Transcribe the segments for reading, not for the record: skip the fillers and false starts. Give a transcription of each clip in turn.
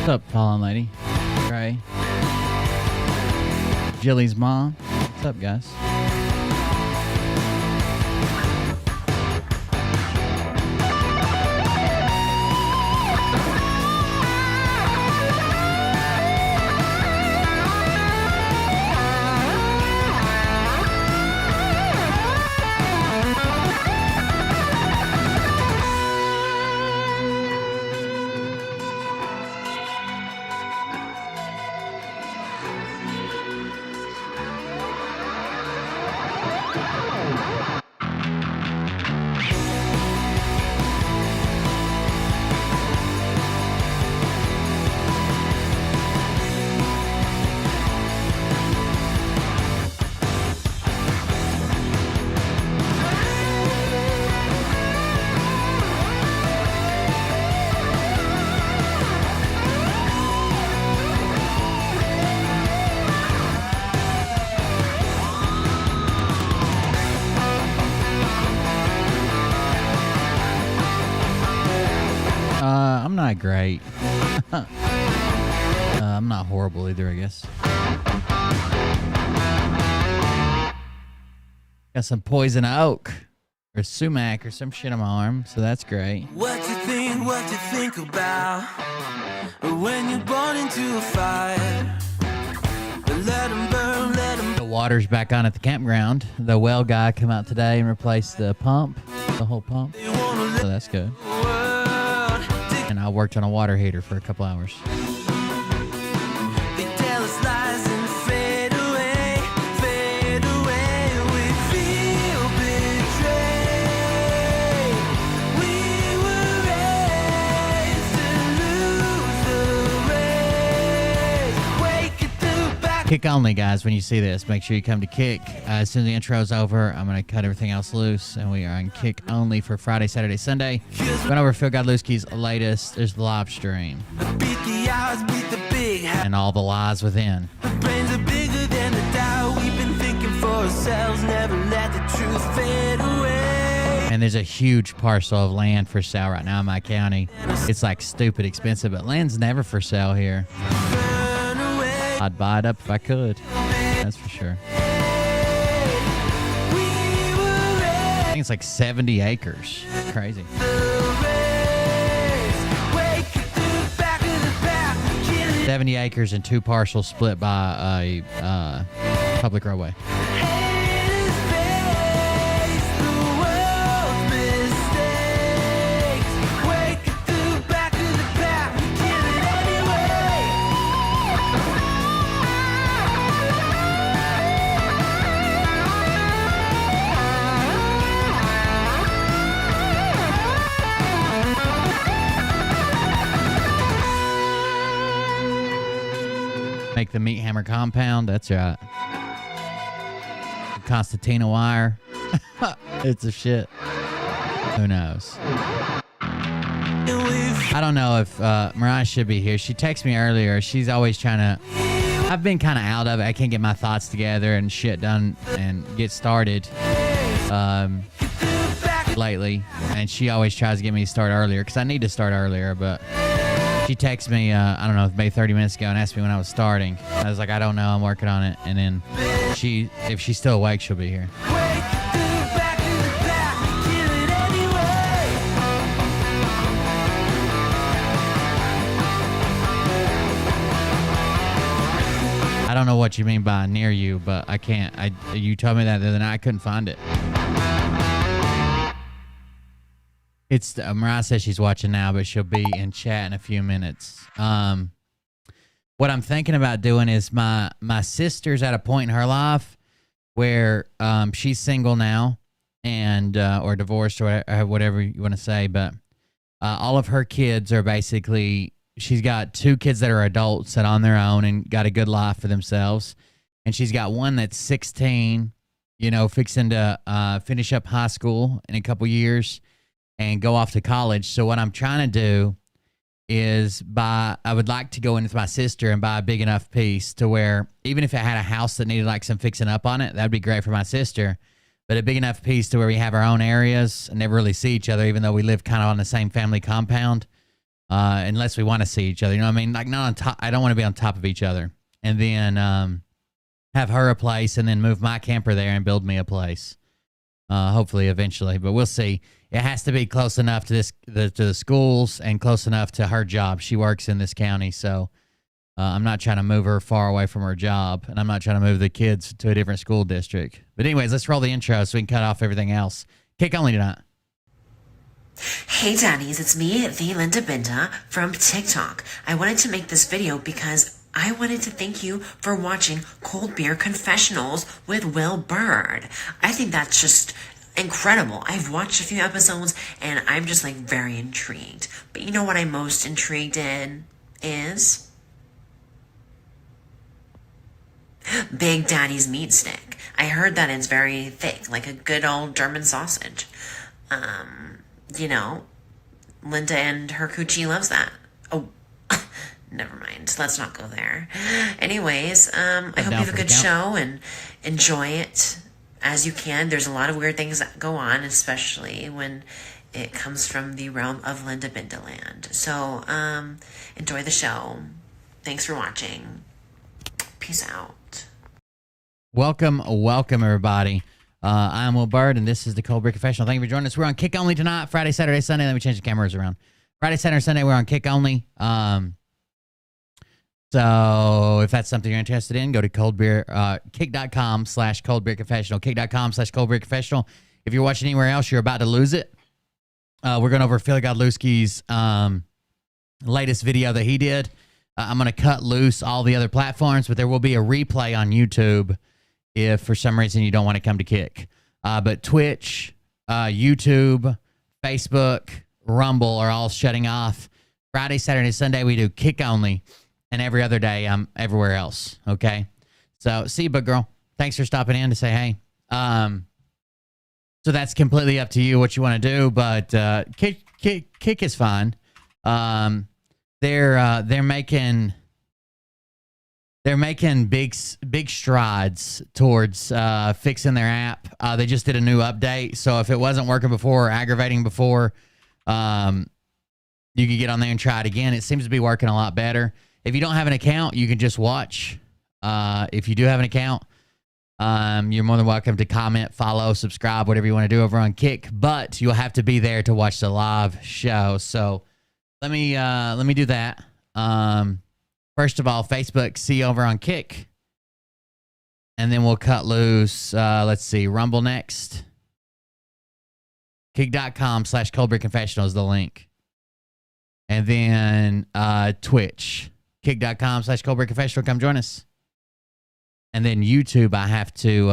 What's up, Fallen Lady? Ray. Jilly's mom. What's up, guys? I'm not great. I'm not horrible either, I guess. Got some poison oak or sumac or some shit on my arm, so that's great. What you think about when you're born into a fire? Let 'em burn, let 'em. The water's back on at the campground. The well guy came out today and replaced the pump, the whole pump. So that's good. And I worked on a water heater for a couple hours. They tell us lies and fade away, fade away. We feel betrayed. We were raised to lose the race. Wake it through back. Kick only, guys. When you see this, make sure you come to Kick. As soon as the intro's over, I'm going to cut everything else loose, and we are on Kick only for Friday, Saturday, Sunday. Went over Phil Godlewski's latest. There's the live stream. Beat the odds, beat the big house. And all the lies within. The brains are bigger than the doubt. We've been thinking for ourselves. Never let the truth fade away. And there's a huge parcel of land for sale right now in my county. It's like stupid expensive, but land's never for sale here. Burn away. I'd buy it up if I could. That's for sure. I think it's like 70 acres. It's crazy. 70 acres and 2 parcels split by a public roadway. Make the meat hammer compound. That's right. Constantina wire. It's a shit. Who knows? I don't know if Mariah should be here. She texted me earlier. She's always trying to I've been kind of out of it. I can't get my thoughts together and shit done and get started lately. And she always tries to get me to start earlier because I need to start earlier. But she texted me, I don't know, maybe 30 minutes ago and asked me when I was starting. I was like, I don't know. I'm working on it. And then if she's still awake, she'll be here. I don't know what you mean by near you, but I can't. You told me that the other night. I couldn't find it. It's Mariah says she's watching now, but she'll be in chat in a few minutes. What I'm thinking about doing is my sister's at a point in her life where she's single now and or divorced or whatever you want to say, but all of her kids are basically. She's got 2 kids that are adults that are on their own and got a good life for themselves. And she's got one that's 16, you know, fixing to finish up high school in a couple years and go off to college. So what I'm trying to do is I would like to go in with my sister and buy a big enough piece to where even if I had a house that needed like some fixing up on it, that'd be great for my sister. But a big enough piece to where we have our own areas and never really see each other, even though we live kind of on the same family compound. Unless we want to see each other, you know what I mean? Like not on top. I don't want to be on top of each other. And then have her a place, and then move my camper there and build me a place. Hopefully, eventually, but we'll see. It has to be close enough to the schools and close enough to her job. She works in this county, so I'm not trying to move her far away from her job, and I'm not trying to move the kids to a different school district. But anyways, let's roll the intro so we can cut off everything else. Kick only tonight. Hey daddies, it's me, the Linda Binda from TikTok. I wanted to make this video because I wanted to thank you for watching Cold Beer Confessionals with Will Bird. I think that's just incredible. I've watched a few episodes and I'm just like very intrigued. But you know what I'm most intrigued in is Big Daddy's meat stick. I heard that it's very thick, like a good old German sausage. You know, Linda and her coochie loves that. Oh, never mind. Let's not go there. Anyways, I hope you have a good show and enjoy it as you can. There's a lot of weird things that go on, especially when it comes from the realm of Linda Bindaland. So, enjoy the show. Thanks for watching. Peace out. Welcome, everybody. I'm Will Bird, and this is the Cold Beer Confessional. Thank you for joining us. We're on Kick Only tonight, Friday, Saturday, Sunday. Let me change the cameras around. Friday, Saturday, Sunday, we're on Kick Only. So if that's something you're interested in, go to kick.com/coldbeerconfessional, kick.com/coldbeerconfessional. If you're watching anywhere else, you're about to lose it. We're going over Phil Godlewski's latest video that he did. I'm going to cut loose all the other platforms, but there will be a replay on YouTube if for some reason you don't want to come to Kick. But Twitch, YouTube, Facebook, Rumble are all shutting off. Friday, Saturday, Sunday, we do Kick Only. And every other day, I'm everywhere else. Okay? So, see you, big girl. Thanks for stopping in to say hey. So that's completely up to you what you want to do. But Kick is fine. They're making big strides towards fixing their app. They just did a new update, so if it wasn't working before or aggravating before, you could get on there and try it again. It seems to be working a lot better. If you don't have an account, you can just watch. If you do have an account, you're more than welcome to comment, follow, subscribe, whatever you want to do over on Kick. But you'll have to be there to watch the live show. So let me do that. First of all, Facebook, see over on Kick. And then we'll cut loose, let's see, Rumble next. Kick.com/coldbeerconfessional is the link. And then Twitch, kick.com/coldbeerconfessional. Come join us. And then YouTube, I have to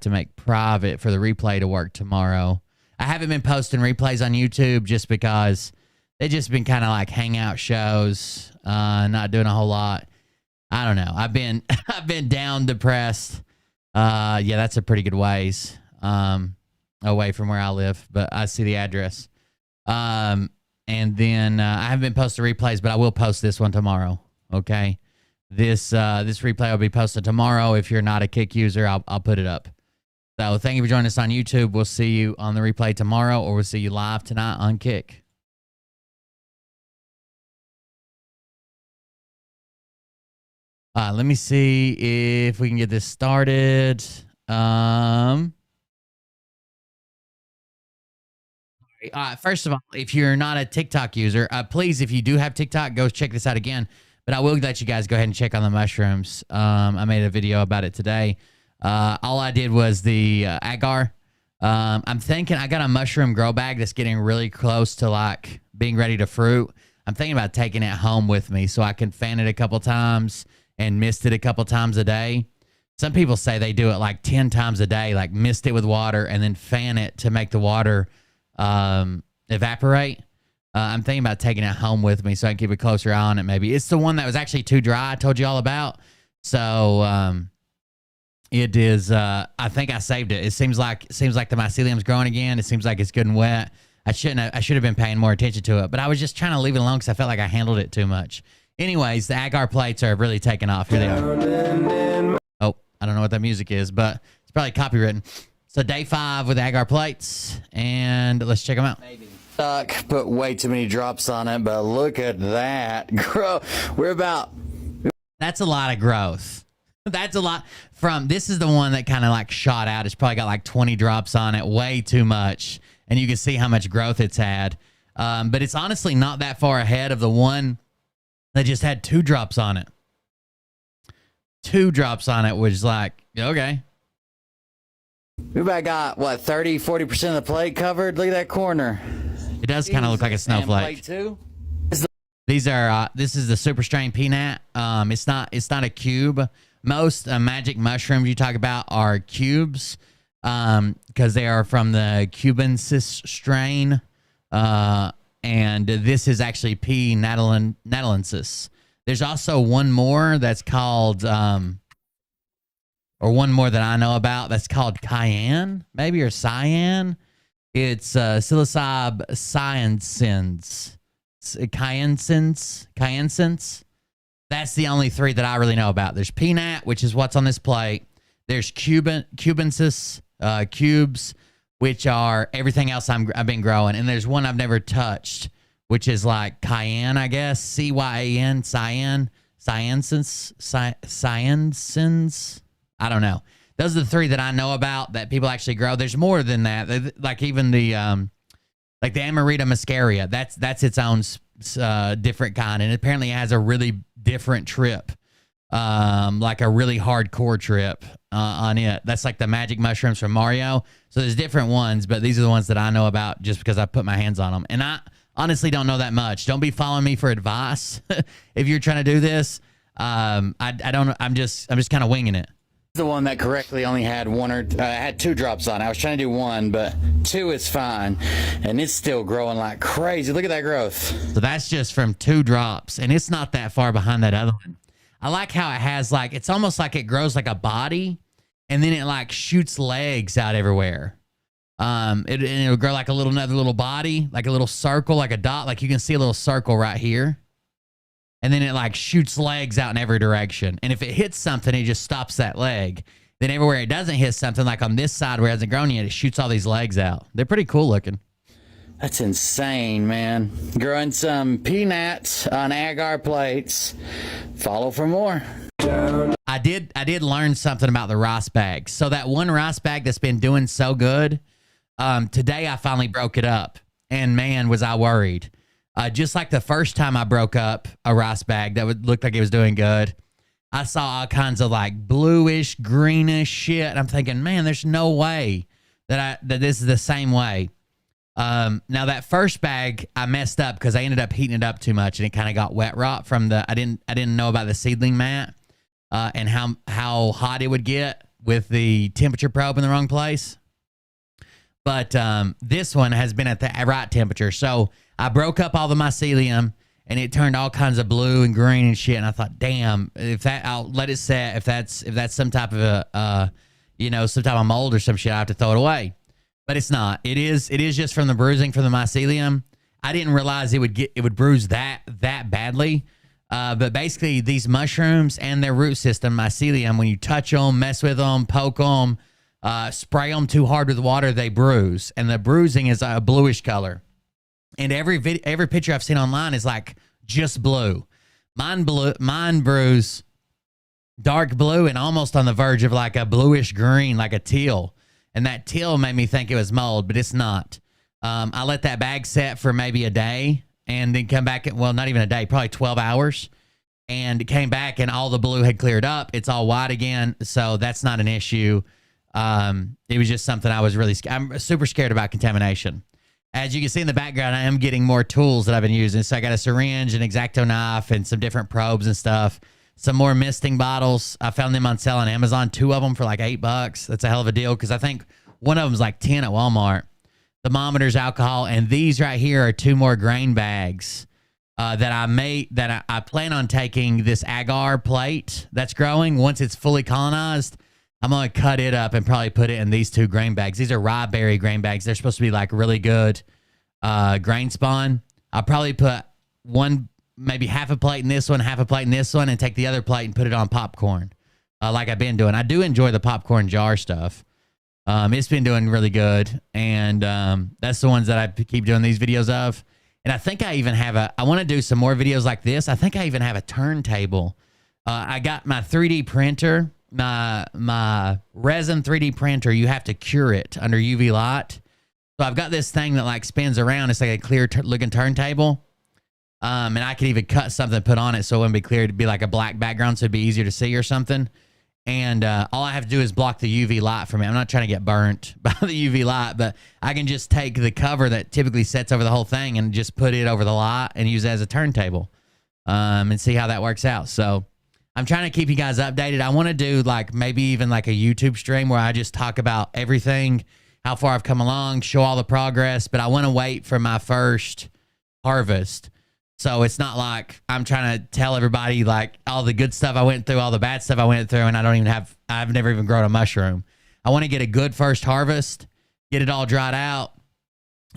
make private for the replay to work tomorrow. I haven't been posting replays on YouTube just because they've just been kind of like hangout shows, not doing a whole lot. I don't know. I've been down, depressed. Yeah, that's a pretty good ways away from where I live, but I see the address. And then I haven't been posting replays, but I will post this one tomorrow. Okay. This replay will be posted tomorrow. If you're not a Kick user, I'll put it up. So thank you for joining us on YouTube. We'll see you on the replay tomorrow, or we'll see you live tonight on Kick. Let me see if we can get this started. First of all, if you're not a TikTok user, please, if you do have TikTok, go check this out again. But I will let you guys go ahead and check on the mushrooms. I made a video about it today. All I did was the agar. I'm thinking I got a mushroom grow bag that's getting really close to like being ready to fruit. I'm thinking about taking it home with me so I can fan it a couple times and mist it a couple times a day. Some people say they do it like 10 times a day, like mist it with water and then fan it to make the water evaporate. I'm thinking about taking it home with me so I can keep a closer eye on it. Maybe it's the one that was actually too dry. I told you all about. So it is. I think I saved it. It seems like the mycelium's growing again. It seems like it's good and wet. I should have been paying more attention to it, but I was just trying to leave it alone because I felt like I handled it too much. Anyways, the agar plates are really taking off. Here they are. Oh, I don't know what that music is, but it's probably copywritten. So day 5 with agar plates, and let's check them out. Maybe. Stuck, put way too many drops on it, but look at that. That's a lot of growth. That's a lot from, this is the one that kind of like shot out. It's probably got like 20 drops on it, way too much. And you can see how much growth it's had. But it's honestly not that far ahead of the one that just had 2 drops on it. 2 drops on it was like, okay. Everybody got, what, 30, 40% of the plate covered? Look at that corner. It does kind of look like a snowflake. Too? These are, this is the super strain peanut. It's not a cube. Most magic mushrooms you talk about are cubes because they are from the cubensis strain. And this is actually P. natalensis. There's also one more that's called, or one more that I know about that's called cayenne, maybe, or cyan. It's psilocybe cyanescens. Cyanescens. That's the only 3 that I really know about. There's peanut, which is what's on this plate. There's cubensis, cubes, which are everything else I've been growing. And there's one I've never touched, which is like cayenne, I guess. C-Y-A-N, cyan, cyanescens. I don't know. Those are the 3 that I know about that people actually grow. There's more than that. Like even the like the Amarita muscaria. That's its own different kind, and apparently it has a really different trip, like a really hardcore trip on it. That's like the magic mushrooms from Mario. So there's different ones, but these are the ones that I know about just because I put my hands on them. And I honestly don't know that much. Don't be following me for advice if you're trying to do this. I don't know. I'm just kind of winging it. The one that correctly only had had 2 drops on it. I was trying to do 1, but 2 is fine, and it's still growing like crazy. Look at that growth. So that's just from 2 drops, and it's not that far behind that other one. I like how it has like, it's almost like it grows like a body, and then it like shoots legs out everywhere. It'll grow like another little body, like a little circle, like a dot. Like you can see a little circle right here. And then it like shoots legs out in every direction. And if it hits something, it just stops that leg. Then everywhere it doesn't hit something, like on this side where it hasn't grown yet, it shoots all these legs out. They're pretty cool looking. That's insane, man. Growing some peanuts on agar plates. Follow for more. I did learn something about the rice bags. So that one rice bag that's been doing so good, today I finally broke it up. And man, was I worried. Just like the first time I broke up a rice bag that would look like it was doing good, I saw all kinds of like bluish, greenish shit. And I'm thinking, man, there's no way that this is the same way. Now that first bag I messed up because I ended up heating it up too much and it kind of got wet rot from the, I didn't know about the seedling mat, and how hot it would get with the temperature probe in the wrong place. But this one has been at the right temperature. So I broke up all the mycelium and it turned all kinds of blue and green and shit. And I thought, damn, I'll let it set. If that's some type of a, some type of mold or some shit, I have to throw it away. But it's not. It is just from the bruising from the mycelium. I didn't realize it would bruise that badly. But basically, these mushrooms and their root system, mycelium, when you touch them, mess with them, poke them, spray them too hard with water, they bruise. And the bruising is a bluish color. And every picture I've seen online is like just blue. Mine bruise dark blue and almost on the verge of like a bluish green, like a teal. And that teal made me think it was mold, but it's not. I let that bag set for maybe a day and then come back, well, not even a day, probably 12 hours. And it came back and all the blue had cleared up. It's all white again. So that's not an issue. It was just something I was really, I'm super scared about contamination. As you can see in the background, I am getting more tools that I've been using. So I got a syringe, an X-Acto knife, and some different probes and stuff. Some more misting bottles. I found them on sale on Amazon, 2 of them for like $8. That's a hell of a deal because I think one of them's like 10 at Walmart. Thermometers, alcohol, and these right here are 2 more grain bags that I made. That I plan on taking this agar plate that's growing. Once it's fully colonized, I'm gonna cut it up and probably put it in these 2 grain bags. These are rye berry grain bags. They're supposed to be like really good grain spawn. I'll probably put one, maybe half a plate in this one, half a plate in this one, and take the other plate and put it on popcorn, like I've been doing. I do enjoy the popcorn jar stuff. It's been doing really good, and that's the ones that I keep doing these videos of. And I think I even have I want to do some more videos like this. I think I even have a turntable. I got my 3D printer, my resin 3D printer. You have to cure it under UV light. So I've got this thing that like spins around. It's like a clear looking turntable. And I could even cut something, put on it so it wouldn't be clear. It'd be like a black background so it'd be easier to see or something. And all I have to do is block the UV light from it. I'm not trying to get burnt by the UV light, but I can just take the cover that typically sets over the whole thing and just put it over the light and use it as a turntable and see how that works out. So I'm trying to keep you guys updated. I want to do like maybe even like a YouTube stream where I just talk about everything, how far I've come along, show all the progress, but I want to wait for my first harvest. So it's not like I'm trying to tell everybody like all the good stuff I went through, all the bad stuff I went through, and I've never even grown a mushroom. I want to get a good first harvest, get it all dried out,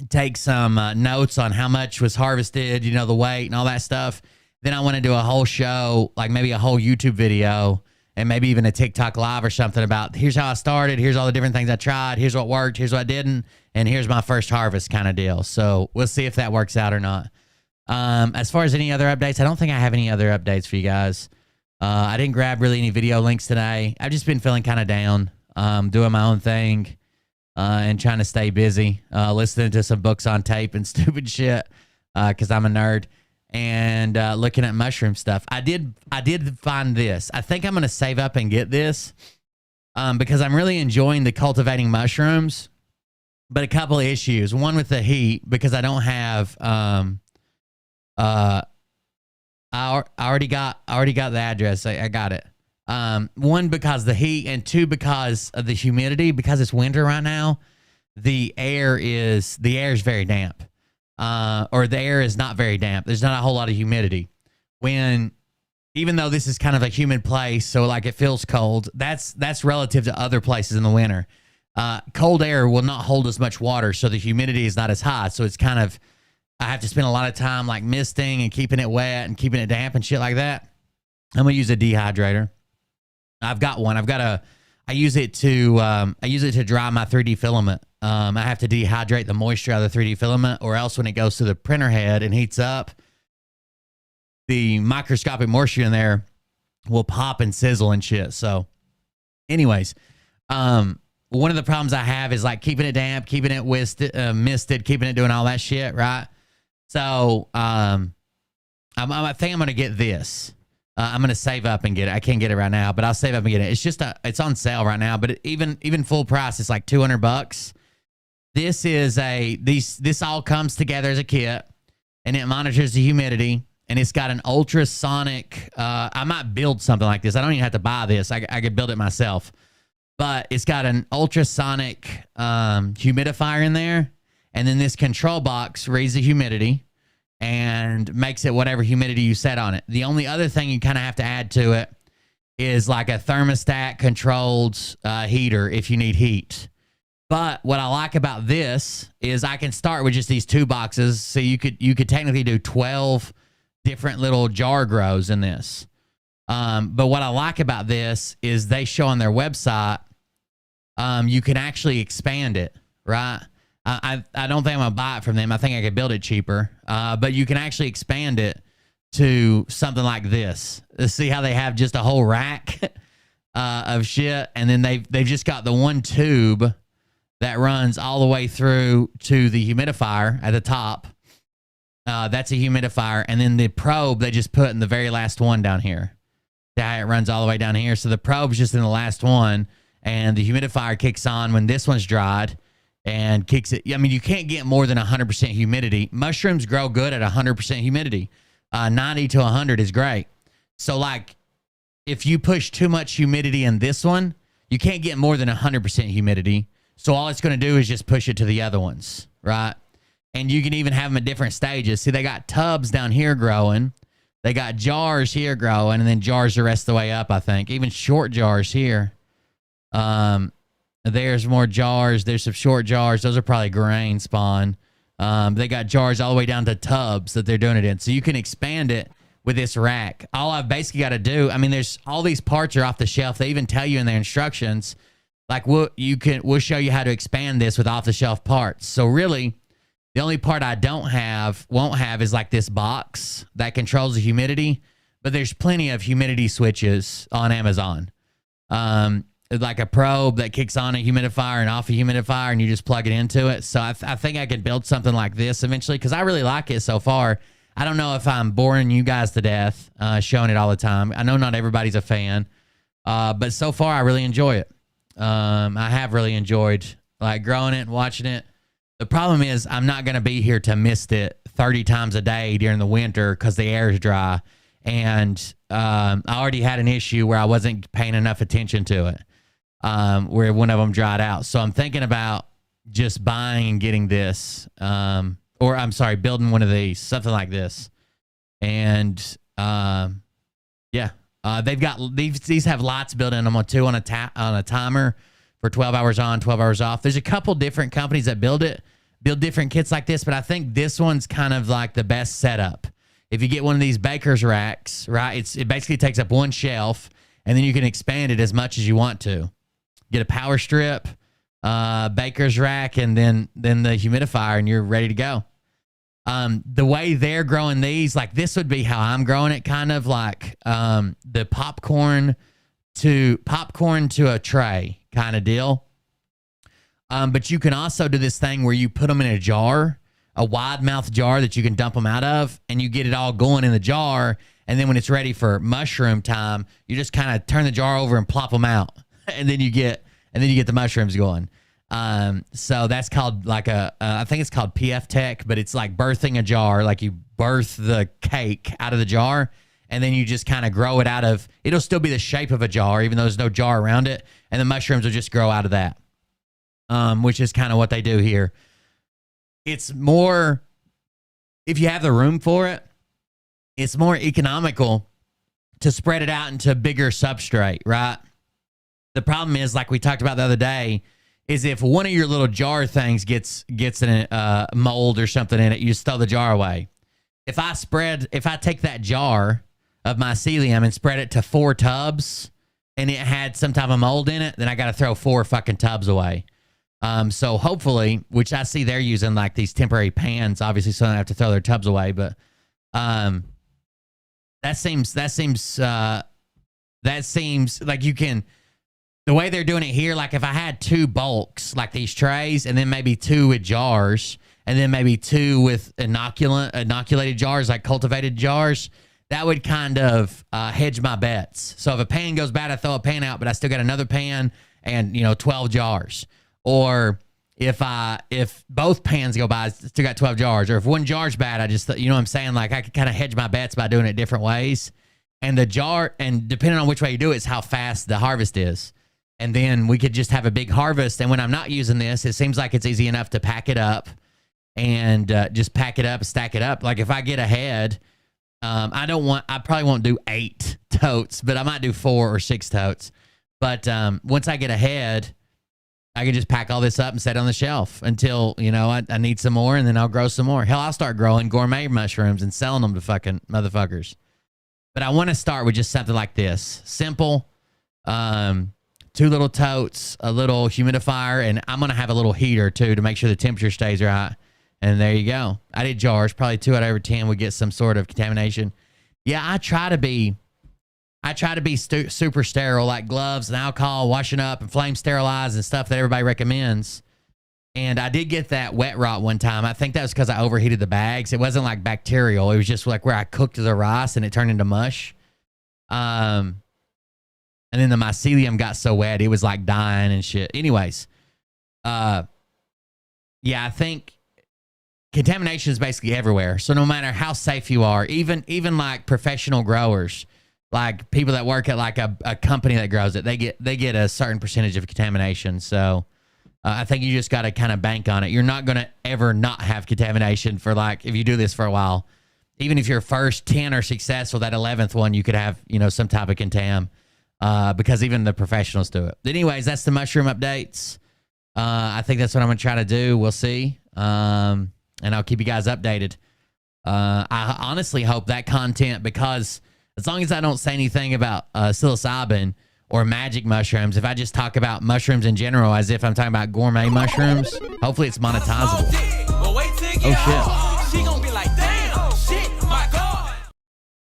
take some notes on how much was harvested, you know, the weight and all that stuff. Then I want to do a whole show, like maybe a whole YouTube video and maybe even a TikTok live or something about here's how I started, here's all the different things I tried, here's what worked, here's what didn't, and here's my first harvest kind of deal. So we'll see if that works out or not. As far as any other updates, I don't think I have any other updates for you guys. I didn't grab really any video links today. I've just been feeling kind of down, doing my own thing, and trying to stay busy, listening to some books on tape and stupid shit, cause I'm a nerd, and, looking at mushroom stuff. I did find this. I think I'm going to save up and get this, because I'm really enjoying the cultivating mushrooms, but a couple of issues. One with the heat, because I don't have, I already got the address. I got it. One, because the heat, and 2, because of the humidity. Because it's winter right now, the air is very damp. Or the air is not very damp. There's not a whole lot of humidity. Even though this is kind of a humid place, so like it feels cold, that's relative to other places in the winter. Cold air will not hold as much water, so the humidity is not as high. So it's kind of, I have to spend a lot of time like misting and keeping it wet and keeping it damp and shit like that. I'm gonna use a dehydrator. I've got one. I use it to dry my 3D filament. I have to dehydrate the moisture out of the 3D filament, or else when it goes to the printer head and heats up, the microscopic moisture in there will pop and sizzle and shit. So anyways, one of the problems I have is like keeping it damp, keeping it misted, keeping it doing all that shit, right? So I think I'm going to get this. I'm going to save up and get it. I can't get it right now, but I'll save up and get it. It's just it's on sale right now, but even full price, it's like $200. This is this all comes together as a kit, and it monitors the humidity, and it's got an ultrasonic. I might build something like this. I don't even have to buy this. I could build it myself, but it's got an ultrasonic humidifier in there. And then this control box reads the humidity and makes it whatever humidity you set on it. The only other thing you kind of have to add to it is like a thermostat controlled heater if you need heat. But what I like about this is I can start with just these 2 boxes. So you could technically do 12 different little jar grows in this. But what I like about this is they show on their website, you can actually expand it, right? I don't think I'm going to buy it from them. I think I could build it cheaper. But you can actually expand it to something like this. See how they have just a whole rack of shit, and then they've just got the one tube that runs all the way through to the humidifier at the top. That's a humidifier, and then the probe they just put in the very last one down here. It runs all the way down here, so the probe's just in the last one, and the humidifier kicks on when this one's dried and kicks it. I mean, you can't get more than 100% humidity. Mushrooms grow good at 100% humidity. 90 to 100 is great. So, like, if you push too much humidity in this one, you can't get more than 100% humidity. So all it's going to do is just push it to the other ones, right? And you can even have them at different stages. See, they got tubs down here growing. They got jars here growing, and then jars the rest of the way up, I think. Even short jars here. There's more jars. There's some short jars. Those are probably grain spawn. They got jars all the way down to tubs that they're doing it in. So you can expand it with this rack. All I've basically got to do, I mean, there's all these parts are off the shelf. They even tell you in their instructions, like, we'll show you how to expand this with off the shelf parts. So really, the only part I won't have is like this box that controls the humidity. But there's plenty of humidity switches on Amazon. Like a probe that kicks on a humidifier and off a humidifier, and you just plug it into it. So I think I could build something like this eventually, because I really like it so far. I don't know if I'm boring you guys to death showing it all the time. I know not everybody's a fan, but so far I really enjoy it. I have really enjoyed like growing it and watching it. The problem is I'm not going to be here to mist it 30 times a day during the winter because the air is dry. And I already had an issue where I wasn't paying enough attention to it, where one of them dried out. So I'm thinking about just buying and getting this, or I'm sorry, building one of these, something like this. And yeah, they've got these have lights built in them on a timer for 12 hours on, 12 hours off. There's a couple different companies that build different kits like this, but I think this one's kind of like the best setup. If you get one of these baker's racks, right, it basically takes up one shelf, and then you can expand it as much as you want to. Get a power strip, baker's rack, and then the humidifier, and you're ready to go. The way they're growing these, like this would be how I'm growing it, kind of like the popcorn to a tray kind of deal. But you can also do this thing where you put them in a jar, a wide mouth jar that you can dump them out of, and you get it all going in the jar. And then when it's ready for mushroom time, you just kind of turn the jar over and plop them out. And then you get the mushrooms going. So that's called like I think it's called PF Tech, but it's like birthing a jar. Like you birth the cake out of the jar, and then you just kind of grow it out of, it'll still be the shape of a jar, even though there's no jar around it. And the mushrooms will just grow out of that, which is kind of what they do here. It's more, if you have the room for it, it's more economical to spread it out into a bigger substrate, right? The problem is, like we talked about the other day, is if one of your little jar things gets a mold or something in it, you just throw the jar away. If I take that jar of mycelium and spread it to 4 tubs and it had some type of mold in it, then I got to throw 4 fucking tubs away. So hopefully, which I see they're using like these temporary pans, obviously, so they don't have to throw their tubs away. But that seems like you can. The way they're doing it here, like if I had 2 bulks, like these trays, and then maybe 2 with jars, and then maybe 2 with inoculated jars, like cultivated jars, that would kind of hedge my bets. So if a pan goes bad, I throw a pan out, but I still got another pan and 12 jars. Or if both pans go by, I still got 12 jars. Or if one jar's bad, I just, what I'm saying? Like I could kind of hedge my bets by doing it different ways. And the jar, and depending on which way you do it, is how fast the harvest is. And then we could just have a big harvest. And when I'm not using this, it seems like it's easy enough to pack it up and just pack it up, stack it up. Like if I get ahead, I probably won't do 8 totes, but I might do 4 or 6 totes. But once I get ahead, I can just pack all this up and set it on the shelf until, you know, I need some more, and then I'll grow some more. Hell, I'll start growing gourmet mushrooms and selling them to fucking motherfuckers. But I want to start with just something like this. Simple. 2 little totes, a little humidifier, and I'm going to have a little heater too to make sure the temperature stays right. And there you go. I did jars. Probably 2 out of every 10 would get some sort of contamination. Yeah, I try to be super sterile, like gloves and alcohol, washing up and flame sterilize and stuff that everybody recommends. And I did get that wet rot one time. I think that was because I overheated the bags. It wasn't like bacterial. It was just like where I cooked the rice and it turned into mush. And then the mycelium got so wet, it was like dying and shit. Anyways, yeah, I think contamination is basically everywhere. So no matter how safe you are, even like professional growers, like people that work at like a company that grows it, they get a certain percentage of contamination. So I think you just got to kind of bank on it. You're not going to ever not have contamination for, like, if you do this for a while. Even if your first 10 are successful, that 11th one, you could have, you know, some type of contam. Because even the professionals do it. Anyways, that's the mushroom updates. I think that's what I'm going to try to do. We'll see. And I'll keep you guys updated. I honestly hope that content, because as long as I don't say anything about psilocybin or magic mushrooms, if I just talk about mushrooms in general as if I'm talking about gourmet mushrooms, hopefully it's monetizable. Oh, shit. She gonna be like, damn, shit, my God.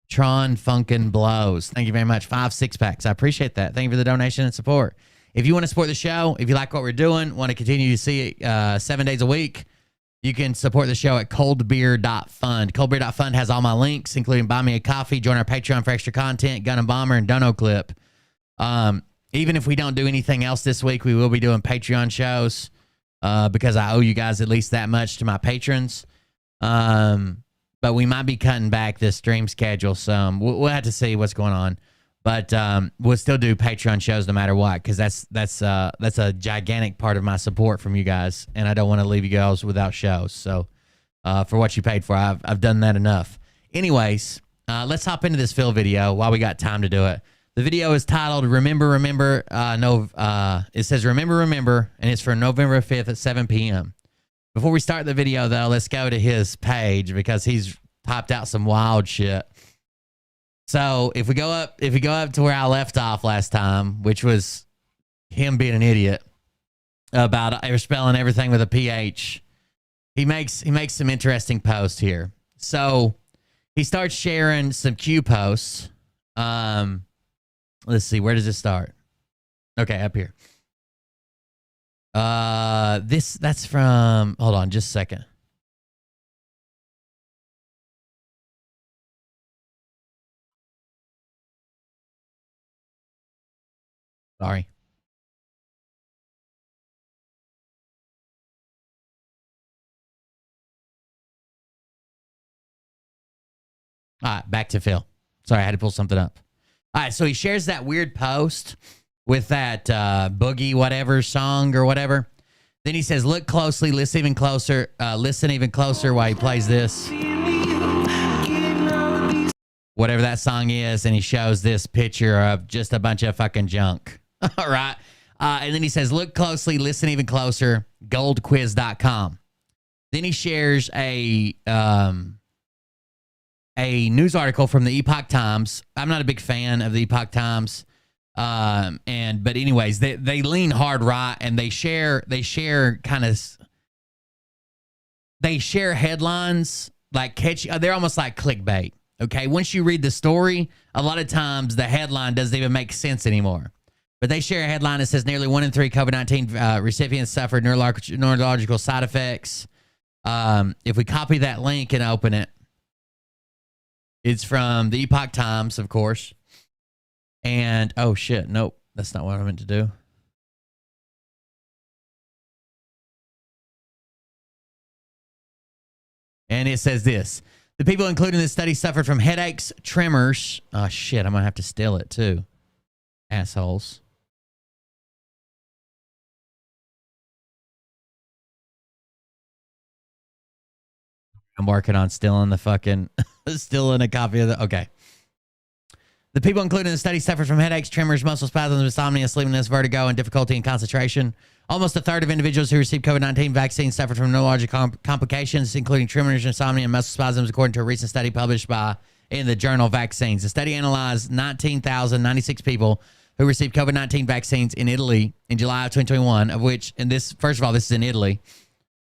Tron Funkin' Blows. Thank you very much. 5 6-packs. I appreciate that. Thank you for the donation and support. If you want to support the show, if you like what we're doing, want to continue to see it 7 days a week, you can support the show at coldbeer.fund. Coldbeer.fund has all my links, including Buy Me a Coffee, join our Patreon for extra content, Gun and Bomber, and Dono Clip. Even if we don't do anything else this week, we will be doing Patreon shows because I owe you guys at least that much to my patrons. But we might be cutting back the stream schedule some. We'll have to see what's going on. But we'll still do Patreon shows no matter what, because that's a gigantic part of my support from you guys, and I don't want to leave you guys without shows. So for what you paid for, I've done that enough. Anyways, let's hop into this fill video while we got time to do it. The video is titled Remember. It says Remember, and it's for November 5th at 7 p.m. Before we start the video, though, let's go to his page because he's typed out some wild shit. So if we go up to where I left off last time, which was him being an idiot about spelling everything with a PH, he makes some interesting posts here. So he starts sharing some Q posts. Let's see, where does it start? Okay, up here. That's from, hold on just a second. Sorry. All right, back to Phil. Sorry, I had to pull something up. All right, so he shares that weird post with that boogie whatever song or whatever. Then he says, look closely, listen even closer while he plays this. Whatever that song is, and he shows this picture of just a bunch of fucking junk. All right. And then he says, look closely, listen even closer, goldquiz.com. Then he shares a news article from the Epoch Times. I'm not a big fan of the Epoch Times. But anyways, they lean hard right, and they share headlines like catchy. They're almost like clickbait. Okay. Once you read the story, a lot of times the headline doesn't even make sense anymore. But they share a headline that says nearly 1 in 3 COVID-19 recipients suffered neurological side effects. If we copy that link and open it, it's from the Epoch Times, of course. And, oh shit, nope, that's not what I meant to do. And it says this. The people included in this study suffered from headaches, tremors. Oh shit, I'm going to have to steal it too. Assholes. I'm working on stealing a copy of the, okay. The people included in the study suffered from headaches, tremors, muscle spasms, insomnia, sleepiness, vertigo, and difficulty in concentration. Almost a third of individuals who received COVID-19 vaccines suffered from neurological complications, including tremors, insomnia, and muscle spasms, according to a recent study published in the journal Vaccines. The study analyzed 19,096 people who received COVID-19 vaccines in Italy in July of 2021, of which, and this, first of all, this is in Italy,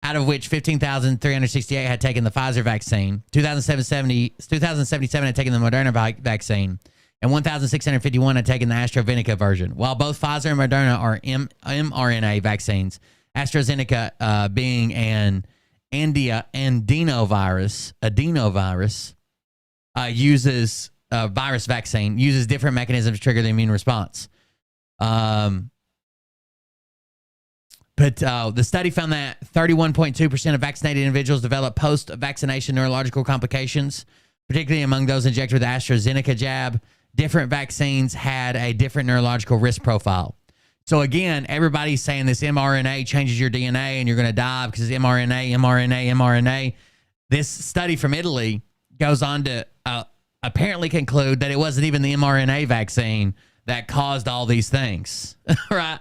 out of which 15,368 had taken the Pfizer vaccine, 2,077 had taken the Moderna vaccine, and 1,651 had taken the AstraZeneca version. While both Pfizer and Moderna are mRNA vaccines, AstraZeneca being an adenovirus, uses virus vaccine, uses different mechanisms to trigger the immune response. But the study found that 31.2% of vaccinated individuals develop post-vaccination neurological complications, particularly among those injected with the AstraZeneca jab. Different vaccines had a different neurological risk profile. So again, everybody's saying this mRNA changes your DNA and you're going to die because it's mRNA. This study from Italy goes on to apparently conclude that it wasn't even the mRNA vaccine that caused all these things, right?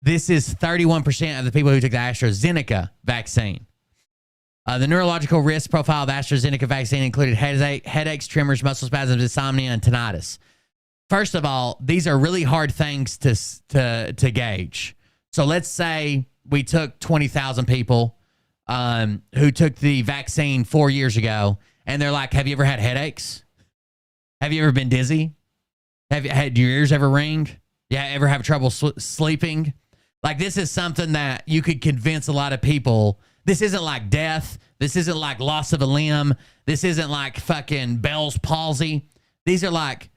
This is 31% of the people who took the AstraZeneca vaccine. The neurological risk profile of the AstraZeneca vaccine included headaches, tremors, muscle spasms, insomnia, and tinnitus. First of all, these are really hard things to gauge. So let's say we took 20,000 people who took the vaccine 4 years ago, and they're like, have you ever had headaches? Have you ever been dizzy? Have you had your ears ever ringed? Yeah, ever have trouble sleeping? Like, this is something that you could convince a lot of people. This isn't like death. This isn't like loss of a limb. This isn't like fucking Bell's palsy. These are like,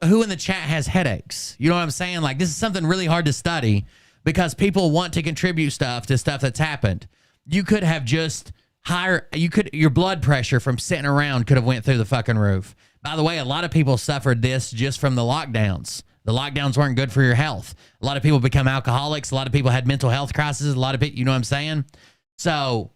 who in the chat has headaches? You know what I'm saying? Like, this is something really hard to study because people want to contribute stuff to stuff that's happened. You could have just your blood pressure from sitting around could have went through the fucking roof. By the way, a lot of people suffered this just from the lockdowns. The lockdowns weren't good for your health. A lot of people become alcoholics. A lot of people had mental health crises. A lot of people, you know what I'm saying? So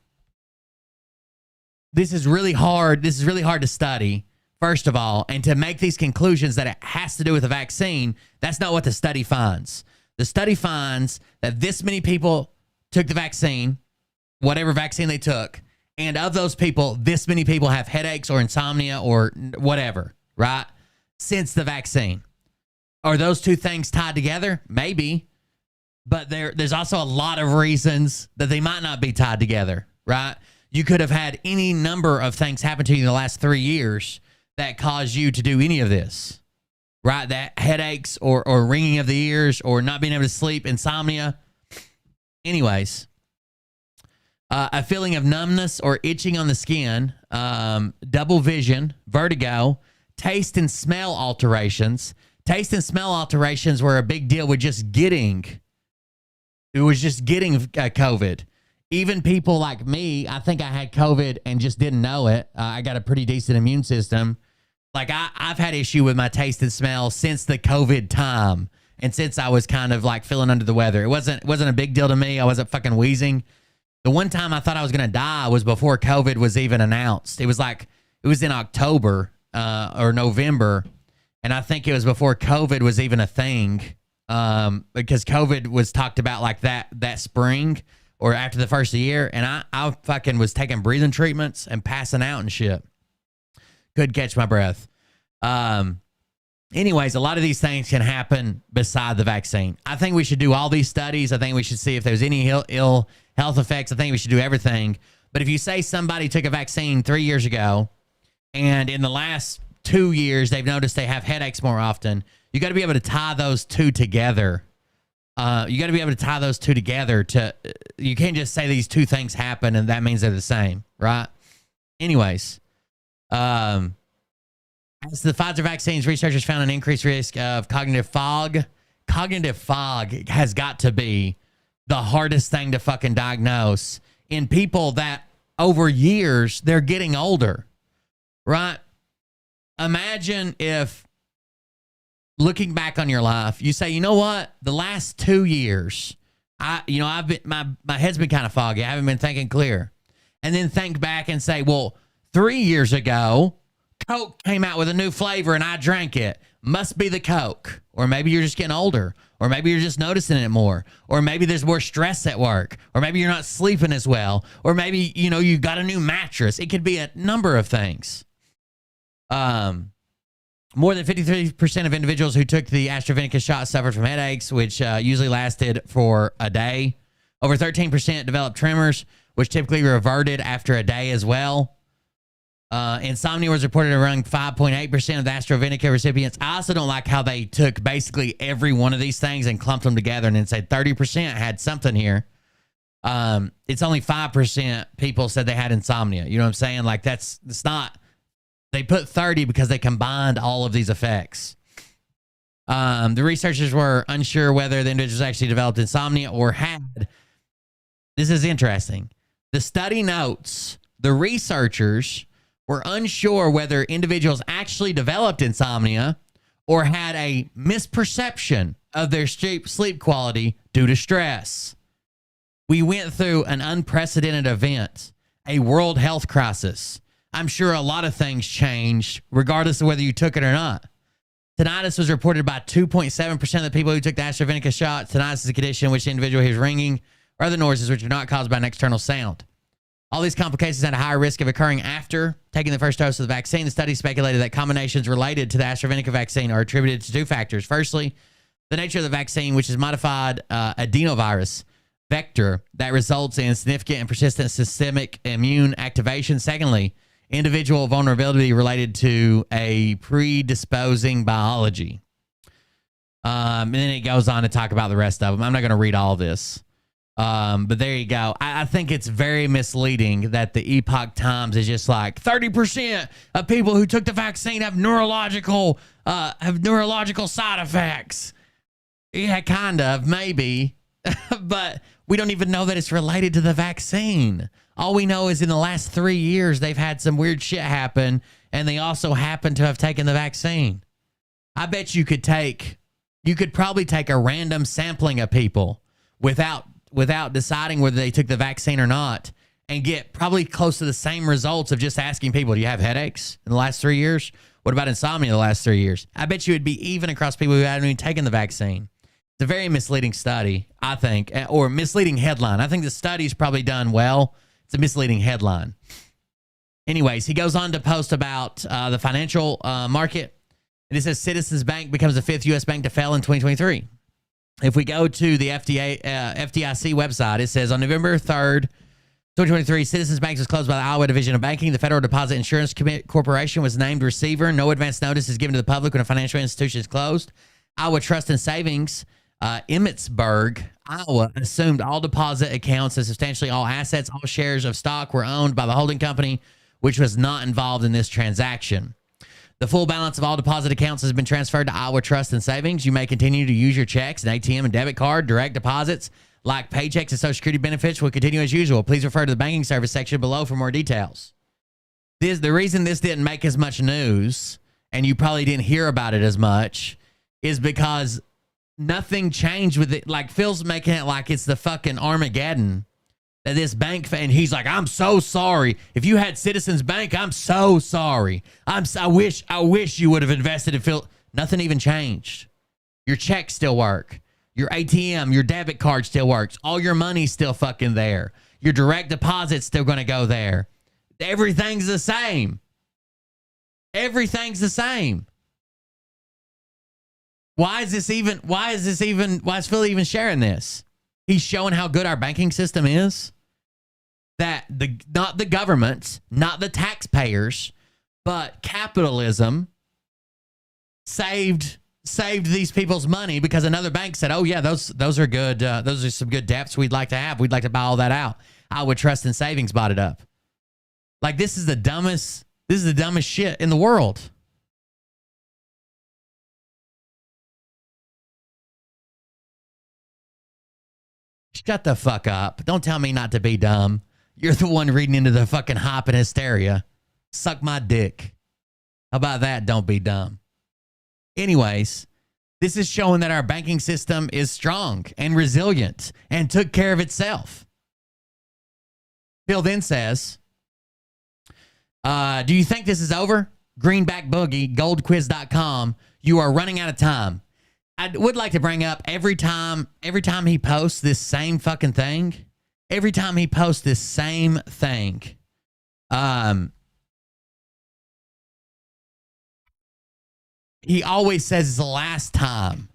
this is really hard. This is really hard to study, first of all, and to make these conclusions that it has to do with a vaccine. That's not what the study finds. The study finds that this many people took the vaccine, whatever vaccine they took, and of those people, this many people have headaches or insomnia or whatever, right? Since the vaccine. Are those two things tied together? Maybe. But there's also a lot of reasons that they might not be tied together, right? You could have had any number of things happen to you in the last 3 years that caused you to do any of this, right? That headaches or ringing of the ears or not being able to sleep, insomnia. Anyways, a feeling of numbness or itching on the skin, double vision, vertigo, taste and smell alterations. Taste and smell alterations were a big deal with just getting COVID. Even people like me, I think I had COVID and just didn't know it. I got a pretty decent immune system. Like I've had issue with my taste and smell since the COVID time. And since I was kind of like feeling under the weather, it wasn't a big deal to me. I wasn't fucking wheezing. The one time I thought I was going to die was before COVID was even announced. It was in October or November. And I think it was before COVID was even a thing, because COVID was talked about like that spring or after the first year. And I fucking was taking breathing treatments and passing out and shit. Couldn't catch my breath. Anyways, a lot of these things can happen beside the vaccine. I think we should do all these studies. I think we should see if there's any ill health effects. I think we should do everything. But if you say somebody took a vaccine 3 years ago and in the last 2 years they've noticed they have headaches more often, you got to be able to tie those two together. You can't just say these two things happen and that means they're the same, right? Anyways, as the Pfizer vaccines, researchers found an increased risk of cognitive fog. Cognitive fog has got to be the hardest thing to fucking diagnose in people that over years they're getting older, right? Imagine if, looking back on your life, you say, you know what? The last 2 years, I've been my head's been kind of foggy. I haven't been thinking clear. And then think back and say, well, 3 years ago, Coke came out with a new flavor and I drank it. Must be the Coke. Or maybe you're just getting older. Or maybe you're just noticing it more. Or maybe there's more stress at work. Or maybe you're not sleeping as well. Or maybe, you got a new mattress. It could be a number of things. More than 53% of individuals who took the AstraZeneca shot suffered from headaches, which usually lasted for a day. Over 13% developed tremors, which typically reverted after a day as well. Insomnia was reported around 5.8% of the AstraZeneca recipients. I also don't like how they took basically every one of these things and clumped them together and then said 30% had something here. It's only 5% people said they had insomnia. You know what I'm saying? Like it's not, they put 30 because they combined all of these effects. The researchers were unsure whether the individuals actually developed insomnia or had. This is interesting. The study notes the researchers were unsure whether individuals actually developed insomnia or had a misperception of their sleep quality due to stress. We went through an unprecedented event, a world health crisis. I'm sure a lot of things changed regardless of whether you took it or not. Tinnitus was reported by 2.7% of the people who took the AstraZeneca shot. Tinnitus is a condition in which the individual hears ringing or other noises which are not caused by an external sound. All these complications had a higher risk of occurring after taking the first dose of the vaccine. The study speculated that combinations related to the AstraZeneca vaccine are attributed to two factors. Firstly, the nature of the vaccine, which is modified adenovirus vector that results in significant and persistent systemic immune activation. Secondly, individual vulnerability related to a predisposing biology. And then it goes on to talk about the rest of them. I'm not going to read all this. But there you go. I think it's very misleading that the Epoch Times is just like 30% of people who took the vaccine have neurological side effects. Yeah, kind of, maybe. But we don't even know that it's related to the vaccine. All we know is in the last 3 years, they've had some weird shit happen, and they also happen to have taken the vaccine. I bet you could probably take a random sampling of people without deciding whether they took the vaccine or not and get probably close to the same results of just asking people, do you have headaches in the last 3 years? What about insomnia in the last 3 years? I bet you it'd be even across people who haven't even taken the vaccine. It's a very misleading study, I think, or misleading headline. I think the study's probably done well. It's a misleading headline. Anyways, he goes on to post about the financial market. And it says Citizens Bank becomes the 5th U.S. bank to fail in 2023. If we go to the FDIC website, it says on November 3rd, 2023, Citizens Bank was closed by the Iowa Division of Banking. The Federal Deposit Insurance Corporation was named receiver. No advance notice is given to the public when a financial institution is closed. Iowa Trust and Savings, Emmitsburg, Iowa, assumed all deposit accounts and substantially all assets. All shares of stock were owned by the holding company, which was not involved in this transaction. The full balance of all deposit accounts has been transferred to Iowa Trust and Savings. You may continue to use your checks, and ATM and debit card. Direct deposits like paychecks and Social Security benefits will continue as usual. Please refer to the banking service section below for more details. The reason this didn't make as much news, and you probably didn't hear about it as much, is because nothing changed with it. Like Phil's making it like it's the fucking Armageddon. That this bank, and he's like, I'm so sorry. If you had Citizens Bank, I'm so sorry. I wish you would have invested in Phil. Nothing even changed. Your checks still work. Your ATM, your debit card still works. All your money's still fucking there. Your direct deposit's still going to go there. Everything's the same. Everything's the same. Why is Phil even sharing this? He's showing how good our banking system is. That not the government, not the taxpayers, but capitalism saved these people's money because another bank said, "Oh yeah, those are good. Those are some good debts we'd like to have. We'd like to buy all that out." Iowa Trust and Savings bought it up. Like this is the dumbest shit in the world. Shut the fuck up. Don't tell me not to be dumb. You're the one reading into the fucking hype and hysteria. Suck my dick. How about that? Don't be dumb. Anyways, this is showing that our banking system is strong and resilient and took care of itself. Bill then says, do you think this is over? Greenback Boogie, goldquiz.com. You are running out of time. I would like to bring up every time he posts this same fucking thing, he always says it's the last time.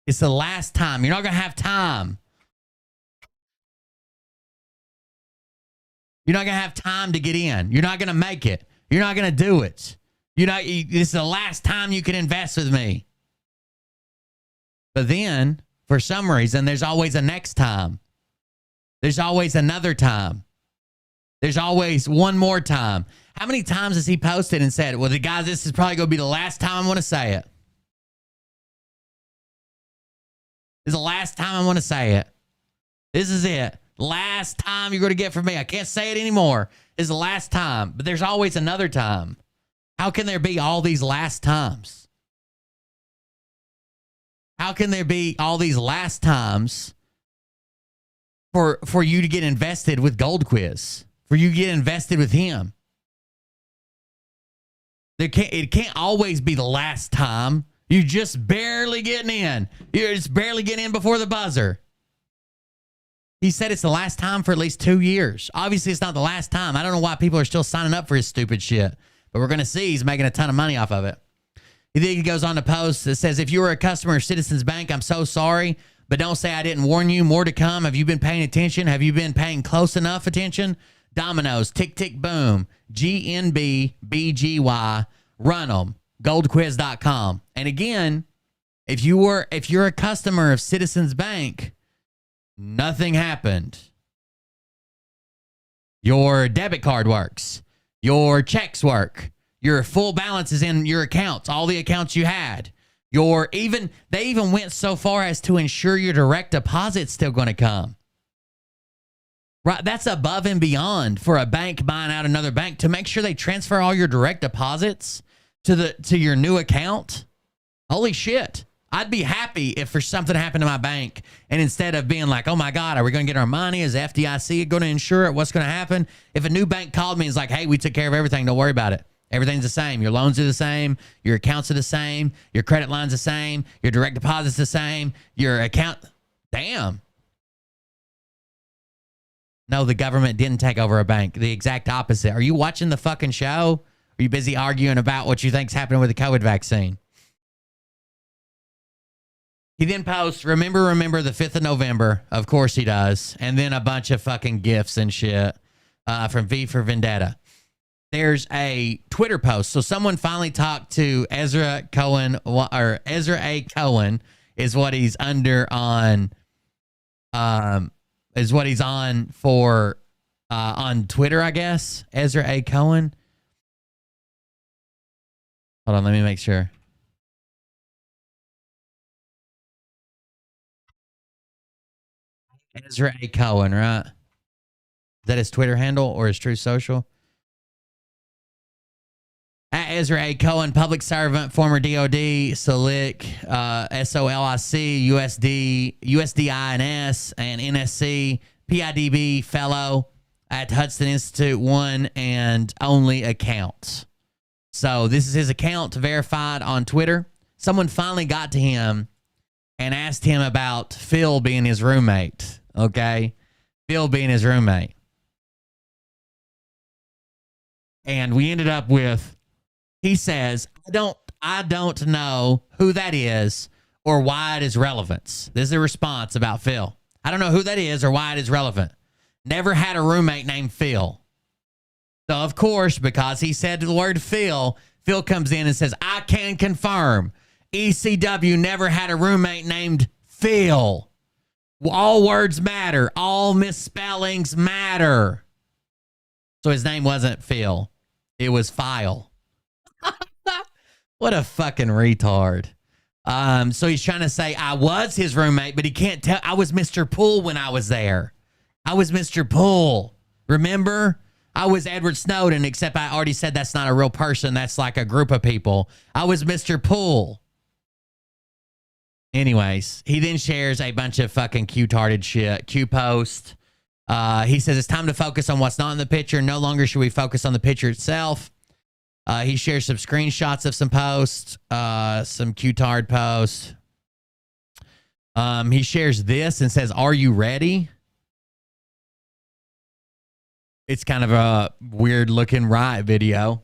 It's the last time. You're not going to have time. You're not going to have time to get in. You're not going to make it. You're not going to do it. This is the last time you can invest with me. But then, for some reason, there's always a next time. There's always another time. There's always one more time. How many times has he posted and said, well, the guys, this is probably going to be the last time I'm going to say it. This is the last time I'm going to say it. This is it. Last time you're going to get from me. I can't say it anymore. This is the last time. But there's always another time. How can there be all these last times? How can there be all these last times for you to get invested with Gold Quiz? For you to get invested with him? It can't always be the last time. You're just barely getting in. You're just barely getting in before the buzzer. He said it's the last time for at least 2 years. Obviously, it's not the last time. I don't know why people are still signing up for his stupid shit. But we're going to see he's making a ton of money off of it. He goes on to post that says, if you were a customer of Citizens Bank, I'm so sorry. But don't say I didn't warn you. More to come. Have you been paying attention? Have you been paying close enough attention? Dominoes, tick, tick, boom. GNB, BGY, run them. Goldquiz.com. And again, if you're a customer of Citizens Bank, nothing happened. Your debit card works. Your checks work. Your full balance is in your accounts, all the accounts you had. They even went so far as to ensure your direct deposit's still going to come. Right, that's above and beyond for a bank buying out another bank to make sure they transfer all your direct deposits to your new account. Holy shit. I'd be happy if for something happened to my bank and instead of being like, oh my God, are we going to get our money? Is the FDIC going to insure it? What's going to happen? If a new bank called me and is like, hey, we took care of everything. Don't worry about it. Everything's the same. Your loans are the same. Your accounts are the same. Your credit line's the same. Your direct deposit's the same. Your account. Damn. No, the government didn't take over a bank. The exact opposite. Are you watching the fucking show? Are you busy arguing about what you think's happening with the COVID vaccine? He then posts, remember the 5th of November. Of course he does. And then a bunch of fucking GIFs and shit from V for Vendetta. There's a Twitter post. So someone finally talked to Ezra Cohen, or Ezra A. Cohen is what he's under on, is what he's on for, on Twitter, I guess. Ezra A. Cohen. Hold on, let me make sure. Ezra A. Cohen, right? Is that his Twitter handle or his True Social? At Ezra A. Cohen, public servant, former DOD, SOLIC, SOLIC, USDINS, and NSC, PIDB fellow at Hudson Institute 1 and only accounts. So this is his account verified on Twitter. Someone finally got to him and asked him about Phil being his roommate. Okay? Phil being his roommate. And we ended up with, he says, I don't know who that is or why it is relevant. This is a response about Phil. I don't know who that is or why it is relevant. Never had a roommate named Phil. So, of course, because he said the word Phil, Phil comes in and says, I can confirm ECW never had a roommate named Phil. All words matter. All misspellings matter. So his name wasn't Phil. It was File. What a fucking retard. So he's trying to say I was his roommate, but he can't tell. I was Mr. Poole when I was there. I was Mr. Poole. Remember? I was Edward Snowden, except I already said that's not a real person. That's like a group of people. I was Mr. Poole. Anyways, he then shares a bunch of fucking Q-tarded shit. Q-post. He says it's time to focus on what's not in the picture. No longer should we focus on the picture itself. He shares some screenshots of some posts, some Q-tard posts. He shares this and says, "Are you ready?" It's kind of a weird looking riot video.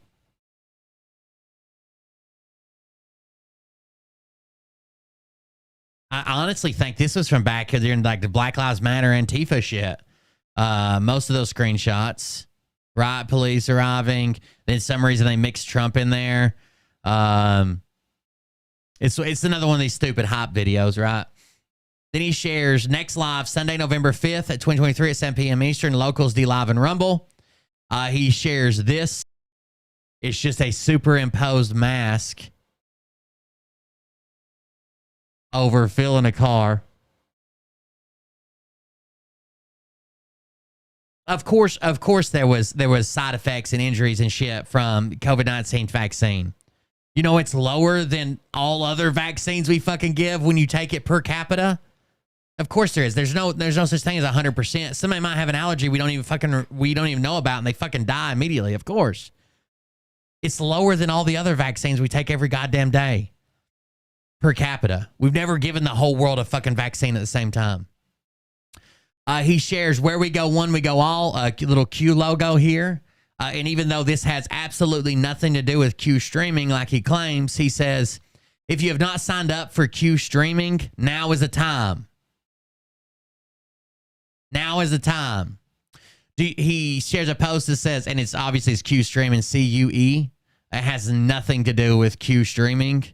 I honestly think this was from back during like the Black Lives Matter Antifa shit. Most of those screenshots, riot police arriving. Then some reason they mixed Trump in there. It's another one of these stupid hype videos, right? Then he shares next live Sunday, November 5th at 2023 at 7 p.m. Eastern, Locals D Live and Rumble. He shares this. It's just a superimposed mask over Phil in a car. Of course, there was side effects and injuries and shit from COVID-19 vaccine. You know, it's lower than all other vaccines we fucking give when you take it per capita. Of course there is. There's no such thing as 100%. Somebody might have an allergy we don't even know about, and they fucking die immediately. Of course, it's lower than all the other vaccines we take every goddamn day per capita. We've never given the whole world a fucking vaccine at the same time. He shares where we go one, we go all. A little Q logo here. And even though this has absolutely nothing to do with Q streaming, like he claims, he says, if you have not signed up for Q streaming, now is the time. Now is the time. He shares a post that says, and it's obviously it's Q streaming, CUE. It has nothing to do with Q streaming.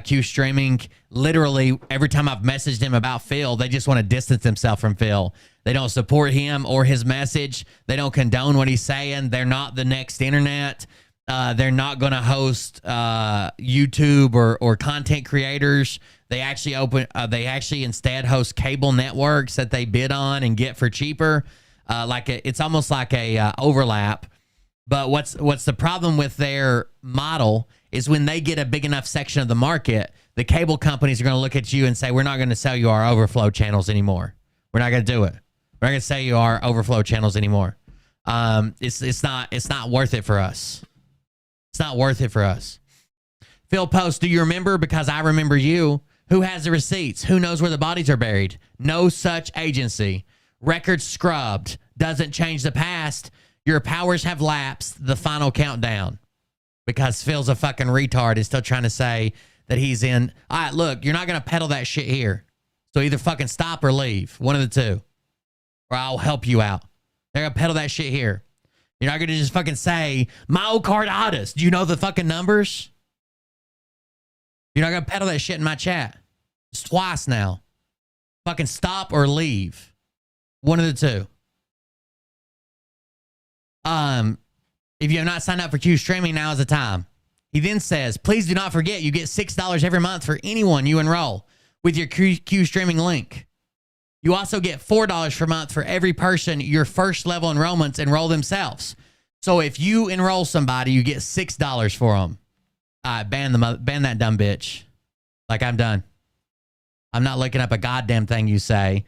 Q streaming, literally, every time I've messaged him about Phil, they just want to distance themselves from Phil. They don't support him or his message. They don't condone what he's saying. They're not the next internet. They're not going to host YouTube or content creators. They actually instead host cable networks that they bid on and get for cheaper. It's almost like a overlap. But what's the problem with their model is when they get a big enough section of the market, the cable companies are going to look at you and say, we're not going to sell you our overflow channels anymore. We're not going to do it. We're not going to sell you our overflow channels anymore. It's not worth it for us. It's not worth it for us. Phil posts, do you remember? Because I remember you. Who has the receipts? Who knows where the bodies are buried? No such agency. Records scrubbed. Doesn't change the past. Your powers have lapsed. The final countdown. Because Phil's a fucking retard and still trying to say that he's in. All right, look, you're not going to peddle that shit here. So either fucking stop or leave. One of the two. Or I'll help you out. They're going to peddle that shit here. You're not going to just fucking say, myocarditis. Do you know the fucking numbers? You're not going to peddle that shit in my chat. It's twice now. Fucking stop or leave. One of the two. If you have not signed up for Q streaming, now is the time. He then says, please do not forget you get $6 every month for anyone you enroll with your Q streaming link. You also get $4 per month for every person your first level enrollments enroll themselves. So if you enroll somebody, you get $6 for them. All right, ban that dumb bitch. Like, I'm done. I'm not looking up a goddamn thing you say.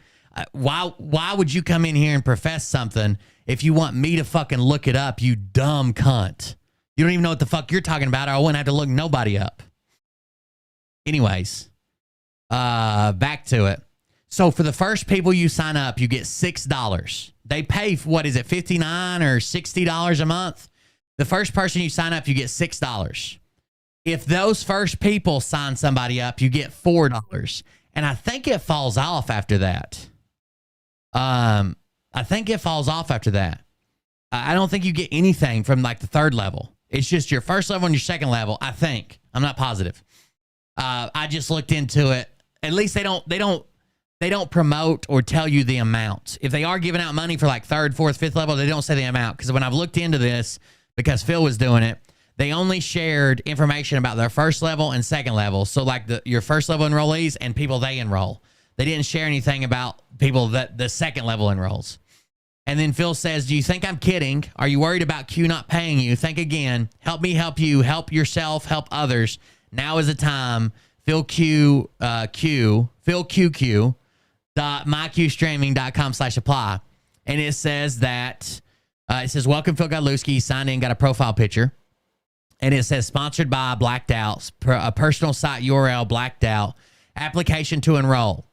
Why would you come in here and profess something if you want me to fucking look it up, you dumb cunt? You don't even know what the fuck you're talking about, or I wouldn't have to look nobody up. Anyways, back to it. So for the first people you sign up, you get $6. They pay, what is it, $59 or $60 a month? The first person you sign up, you get $6. If those first people sign somebody up, you get $4. And I think it falls off after that. I think it falls off after that. I don't think you get anything from like the third level. It's just your first level and your second level, I think. I'm not positive. I just looked into it. At least they don't promote or tell you the amount. If they are giving out money for like third, fourth, fifth level, they don't say the amount. Because when I've looked into this, because Phil was doing it, they only shared information about their first level and second level. So like your first level enrollees and people they enroll. They didn't share anything about people that the second level enrolls. And then Phil says, do you think I'm kidding? Are you worried about Q not paying you? Think again. Help me help you. Help yourself. Help others. Now is the time. PhilQQ.myQstreaming.com/apply. And it says that, it says, welcome Phil Godlewski. Signed in, got a profile picture. And it says, sponsored by Blacked Out, a personal site URL, Blacked Out, application to enroll.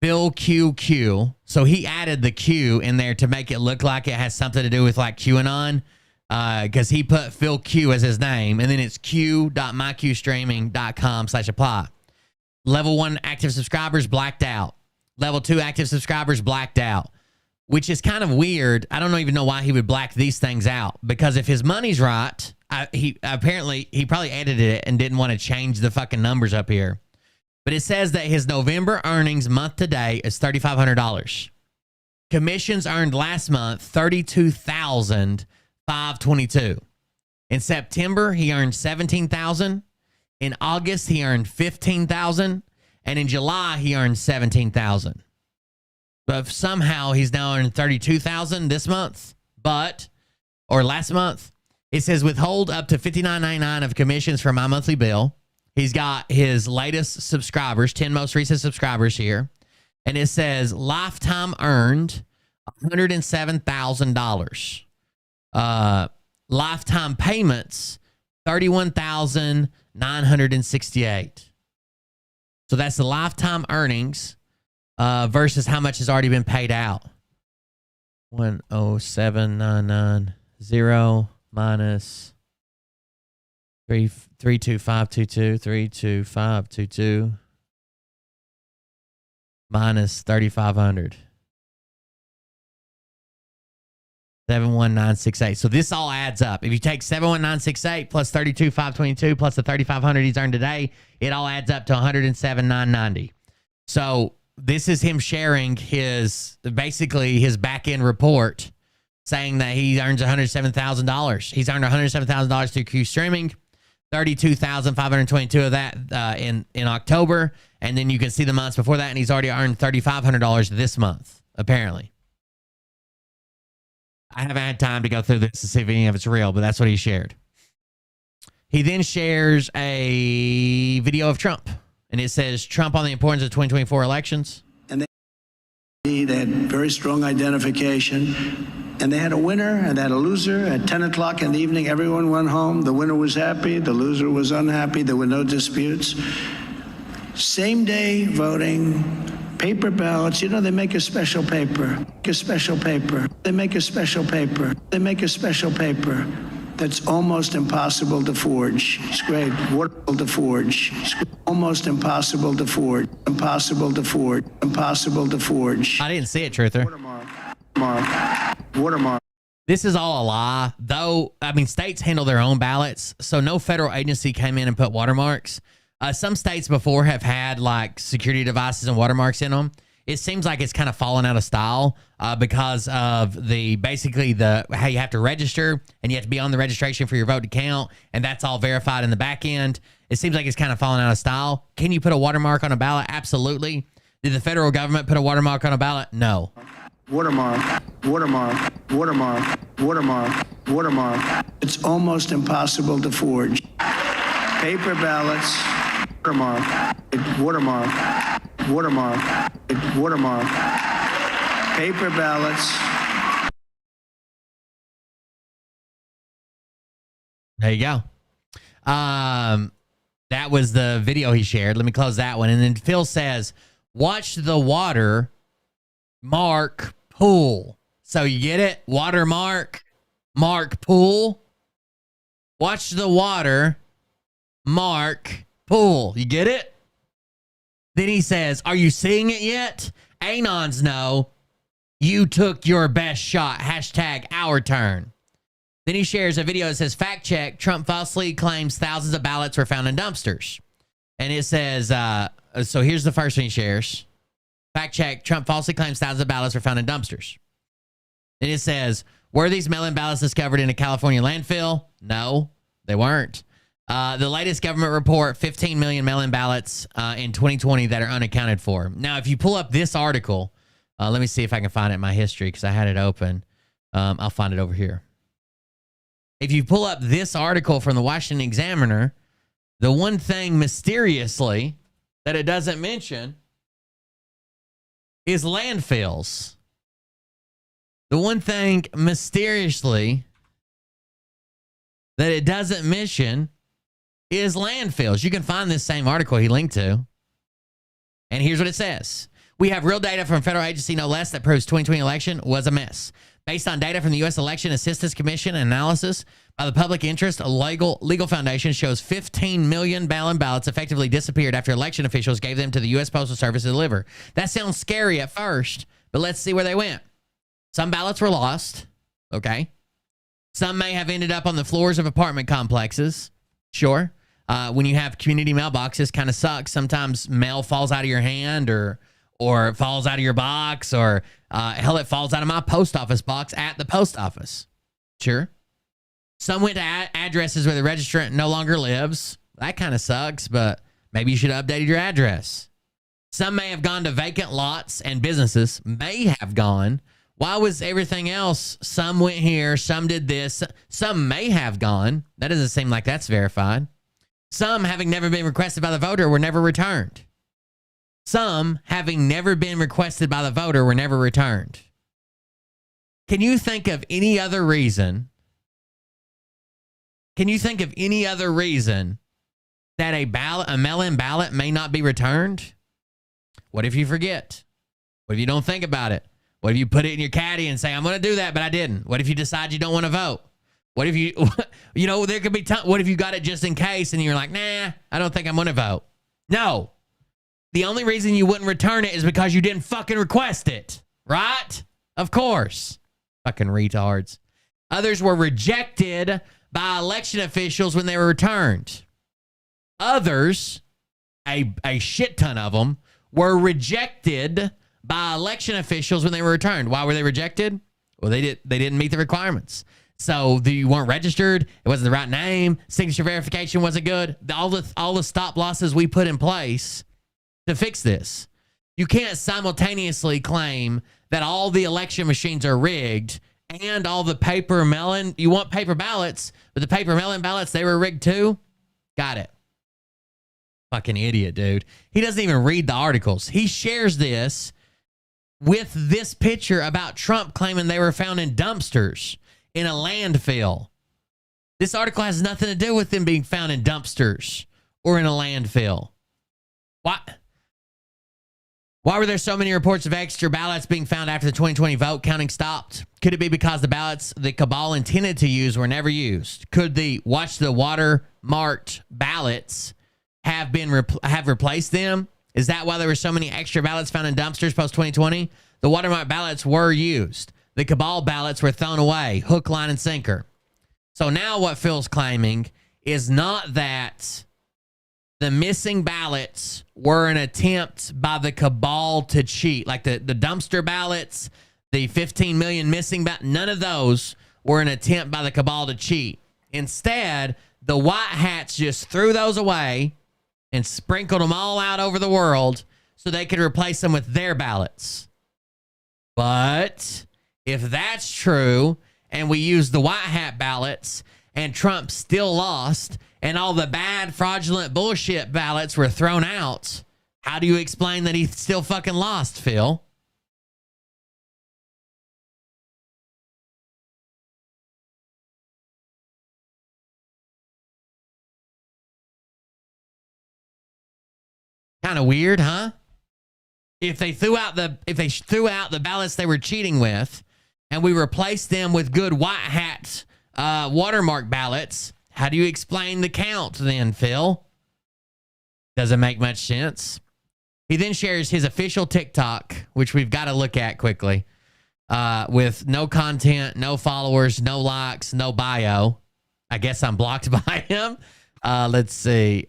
Phil QQ. So he added the Q in there to make it look like it has something to do with like QAnon. Because he put Phil Q as his name. And then it's q.myqstreaming.com/apply. Level 1 active subscribers, Blacked Out. Level 2 active subscribers, Blacked Out. Which is kind of weird. I don't even know why he would black these things out. Because if his money's right, he probably edited it and didn't want to change the fucking numbers up here. But it says that his November earnings month to date is $3,500. Commissions earned last month, $32,522. In September, he earned $17,000. In August, he earned $15,000. And in July, he earned $17,000. But somehow he's now earned $32,000 this month, or last month. It says withhold up to $59.99 of commissions for my monthly bill. He's got his latest subscribers, 10 most recent subscribers here. And it says lifetime earned $107,000. Lifetime payments, $31,968. So that's the lifetime earnings versus how much has already been paid out. 107,990 minus 32522 minus 3,500. 71968. So this all adds up. If you take 71968 plus 32,522 plus the 3,500 he's earned today, it all adds up to 107,990. So this is him sharing his back end report saying that he earns $107,000. He's earned $107,000 through Q streaming, 32,522 of that in October, and then you can see the months before that, and he's already earned $3,500 this month, apparently. I haven't had time to go through this to see if any of it's real, but that's what he shared. He then shares a video of Trump, and it says Trump on the importance of 2024 elections. And they had very strong identification. And they had a winner and they had a loser. At 10 o'clock in the evening, everyone went home. The winner was happy. The loser was unhappy. There were no disputes. Same day voting, paper ballots. You know, they make a special paper. A special paper. They make a special paper. They make a special paper that's almost impossible to forge. It's great. Wonderful to forge. It's almost impossible to forge. Impossible to forge. Impossible to forge. I didn't see it, Truther. Watermark. This is all a lie, though. I mean, states handle their own ballots, so no federal agency came in and put watermarks. Some states before have had like security devices and watermarks in them. It seems like it's kind of fallen out of style because of how you have to register and you have to be on the registration for your vote to count, and that's all verified in the back end. It seems like it's kind of fallen out of style. Can you put a watermark on a ballot? Absolutely. Did the federal government put a watermark on a ballot? No. Watermark. It's almost impossible to forge. Paper ballots. Watermark. Paper ballots. There you go. That was the video he shared. Let me close that one. And then Phil says, watch the water mark pool. So you get it? Watermark, mark pool. Watch the water mark pool. You get it? Then he says, are you seeing it yet? Anons know you took your best shot. Hashtag our turn. Then he shares a video that says, fact check, Trump falsely claims thousands of ballots were found in dumpsters. And it says, so here's the first one he shares. Fact check, Trump falsely claims thousands of ballots were found in dumpsters. Then it says, were these mail-in ballots discovered in a California landfill? No, they weren't. The latest government report, 15 million mail-in ballots in 2020 that are unaccounted for. Now, if you pull up this article, let me see if I can find it in my history because I had it open. I'll find it over here. If you pull up this article from the Washington Examiner, the one thing mysteriously that it doesn't mention is landfills. The one thing mysteriously that it doesn't mention is landfills. You can find this same article he linked to. And here's what it says. We have real data from a federal agency, no less, that proves 2020 election was a mess. Based on data from the U.S. Election Assistance Commission and analysis by the Public Interest Legal Foundation shows 15 million mail-in ballots effectively disappeared after election officials gave them to the U.S. Postal Service to deliver. That sounds scary at first, but let's see where they went. Some ballots were lost, okay? Some may have ended up on the floors of apartment complexes. Sure. When you have community mailboxes, kind of sucks. Sometimes mail falls out of your hand or it falls out of your box, or hell, it falls out of my post office box at the post office. Sure. Some went to addresses where the registrant no longer lives. That kind of sucks, but maybe you should have updated your address. Some may have gone to vacant lots and businesses. May have gone. Why was everything else? Some went here, some did this. Some may have gone. That doesn't seem like that's verified. Some, having never been requested by the voter, were never returned. Some, having never been requested by the voter, were never returned. Can you think of any other reason? Can you think of any other reason that a mail-in ballot may not be returned? What if you forget? What if you don't think about it? What if you put it in your caddy and say, I'm going to do that, but I didn't? What if you decide you don't want to vote? What if you, there could be what if you got it just in case and you're like, nah, I don't think I'm going to vote. No. The only reason you wouldn't return it is because you didn't fucking request it. Right? Of course. Fucking retards. Others were rejected by election officials when they were returned. Others, a shit ton of them, were rejected by election officials when they were returned. Why were they rejected? Well, they didn't meet the requirements. So you weren't registered. It wasn't the right name. Signature verification wasn't good. All the stop losses we put in place to fix this. You can't simultaneously claim that all the election machines are rigged and all the paper mail-in. You want paper ballots, but the paper mail-in ballots, they were rigged too? Got it. Fucking idiot, dude. He doesn't even read the articles. He shares this with this picture about Trump claiming they were found in dumpsters in a landfill. This article has nothing to do with them being found in dumpsters or in a landfill. Why were there so many reports of extra ballots being found after the 2020 vote counting stopped? Could it be because the ballots the cabal intended to use were never used? Could the water-marked ballots have replaced them? Is that why there were so many extra ballots found in dumpsters post-2020? The watermark ballots were used. The cabal ballots were thrown away, hook, line, and sinker. So now what Phil's claiming is not that the missing ballots were an attempt by the cabal to cheat. Like the dumpster ballots, the 15 million missing ballots, none of those were an attempt by the cabal to cheat. Instead, the white hats just threw those away and sprinkled them all out over the world so they could replace them with their ballots. But if that's true, and we use the white hat ballots, and Trump still lost, and all the bad, fraudulent bullshit ballots were thrown out, how do you explain that he still fucking lost, Phil? Kind of weird, huh? If they threw out the ballots they were cheating with, and we replaced them with good white hat watermark ballots, how do you explain the count then, Phil? Doesn't make much sense. He then shares his official TikTok, which we've got to look at quickly, with no content, no followers, no likes, no bio. I guess I'm blocked by him. Let's see.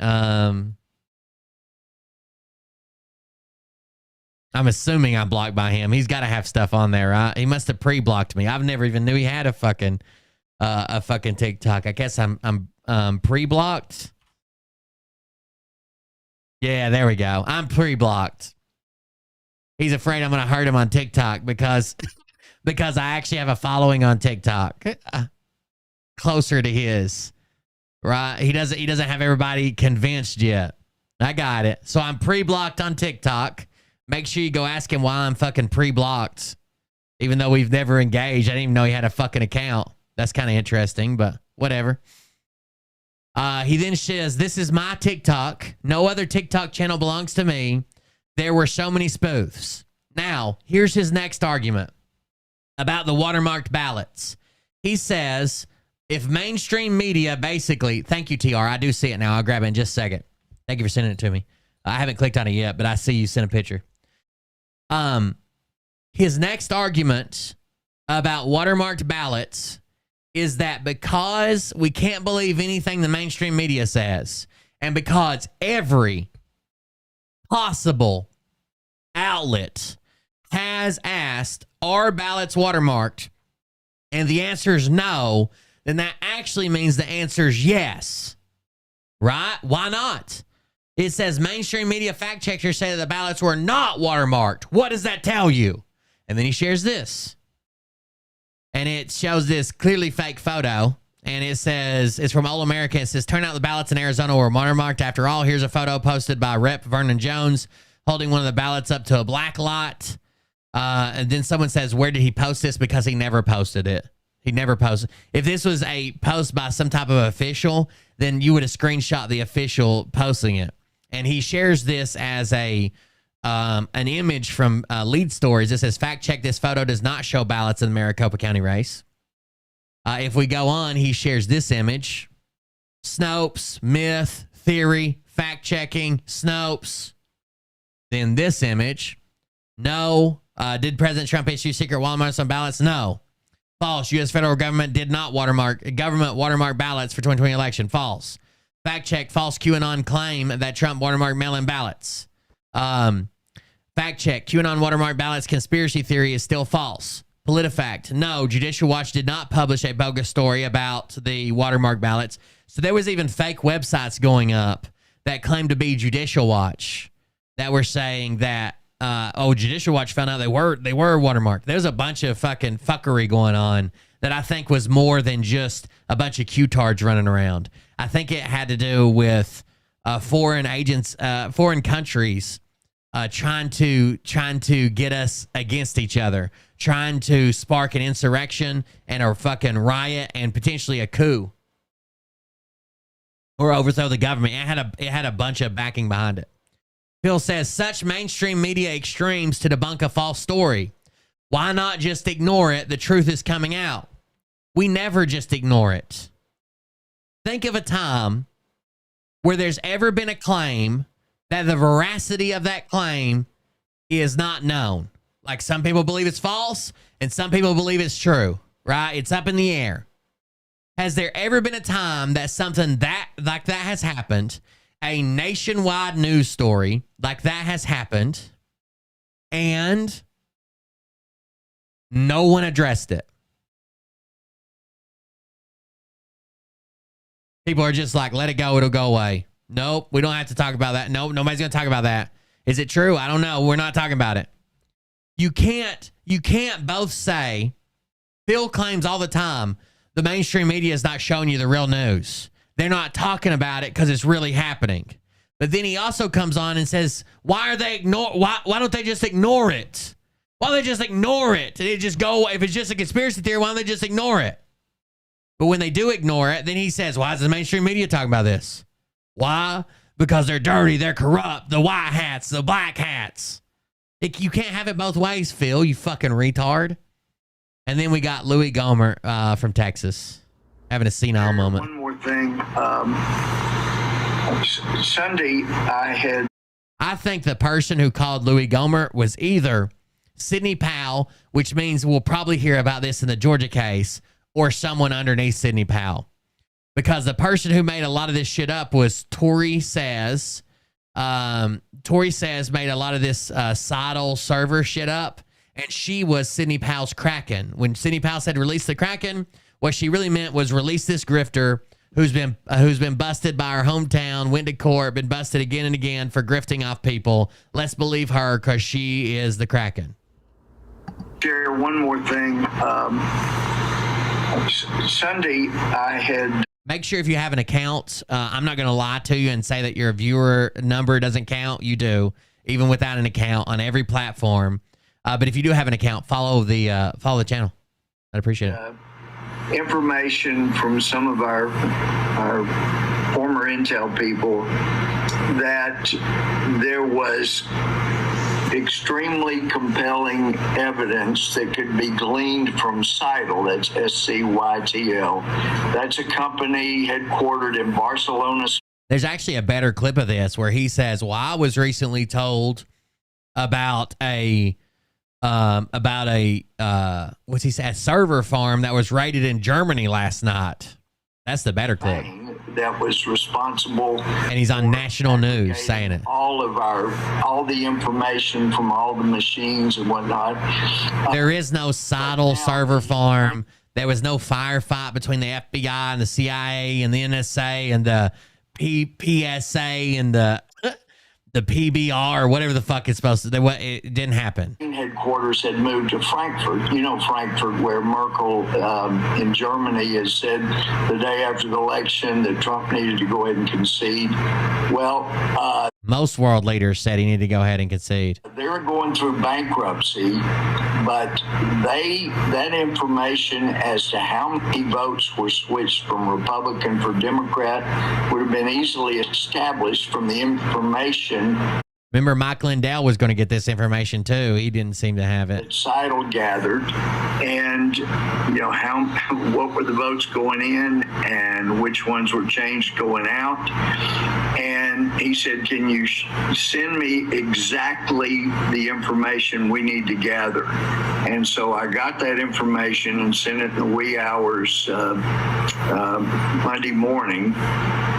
I'm assuming I'm blocked by him. He's got to have stuff on there, right? He must have pre-blocked me. I've never even knew he had a fucking TikTok. I guess I'm pre-blocked. Yeah, there we go. I'm pre-blocked. He's afraid I'm going to hurt him on TikTok because I actually have a following on TikTok closer to his. Right? He doesn't have everybody convinced yet. I got it. So I'm pre-blocked on TikTok. Make sure you go ask him why I'm fucking pre-blocked. Even though we've never engaged. I didn't even know he had a fucking account. That's kind of interesting, but whatever. He then says, this is my TikTok. No other TikTok channel belongs to me. There were so many spoofs. Now, here's his next argument about the watermarked ballots. He says, if mainstream media basically, thank you, TR. I do see it now. I'll grab it in just a second. Thank you for sending it to me. I haven't clicked on it yet, but I see you sent a picture. His next argument about watermarked ballots is that because we can't believe anything the mainstream media says, and because every possible outlet has asked, are ballots watermarked? And the answer is no, then that actually means the answer is yes. Right? Why not? It says mainstream media fact checkers say that the ballots were not watermarked. What does that tell you? And then he shares this. And it shows this clearly fake photo. And it says, it's from All America. It says, turn out the ballots in Arizona were watermarked. After all, here's a photo posted by Rep. Vernon Jones holding one of the ballots up to a black lot. And then someone says, where did he post this? Because he never posted it. He never posted. If this was a post by some type of official, then you would have screenshot the official posting it. And he shares this as an image from Lead Stories. It says, fact check, this photo does not show ballots in the Maricopa County race. If we go on, he shares this image. Snopes, myth, theory, fact checking, Snopes. Then this image. No. Did President Trump issue secret watermarks on ballots? No. False. U.S. federal government did not watermark ballots for 2020 election. False. Fact check, false QAnon claim that Trump watermarked mail-in ballots. Fact check, QAnon watermark ballots conspiracy theory is still false. PolitiFact, no, Judicial Watch did not publish a bogus story about the watermark ballots. So there was even fake websites going up that claimed to be Judicial Watch that were saying that, Judicial Watch found out they were watermarked. There's a bunch of fucking fuckery going on that I think was more than just a bunch of Q-tards running around. I think it had to do with foreign countries trying to get us against each other, trying to spark an insurrection and a fucking riot and potentially a coup or overthrow the government. It had a bunch of backing behind it. Phil says, such mainstream media extremes to debunk a false story. Why not just ignore it? The truth is coming out. We never just ignore it. Think of a time where there's ever been a claim that the veracity of that claim is not known. Like some people believe it's false and some people believe it's true, right? It's up in the air. Has there ever been a time that something like that has happened, a nationwide news story like that has happened, and no one addressed it? People are just like, let it go, it'll go away. Nope, we don't have to talk about that. Nope, nobody's going to talk about that. Is it true? I don't know. We're not talking about it. You can't both say, Phil claims all the time, the mainstream media is not showing you the real news. They're not talking about it because it's really happening. But then he also comes on and says, why don't they just ignore it? Why don't they just ignore it? They just go, if it's just a conspiracy theory, why don't they just ignore it? But when they do ignore it, then he says, why is the mainstream media talking about this? Why? Because they're dirty, they're corrupt, the white hats, the black hats. You can't have it both ways, Phil, you fucking retard. And then we got Louis Gomer from Texas having a senile moment. One more thing. Sunday, I think the person who called Louis Gomer was either Sidney Powell, which means we'll probably hear about this in the Georgia case, or someone underneath Sidney Powell. Because the person who made a lot of this shit up was Tori Says. Tori Says made a lot of this Seidel server shit up, and she was Sidney Powell's Kraken. When Sidney Powell said release the Kraken, what she really meant was release this grifter who's been busted by our hometown, went to court, been busted again and again for grifting off people. Let's believe her because she is the Kraken. Share one more thing. Sunday, I had... Make sure if you have an account, I'm not going to lie to you and say that your viewer number doesn't count. You do, even without an account on every platform. But if you do have an account, follow the channel. I'd appreciate it. Information from some of our former intel people that there was extremely compelling evidence that could be gleaned from Seidel. That's SCYTL. That's a company headquartered in Barcelona. There's actually a better clip of this where he says, well, I was recently told about a what's he say, a server farm that was raided in Germany last night. That's the better clip. That was responsible. And he's on national news saying it. All the information from all the machines and whatnot. There is no Seidel server farm. There was no firefight between the FBI and the CIA and the NSA and the PSA and the PBR or whatever the fuck it's supposed to. It didn't happen. Headquarters had moved to Frankfurt. You know Frankfurt, where Merkel in Germany has said the day after the election that Trump needed to go ahead and concede. Well, most world leaders said he needed to go ahead and concede. They're going through bankruptcy, but that information as to how many votes were switched from Republican for Democrat would have been easily established from the information. Remember, Mike Lindell was going to get this information too. He didn't seem to have it. That Seidel gathered, and what were the votes going in, and which ones were changed going out. And he said, "Can you send me exactly the information we need to gather?" And so I got that information and sent it in the wee hours Monday morning.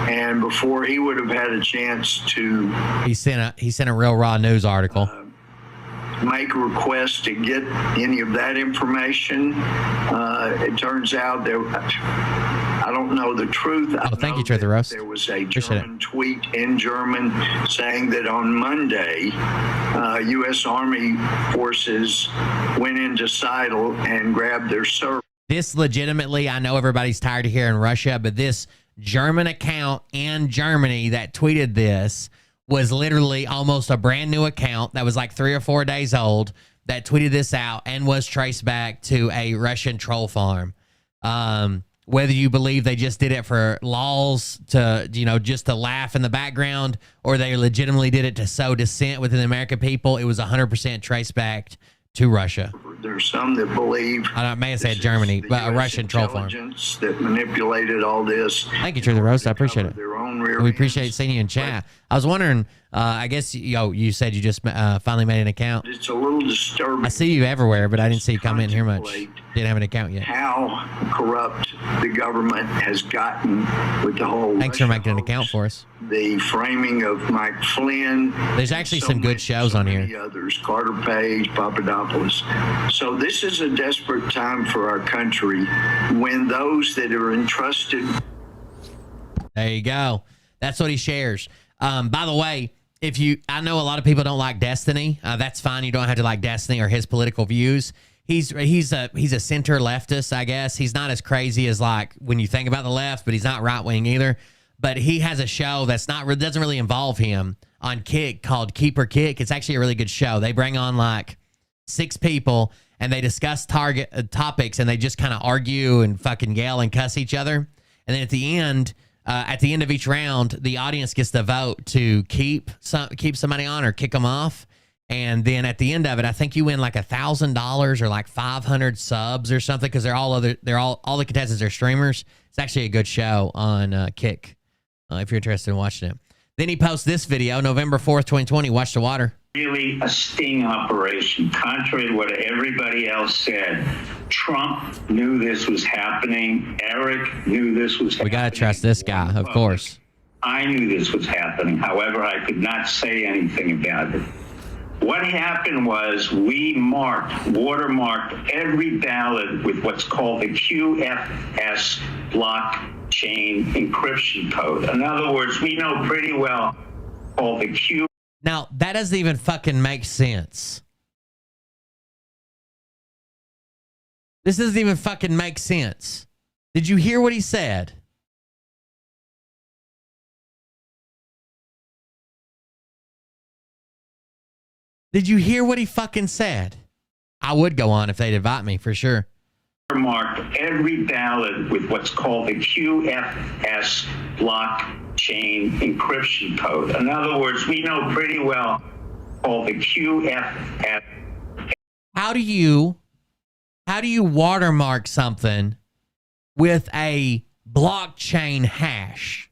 And before he would have had a chance to, he sent a real raw news article. Make a request to get any of that information. It turns out I don't know the truth. Thank you, Truth the Roast. There was a German tweet in German saying that on Monday, U.S. Army forces went into Seidel and grabbed their server. This legitimately, I know everybody's tired of hearing Russia, but this German account in Germany that tweeted this was literally almost a brand new account that was like 3 or 4 days old that tweeted this out and was traced back to a Russian troll farm. Whether you believe they just did it for lols to, just to laugh in the background, or they legitimately did it to sow dissent within the American people, it was 100% traced back to Russia. There's some that believe I may have said Germany, but a Russian troll farm that manipulated all this. Thank you, True the Roast. I appreciate it. We appreciate ends. seeing you in chat. I was wondering, I guess you said you just finally made an account. It's a little disturbing. I see you everywhere, but I didn't see you come in here much. Didn't have an account yet. How corrupt the government has gotten with the whole. Thanks for making an account for us. The framing of Mike Flynn. There's actually some good shows on here. Others, Carter Page, Papadopoulos. So this is a desperate time for our country when those that are entrusted. There you go. That's what he shares. By the way, I know a lot of people don't like Destiny. That's fine. You don't have to like Destiny or his political views. He's a center leftist, I guess. He's not as crazy as like when you think about the left, but he's not right wing either. But he has a show doesn't really involve him on Kick called Keep or Kick. It's actually a really good show. They bring on like 6 people and they discuss topics and they just kind of argue and fucking yell and cuss each other. And then at the end of each round, the audience gets to vote to keep somebody on or kick them off. And then at the end of it, I think you win like $1,000 or like 500 subs or something because all the contestants are streamers. It's actually a good show on Kick if you're interested in watching it. Then he posts this video, November 4th, 2020. Watch the water. Really a sting operation, contrary to what everybody else said. Trump knew this was happening. Eric knew this was happening. We got to trust this guy, of course. I knew this was happening. However, I could not say anything about it. What happened was we watermarked every ballot with what's called the QFS blockchain encryption code. In other words, we know pretty well called the Q. Now, that doesn't even fucking make sense. This doesn't even fucking make sense. Did you hear what he said? Did you hear what he fucking said? I would go on if they'd invite me for sure. Marked every ballot with what's called the QFS blockchain encryption code. In other words, we know pretty well called the QFS. How do you watermark something with a blockchain hash?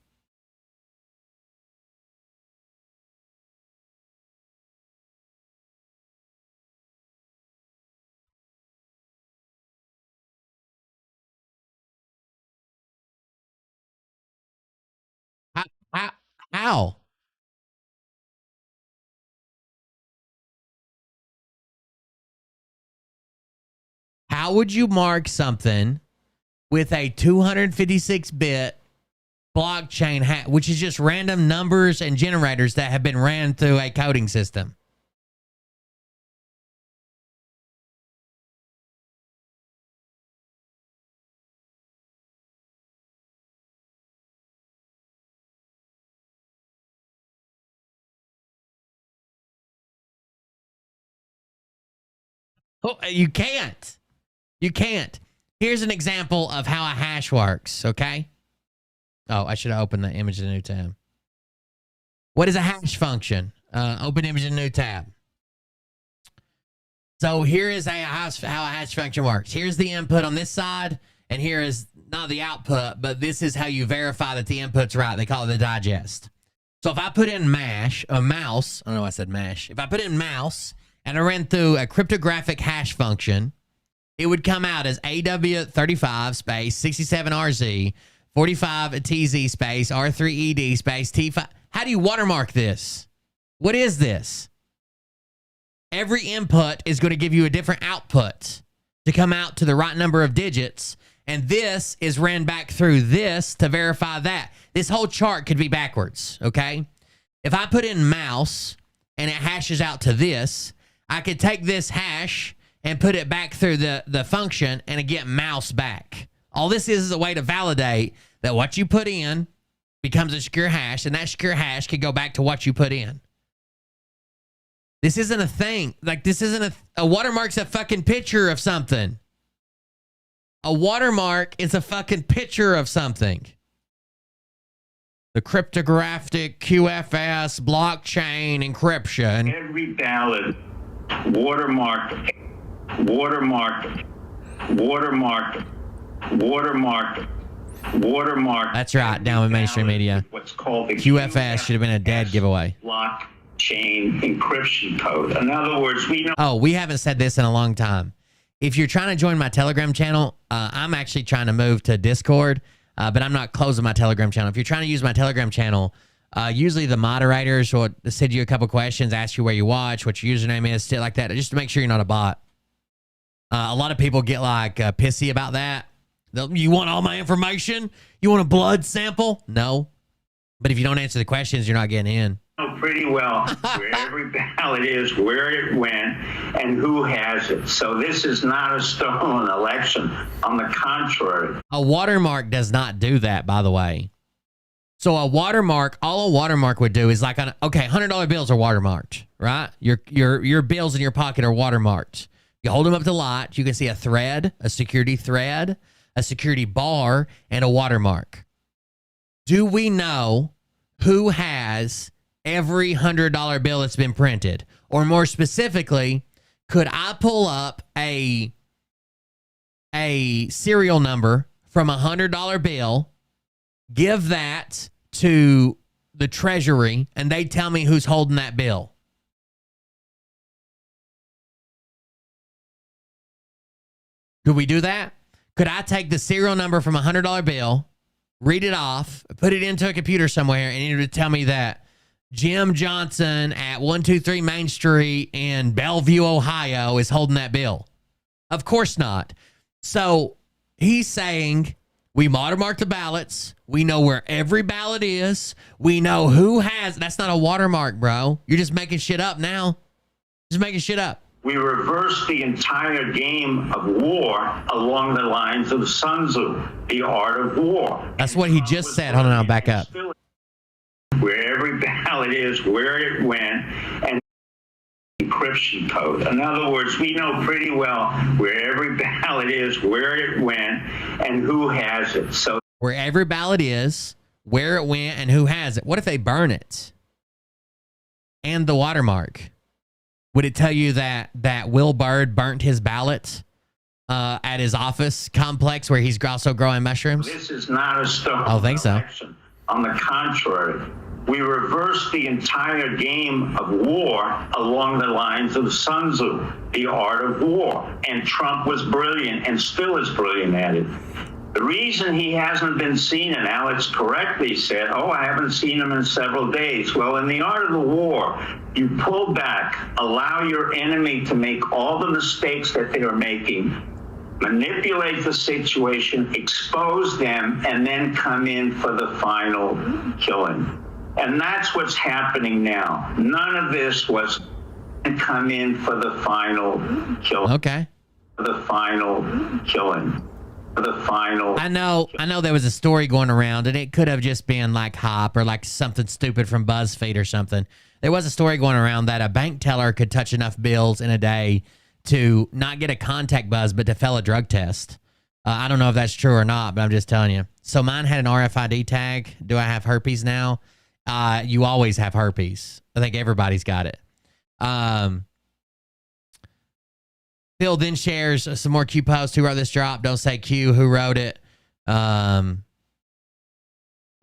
How? How? How would you mark something with a 256-bit blockchain hash, which is just random numbers and generators that have been ran through a coding system? Oh, you can't. You can't. Here's an example of how a hash works, okay? Oh, I should have opened the image in a new tab. What is a hash function? Open image in a new tab. So here is how a hash function works. Here's the input on this side, and here is not the output, but this is how you verify that the input's right. They call it the digest. So if I put in mouse, I don't know why I said mash. If I put in mouse and I ran through a cryptographic hash function, it would come out as AW35 space 67RZ 45TZ space R3ED space T5. How do you watermark this? What is this? Every input is going to give you a different output to come out to the right number of digits, and this is ran back through this to verify that. This whole chart could be backwards, okay? If I put in mouse and it hashes out to this, I could take this hash and put it back through the function and get mouse back. All this is a way to validate that what you put in becomes a secure hash, and that secure hash can go back to what you put in. This isn't a thing. Like, this isn't a watermark's a fucking picture of something. A watermark is a fucking picture of something. The cryptographic QFS blockchain encryption. Every ballot watermarked. That's right, down with mainstream media. What's called the QFS should have been a dead giveaway. Blockchain encryption code. In other words, we know. Oh, we haven't said this in a long time. If you're trying to join my Telegram channel, I'm actually trying to move to Discord, but I'm not closing my Telegram channel. If you're trying to use my Telegram channel, usually the moderators will send you a couple questions, ask you where you watch, what your username is, shit like that, just to make sure you're not a bot. A lot of people get like pissy about that. You want all my information? You want a blood sample? No. But if you don't answer the questions, you're not getting in. Know pretty well where every ballot is, where it went, and who has it. So this is not a stolen election. On the contrary. A watermark does not do that, by the way. So a watermark, all a watermark would do is like, okay, $100 bills are watermarked, right? Your bills in your pocket are watermarked. You hold them up to light, you can see a thread, a security thread, a security bar, and a watermark. Do we know who has every $100 bill that's been printed? Or more specifically, could I pull up a serial number from a $100 bill, give that to the Treasury, and they tell me who's holding that bill? Could we do that? Could I take the serial number from a $100 bill, read it off, put it into a computer somewhere, and it would tell me that Jim Johnson at 123 Main Street in Bellevue, Ohio is holding that bill? Of course not. So he's saying we watermark the ballots. We know where every ballot is. We know who has. That's not a watermark, bro. You're just making shit up now. Just making shit up. We reversed the entire game of war along the lines of Sun Tzu, the art of war. That's what he just said. Hold on, I'll back up. Where every ballot is, where it went, and encryption code. In other words, we know pretty well where every ballot is, where it went, and who has it. So where every ballot is, where it went, and who has it. What if they burn it? And the watermark. Would it tell you that Will Byrd burnt his ballot at his office complex where he's also growing mushrooms? this is not a stolen I don't think so. election. On the contrary, we reversed the entire game of war along the lines of Sun Tzu, the art of war. And Trump was brilliant and still is brilliant at it. The reason he hasn't been seen, and Alex correctly said, oh, I haven't seen him in several days. Well, in the art of the war, you pull back, allow your enemy to make all the mistakes that they are making, manipulate the situation, expose them, and then come in for the final killing. And that's what's happening now. None of this was come in for the final killing. Okay. The final killing. The final. I know there was a story going around, and it could have just been like Hop or like something stupid from BuzzFeed or something. There was a story going around that a bank teller could touch enough bills in a day to not get a contact buzz, but to fail a drug test. I don't know if that's true or not, but I'm just telling you. So mine had an RFID tag. Do I have herpes now? You always have herpes. I think everybody's got it. Phil then shares some more Q posts. Who wrote this drop? Don't say Q. Who wrote it? Who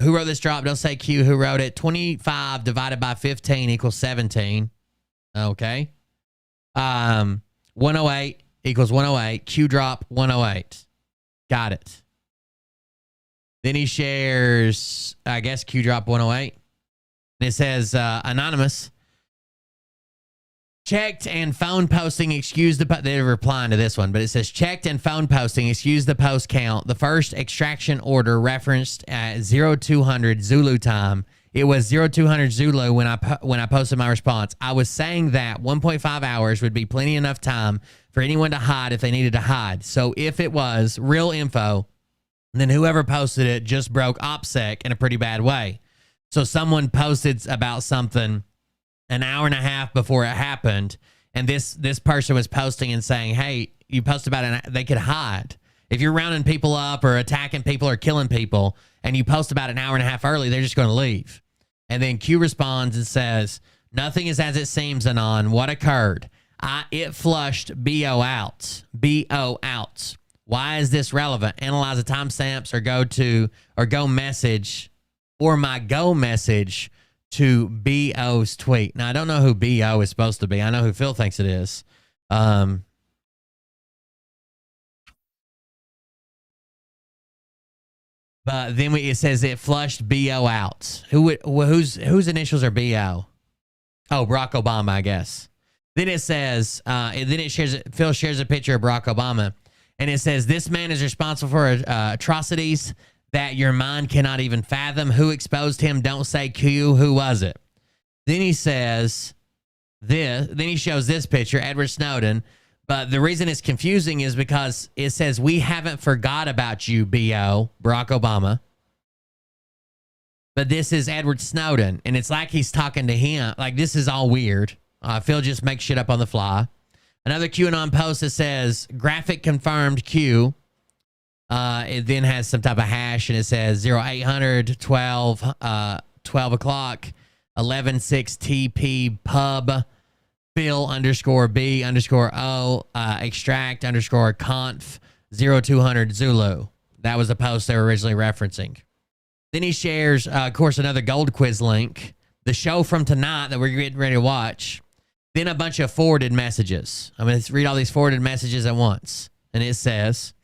wrote this drop? Don't say Q. Who wrote it? 25 divided by 15 equals 17. Okay. 108 equals 108. Q drop 108. Got it. Then he shares, I guess, Q drop 108. And it says, anonymous. Checked and phone posting, excuse the... They're replying to this one, but it says, checked and phone posting, excuse the post count. The first extraction order referenced at 0200 Zulu time. It was 0200 Zulu when I posted my response. I was saying that 1.5 hours would be plenty enough time for anyone to hide if they needed to hide. So if it was real info, then whoever posted it just broke OPSEC in a pretty bad way. So someone posted about something an hour and a half before it happened, and this person was posting and saying, hey, you post about it, they could hide. If you're rounding people up or attacking people or killing people, and you post about an hour and a half early, they're just going to leave. And then Q responds and says, nothing is as it seems, Anon. What occurred? It flushed BO out. BO out. Why is this relevant? Analyze the timestamps or go message or my go message to BO's tweet. Now, I don't know who BO is supposed to be. I know who Phil thinks it is. But then it says it flushed BO out. Whose initials are BO? Oh, Barack Obama, I guess. Then it says, Phil shares a picture of Barack Obama, and it says, this man is responsible for atrocities that your mind cannot even fathom. Who exposed him? Don't say Q. Who was it? Then he says this. Then he shows this picture, Edward Snowden. But the reason it's confusing is because it says, we haven't forgot about you, B.O., Barack Obama. But this is Edward Snowden, and it's like he's talking to him. Like, this is all weird. Phil just makes shit up on the fly. Another QAnon post that says, graphic confirmed Q. It then has some type of hash, and it says 0800 12 o'clock 116 TP pub Phil _B _O extract _conf 0200 Zulu. That was the post they were originally referencing. Then he shares, of course, another gold quiz link, the show from tonight that we're getting ready to watch. Then a bunch of forwarded messages. I'm going to read all these forwarded messages at once. And it says,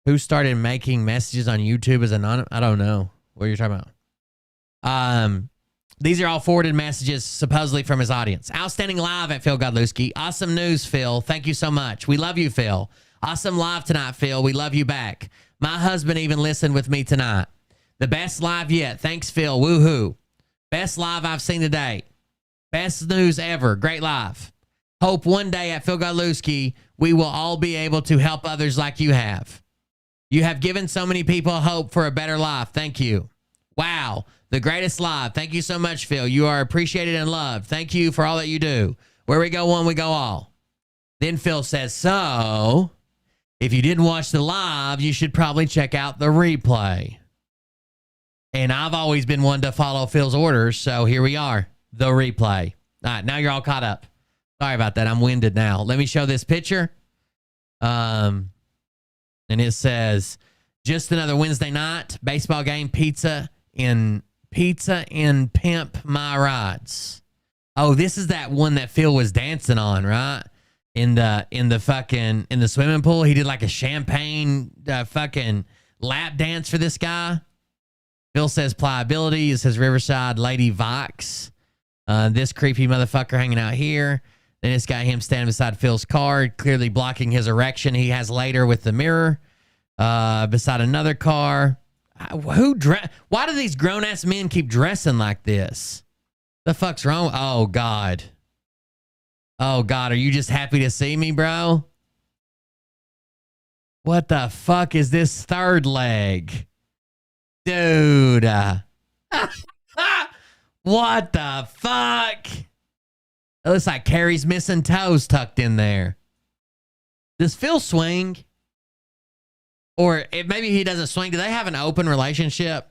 who started making messages on YouTube as anonymous? I don't know what you're talking about. These are all forwarded messages supposedly from his audience. Outstanding live at Phil Godlewski. Awesome news, Phil. Thank you so much. We love you, Phil. Awesome live tonight, Phil. We love you back. My husband even listened with me tonight. The best live yet. Thanks, Phil. Woohoo. Best live I've seen today. Best news ever. Great live. Hope one day at Phil Godlewski, we will all be able to help others like you have. You have given so many people hope for a better life. Thank you. Wow. The greatest live. Thank you so much, Phil. You are appreciated and loved. Thank you for all that you do. Where we go one, we go all. Then Phil says, so if you didn't watch the live, you should probably check out the replay. And I've always been one to follow Phil's orders, so here we are, the replay. All right, now you're all caught up. Sorry about that. I'm winded now. Let me show this picture. And it says, just another Wednesday night, baseball game, pizza in Pimp My Rides. Oh, this is that one that Phil was dancing on, right? In the swimming pool. He did like a champagne fucking lap dance for this guy. Phil says pliability. It says Riverside Lady Vox. This creepy motherfucker hanging out here. Then it's got him standing beside Phil's car, clearly blocking his erection he has later with the mirror. Beside another car. Why do these grown-ass men keep dressing like this? The fuck's wrong? Oh, God. Oh, God, are you just happy to see me, bro? What the fuck is this third leg? Dude. What the fuck? It looks like Carrie's missing toes tucked in there. Does Phil swing? Or maybe he doesn't swing. Do they have an open relationship?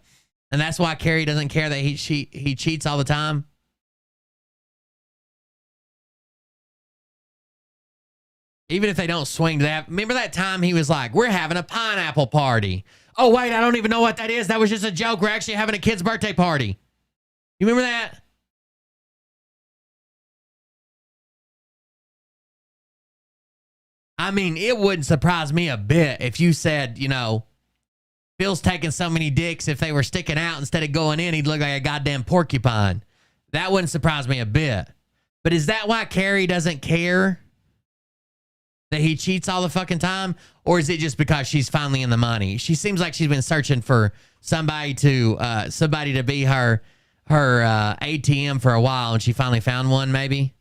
And that's why Carrie doesn't care that he cheats all the time? Even if they don't swing, remember that time he was like, we're having a pineapple party. Oh, wait, I don't even know what that is. That was just a joke. We're actually having a kid's birthday party. You remember that? I mean, it wouldn't surprise me a bit if you said, you know, Phil's taking so many dicks, if they were sticking out instead of going in, he'd look like a goddamn porcupine. That wouldn't surprise me a bit. But is that why Carrie doesn't care that he cheats all the fucking time? Or is it just because she's finally in the money? She seems like she's been searching for somebody to be her ATM for a while, and she finally found one, maybe?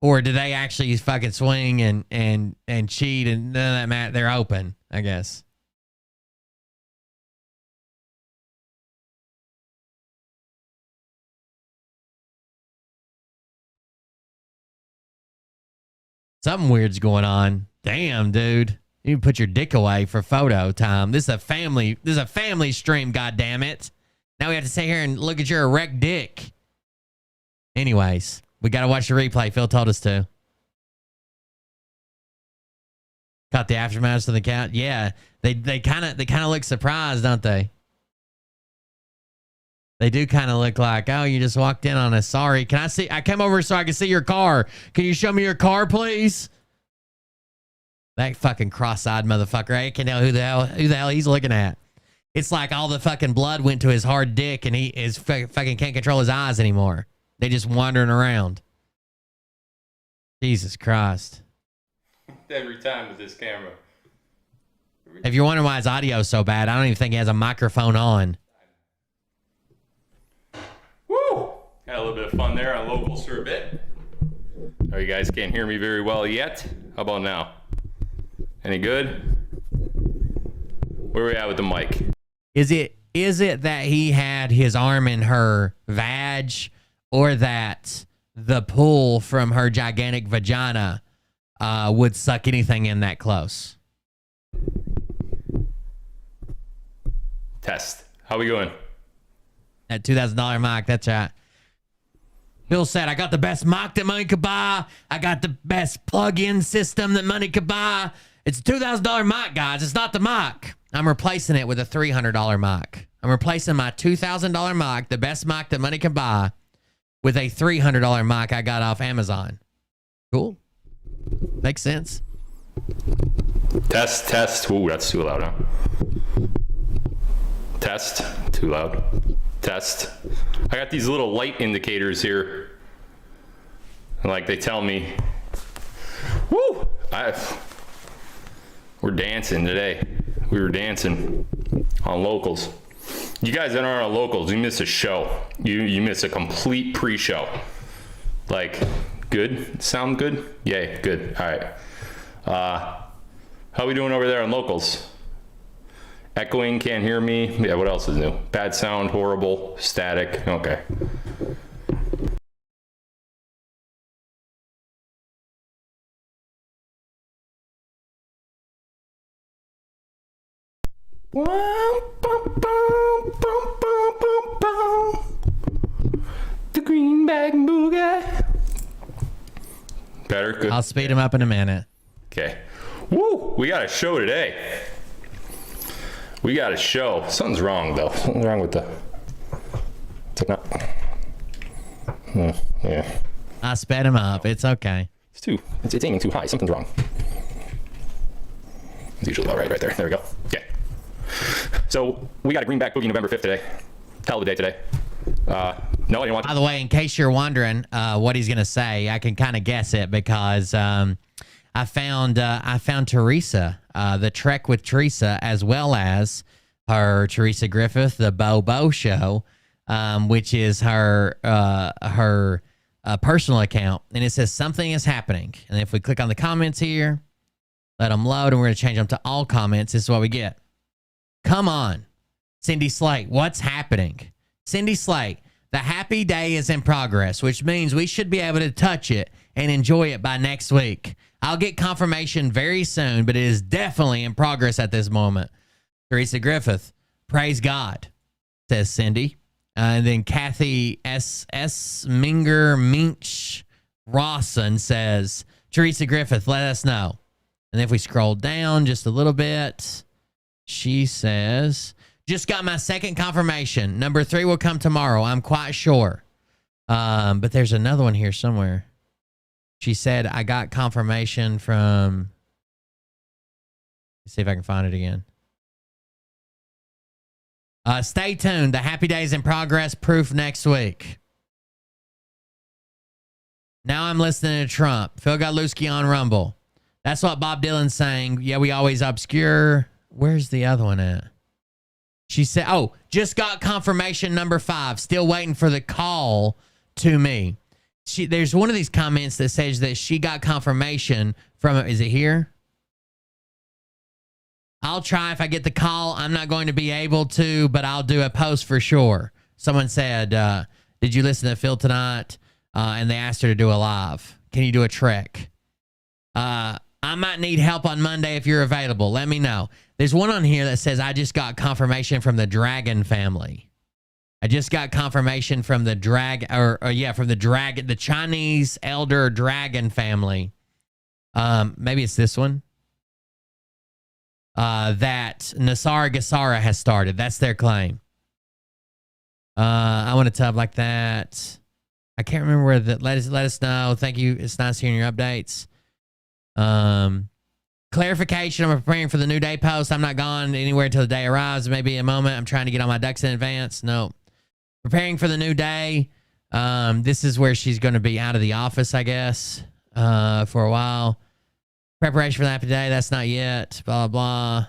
Or do they actually fucking swing and cheat and none of that matter? They're open, I guess. Something weird's going on. Damn, dude. You can put your dick away for photo time. This is a family stream, goddammit. Now we have to sit here and look at your erect dick. Anyways, we got to watch the replay. Phil told us to. Caught the aftermath of the count. Yeah, they kind of look surprised, don't they? They do kind of look like, oh, you just walked in on us. Sorry. Can I see? I came over so I can see your car. Can you show me your car, please? That fucking cross-eyed motherfucker. I can't tell who the hell he's looking at. It's like all the fucking blood went to his hard dick and he is fucking can't control his eyes anymore. They just wandering around. Jesus Christ. Every time with this camera. If you're wondering why his audio is so bad, I don't even think he has a microphone on. Woo! Had a little bit of fun there on locals for a bit. Oh, you guys can't hear me very well yet. How about now? Any good? Where are we at with the mic? Is it that he had his arm in her vag, or that the pull from her gigantic vagina would suck anything in that close? Test. How we going? That $2,000 mic, that's right. Bill said, I got the best mic that money could buy. I got the best plug-in system that money could buy. It's a $2,000 mic, guys. It's not the mic. I'm replacing it with a $300 mic. I'm replacing my $2,000 mic, the best mic that money can buy, with a $300 mic I got off Amazon. Cool. Makes sense. Test. Ooh, that's too loud, huh? Test. Too loud. Test. I got these little light indicators here. And like they tell me, woo! We're dancing today. We were dancing on locals. You guys that aren't on locals, you miss a show. You miss a complete pre-show. Like, good? Sound good? Yay, good. All right. How we doing over there on locals? Echoing, can't hear me. Yeah, what else is new? Bad sound, horrible, static. Okay. The Greenback Boogie. Better? Good. I'll speed him up in a minute. Okay. Woo! We got a show today. We got a show. Something's wrong, though. Something's wrong with the... Yeah. I sped him up. It's okay. It's aiming too high. Something's wrong. It's usually about right there. There we go. Okay. So, we got a Greenback Boogie November 5th today. Hell of a day today. No, I didn't want to... By the way, in case you're wondering what he's going to say, I can kind of guess it because I found Teresa, the Trek with Teresa, as well as her Teresa Griffith, the Bo Show, which is her personal account. And it says something is happening. And if we click on the comments here, let them load, and we're going to change them to all comments. This is what we get. Come on, Cindy Slate, what's happening? Cindy Slate, the happy day is in progress, which means we should be able to touch it and enjoy it by next week. I'll get confirmation very soon, but it is definitely in progress at this moment. Teresa Griffith, praise God, says Cindy. And then Kathy S. Minger Minch Rawson says, Teresa Griffith, let us know. And if we scroll down just a little bit, she says, just got my second confirmation. Number 3 will come tomorrow. I'm quite sure. But there's another one here somewhere. She said, I got confirmation from... Let's see if I can find it again. Stay tuned. The happy days in progress. Proof next week. Now I'm listening to Trump. Phil Godlewski on Rumble. That's what Bob Dylan's saying. Yeah, we always obscure. Where's the other one at? She said, oh, just got confirmation number 5. Still waiting for the call to me. There's one of these comments that says that she got confirmation from, is it here? I'll try if I get the call. I'm not going to be able to, but I'll do a post for sure. Someone said, did you listen to Phil tonight? And they asked her to do a live. Can you do a trek? I might need help on Monday if you're available. Let me know. There's one on here that says, I just got confirmation from the Dragon family. I just got confirmation from the the Chinese elder Dragon family. Maybe it's this one. That Nasara Gassara has started. That's their claim. I want to tub like that. I can't remember where that. Let us know. Thank you. It's nice hearing your updates. Clarification. I'm preparing for the new day post. I'm not gone anywhere until the day arrives. Maybe a moment. I'm trying to get all my ducks in advance. No. Preparing for the new day. This is where she's going to be out of the office, I guess, for a while. Preparation for that today. That's not yet. Blah, blah.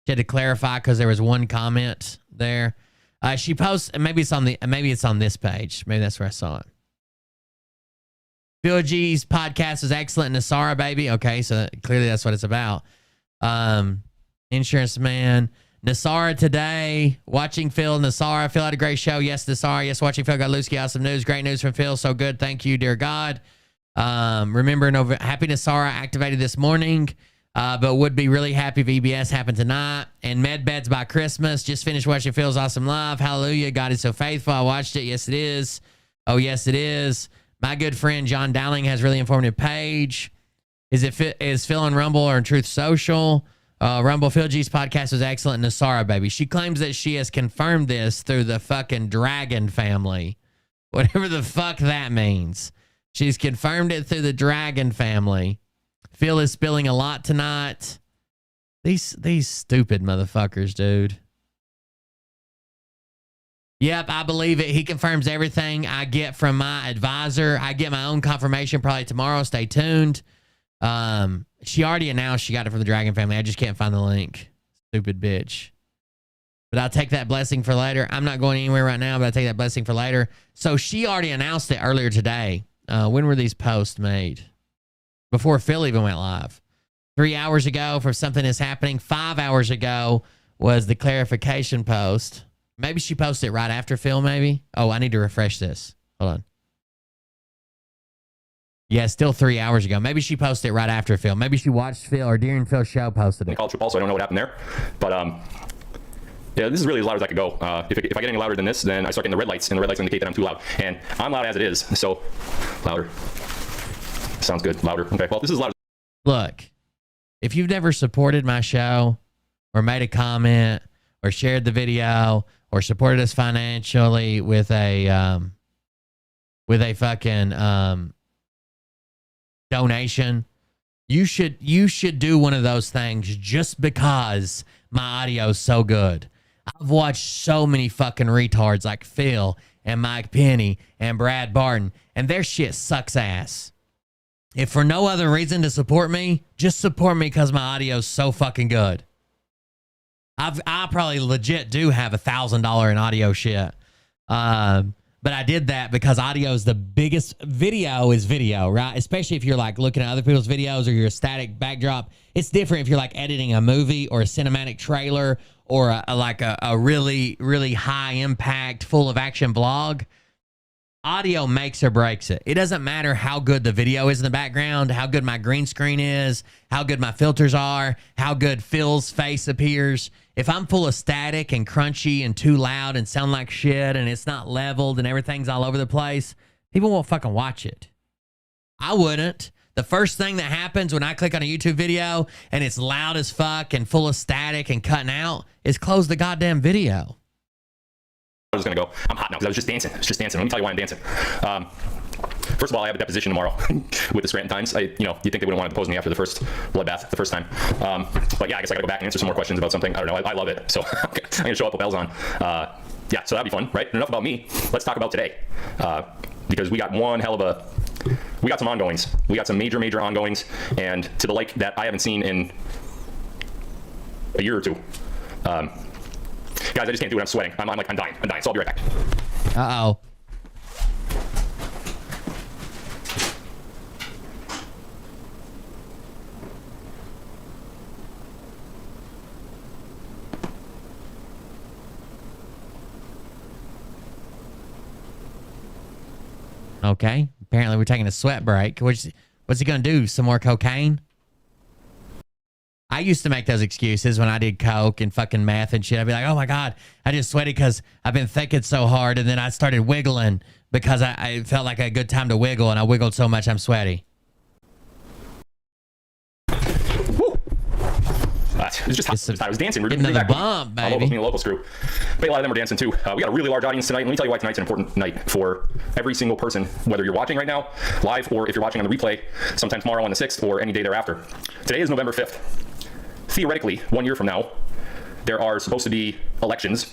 She had to clarify because there was one comment there. She posts, maybe it's on this page. Maybe that's where I saw it. Bill G's podcast is excellent. Nasara, baby. Okay, so clearly that's what it's about. Insurance man. Nasara today. Watching Phil. Nasara. Phil had a great show. Yes, Nasara. Yes, watching Phil Godlewski. Awesome news. Great news from Phil. So good. Thank you, dear God. Remember, Happy Nasara activated this morning, but would be really happy if EBS happened tonight. And med beds by Christmas. Just finished watching Phil's awesome live. Hallelujah. God is so faithful. I watched it. Yes, it is. Oh, yes, it is. My good friend John Dowling has a really informative page. Is Phil on Rumble or in Truth Social? Rumble Phil G's podcast was excellent. Nasara, baby. She claims that she has confirmed this through the fucking Dragon family. Whatever the fuck that means. She's confirmed it through the Dragon family. Phil is spilling a lot tonight. These stupid motherfuckers, dude. Yep, I believe it. He confirms everything I get from my advisor. I get my own confirmation probably tomorrow. Stay tuned. She already announced she got it from the Dragon family. I just can't find the link. Stupid bitch. But I'll take that blessing for later. I'm not going anywhere right now, but I'll take that blessing for later. So she already announced it earlier today. When were these posts made? Before Phil even went live. 3 hours ago for something is happening. 5 hours ago was the clarification post. Maybe she posted it right after Phil, maybe. Oh, I need to refresh this. Hold on. Yeah, still 3 hours ago. Maybe she posted it right after Phil. Maybe she watched Phil or during Phil's show posted it. College football, so I don't know what happened there. But yeah, this is really as loud as I could go. If I get any louder than this, then I start getting the red lights, and the red lights indicate that I'm too loud. And I'm loud as it is, so louder. Sounds good. Louder. Okay, well, this is loud. Look, if you've never supported my show or made a comment or shared the video or supported us financially with a fucking donation, you should do one of those things just because my audio is so good. I've watched so many fucking retards like Phil and Mike Penny and Brad Barton, and their shit sucks ass. If for no other reason to support me, just support me because my audio is so fucking good. I probably legit do have $1,000 in audio shit. But I did that because audio is the biggest. Video is video, right? Especially if you're like looking at other people's videos or you're a static backdrop. It's different if you're like editing a movie or a cinematic trailer or a really, really high impact, full of action vlog. Audio makes or breaks it. It doesn't matter how good the video is in the background, how good my green screen is, how good my filters are, how good Phil's face appears. If I'm full of static and crunchy and too loud and sound like shit and it's not leveled and everything's all over the place, people won't fucking watch it. I wouldn't. The first thing that happens when I click on a YouTube video and it's loud as fuck and full of static and cutting out is close the goddamn video. I was gonna go. I'm hot now because I was just dancing. Let me tell you why I'm dancing. First of all, I have a deposition tomorrow with the Scranton Times. You think they wouldn't want to depose me after the first bloodbath the first time. But yeah, I guess I gotta go back and answer some more questions about something. I don't know. I love it. So I'm gonna show up with bells on. Yeah, so that'll be fun, right? Enough about me. Let's talk about today. Because we got we got some ongoings. We got some major ongoings, and to the like that I haven't seen in a year or two. Guys, I just can't do it. I'm sweating. I'm dying. So I'll be right back. Uh-oh. Okay. Apparently we're taking a sweat break. What's he gonna do? Some more cocaine? I used to make those excuses when I did coke and fucking meth and shit. I'd be like, oh my God, I just sweated because I've been thinking so hard. And then I started wiggling because I felt like a good time to wiggle. And I wiggled so much I'm sweaty. It was just I was dancing. We're getting another bump, baby. All me and the local crew. But a lot of them were dancing too. We got a really large audience tonight. Let me tell you why tonight's an important night for every single person, whether you're watching right now, live, or if you're watching on the replay sometime tomorrow on the 6th or any day thereafter. Today is November 5th. Theoretically, 1 year from now, there are supposed to be elections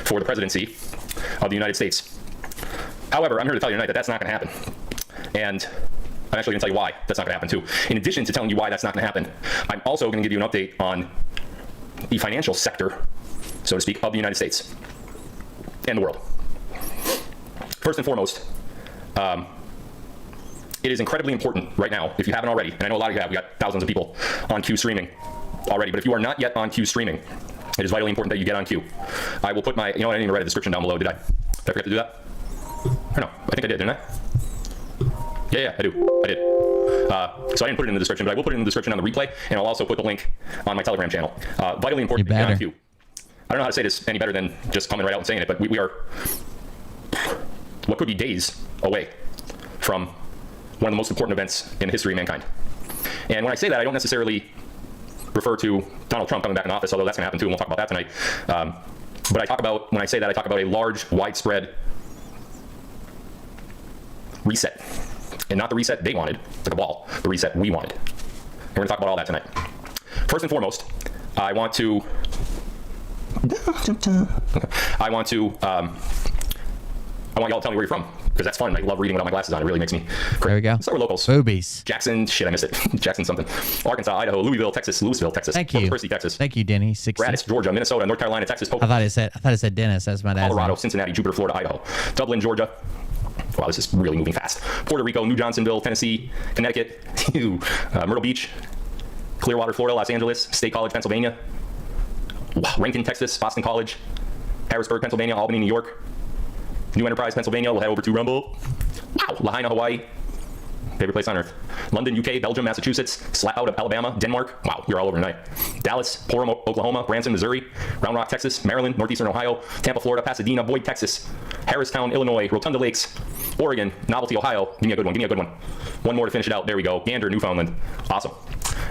for the presidency of the United States. However, I'm here to tell you tonight that that's not going to happen. And I'm actually going to tell you why that's not going to happen too. In addition to telling you why that's not going to happen, I'm also going to give you an update on the financial sector, so to speak, of the United States and the world. First and foremost, it is incredibly important right now, if you haven't already, and I know a lot of you have, we got thousands of people on Q streaming already, but if you are not yet on Q streaming, it is vitally important that you get on Q. I will put my, I didn't even write a description down below, did I forget to do that? Or no, I think I did, didn't I? Yeah, I did. So I didn't put it in the description, but I will put it in the description on the replay, and I'll also put the link on my Telegram channel. Vitally important to get on Q. I don't know how to say this any better than just coming right out and saying it, but we are what could be days away from one of the most important events in the history of mankind. And when I say that, I don't necessarily refer to Donald Trump coming back in office, although that's going to happen too, and we'll talk about that tonight. But I talk about, when I say that, I talk about a large, widespread reset. And not the reset they wanted, like a ball, the reset we wanted. And we're going to talk about all that tonight. First and foremost, I want y'all to tell me where you're from, because that's fun. I love reading without my glasses on. It really makes me crazy. There we go. Let's start with locals. Boobies. Jackson, shit, I missed it. Jackson something. Arkansas, Idaho, Louisville, Texas, Louisville, Texas. Thank you. Corpus Christi, Texas. Thank you, Denny. 60. Radis, Georgia, Minnesota, North Carolina, Texas. I thought it said Dennis. That's my dad's Colorado, name. Cincinnati, Jupiter, Florida, Idaho. Dublin, Georgia. Wow, this is really moving fast. Puerto Rico, New Johnsonville, Tennessee, Connecticut, Myrtle Beach, Clearwater, Florida, Los Angeles, State College, Pennsylvania. Rankin, Texas, Boston College, Harrisburg, Pennsylvania, Albany, New York, New Enterprise, Pennsylvania. We'll head over to Rumble. Wow. Lahaina, Hawaii. Favorite place on earth. London, UK, Belgium, Massachusetts, Slap Out of Alabama, Denmark. Wow, you're all over tonight. Dallas, Portland, Oklahoma, Branson, Missouri, Round Rock, Texas, Maryland, Northeastern Ohio, Tampa, Florida, Pasadena, Boyd, Texas, Harristown, Illinois, Rotunda Lakes, Oregon, Novelty, Ohio. Give me a good one. Give me a good one. One more to finish it out. There we go. Gander, Newfoundland. Awesome.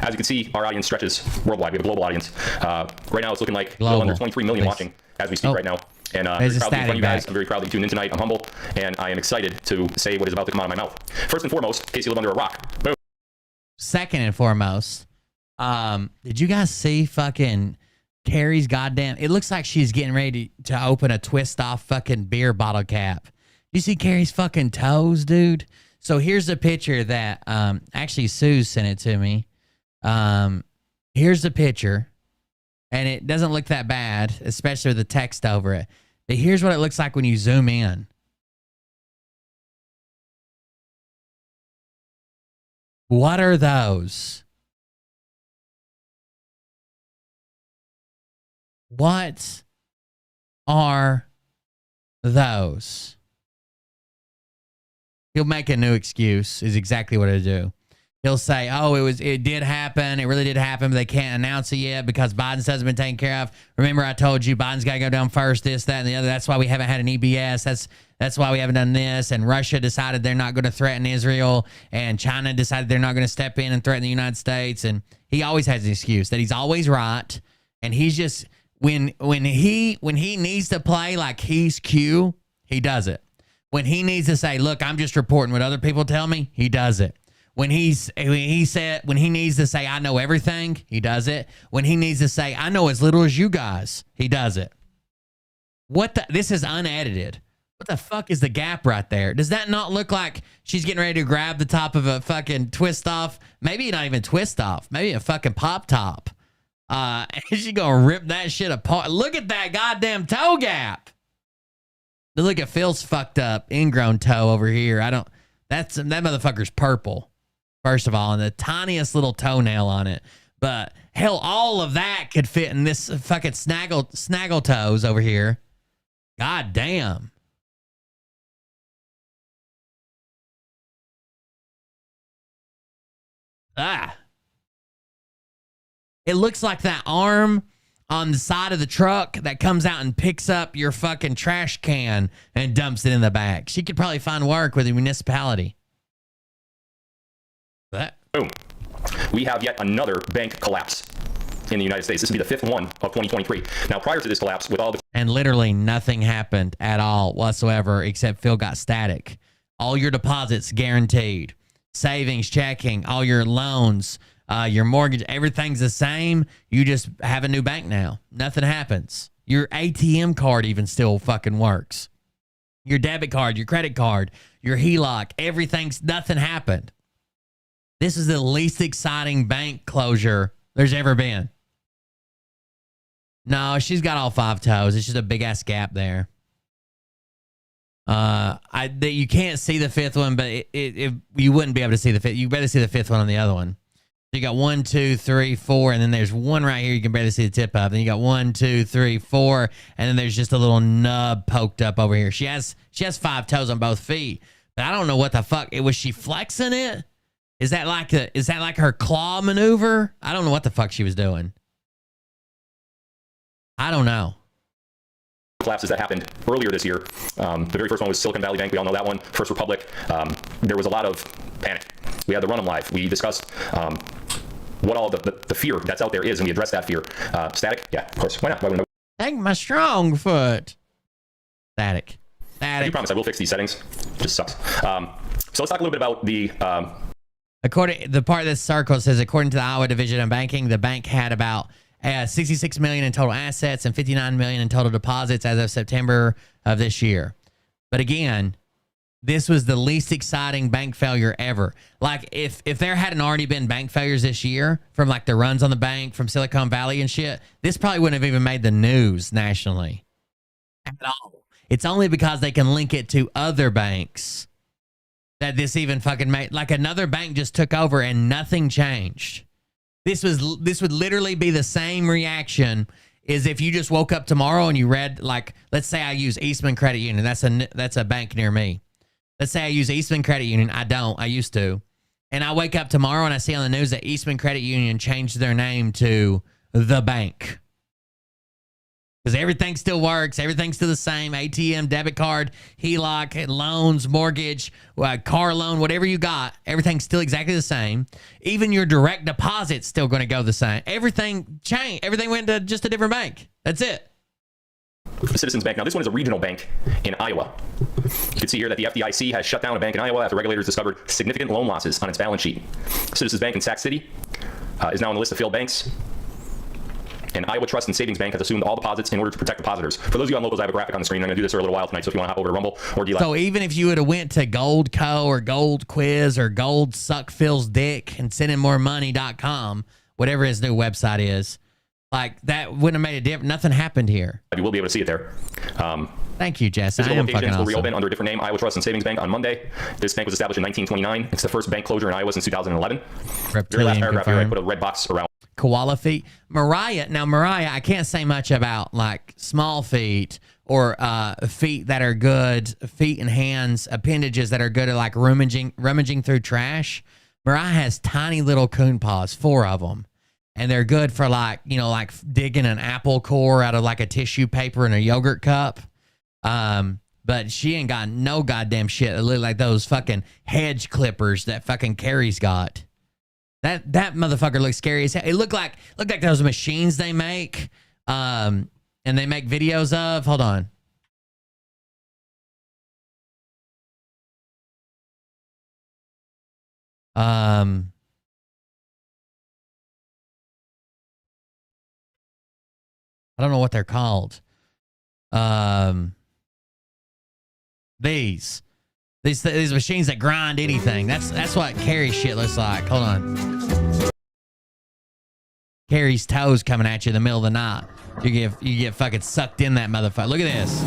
As you can see, our audience stretches worldwide. We have a global audience. Right now, it's looking like a little under 23 million watching as we speak right now. And I'm very proud to be in front of you guys. I'm very proud to be tuned in tonight. I'm humble, and I am excited to say what is about to come out of my mouth. First and foremost, in case you live under a rock. Boom. Second and foremost, did you guys see fucking Carrie's goddamn... It looks like she's getting ready to open a twist-off fucking beer bottle cap. You see Carrie's fucking toes, dude? So here's a picture that... actually, Sue sent it to me. Here's the picture. And it doesn't look that bad, especially with the text over it. But here's what it looks like when you zoom in. What are those? What are those? He'll make a new excuse, is exactly what it'll do. He'll say, oh, it did happen. It really did happen, but they can't announce it yet because Biden's hasn't been taken care of. Remember, I told you Biden's got to go down first, this, that, and the other. That's why we haven't had an EBS. That's why we haven't done this. And Russia decided they're not going to threaten Israel. And China decided they're not going to step in and threaten the United States. And he always has an excuse that he's always right. And he's just, when he needs to play like he's Q, he does it. When he needs to say, look, I'm just reporting what other people tell me, he does it. When he needs to say, I know everything, he does it. When he needs to say, I know as little as you guys, he does it. This is unedited. What the fuck is the gap right there? Does that not look like she's getting ready to grab the top of a fucking twist off? Maybe not even twist off. Maybe a fucking pop top. And she's gonna rip that shit apart. Look at that goddamn toe gap. Look at Phil's fucked up ingrown toe over here. That motherfucker's purple. First of all, and the tiniest little toenail on it. But hell, all of that could fit in this fucking snaggle toes over here. God damn. Ah. It looks like that arm on the side of the truck that comes out and picks up your fucking trash can and dumps it in the back. She could probably find work with the municipality. Boom. We have yet another bank collapse in the United States. This will be the fifth one of 2023. Now, prior to this collapse, with all the... And literally nothing happened at all whatsoever except Phil got static. All your deposits guaranteed. Savings, checking, all your loans, your mortgage, everything's the same. You just have a new bank now. Nothing happens. Your ATM card even still fucking works. Your debit card, your credit card, your HELOC, nothing happened. This is the least exciting bank closure there's ever been. No, she's got all 5 toes. It's just a big ass gap there. You can't see the 5th one, but you wouldn't be able to see the 5th. You better see the 5th one on the other one. You got 1, 2, 3, 4, and then there's one right here you can barely see the tip of. Then you got 1, 2, 3, 4, and then there's just a little nub poked up over here. She has 5 toes on both feet, but I don't know what the fuck. Was she flexing it? Is that like her claw maneuver? I don't know what the fuck she was doing. I don't know. Collapses that happened earlier this year. The very first one was Silicon Valley Bank. We all know that one. First Republic. There was a lot of panic. We had the run 'em live. We discussed what all the fear that's out there is, and we addressed that fear. Static? Yeah, of course. Why not? Why wouldn't I? Take my strong foot. Static. I do promise I will fix these settings. It just sucks. So let's talk a little bit about the... the part that circle says, according to the Iowa Division of Banking, the bank had about 66 million in total assets and 59 million in total deposits as of September of this year. But again, this was the least exciting bank failure ever. Like if there hadn't already been bank failures this year from like the runs on the bank from Silicon Valley and shit, this probably wouldn't have even made the news nationally at all. It's only because they can link it to other banks that this even fucking made. Like another bank just took over and nothing changed. This would literally be the same reaction is if you just woke up tomorrow and you read, like, let's say I use Eastman Credit Union. That's a bank near me. Let's say I use Eastman Credit Union. I don't. I used to. And I wake up tomorrow and I see on the news that Eastman Credit Union changed their name to The Bank. Because everything still works. Everything's still the same. ATM, debit card, HELOC, loans, mortgage, car loan, whatever you got. Everything's still exactly the same. Even your direct deposit's still going to go the same. Everything changed. Everything went to just a different bank. That's it. Citizens Bank. Now, this one is a regional bank in Iowa. You can see here that the FDIC has shut down a bank in Iowa after regulators discovered significant loan losses on its balance sheet. Citizens Bank in Sac City is now on the list of failed banks. And Iowa Trust and Savings Bank has assumed all deposits in order to protect depositors. For those of you on locals, I have a graphic on the screen. I'm going to do this for a little while tonight, so if you want to hop over to Rumble or D-Live. So even if you would have went to Gold Co. or Gold Quiz or Gold Suck Phil's Dick and sendingmoremoney.com, whatever his new website is, like, that wouldn't have made a difference. Nothing happened here. You will be able to see it there. Thank you, Jess. I Physical am fucking locations will awesome. reopen under a different name, Iowa Trust and Savings Bank, on Monday. This bank was established in 1929. It's the first bank closure in Iowa since 2011. Very last Reptilian paragraph here, I confirmed. put a red box around. Koala feet. Mariah, I can't say much about like small feet or feet that are good, feet and hands, appendages that are good at like rummaging through trash. Mariah has tiny little coon paws, 4 of them. And they're good for like, you know, like digging an apple core out of like a tissue paper in a yogurt cup. But she ain't got no goddamn shit that look like those fucking hedge clippers that fucking Carrie's got. That motherfucker looks scary as hell. It looked like those machines they make, and they make videos of. Hold on. I don't know what they're called. These machines that grind anything. That's what Carrie's shit looks like. Hold on. Carrie's toes coming at you in the middle of the night. You get fucking sucked in that motherfucker. Look at this.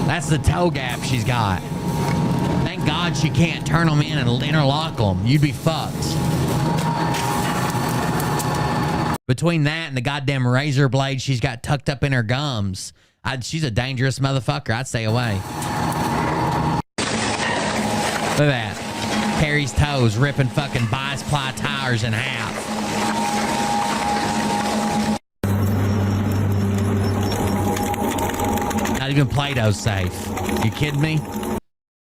That's the toe gap she's got. Thank God she can't turn them in and interlock them. You'd be fucked. Between that and the goddamn razor blade she's got tucked up in her gums, she's a dangerous motherfucker. I'd stay away. Look at that. Carrie's toes ripping fucking bias-ply tires in half. Not even Play-Doh's safe. You kidding me?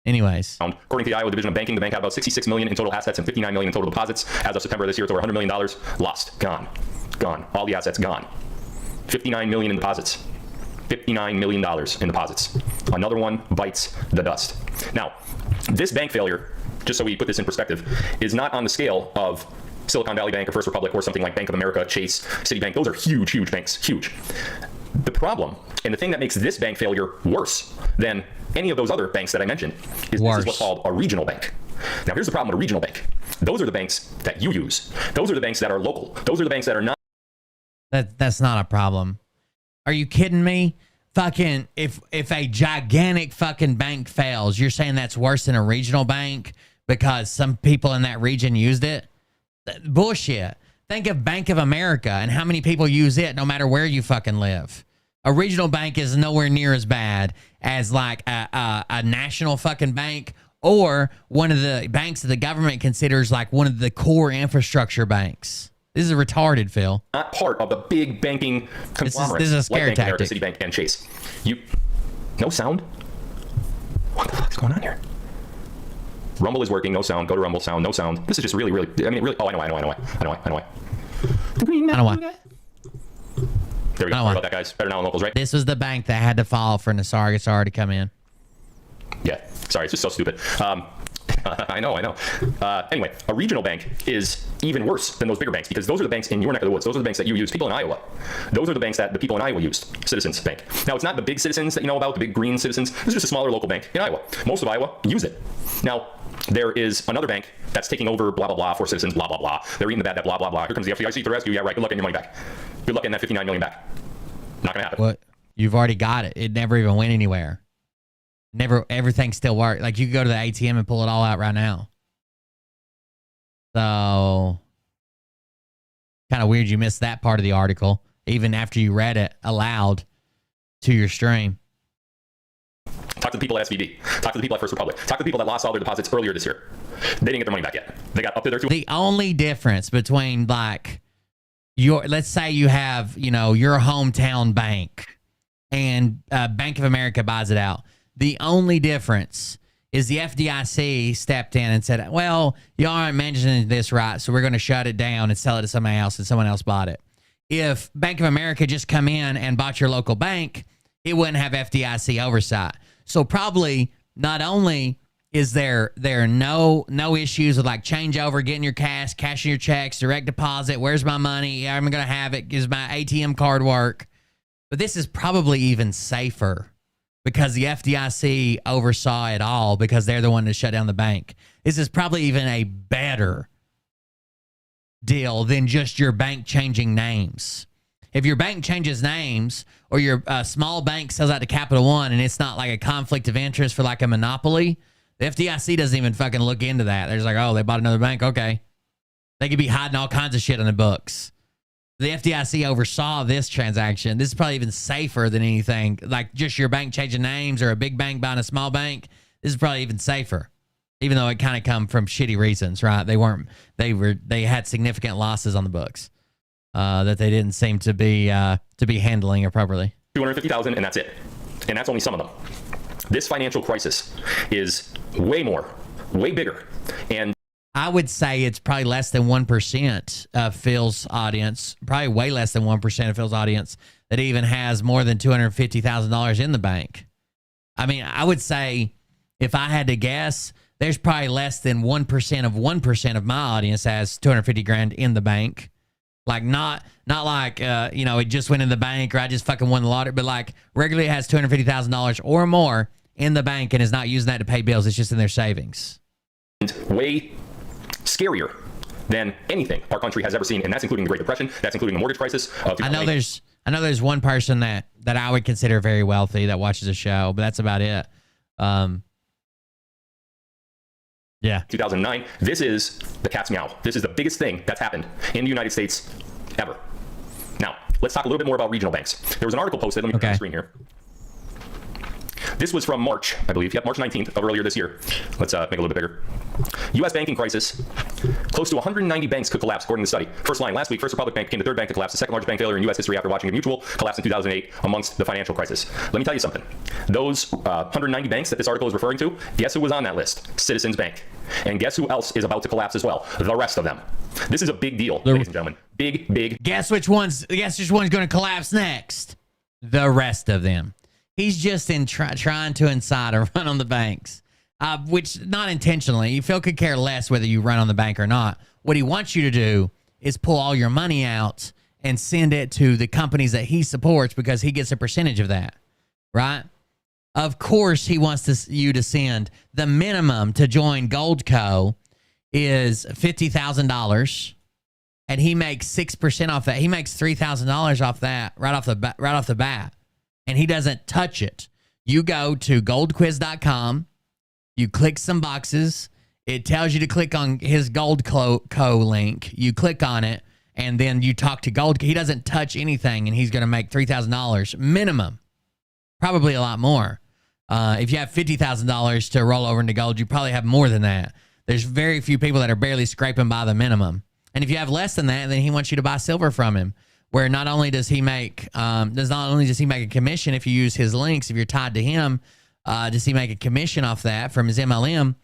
Anyways. According to the Iowa Division of Banking, the bank had about $66 million in total assets and $59 million in total deposits. As of September of this year, it's over $100 million. Lost. Gone. All the assets gone. $59 million in deposits. $59 million in deposits. Another one bites the dust. Now, this bank failure, just so we put this in perspective, is not on the scale of Silicon Valley Bank or First Republic or something like Bank of America, Chase, Citibank. Those are huge, huge banks. Huge. The problem, and the thing that makes this bank failure worse than any of those other banks that I mentioned, is this is what's called a regional bank. Now, here's the problem with a regional bank. Those are the banks that you use. Those are the banks that are local. Those are the banks that are not. That's not a problem. Are you kidding me? Fucking, if a gigantic fucking bank fails, you're saying that's worse than a regional bank because some people in that region used it? Bullshit. Think of Bank of America and how many people use it no matter where you fucking live. A regional bank is nowhere near as bad as like a national fucking bank or one of the banks that the government considers like one of the core infrastructure banks. This is retarded, Phil. Not part of the big banking conglomerates. This is a scare like Bank of America, tactic. Citibank, and Chase. No sound? What the fuck is going on here? Rumble is working, no sound. Go to Rumble, sound, no sound. This is just really, really, oh, I know why. The green I know why. There we go. Sorry about that, guys. Better now on locals, right? This was the bank that had to fall for Nassar Gassar to come in. Yeah. Sorry, it's just so stupid. I know. Anyway, a regional bank is even worse than those bigger banks because those are the banks in your neck of the woods. Those are the banks that you use. People in Iowa. Those are the banks that the people in Iowa used. Citizens Bank. Now, it's not the big Citizens that you know about, the big green Citizens. This is just a smaller local bank in Iowa. Most of Iowa use it. Now, there is another bank that's taking over blah, blah, blah for Citizens, blah, blah, blah. They're eating the bad, that blah, blah, blah. Here comes the FDIC to the rescue. Yeah, right. Good luck getting your money back. Good luck getting that $59 million back. Not going to happen. What? You've already got it. It never even went anywhere. Everything still worked. Like, you could go to the ATM and pull it all out right now. So, kind of weird you missed that part of the article. even after you read it aloud to your stream. Talk to the people at SVB. Talk to the people at First Republic. Talk to the people that lost all their deposits earlier this year. They didn't get their money back yet. They got up to their The only difference between like let's say you have, your hometown bank and Bank of America buys it out. The only difference is the FDIC stepped in and said, well, you aren't managing this right, so we're going to shut it down and sell it to somebody else, and someone else bought it. If Bank of America just come in and bought your local bank, it wouldn't have FDIC oversight. So probably not only is there no issues with like changeover, getting your cash, cashing your checks, direct deposit, where's my money, I'm going to have it, does my ATM card work? But this is probably even safer because the FDIC oversaw it all because they're the one that shut down the bank. This is probably even a better deal than just your bank changing names. If your bank changes names or your small bank sells out to Capital One and it's not like a conflict of interest for like a monopoly, the FDIC doesn't even fucking look into that. They're just like, oh, they bought another bank. Okay. They could be hiding all kinds of shit on the books. The FDIC oversaw this transaction. This is probably even safer than anything. Like just your bank changing names or a big bank buying a small bank. This is probably even safer. Even though it kind of come from shitty reasons, right? They had significant losses on the books that they didn't seem to be handling appropriately. 250,000, and that's it. And that's only some of them. This financial crisis is way bigger. And I would say it's probably less than 1% of Phil's audience, probably way less than 1% of Phil's audience that even has more than $250,000 in the bank. I mean, I would say if I had to guess, there's probably less than 1% of my audience has 250 grand in the bank. Like not like, it just went in the bank or I just fucking won the lottery, but like regularly has $250,000 or more in the bank and is not using that to pay bills. It's just in their savings. Way scarier than anything our country has ever seen, and that's including the Great Depression. That's including the mortgage crisis. I know there's one person that I would consider very wealthy that watches the show, but that's about it. Yeah. 2009. This is the cat's meow. This is the biggest thing that's happened in the United States ever. Now, let's talk a little bit more about regional banks. There was an article posted. Let me put it on the screen here. This was from March, I believe. Yep, March 19th of earlier this year. Let's make it a little bit bigger. U.S. banking crisis. Close to 190 banks could collapse, according to the study. First line, last week, First Republic Bank became the third bank to collapse, the second largest bank failure in U.S. history after Washington Mutual collapsed in 2008 amongst the financial crisis. Let me tell you something. Those 190 banks that this article is referring to, guess who was on that list? Citizens Bank. And guess who else is about to collapse as well? The rest of them. This is a big deal, ladies and gentlemen. Big. Guess which one's going to collapse next? The rest of them. He's just trying to incite a run on the banks, which not intentionally. Phil could care less whether you run on the bank or not. What he wants you to do is pull all your money out and send it to the companies that he supports because he gets a percentage of that, right? Of course, he wants you to send the minimum to join Goldco is $50,000, and he makes 6% off that. He makes $3,000 off that right off the bat. And he doesn't touch it. You go to goldquiz.com, you click some boxes, it tells you to click on his Goldco link, you click on it, and then you talk to Gold. He doesn't touch anything, and he's going to make $3,000 minimum, probably a lot more. If you have $50,000 to roll over into gold, you probably have more than that. There's very few people that are barely scraping by the minimum. And if you have less than that, then he wants you to buy silver from him. Where not only does he make a commission if you use his links, if you're tied to him, does he make a commission off that from his MLM,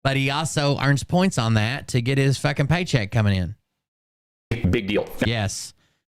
but he also earns points on that to get his fucking paycheck coming in. Big deal. Yes.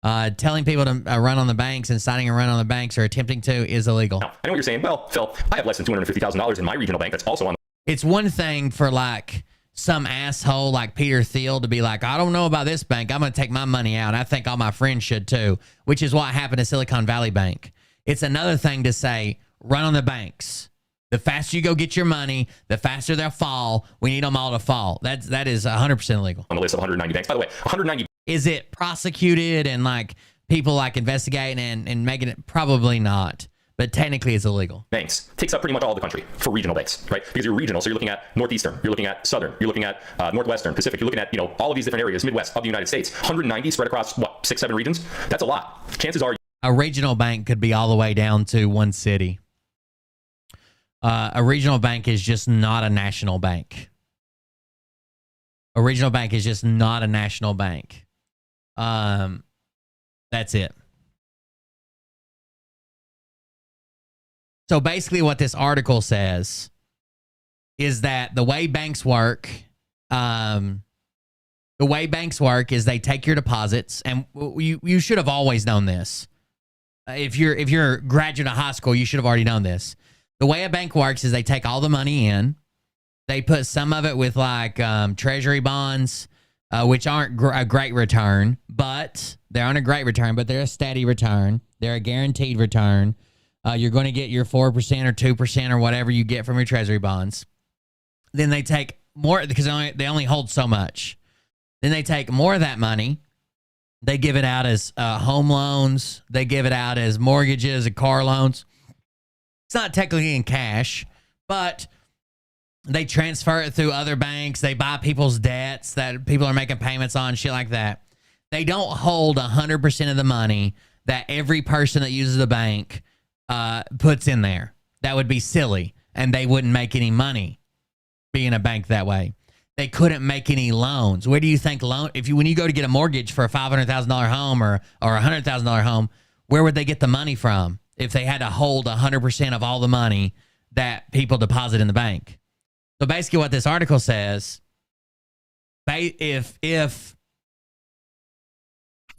Telling people to run on the banks, inciting a run on the banks or attempting to is illegal. Now, I know what you're saying. Well, Phil, I have less than $250,000 in my regional bank that's also on. It's one thing for like some asshole like Peter Thiel to be like, I don't know about this bank. I'm going to take my money out. I think all my friends should too, which is what happened to Silicon Valley Bank. It's another thing to say, run on the banks. The faster you go get your money, the faster they'll fall. We need them all to fall. That is 100% illegal. On the list of 190 banks. By the way, 190. Is it prosecuted and like people like investigating and making it? Probably not. but technically it's illegal. banks takes up pretty much all of the country for regional banks, right? Because you're regional, so you're looking at Northeastern, you're looking at Southern, you're looking at Northwestern, Pacific, you're looking at, all of these different areas, Midwest of the United States. 190 spread across, 6, 7 regions? That's a lot. Chances are A regional bank could be all the way down to one city. A regional bank is just not a national bank. A regional bank is just not a national bank. That's it. So basically what this article says is that the way banks work is they take your deposits, and you should have always known this. If you're a graduate of high school, you should have already known this. The way a bank works is they take all the money in. They put some of it with like treasury bonds, which aren't a great return, but they're on a great return, but they're a steady return. They're a guaranteed return. You're going to get your 4% or 2% or whatever you get from your treasury bonds. Then they take more because they only hold so much. Then they take more of that money. They give it out as home loans. They give it out as mortgages and car loans. It's not technically in cash, but they transfer it through other banks. They buy people's debts that people are making payments on, shit like that. They don't hold 100% of the money that every person that uses the bank puts in there. That would be silly, and they wouldn't make any money being a bank that way. They couldn't make any loans. Where do you think when you go to get a mortgage for a $500,000 home or a $100,000 home, where would they get the money from if they had to hold 100% of all the money that people deposit in the bank? So basically what this article says, if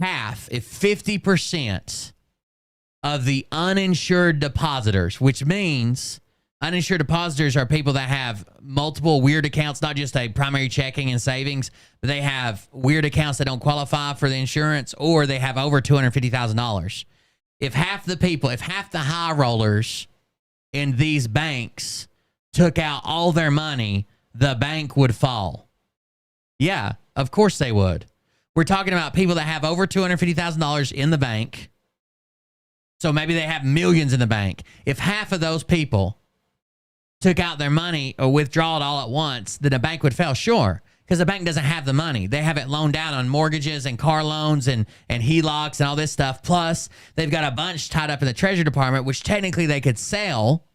50% of the uninsured depositors, which means uninsured depositors are people that have multiple weird accounts, not just a primary checking and savings, but they have weird accounts that don't qualify for the insurance, or they have over $250,000. If half the high rollers in these banks took out all their money, the bank would fall. Yeah, of course they would. We're talking about people that have over $250,000 in the bank. So maybe they have millions in the bank. If half of those people took out their money or withdraw it all at once, then the bank would fail. Sure, because the bank doesn't have the money. They have it loaned out on mortgages and car loans and HELOCs and all this stuff. Plus, they've got a bunch tied up in the Treasury Department, which technically they could sell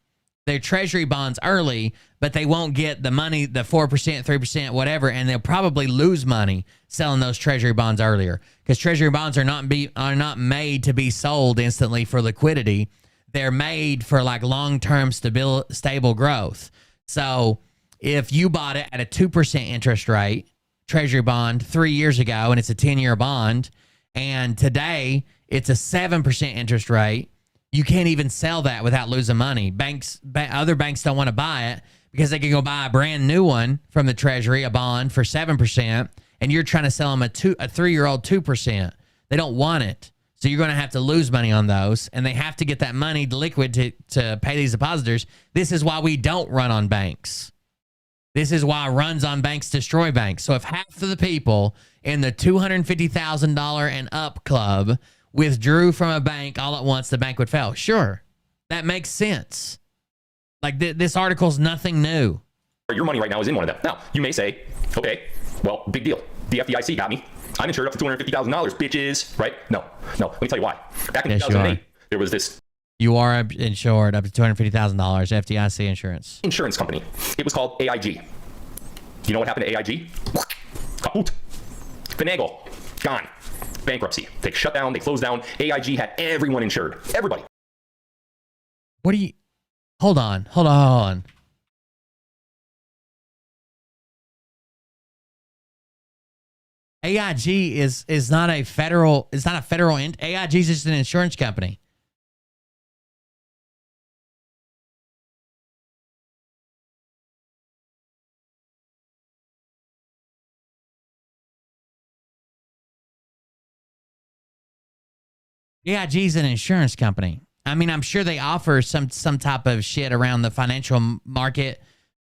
their treasury bonds early, but they won't get the money, the 4%, 3%, whatever, and they'll probably lose money selling those treasury bonds earlier, because treasury bonds are not made to be sold instantly for liquidity. They're made for like long-term stable growth. So if you bought it at a 2% interest rate treasury bond 3 years ago, and it's a 10-year bond, and today it's a 7% interest rate, you can't even sell that without losing money. Other banks don't want to buy it because they can go buy a brand new one from the Treasury, a bond for 7%, and you're trying to sell them a 3-year-old 2%. They don't want it. So you're going to have to lose money on those, and they have to get that money liquid to pay these depositors. This is why we don't run on banks. This is why runs on banks destroy banks. So if half of the people in the $250,000 and up club withdrew from a bank all at once, the bank would fail. Sure, that makes sense. Like this article's nothing new. your money right now is in one of them. Now, you may say, okay, well, big deal. The FDIC got me. I'm insured up to $250,000, bitches, right? No. Let me tell you why. Back in 2008, there was this. You are insured up to $250,000 FDIC insurance. Insurance company. It was called AIG. You know what happened to AIG? Kaput. Finagle. Gone. Bankruptcy. They shut down. They closed down. AIG had everyone insured. Everybody. What do you... Hold on. AIG is not a federal... It's not a federal... AIG is just an insurance company. AIG is an insurance company. I mean, I'm sure they offer some type of shit around the financial market,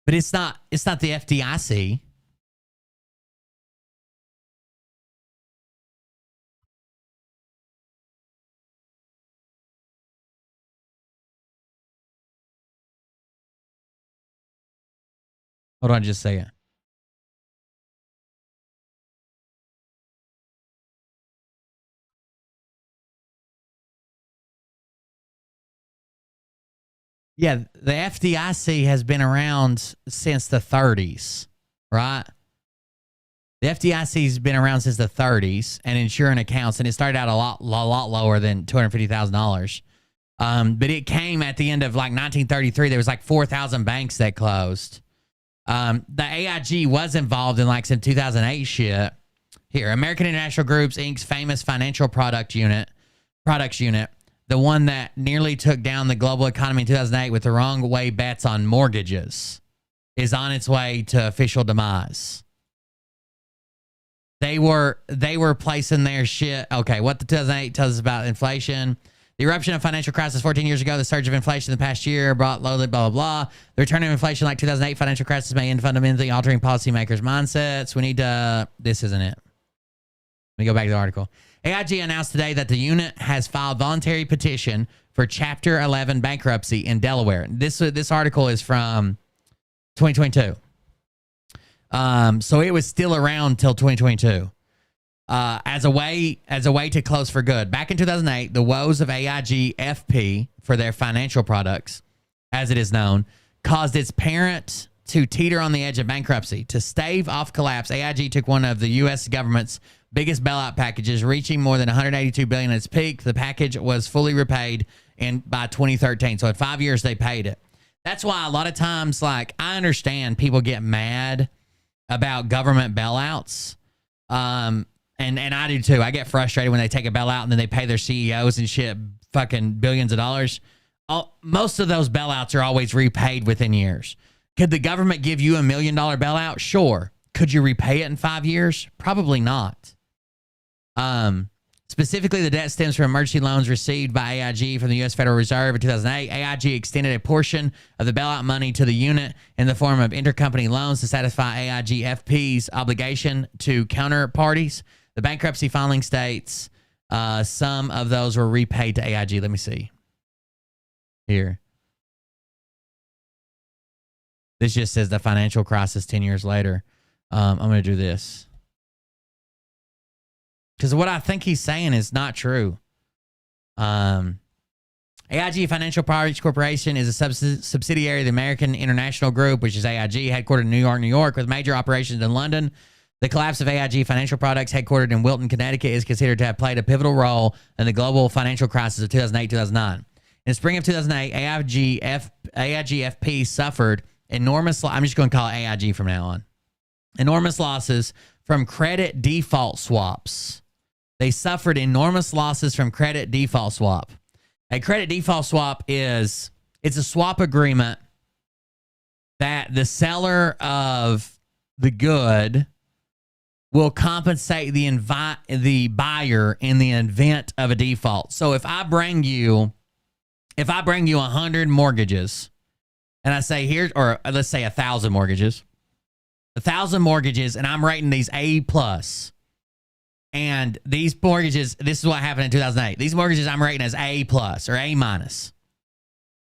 but it's not the FDIC. Hold on just a second. Yeah, the FDIC has been around since the 30s, right? The FDIC has been around since the 30s and insuring accounts, and it started out a lot lower than $250,000. But it came at the end of like 1933. There was like 4,000 banks that closed. The AIG was involved in like some 2008 shit. Here, American International Groups Inc.'s famous financial products unit, the one that nearly took down the global economy in 2008 with the wrong way bets on mortgages, is on its way to official demise. They were placing their shit. Okay, what the 2008 tells us about inflation. The eruption of financial crisis 14 years ago, the surge of inflation in the past year brought low, blah, blah, blah. The return of inflation like 2008 financial crisis may end fundamentally altering policymakers' mindsets. We need to, this isn't it. Let me go back to the article. AIG announced today that the unit has filed voluntary petition for Chapter 11 bankruptcy in Delaware. This article is from 2022. So it was still around till 2022. As a way to close for good. Back in 2008, the woes of AIG FP for their financial products, as it is known, caused its parent to teeter on the edge of bankruptcy. To stave off collapse, AIG took one of the U.S. government's biggest bailout packages, reaching more than $182 billion at its peak. The package was fully repaid by 2013. So in 5 years, they paid it. That's why a lot of times, like, I understand people get mad about government bailouts. And I do too. I get frustrated when they take a bailout and then they pay their CEOs and shit fucking billions of dollars. Most of those bailouts are always repaid within years. Could the government give you $1 million bailout? Sure. Could you repay it in 5 years? Probably not. Specifically, the debt stems from emergency loans received by AIG from the U.S. Federal Reserve in 2008. AIG extended a portion of the bailout money to the unit in the form of intercompany loans to satisfy AIG FP's obligation to counterparties. The bankruptcy filing states some of those were repaid to AIG. Let me see. Here. This just says the financial crisis 10 years later. I'm going to do this. Because what I think he's saying is not true. AIG Financial Products Corporation is a subsidiary of the American International Group, which is AIG, headquartered in New York, with major operations in London. The collapse of AIG Financial Products, headquartered in Wilton, Connecticut, is considered to have played a pivotal role in the global financial crisis of 2008-2009. In the spring of 2008, AIG FP suffered enormous, I'm just going to call it AIG from now on, enormous losses from credit default swaps. They suffered enormous losses from credit default swap. A credit default swap it's a swap agreement that the seller of the good will compensate the buyer in the event of a default. So if I bring you 100 mortgages and I say here, or let's say 1,000 mortgages, and I'm rating these A+. And these mortgages, this is what happened in 2008. These mortgages I'm rating as A+ or A-.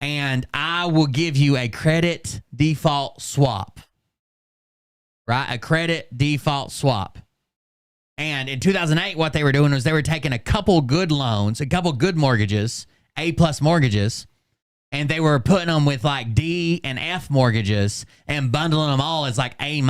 And I will give you a credit default swap. Right? A credit default swap. And in 2008, what they were doing was they were taking a couple good loans, a couple good mortgages, A+ mortgages, and they were putting them with like D and F mortgages and bundling them all as like A-.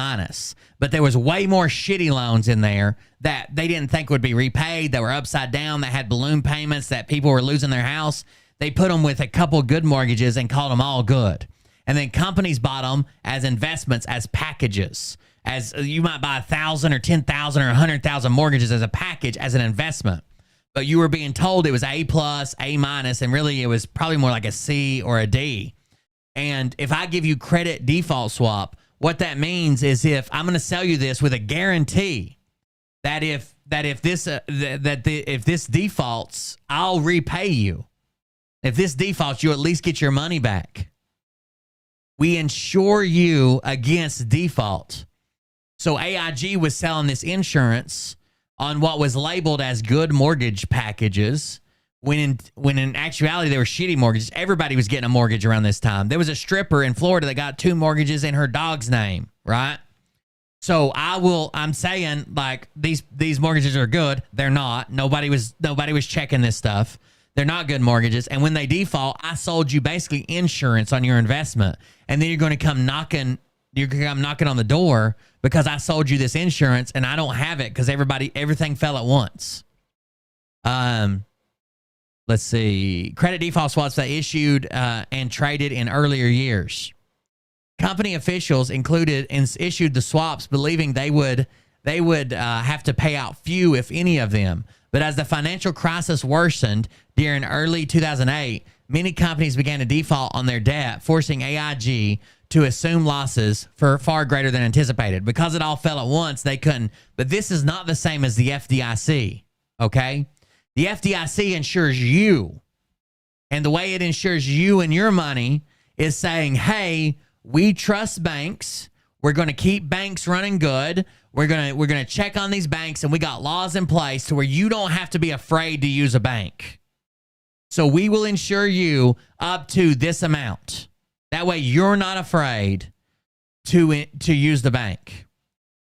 But there was way more shitty loans in there that they didn't think would be repaid, that were upside down, that had balloon payments, that people were losing their house. They put them with a couple good mortgages and called them all good. And then companies bought them as investments, as packages. As you might buy 1,000 or 10,000 or 100,000 mortgages as a package, as an investment. But you were being told it was A+, A-, and really it was probably more like a C or a D. And if I give you credit default swap, what that means is if I'm going to sell you this with a guarantee that if this defaults, I'll repay you. If this defaults, you at least get your money back. We insure you against default. So AIG was selling this insurance on what was labeled as good mortgage packages when in actuality they were shitty mortgages. Everybody was getting a mortgage around this time. There was a stripper in Florida that got 2 mortgages in her dog's name, right? So I'm saying like these mortgages are good. They're not. Nobody was checking this stuff. They're not good mortgages. And when they default, I sold you basically insurance on your investment. And then you're going to come knocking on the door because I sold you this insurance and I don't have it because everything fell at once. Let's see. Credit default swaps they issued and traded in earlier years. Company officials issued the swaps believing they would have to pay out few, if any of them. But as the financial crisis worsened during early 2008, many companies began to default on their debt, forcing AIG to assume losses for far greater than anticipated. Because it all fell at once, they couldn't. But this is not the same as the FDIC, okay? The FDIC insures you. And the way it insures you and your money is saying, hey, we trust banks. We're going to keep banks running good. We're going to check on these banks, and we got laws in place to where you don't have to be afraid to use a bank. So we will insure you up to this amount. That way you're not afraid to use the bank.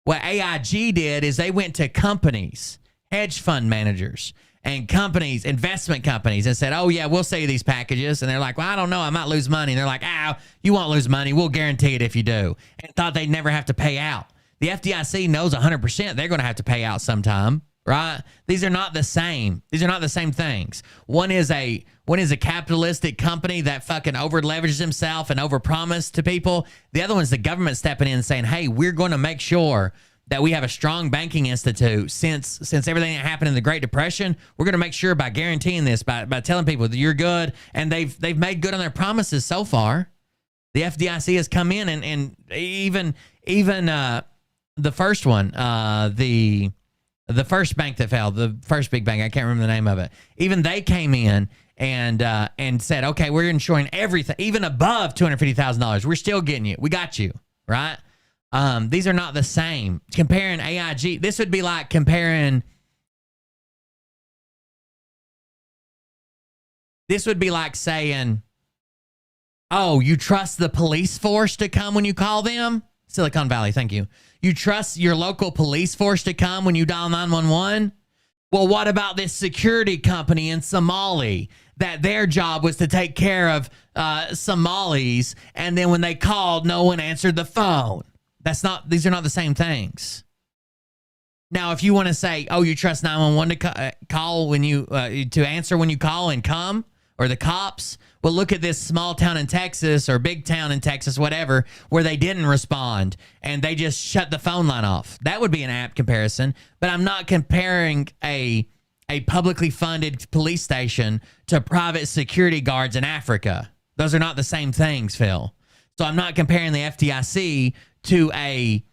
What AIG did is they went to companies, hedge fund managers, and companies, investment companies, and said, oh, yeah, we'll sell you these packages. And they're like, well, I don't know. I might lose money. And they're like, you won't lose money. We'll guarantee it if you do. And thought they'd never have to pay out. The FDIC knows 100% they're going to have to pay out sometime, right? These are not the same. These are not the same things. One is a capitalistic company that fucking over-leverages himself and over-promised to people. The other one's the government stepping in and saying, hey, we're going to make sure that we have a strong banking institute. Since everything that happened in the Great Depression, we're going to make sure by guaranteeing this, by telling people that you're good, and they've made good on their promises so far. The FDIC has come in and even the first one, the first bank that failed, the first big bank, I can't remember the name of it. Even they came in and said, okay, we're insuring everything, even above $250,000. We're still getting you. We got you, right? These are not the same. Comparing AIG, this would be like comparing. This would be like saying, oh, you trust the police force to come when you call them? Silicon Valley, thank you. You trust your local police force to come when you dial 911? Well, what about this security company in Somali that their job was to take care of Somalis, and then when they called, no one answered the phone? These are not the same things. Now, if you want to say, oh, you trust 911 to call when you, to answer when you call and come, or the cops, well, look at this small town in Texas or big town in Texas, whatever, where they didn't respond and they just shut the phone line off. That would be an apt comparison, but I'm not comparing a publicly funded police station to private security guards in Africa. Those are not the same things, Phil. So I'm not comparing the FDIC to a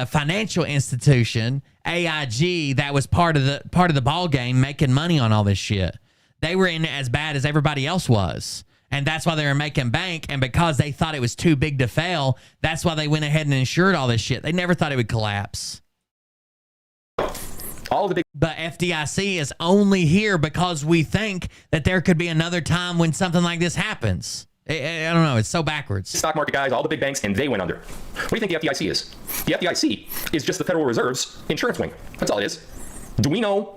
financial institution, AIG, that was part of the ball game, making money on all this shit. They were in it as bad as everybody else was, and that's why they were making bank. And because they thought it was too big to fail, that's why they went ahead and insured all this shit. They never thought it would collapse. But FDIC is only here because we think that there could be another time when something like this happens. I don't know. It's so backwards. Stock market guys, all the big banks, and they went under. What do you think the FDIC is? The FDIC is just the Federal Reserve's insurance wing. That's all it is. Do we know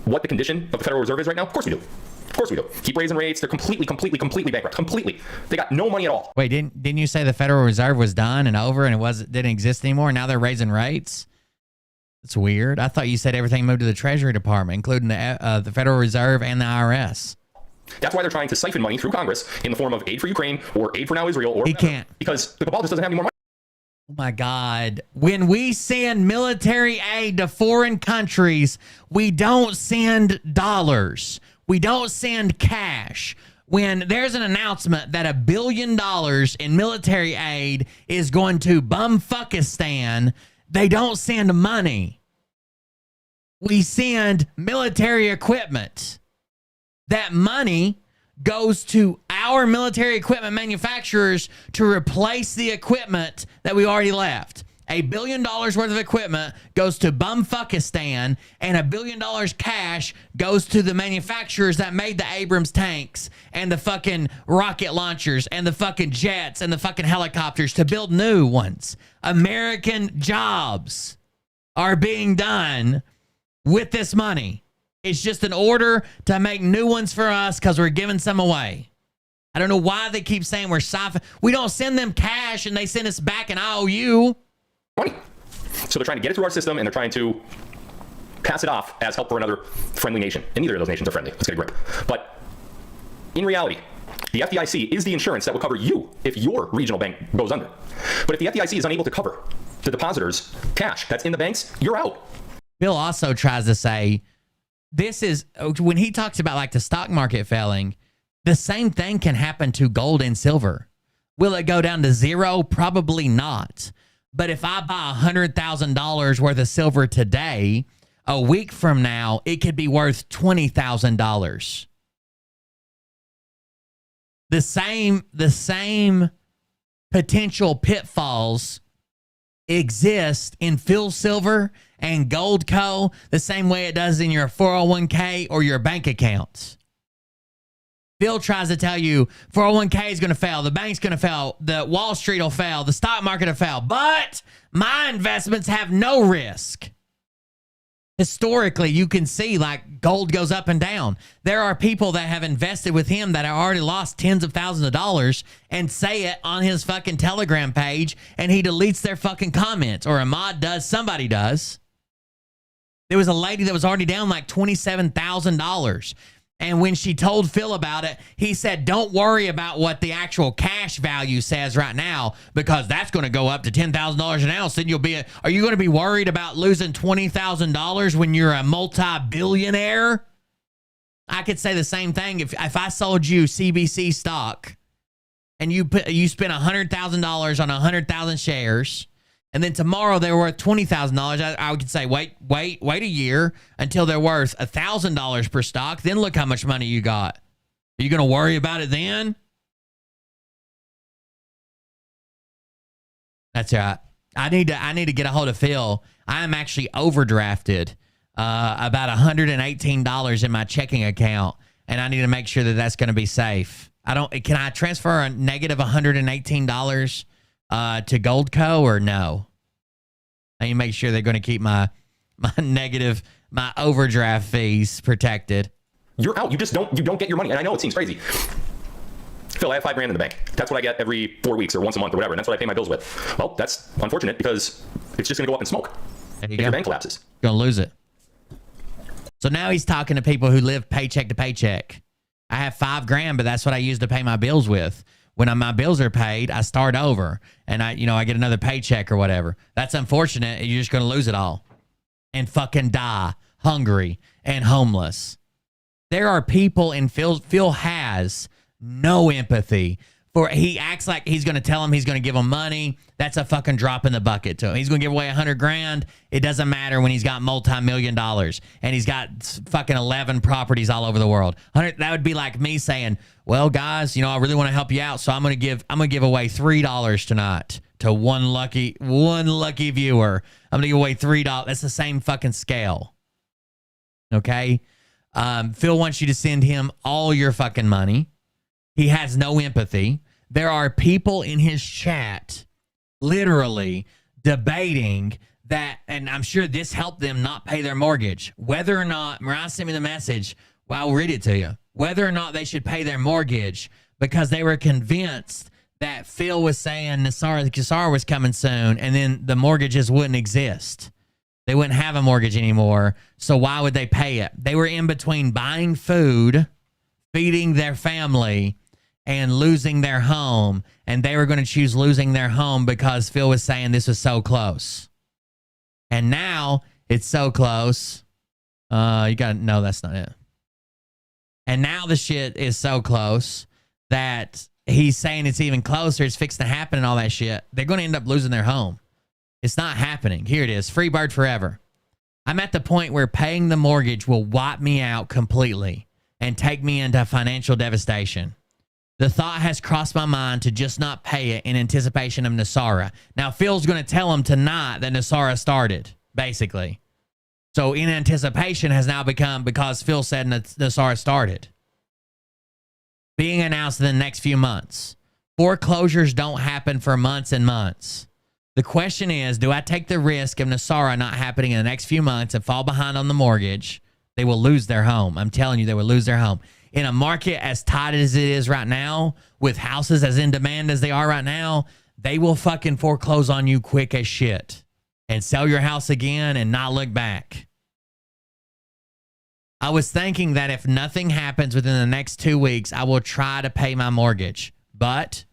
what the condition of the Federal Reserve is right now? Of course we do. Of course we do. Keep raising rates. They're completely bankrupt. Completely. They got no money at all. Wait, didn't you say the Federal Reserve was done and over and didn't exist anymore? Now they're raising rates? It's weird. I thought you said everything moved to the Treasury Department, including the Federal Reserve and the IRS. That's why they're trying to siphon money through Congress in the form of aid for Ukraine or aid for now Israel. Or he can't. Because the cabal just doesn't have any more money. Oh my God. When we send military aid to foreign countries, we don't send dollars. We don't send cash. When there's an announcement that $1 billion in military aid is going to Bumfuckistan, they don't send money. We send military equipment. That money goes to our military equipment manufacturers to replace the equipment that we already left. $1 billion worth of equipment goes to Bumfuckistan, and $1 billion cash goes to the manufacturers that made the Abrams tanks and the fucking rocket launchers and the fucking jets and the fucking helicopters to build new ones. American jobs are being done with this money. It's just an order to make new ones for us because we're giving some away. I don't know why they keep saying we're soft. We don't send them cash and they send us back an IOU. Money. So they're trying to get it through our system, and they're trying to pass it off as help for another friendly nation. And neither of those nations are friendly. Let's get a grip. But in reality, the FDIC is the insurance that will cover you if your regional bank goes under. But if the FDIC is unable to cover the depositors' cash that's in the banks, you're out. Bill also tries to say, this is, when he talks about like the stock market failing, the same thing can happen to gold and silver. Will it go down to zero? Probably not. But if I buy $100,000 worth of silver today, a week from now, it could be worth $20,000. The same potential pitfalls exist in Phil Silver and Gold Co. the same way it does in your 401k or your bank accounts. Phil tries to tell you 401k is going to fail, the bank's going to fail, the Wall Street will fail, the stock market will fail, but my investments have no risk. Historically, you can see like gold goes up and down. There are people that have invested with him that have already lost tens of thousands of dollars and say it on his fucking Telegram page, and he deletes their fucking comments, or Ahmad does, somebody does. There was a lady that was already down like $27,000. And when she told Phil about it, he said, don't worry about what the actual cash value says right now, because that's going to go up to $10,000 an ounce. Then are you going to be worried about losing $20,000 when you're a multi-billionaire? I could say the same thing. If I sold you CBC stock and you spent $100,000 on 100,000 shares, and then tomorrow they're worth $20,000, I would say, wait a year until they're worth $1,000 per stock. Then look how much money you got. Are you going to worry about it then? That's right. I need to get a hold of Phil. I am actually overdrafted about $118 in my checking account, and I need to make sure that that's going to be safe. Can I transfer a negative $118 to Gold Co. or no? I need to make sure they're going to keep my overdraft fees protected. You're out. You don't get your money. And I know it seems crazy. Phil, I have $5,000 in the bank. That's what I get every 4 weeks or once a month or whatever. And that's what I pay my bills with. Well, that's unfortunate because it's just going to go up in smoke if your bank collapses. You're going to lose it. So now he's talking to people who live paycheck to paycheck. I have $5,000, but that's what I use to pay my bills with. When my bills are paid, I start over and I get another paycheck or whatever. That's unfortunate. You're just going to lose it all and fucking die hungry and homeless. There are people, and Phil has no empathy for, he acts like he's going to tell him he's going to give him money. That's a fucking drop in the bucket to him. He's going to give away $100,000. It doesn't matter when he's got multi-million dollars and he's got fucking 11 properties all over the world. That would be like me saying, well, guys, I really want to help you out, so I'm going to give away $3 tonight to one lucky viewer. I'm going to give away $3. That's the same fucking scale. Okay? Phil wants you to send him all your fucking money. He has no empathy. There are people in his chat literally debating that, and I'm sure this helped them not pay their mortgage. Whether or not, Mariah sent me the message, well, I'll read it to you. Whether or not they should pay their mortgage because they were convinced that Phil was saying Nassar was coming soon, and then the mortgages wouldn't exist. They wouldn't have a mortgage anymore, so why would they pay it? They were in between buying food, feeding their family, and losing their home, and they were going to choose losing their home because Phil was saying this was so close. And now it's so close. You got to know that's not it. And now the shit is so close that he's saying it's even closer. It's fixing to happen and all that shit. They're going to end up losing their home. It's not happening. Here it is. Free bird forever. I'm at the point where paying the mortgage will wipe me out completely and take me into financial devastation. The thought has crossed my mind to just not pay it in anticipation of Nasara. Now, Phil's going to tell him tonight that Nasara started, basically. So, in anticipation has now become because Phil said Nasara started. Being announced in the next few months. Foreclosures don't happen for months and months. The question is, do I take the risk of Nasara not happening in the next few months and fall behind on the mortgage? They will lose their home. I'm telling you, they will lose their home. In a market as tight as it is right now, with houses as in demand as they are right now, they will fucking foreclose on you quick as shit and sell your house again and not look back. I was thinking that if nothing happens within the next 2 weeks, I will try to pay my mortgage. But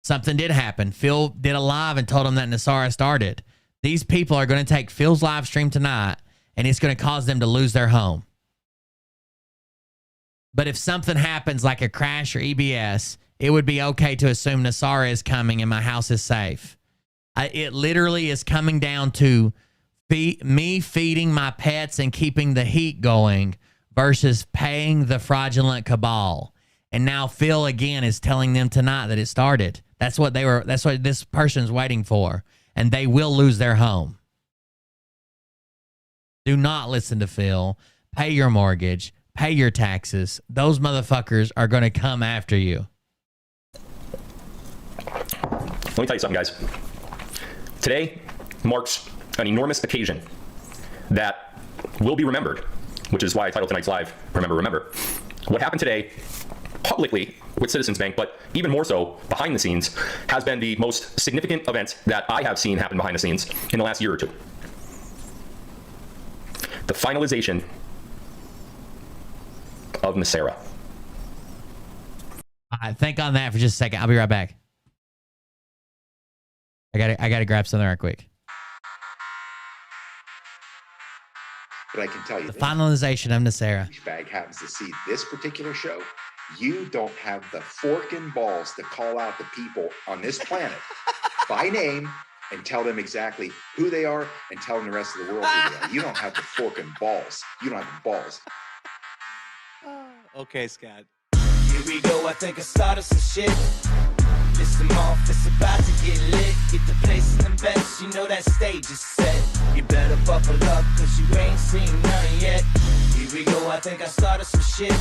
something did happen. Phil did a live and told him that Nasara started. These people are going to take Phil's live stream tonight, and it's going to cause them to lose their home. But if something happens like a crash or EBS, it would be okay to assume Nasara is coming and my house is safe. It literally is coming down to me feeding my pets and keeping the heat going versus paying the fraudulent cabal. And now Phil again is telling them tonight that it started. That's what this person's waiting for. And they will lose their home. Do not listen to Phil. Pay your mortgage. Pay your taxes. Those motherfuckers are going to come after you. Let me tell you something, guys. Today marks an enormous occasion that will be remembered, which is why I titled tonight's live, Remember. What happened today publicly with Citizens Bank, but even more so behind the scenes, has been the most significant event that I have seen happen behind the scenes in the last year or two. The finalization of Nasara. Think on that for just a second. I'll be right back. I gotta grab something right quick. But I can tell you, the finalization of Nasara. Douchebag happens to see this particular show. You don't have the fork and balls to call out the people on this planet by name and tell them exactly who they are and tell them the rest of the world who they are. You don't have the fork and balls. You don't have the balls. Okay, Scott. Here we go, I think I started some shit. Listen off, it's about to get lit. Get the place in the best, you know that stage is set. You better buckle up, cause you ain't seen none yet. Here we go, I think I started some shit.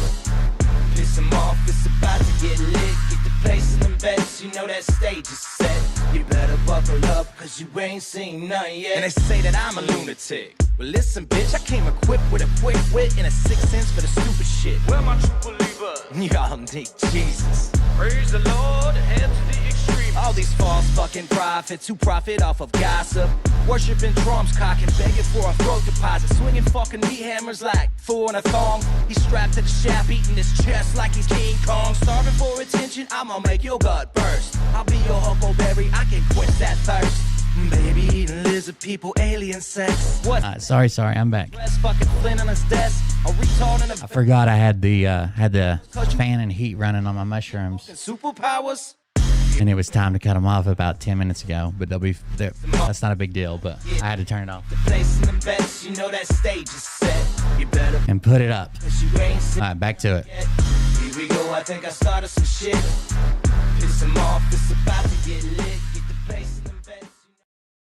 Listen off, it's about to get lit. Get the place in the best, you know that stage is set. You better buckle up, cause you ain't seen none yet. And they say that I'm a lunatic. Well, listen, bitch, I came equipped with a quick wit and a 6th sense for the stupid shit. Where my true believers? Y'all need Jesus. Praise the Lord, head to the extreme. All these false fucking prophets who profit off of gossip. Worshipping drums, cocking, begging for a throat deposit. Swinging fucking meat hammers like fool in a thong. He's strapped to the shaft, eating his chest like he's King Kong. Starving for attention, I'ma make your gut burst. I'll be your huckleberry, I can quench that thirst. Baby eating lizard people, alien sex. What? Sorry, I'm back. Fucking Flint on his desk. A retard in a I forgot I had the fan and heat running on my mushrooms. Superpowers. And it was time to cut them off about 10 minutes ago, but that's not a big deal, but I had to turn it off. You know that stage is set. You better and put it up. All right, back to it. Here we go, I think I started some shit. Piss him off, it's about to get lit. Get the place in the best.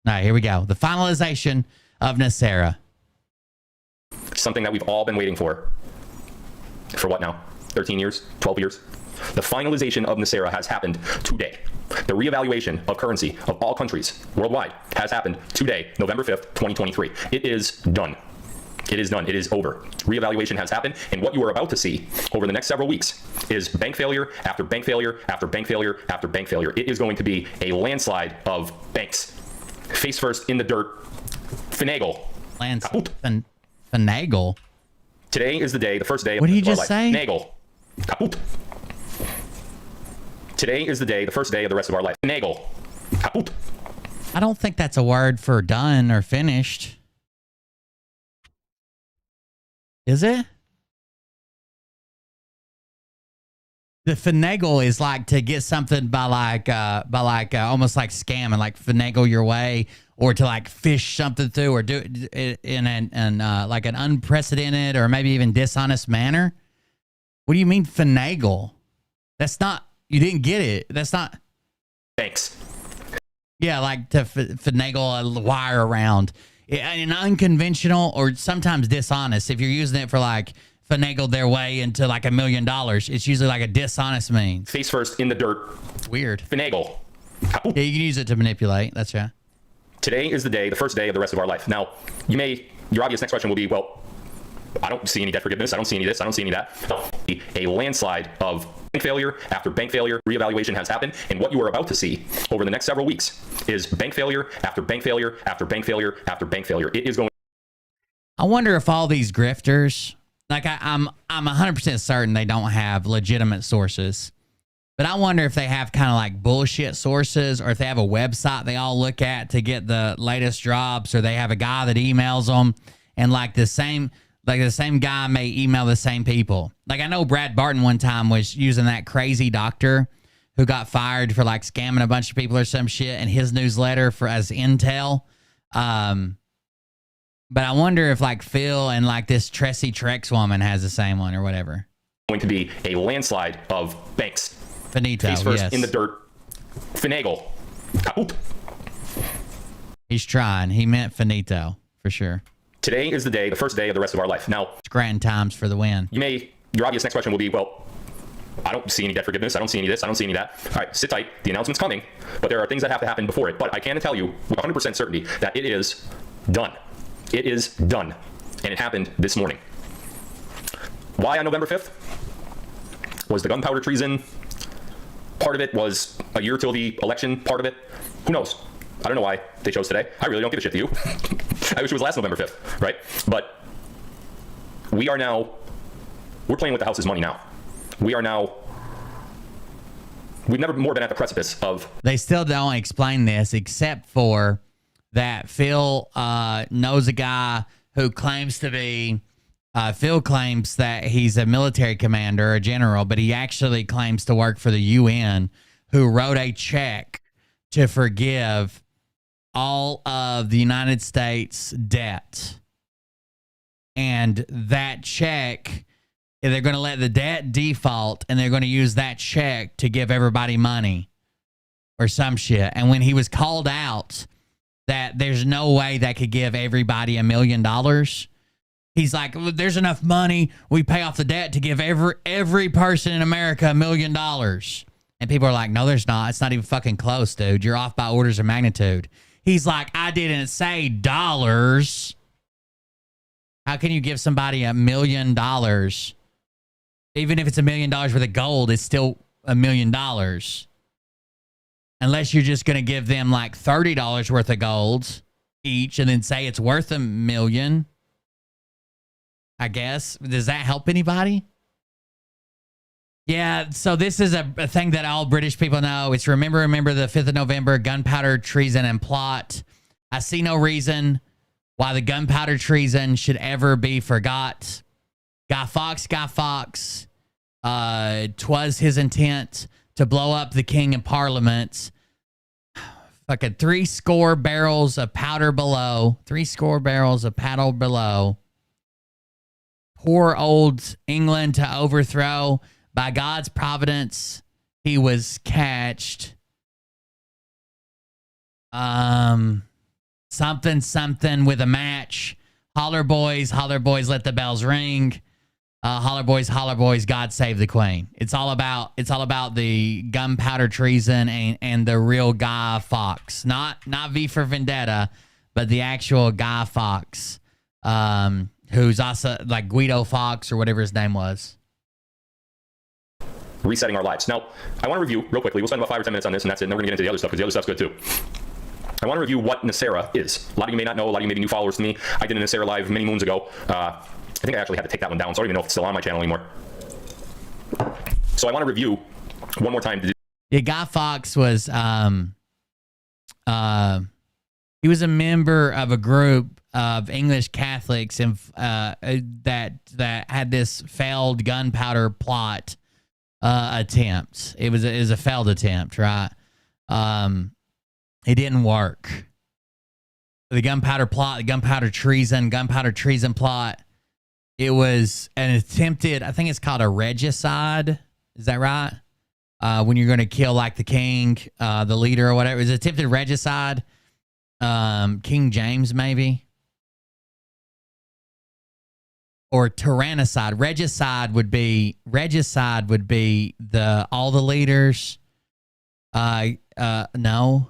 All right, here we go. The finalization of Nasara. Something that we've all been waiting for what now? 13 years? 12 years? The finalization of Nasara has happened today. The reevaluation of currency of all countries worldwide has happened today, November 5th, 2023. It is done. It is done. It is over. Reevaluation has happened, and what you are about to see over the next several weeks is bank failure after bank failure after bank failure after bank failure. It is going to be a landslide of banks. Face first in the dirt. Finagle. Finagle? Today is the day, the first day of what did you our just life. say? Finagle. Kaput. Today is the day, the first day of the rest of our life. Finagle. Kaput. I don't think that's a word for done or finished. Is it? The finagle is like to get something by almost like scamming, like finagle your way, or to like fish something through, or do it in an like an unprecedented or maybe even dishonest manner. What do you mean finagle? That's not, you didn't get it. That's not. Banks. Yeah, like to finagle a wire around. An unconventional or sometimes dishonest. If you're using it for like finagle their way into like $1 million, it's usually like a dishonest means. Face first in the dirt. Weird. Finagle. Yeah, you can use it to manipulate. That's right. Today is the day, the first day of the rest of our life. Now, your obvious next question will be, well, I don't see any debt forgiveness. I don't see any of this. I don't see any of that. No. A landslide of bank failure after bank failure, reevaluation has happened. And what you are about to see over the next several weeks is bank failure after bank failure after bank failure after bank failure. It is going. I wonder if all these grifters, like I'm 100% certain they don't have legitimate sources. But I wonder if they have kind of like bullshit sources, or if they have a website they all look at to get the latest drops, or they have a guy that emails them, and like the same guy may email the same people. Like I know Brad Barton one time was using that crazy doctor who got fired for like scamming a bunch of people or some shit in his newsletter for as intel. But I wonder if like Phil and like this Tressie Trex woman has the same one or whatever. Going to be a landslide of banks. Finito, face first yes. in the dirt. Finagle. Kaput. He's trying. He meant finito for sure. Today is the day, the first day of the rest of our life. Now, Scranton Times for the win. Your obvious next question will be, well, I don't see any debt forgiveness. I don't see any of this. I don't see any of that. All right, sit tight. The announcement's coming, but there are things that have to happen before it. But I can tell you with 100% certainty that it is done. It is done. And it happened this morning. Why on November 5th? Was the gunpowder treason part of it? Was a year till the election part of it? Who knows? I don't know why they chose today. I really don't give a shit to you. I wish it was last November 5th, right? But we're playing with the House's money now. We've never more been at the precipice of. They still don't explain this except for that Phil knows a guy who claims to be. Phil claims that he's a military commander, a general, but he actually claims to work for the UN, who wrote a check to forgive all of the United States debt. And that check, they're going to let the debt default, and they're going to use that check to give everybody money or some shit. And when he was called out that there's no way that could give everybody $1 million, he's like, well, there's enough money. We pay off the debt to give every person in America $1 million. And people are like, no, there's not. It's not even fucking close, dude. You're off by orders of magnitude. He's like, I didn't say dollars. How can you give somebody $1 million? Even if it's $1 million worth of gold, it's still $1 million. Unless you're just going to give them like $30 worth of gold each and then say it's worth $1 million. I guess. Does that help anybody? Yeah, so this is a thing that all British people know. It's remember the 5th of November, gunpowder treason and plot. I see no reason why the gunpowder treason should ever be forgot. Guy Fawkes, 'twas his intent to blow up the king in Parliament. Fucking 70 barrels of powder below. 70 barrels of powder below. Poor old England to overthrow. By God's providence, he was catched. Something with a match. Holler boys, let the bells ring. Holler boys, God save the queen. It's all about the gunpowder treason and the real Guy Fawkes. Not V for Vendetta, but the actual Guy Fawkes. Who's also like Guido Fawkes or whatever his name was. Resetting our lives. Now, I want to review real quickly. We'll spend about 5 or 10 minutes on this, and that's it. And then we're going to get into the other stuff because the other stuff's good too. I want to review what Nicera is. A lot of you may not know. A lot of you may be new followers to me. I did a Nicera live many moons ago. I think I actually had to take that one down, so I don't even know if it's still on my channel anymore. So I want to review one more time. Yeah, Guy Fawkes was he was a member of a group of English Catholics and that had this failed gunpowder plot attempt. It was a failed attempt, right? It didn't work. The gunpowder plot, the gunpowder treason plot. It was an attempted, I think it's called a regicide. Is that right? when you're going to kill like the king, the leader or whatever. Is it attempted regicide? King James maybe, or tyrannicide. Regicide would be the all the leaders. No.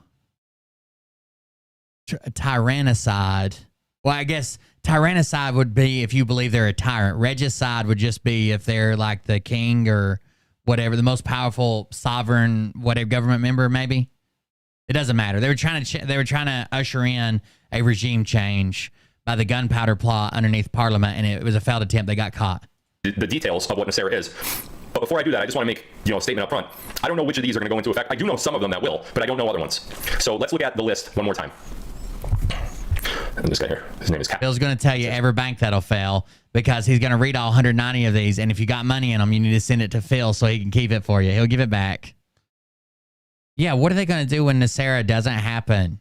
Tyrannicide. Well, I guess tyrannicide would be if you believe they're a tyrant. Regicide would just be if they're like the king or whatever, the most powerful sovereign, whatever government member, maybe. It doesn't matter. They were trying to usher in a regime change by the gunpowder plot underneath Parliament, and it was a failed attempt. They got caught. The details of what Nasera is. But before I do that, I just want to make a statement up front. I don't know which of these are going to go into effect. I do know some of them that will, but I don't know other ones. So let's look at the list one more time. And this guy here, his name is Cap. Bill's going to tell you every bank that'll fail because he's going to read all 190 of these, and if you got money in them, you need to send it to Phil so he can keep it for you. He'll give it back. Yeah, what are they going to do when Nasera doesn't happen?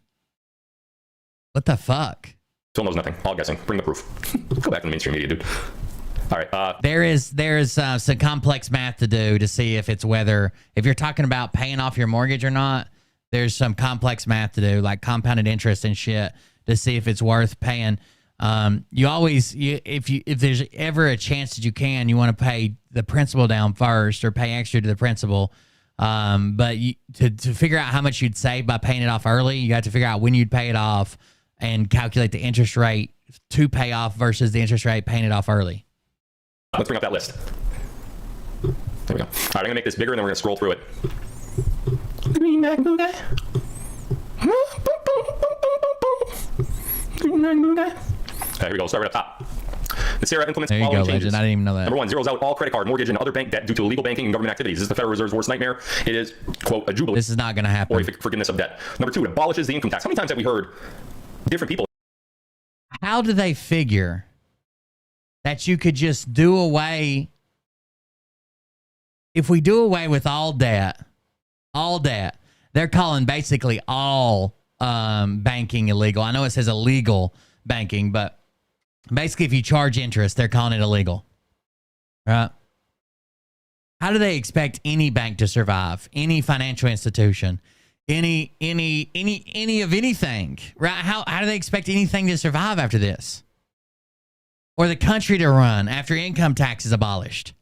What the fuck? Phil knows nothing. All guessing. Bring the proof. Go back to the mainstream media, dude. All right. There's some complex math to do to see if you're talking about paying off your mortgage or not. There's some complex math to do, like compounded interest and shit, to see if it's worth paying. If there's ever a chance that you want to pay the principal down first or pay extra to the principal. But to figure out how much you'd save by paying it off early, you have to figure out when you'd pay it off and calculate the interest rate to pay off versus the interest rate paying it off early. Let's bring up that list. There we go. All right, I'm going to make this bigger and then we're going to scroll through it. Here we go. Start right up top. Nasera implements there you following go, changes. Legend. I didn't even know that. Number 1, zeroes out all credit card, mortgage, and other bank debt due to illegal banking and government activities. This is the Federal Reserve's worst nightmare. It is, quote, a jubilee. This is not going to happen. Or forgiveness of debt. Number 2, it abolishes the income tax. How many times have we heard different people? How do they figure that you could just do away? If we do away with all debt, they're calling basically all banking illegal. I know it says illegal banking, but basically if you charge interest, they're calling it illegal. Right? How do they expect any bank to survive? Any financial institution? Any of anything? Right? How do they expect anything to survive after this? Or the country to run after income tax is abolished?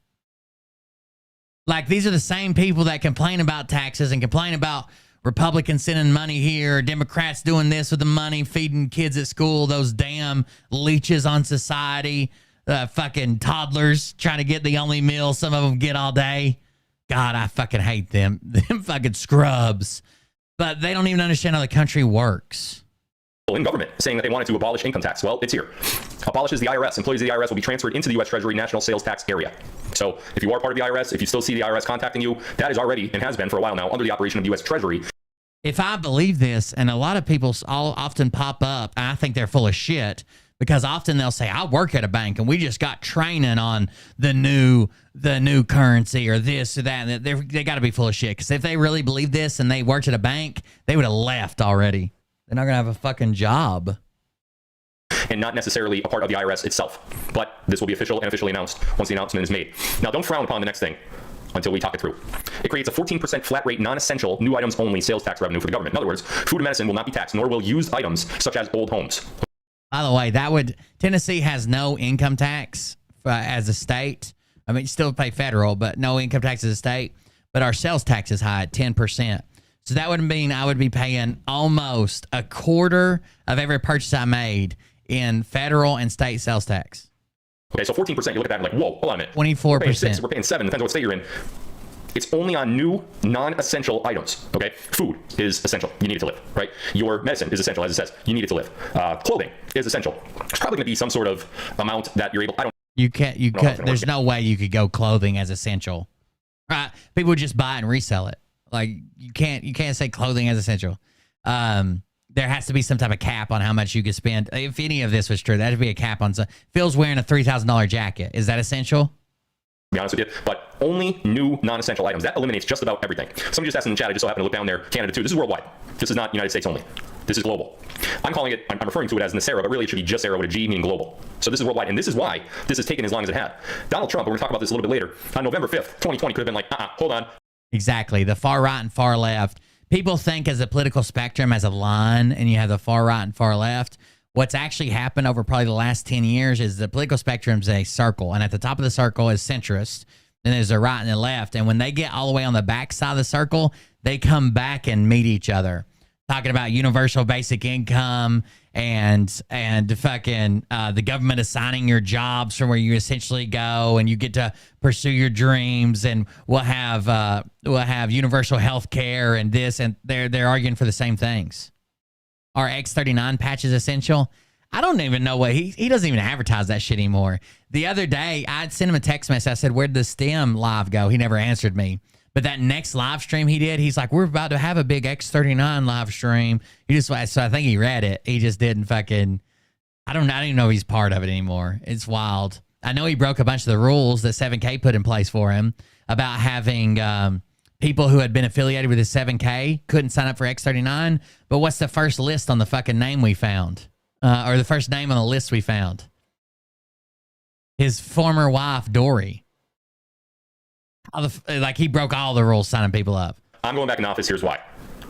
Like, these are the same people that complain about taxes and complain about Republicans sending money here, Democrats doing this with the money, feeding kids at school, those damn leeches on society, fucking toddlers trying to get the only meal some of them get all day. God, I fucking hate them. Them fucking scrubs. But they don't even understand how the country works. In government saying that they wanted to abolish income tax. Well, it's here. Abolishes the IRS. Employees of the IRS will be transferred into the U.S. Treasury National Sales Tax Area. So if you are part of the IRS, if you still see the IRS contacting you, that is already and has been for a while now under the operation of the U.S. Treasury. If I believe this, and a lot of people often pop up, I think they're full of shit, because often they'll say, I work at a bank and we just got training on the new currency or this or that. And they got to be full of shit, because if they really believe this and they worked at a bank, they would have left already. They're not going to have a fucking job. And not necessarily a part of the IRS itself. But this will be official and officially announced once the announcement is made. Now, don't frown upon the next thing until we talk it through. It creates a 14% flat rate, non-essential, new items only sales tax revenue for the government. In other words, food and medicine will not be taxed, nor will used items such as old homes. By the way, Tennessee has no income tax as a state. I mean, still pay federal, but no income tax as a state. But our sales tax is high at 10%. So that would mean I would be paying almost a quarter of every purchase I made in federal and state sales tax. Okay, so 14%, you look at that and like, whoa, hold on a minute. 24%. We're paying 6, we're paying 7, depends on what state you're in. It's only on new, non-essential items, okay? Food is essential. You need it to live, right? Your medicine is essential, as it says. You need it to live. Clothing is essential. There's probably going to be some sort of amount that you're able... There's no way you could go clothing as essential. Right? People would just buy it and resell it. Like, you can't say clothing as essential. There has to be some type of cap on how much you could spend. If any of this was true, that'd be a cap on some. Phil's wearing a $3,000 jacket. Is that essential? To be honest with you, but only new non-essential items. That eliminates just about everything. Somebody just asked in the chat, I just so happened to look down there, Canada too. This is worldwide. This is not United States only. This is global. I'm referring to it as Nasera, but really it should be just Nasera with a G, meaning global. So this is worldwide, and this is why this has taken as long as it had. Donald Trump, we're going to talk about this a little bit later, on November 5th, 2020, could have been like, hold on. Exactly. The far right and far left. People think as a political spectrum as a line, and you have the far right and far left. What's actually happened over probably the last 10 years is the political spectrum is a circle, and at the top of the circle is centrist. Then there's the right and the left, and when they get all the way on the back side of the circle, they come back and meet each other, talking about universal basic income and fucking the government assigning your jobs from where you essentially go, and you get to pursue your dreams, and we'll have universal health care and this, and they're arguing for the same things. Our X39 patch is essential. I don't even know what he doesn't even advertise that shit anymore. The other day, I'd sent him a text message. I said, "Where'd the STEM live go?" He never answered me. But that next live stream he did, he's like, "We're about to have a big X39 live stream." So I think he read it. He just didn't fucking. I don't even know if he's part of it anymore. It's wild. I know he broke a bunch of the rules that 7K put in place for him about having people who had been affiliated with his 7K couldn't sign up for X39. But what's the first list on the fucking name we found? Or the first name on the list we found? His former wife, Dory. Like, he broke all the rules signing people up. I'm going back in office. Here's why.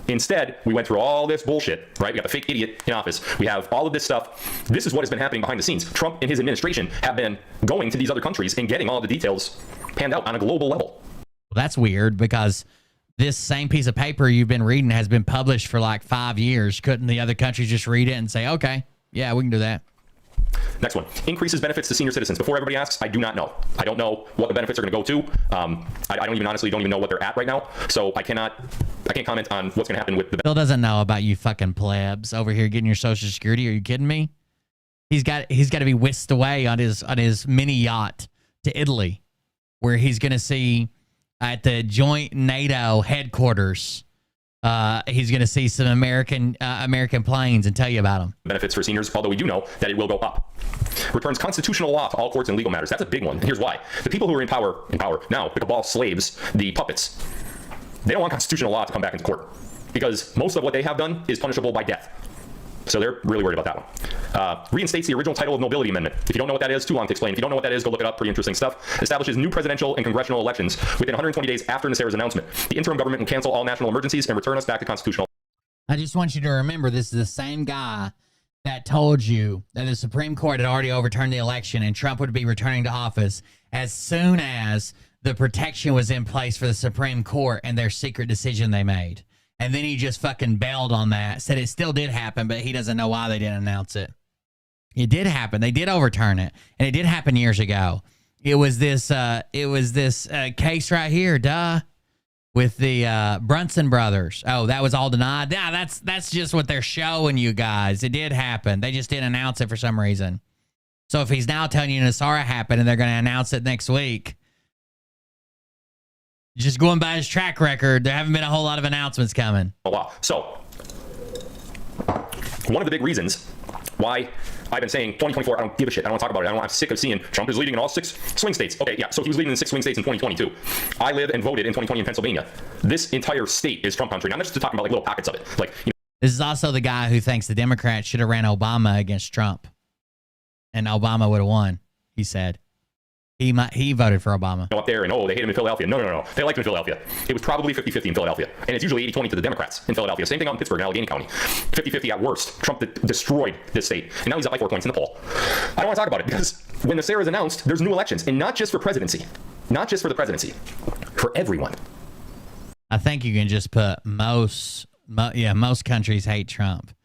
Instead, we went through all this bullshit, right? We got the fake idiot in office. We have all of this stuff. This is what has been happening behind the scenes. Trump and his administration have been going to these other countries and getting all the details panned out on a global level. Well, that's weird, because this same piece of paper you've been reading has been published for like 5 years. Couldn't the other countries just read it and say, okay, yeah, we can do that? Next one. Increases benefits to senior citizens. Before everybody asks, I do not know. I don't know what the benefits are going to go to. I honestly don't even know what they're at right now. So I can't comment on what's going to happen with the. Bill doesn't know about you fucking plebs over here getting your Social Security. Are you kidding me? He's got to be whisked away on his mini yacht to Italy, where he's going to see at the joint NATO headquarters. He's going to see some American planes and tell you about them. Benefits for seniors, although we do know that it will go up. Returns constitutional law to all courts and legal matters. That's a big one. And here's why. The people who are in power now, the cabal slaves, the puppets, they don't want constitutional law to come back into court, because most of what they have done is punishable by death. So they're really worried about that one. Reinstates the original title of nobility amendment. If you don't know what that is, too long to explain. If you don't know what that is, go look it up. Pretty interesting stuff. Establishes new presidential and congressional elections within 120 days after Nasser's announcement. The interim government can cancel all national emergencies and return us back to constitutional. I just want you to remember, this is the same guy that told you that the Supreme Court had already overturned the election and Trump would be returning to office as soon as the protection was in place for the Supreme Court and their secret decision they made. And then he just fucking bailed on that, said it still did happen, but he doesn't know why they didn't announce it. It did happen. They did overturn it, and it did happen years ago. It was this case right here, with the Brunson brothers. Oh, that was all denied. Yeah, that's just what they're showing you guys. It did happen. They just didn't announce it for some reason. So if he's now telling you Nassara happened and they're going to announce it next week, just going by his track record, there haven't been a whole lot of announcements coming. Oh, wow. So one of the big reasons why I've been saying 2024, I don't give a shit. I don't want to talk about it. I'm sick of seeing Trump is leading in all 6 swing states. Okay, yeah, so he was leading in 6 swing states in 2022. I live and voted in 2020 in Pennsylvania. This entire state is Trump country. Now, I'm not just talking about like little pockets of it. Like, you know, this is also the guy who thinks the Democrats should have ran Obama against Trump, and Obama would have won, he said. He voted for Obama. Up there and, they hate him in Philadelphia. No. They liked him in Philadelphia. It was probably 50-50 in Philadelphia. And it's usually 80-20 to the Democrats in Philadelphia. Same thing out in Pittsburgh and Allegheny County. 50-50 at worst. Trump destroyed this state. And now he's up by 4 points in the poll. I don't want to talk about it because when the Sarah is announced, there's new elections. And not just for presidency. Not just for the presidency. For everyone. I think you can just put most countries hate Trump.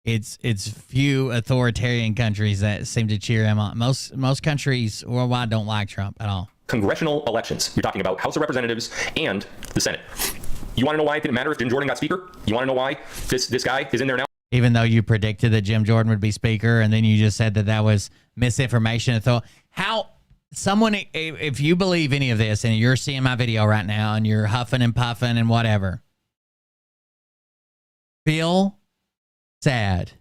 It's few authoritarian countries that seem to cheer him on. Most countries worldwide don't like Trump at all. Congressional elections. You're talking about House of Representatives and the Senate. You want to know why it didn't matter if Jim Jordan got Speaker? You want to know why this guy is in there now? Even though you predicted that Jim Jordan would be Speaker, and then you just said that was misinformation. If you believe any of this, and you're seeing my video right now, and you're huffing and puffing and whatever, Phil said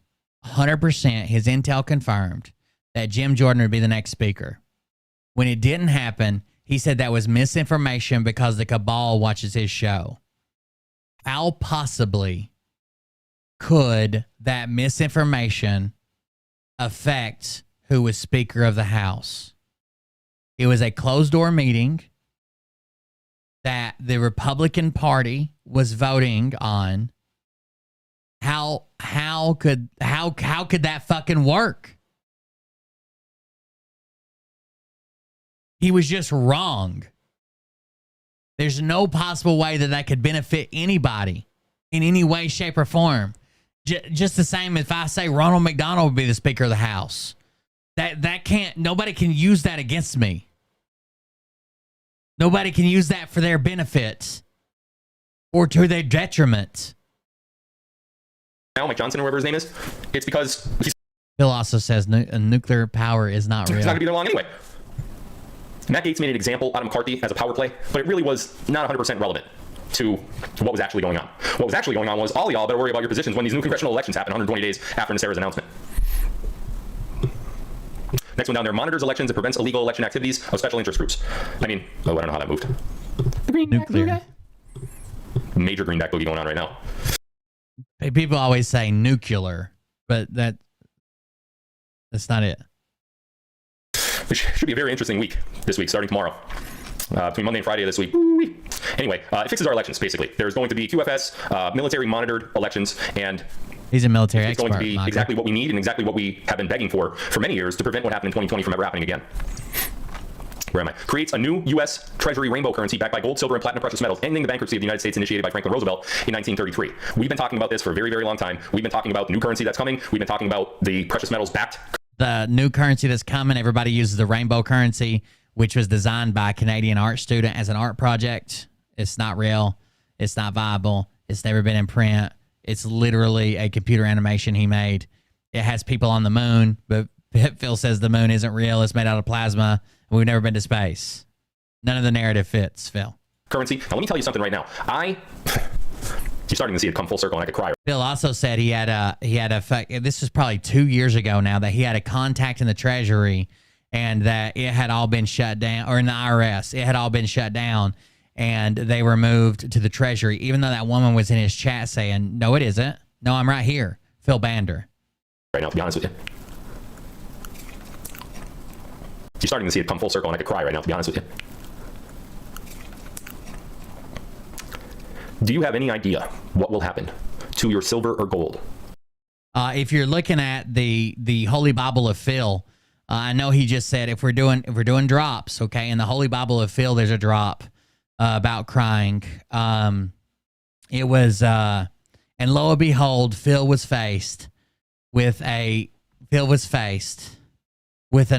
100% his intel confirmed that Jim Jordan would be the next speaker. When it didn't happen, he said that was misinformation because the cabal watches his show. How possibly could that misinformation affect who was Speaker of the House? It was a closed-door meeting. that the Republican Party was voting on. How could that fucking work? He was just wrong. There's no possible way that could benefit anybody in any way, shape, or form. Just the same if I say Ronald McDonald would be the Speaker of the House. That can't, nobody can use that against me. Nobody can use that for their benefit or to their detriment. Now, Mike Johnson or whatever his name is, it's because he's Bill also says nuclear power is not real. not going to be there long anyway. Matt Gaetz made an example out of McCarthy as a power play, but it really was not 100% relevant to what was actually going on. What was actually going on was all y'all better worry about your positions when these new congressional elections happen 120 days after NSARA's announcement. Next one down there, monitors elections and prevents illegal election activities of special interest groups. I mean, I don't know how that moved. The greenback boogie. Major greenback boogie going on right now. Hey, people always say nuclear, but that's not it. It should be a very interesting week this week, starting tomorrow. Between Monday and Friday of this week. Anyway, it fixes our elections, basically. There's going to be QFS, military-monitored elections, and he's a military it's expert. going to be exactly what we need and exactly what we have been begging for many years to prevent what happened in 2020 from ever happening again. Where am I? Creates a new U.S. Treasury rainbow currency backed by gold, silver, and platinum precious metals, ending the bankruptcy of the United States initiated by Franklin Roosevelt in 1933. We've been talking about this for a very, very long time. We've been talking about the new currency that's coming. We've been talking about the precious metals backed. The new currency that's coming, everybody uses the rainbow currency, which was designed by a Canadian art student as an art project. It's not real. It's not viable. It's never been in print. It's literally a computer animation he made. It has people on the moon, but Phil says the moon isn't real. It's made out of plasma, and we've never been to space. None of the narrative fits, Phil. Currency. Now, let me tell you something right now. You're starting to see it come full circle, and I could cry. Phil also said he had a this was probably 2 years ago now, that he had a contact in the Treasury and that it had all been shut down, or in the IRS, it had all been shut down, and they were moved to the Treasury, even though that woman was in his chat saying, no, it isn't. No, I'm right here. Phil Bander. Right now, to be honest with you. You're starting to see it come full circle, and I could cry right now, to be honest with you. Do you have any idea what will happen to your silver or gold? If you're looking at the Holy Bible of Phil, I know he just said if we're doing drops, okay. In the Holy Bible of Phil, there's a drop about crying. It was and lo and behold, Phil was faced with an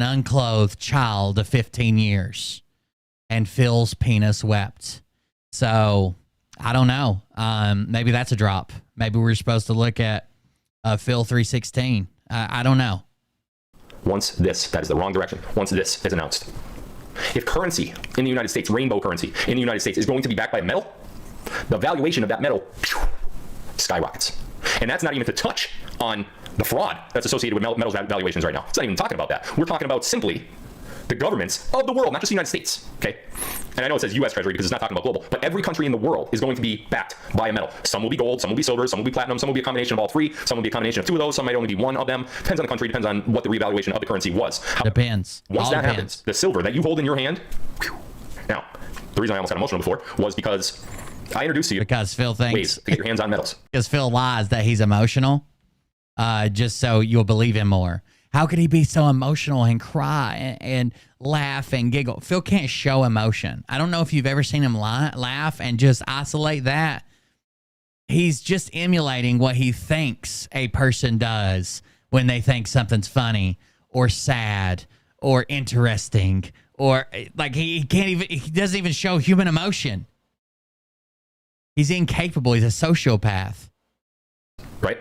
unclothed child of 15 years, and Phil's penis wept. So I don't know. Maybe that's a drop. Maybe we're supposed to look at Phil 3:16. I don't know. Once that is the wrong direction. Once this is announced. If currency in the United States, rainbow currency in the United States, is going to be backed by a metal, the valuation of that metal skyrockets. And that's not even to touch on the fraud that's associated with metals valuations right now. It's not even talking about that. We're talking about simply the governments of the world, not just the United States, okay? And I know it says U.S. Treasury because it's not talking about global, but every country in the world is going to be backed by a metal. Some will be gold, some will be silver, some will be platinum, some will be a combination of all three, some will be a combination of two of those, some might only be one of them. Depends on the country, depends on what the revaluation of the currency was. Depends. Once that happens, the silver that you hold in your hand, now, the reason I almost got emotional before was because I introduced to you because Phil thinks ways to get your hands on metals. Because Phil lies that he's emotional, just so you'll believe him more. How could he be so emotional and cry and laugh and giggle? Phil can't show emotion. I don't know if you've ever seen him laugh and just isolate that. He's just emulating what he thinks a person does when they think something's funny or sad or interesting, or like he doesn't even show human emotion. He's incapable. He's a sociopath. Right?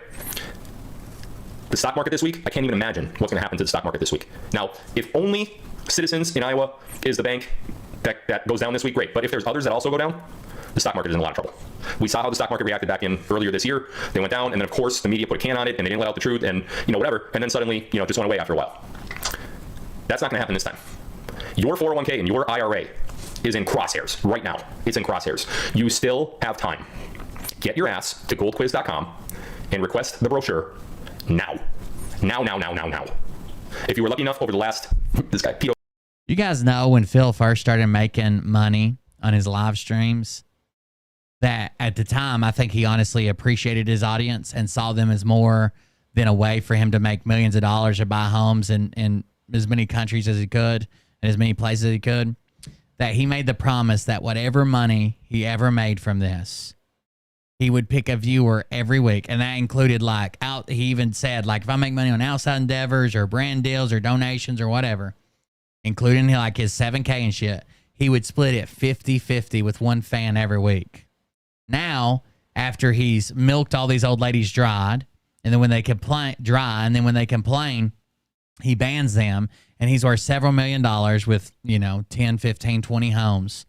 The stock market this week, I can't even imagine what's going to happen to the stock market this week. Now, if only Citizens in Iowa is the bank that goes down this week, great. But if there's others that also go down, the stock market is in a lot of trouble. We saw how the stock market reacted back in earlier this year. They went down, and then of course the media put a can on it, and they didn't let out the truth, and whatever. And then suddenly, it just went away after a while. That's not going to happen this time. Your 401k and your IRA is in crosshairs right now. It's in crosshairs. You still have time. Get your ass to goldquiz.com and request the brochure now. Now. If you were lucky enough over the last, this guy, Peter. You guys know when Phil first started making money on his live streams that at the time, I think he honestly appreciated his audience and saw them as more than a way for him to make millions of dollars or buy homes in as many countries as he could and as many places as he could, that he made the promise that whatever money he ever made from this, he would pick a viewer every week. And that included he even said, like, if I make money on outside endeavors or brand deals or donations or whatever, including like his 7K and shit, he would split it 50-50 with one fan every week. Now, after he's milked all these old ladies dried, and then when they complain, he bans them, and he's worth several $1 million with, 10, 15, 20 homes.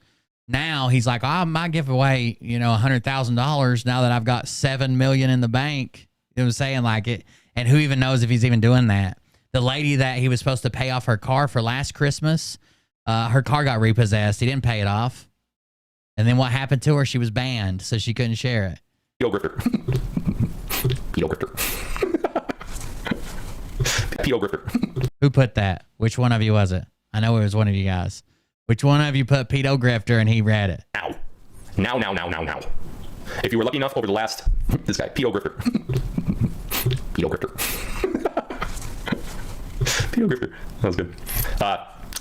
Now he's like, I might give away, $100,000 now that I've got $7 million in the bank. You know what I'm saying? Like it, and who even knows if he's even doing that? The lady that he was supposed to pay off her car for last Christmas, her car got repossessed. He didn't pay it off. And then what happened to her? She was banned, so she couldn't share it. Pedo grifter. Pedo grifter. Pedo grifter. Who put that? Which one of you was it? I know it was one of you guys. Which one of you put pedo grifter and he read it? Now. If you were lucky enough over the last, this guy, pedo grifter. Pedo grifter. Pedo grifter. That was good.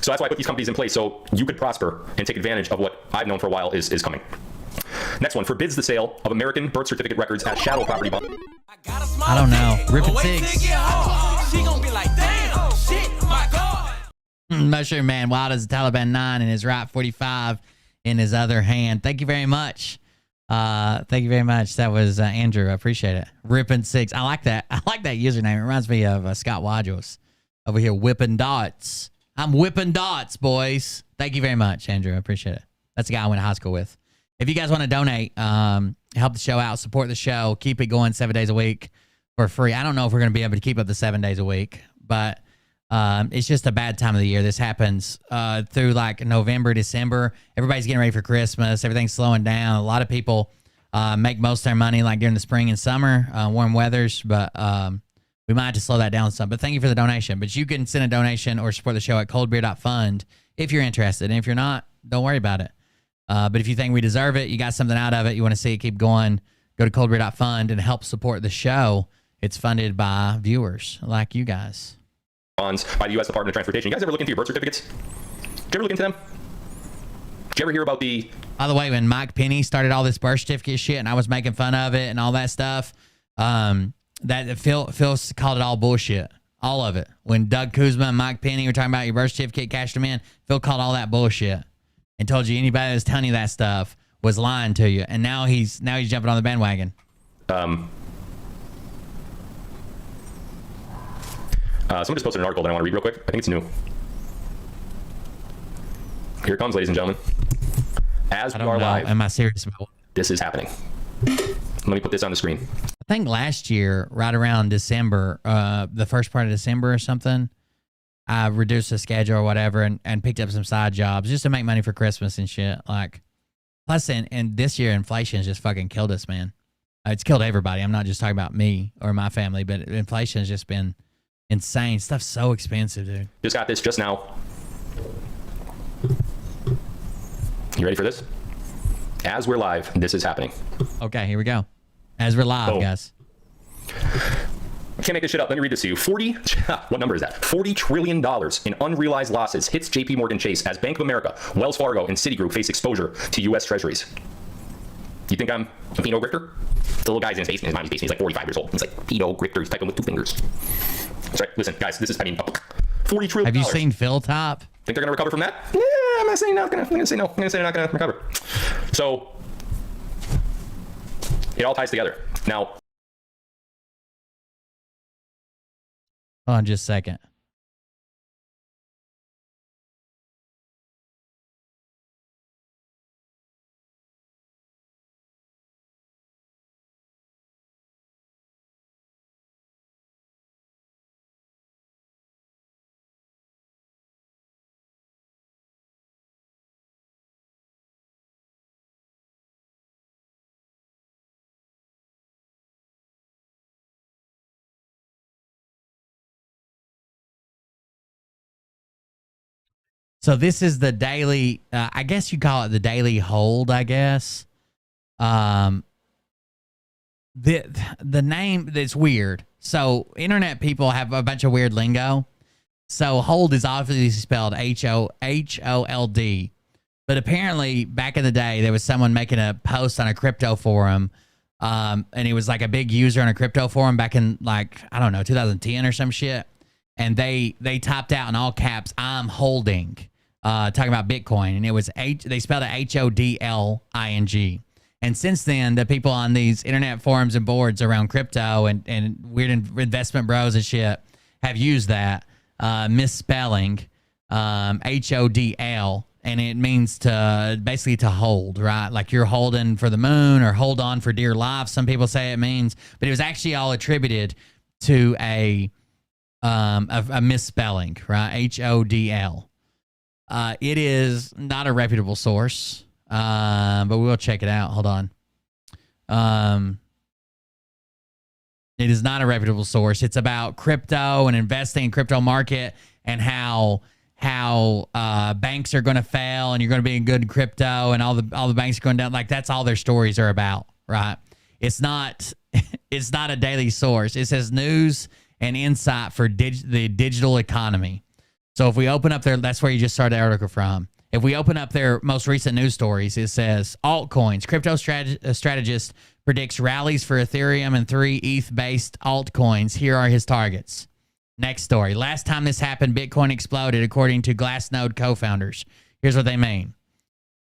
So that's why I put these companies in place, so you could prosper and take advantage of what I've known for a while is coming. Next one, forbids the sale of American birth certificate records as shadow property bond. I don't know. Rip it 6. She gonna be like, damn, shit, my God. Mushroom Man, wild as a Taliban 9 and his right 45 in his other hand. Thank you very much. Thank you very much. That was Andrew. I appreciate it. Rippin' 6. I like that. I like that username. It reminds me of Scott Waddles over here whipping dots. I'm whipping dots, boys. Thank you very much, Andrew. I appreciate it. That's the guy I went to high school with. If you guys want to donate, help the show out, support the show, keep it going 7 days a week for free. I don't know if we're going to be able to keep up the 7 days a week, but it's just a bad time of the year. This happens through like November, December. Everybody's getting ready for Christmas. Everything's slowing down. A lot of people make most of their money like during the spring and summer, warm weathers, but we might have to slow that down some. But thank you for the donation. But you can send a donation or support the show at coldbeer.fund if you're interested. And if you're not, don't worry about it. But if you think we deserve it, you got something out of it, you want to see it keep going, go to coldbeer.fund and help support the show. It's funded by viewers like you guys. Bonds by the U.S. Department of Transportation. You guys ever look into your birth certificates? Did you ever look into them? Did you ever hear about the... By the way, when Mike Penny started all this birth certificate shit and I was making fun of it and all that stuff, that Phil called it all bullshit. All of it. When Doug Kuzma and Mike Penny were talking about your birth certificate, cashed them in, Phil called all that bullshit and told you anybody that was telling you that stuff was lying to you. And now he's jumping on the bandwagon. Someone just posted an article that I want to read real quick. I think it's new. Here it comes, ladies and gentlemen. As we are live. Am I serious about it? This is happening. Let me put this on the screen. I think last year, right around December, the first part of December or something, I reduced the schedule or whatever and picked up some side jobs just to make money for Christmas and shit. Like, plus, and this year, inflation has just fucking killed us, man. It's killed everybody. I'm not just talking about me or my family, but inflation has just been insane. Stuff's so expensive, dude. Just got this just now. You ready for this? As we're live, this is happening. Okay, here we go. As we're live, guys. Can't make this shit up. Let me read this to you. What number is that? $40 trillion in unrealized losses hits JP Morgan Chase as Bank of America, Wells Fargo, and Citigroup face exposure to U.S. Treasuries. You think I'm a pedo grifter? The little guy's in his basement, his mommy's basement. He's like 45 years old. He's like, pedo grifter. He's typing with 2 fingers. That's right. Listen, guys, this is, $40 trillion. Have you seen Phil Top? Think they're going to recover from that? Yeah, I'm not saying not going to. I'm going to say no. I'm going to say they're not going to recover. So, it all ties together. Now, hold on just a second. So this is the daily, I guess you call it the daily hold, I guess. The name, it's weird. So internet people have a bunch of weird lingo. So hold is obviously spelled H-O-L-D. But apparently back in the day, there was someone making a post on a crypto forum. And he was like a big user on a crypto forum back in like, I don't know, 2010 or some shit. And they typed out in all caps, "I'm holding," talking about Bitcoin. And it was they spelled it H-O-D-L-I-N-G. And since then, the people on these internet forums and boards around crypto and weird investment bros and shit have used that misspelling H-O-D-L. And it means to basically to hold, right? Like you're holding for the moon or hold on for dear life. Some people say it means, but it was actually all attributed to a misspelling, right? H-O-D-L. It is not a reputable source, but we will check it out. Hold on. It is not a reputable source. It's about crypto and investing in crypto market and how banks are going to fail and you're going to be in good crypto and all the banks are going down. Like that's all their stories are about, right? It's not a daily source. It says news and insight for the digital economy. So if we open up there, that's where you just started the article from. If we open up their most recent news stories, it says altcoins. Crypto strategist predicts rallies for Ethereum and 3 ETH-based altcoins. Here are his targets. Next story. Last time this happened, Bitcoin exploded, according to Glassnode co-founders. Here's what they mean.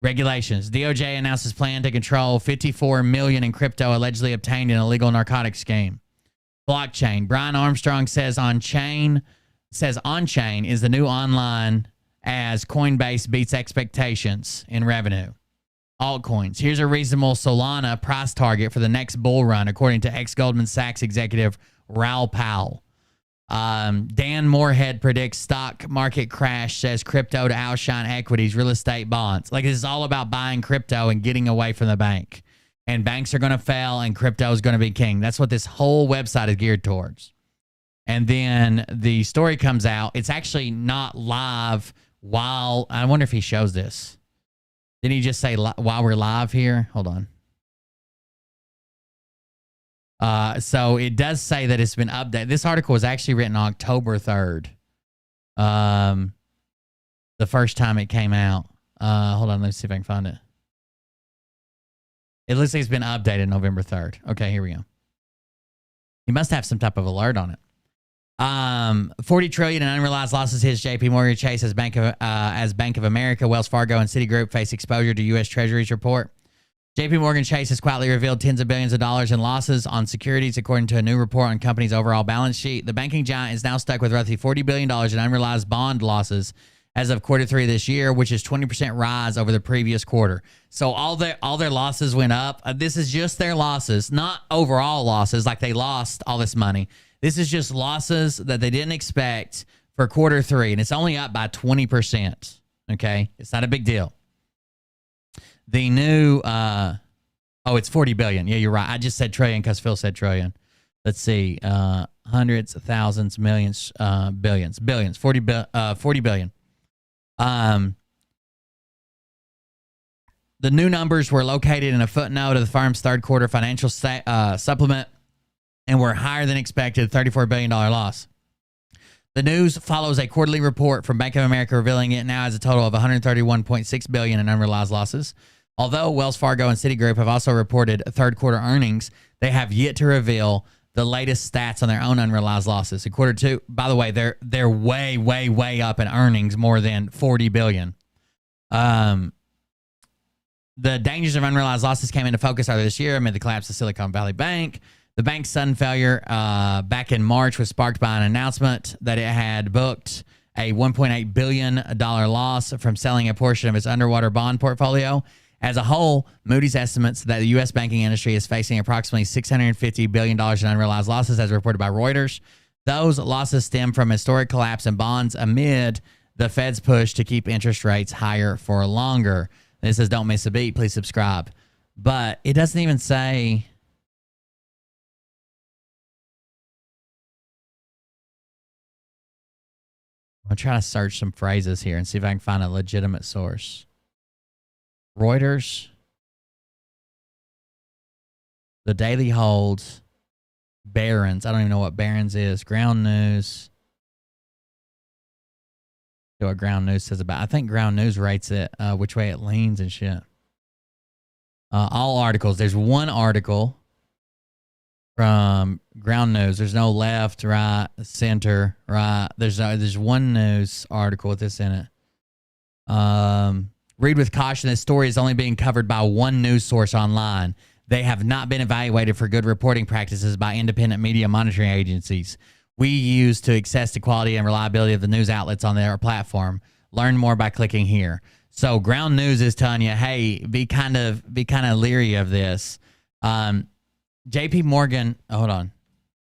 Regulations. DOJ announces plan to control $54 million in crypto allegedly obtained in a illegal narcotics scheme. Blockchain. Brian Armstrong says on-chain is the new online as Coinbase beats expectations in revenue. Altcoins. Here's a reasonable Solana price target for the next bull run, according to ex-Goldman Sachs executive Raoul Pal. Dan Moorhead predicts stock market crash, says crypto to outshine equities, real estate, bonds. Like this is all about buying crypto and getting away from the bank. And banks are going to fail and crypto is going to be king. That's what this whole website is geared towards. And then the story comes out. It's actually not live while, I wonder if he shows this. Did he just say while we're live here? Hold on. So it does say that it's been updated. This article was actually written on October 3rd. The first time it came out. Hold on, let's see if I can find it. It looks like it's been updated November 3rd. Okay, here we go. You must have some type of alert on it. $40 trillion in unrealized losses hits JP Morgan Chase as Bank of America, Wells Fargo, and Citigroup face exposure to U.S. Treasuries report. JP Morgan Chase has quietly revealed tens of billions of dollars in losses on securities, according to a new report on company's overall balance sheet. The banking giant is now stuck with roughly $40 billion in unrealized bond losses as of Q3 this year, which is 20% rise over the previous quarter. So all their losses went up. This is just their losses, not overall losses, like they lost all this money. This is just losses that they didn't expect for Q3, and it's only up by 20%. Okay? It's not a big deal. The new, it's 40 billion. Yeah, you're right. I just said trillion because Phil said trillion. Let's see. Hundreds, thousands, millions, billions, 40 billion. The new numbers were located in a footnote of the firm's third quarter financial supplement and were higher than expected, $34 billion loss. The news follows a quarterly report from Bank of America revealing it now has a total of $131.6 billion in unrealized losses. Although Wells Fargo and Citigroup have also reported third quarter earnings, they have yet to reveal the latest stats on their own unrealized losses. In Q2, by the way, they're way, way, way up in earnings, more than $40 billion. The dangers of unrealized losses came into focus earlier this year amid the collapse of Silicon Valley Bank. The bank's sudden failure back in March was sparked by an announcement that it had booked a $1.8 billion loss from selling a portion of its underwater bond portfolio. As a whole, Moody's estimates that the U.S. banking industry is facing approximately $650 billion in unrealized losses, as reported by Reuters. Those losses stem from historic collapse in bonds amid the Fed's push to keep interest rates higher for longer. This says, don't miss a beat. Please subscribe. But it doesn't even say... I'm trying to search some phrases here and see if I can find a legitimate source. Reuters, the Daily Holds, Barron's. I don't even know what Barron's is. Ground News. See what Ground News says about. I think Ground News rates it, which way it leans and shit. All articles. There's one article from Ground News. There's no left, right, center, right. There's one news article with this in it. Read with caution. This story is only being covered by one news source online. They have not been evaluated for good reporting practices by independent media monitoring agencies. We use to assess the quality and reliability of the news outlets on their platform. Learn more by clicking here. So Ground News is telling you, hey, be kind of leery of this. JP Morgan, hold on.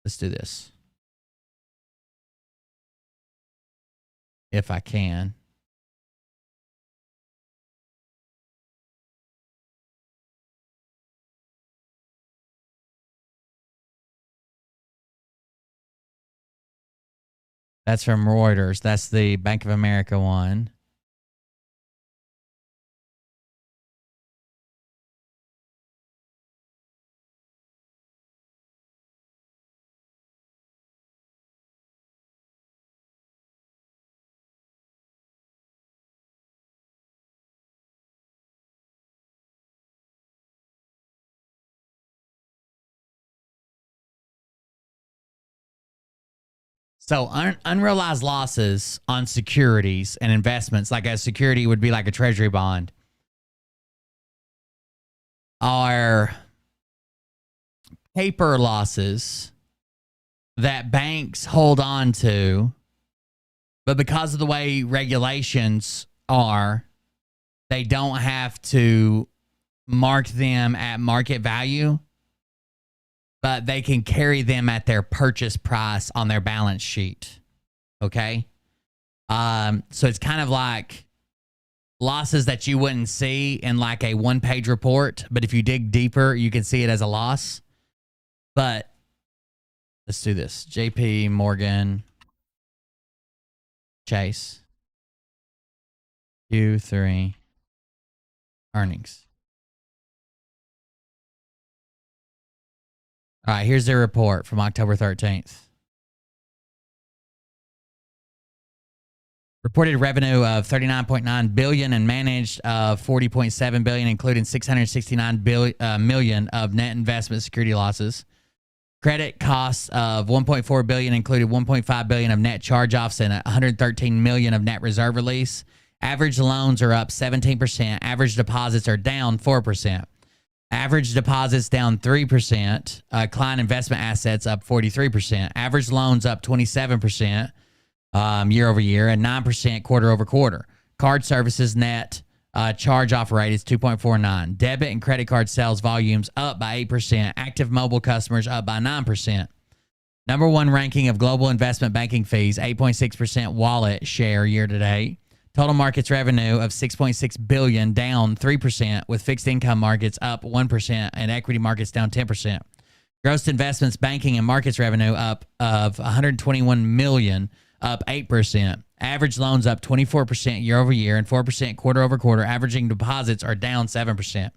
Let's do this. If I can. That's from Reuters. That's the Bank of America one. So unrealized losses on securities and investments, like a security would be like a treasury bond, are paper losses that banks hold on to, but because of the way regulations are, they don't have to mark them at market value, but they can carry them at their purchase price on their balance sheet. Okay? So it's kind of like losses that you wouldn't see in like a one-page report, but if you dig deeper, you can see it as a loss. But let's do this. JP Morgan Chase Q3 earnings. All right, here's their report from October 13th. Reported revenue of $39.9 billion and managed $40.7 billion, including $669 million of net investment security losses. Credit costs of $1.4 billion included $1.5 billion of net charge-offs and $113 million of net reserve release. Average loans are up 17%. Average deposits are down 4%. Average deposits down 3%. Client investment assets up 43%. Average loans up 27% year over year and 9% quarter over quarter. Card services net charge-off rate is 2.49. Debit and credit card sales volumes up by 8%. Active mobile customers up by 9%. Number one ranking of global investment banking fees, 8.6% wallet share year to date. Total markets revenue of $6.6 billion, down 3%, with fixed income markets up 1% and equity markets down 10%. Gross investments banking and markets revenue up of $121 million, up 8%. Average loans up 24% year over year and 4% quarter over quarter. Averaging deposits are down 7%.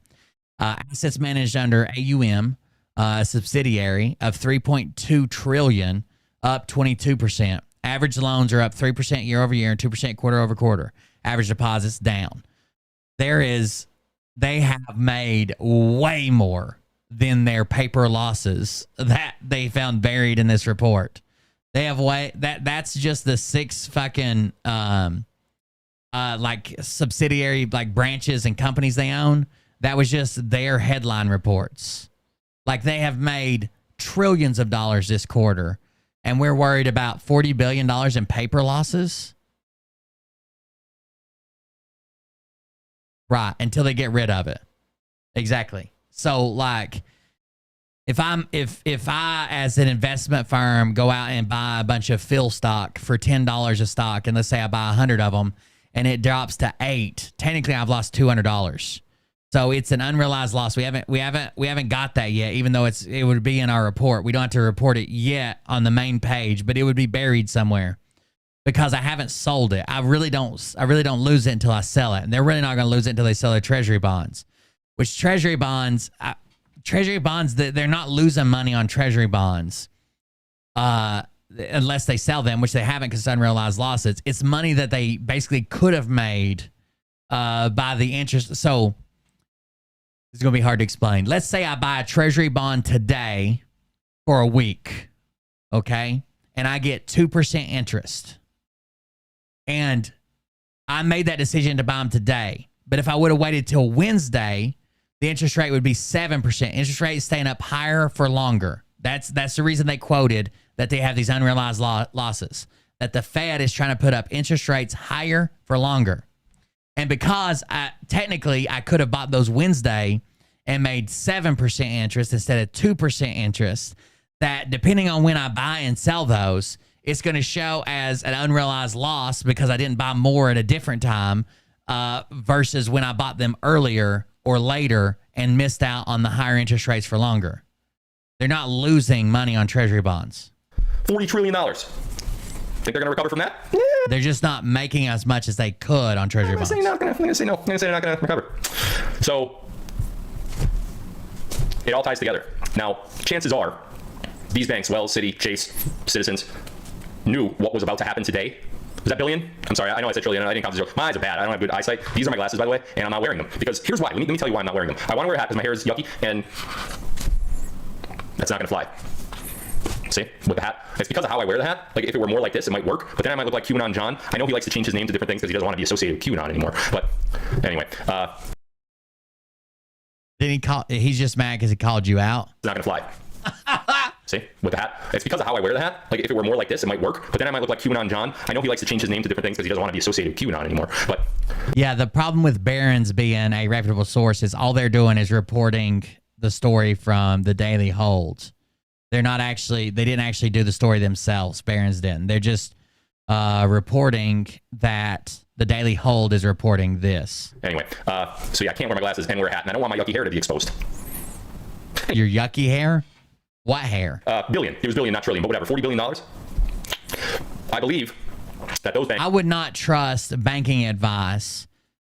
Assets managed under AUM, a subsidiary of $3.2 trillion, up 22%. Average loans are up 3% year over year and 2% quarter over quarter. Average deposits down. They have made way more than their paper losses that they found buried in this report. They have that's just the 6 fucking like subsidiary like branches and companies they own. That was just their headline reports. Like they have made trillions of dollars this quarter. And we're worried about $40 billion in paper losses? Right, until they get rid of it. Exactly. So, like, if I, as an investment firm, go out and buy a bunch of fill stock for $10 a stock, and let's say I buy 100 of them, and it drops to 8, technically I've lost $200. So it's an unrealized loss. We haven't got that yet, even though it would be in our report. We don't have to report it yet on the main page, but it would be buried somewhere. because I haven't sold it. I really don't lose it until I sell it. And they're really not going to lose it until they sell their treasury bonds, which treasury bonds, they're not losing money on treasury bonds unless they sell them, which they haven't because it's unrealized losses. It's money that they basically could have made by the interest. So it's going to be hard to explain. Let's say I buy a treasury bond today for a week, okay? And I get 2% interest. And I made that decision to buy them today. But if I would have waited till Wednesday, the interest rate would be 7%. Interest rate is staying up higher for longer. That's the reason they quoted that they have these unrealized losses, that the Fed is trying to put up interest rates higher for longer. And because technically I could have bought those Wednesday and made 7% interest instead of 2% interest, that depending on when I buy and sell those, it's going to show as an unrealized loss because I didn't buy more at a different time versus when I bought them earlier or later and missed out on the higher interest rates for longer. They're not losing money on treasury bonds. $40 trillion. Think they're going to recover from that? Yeah. They're just not making as much as they could on treasury bonds. I'm going to say no. I'm going to say they're not going to recover. So it all ties together. Now, chances are these banks, Wells, Citi, Chase, Citizens, knew what was about to happen today. Was that billion? I'm sorry, I know I said trillion. I didn't count the zero. My eyes are bad. I don't have good eyesight. These are my glasses, by the way, and I'm not wearing them. Because here's why. Let me tell you why I'm not wearing them. I want to wear a hat because my hair is yucky, and that's not going to fly. See? With the hat. It's because of how I wear the hat. Like, if it were more like this, it might work. But then I might look like QAnon John. I know he likes to change his name to different things because he doesn't want to be associated with QAnon anymore. But anyway. He's just mad because he called you out? It's not going to fly. See, with the hat. It's because of how I wear the hat. Like, if it were more like this, it might work. But then I might look like QAnon John. I know he likes to change his name to different things because he doesn't want to be associated with QAnon anymore. But yeah, the problem with Barron's being a reputable source is all they're doing is reporting the story from the Daily Hold. They didn't actually do the story themselves. Barron's didn't. They're just reporting that the Daily Hold is reporting this. Anyway, so yeah, I can't wear my glasses and wear a hat, and I don't want my yucky hair to be exposed. Your yucky hair? What hair? Billion. It was billion, not trillion, but whatever. $40 billion. I believe that those banks. I would not trust banking advice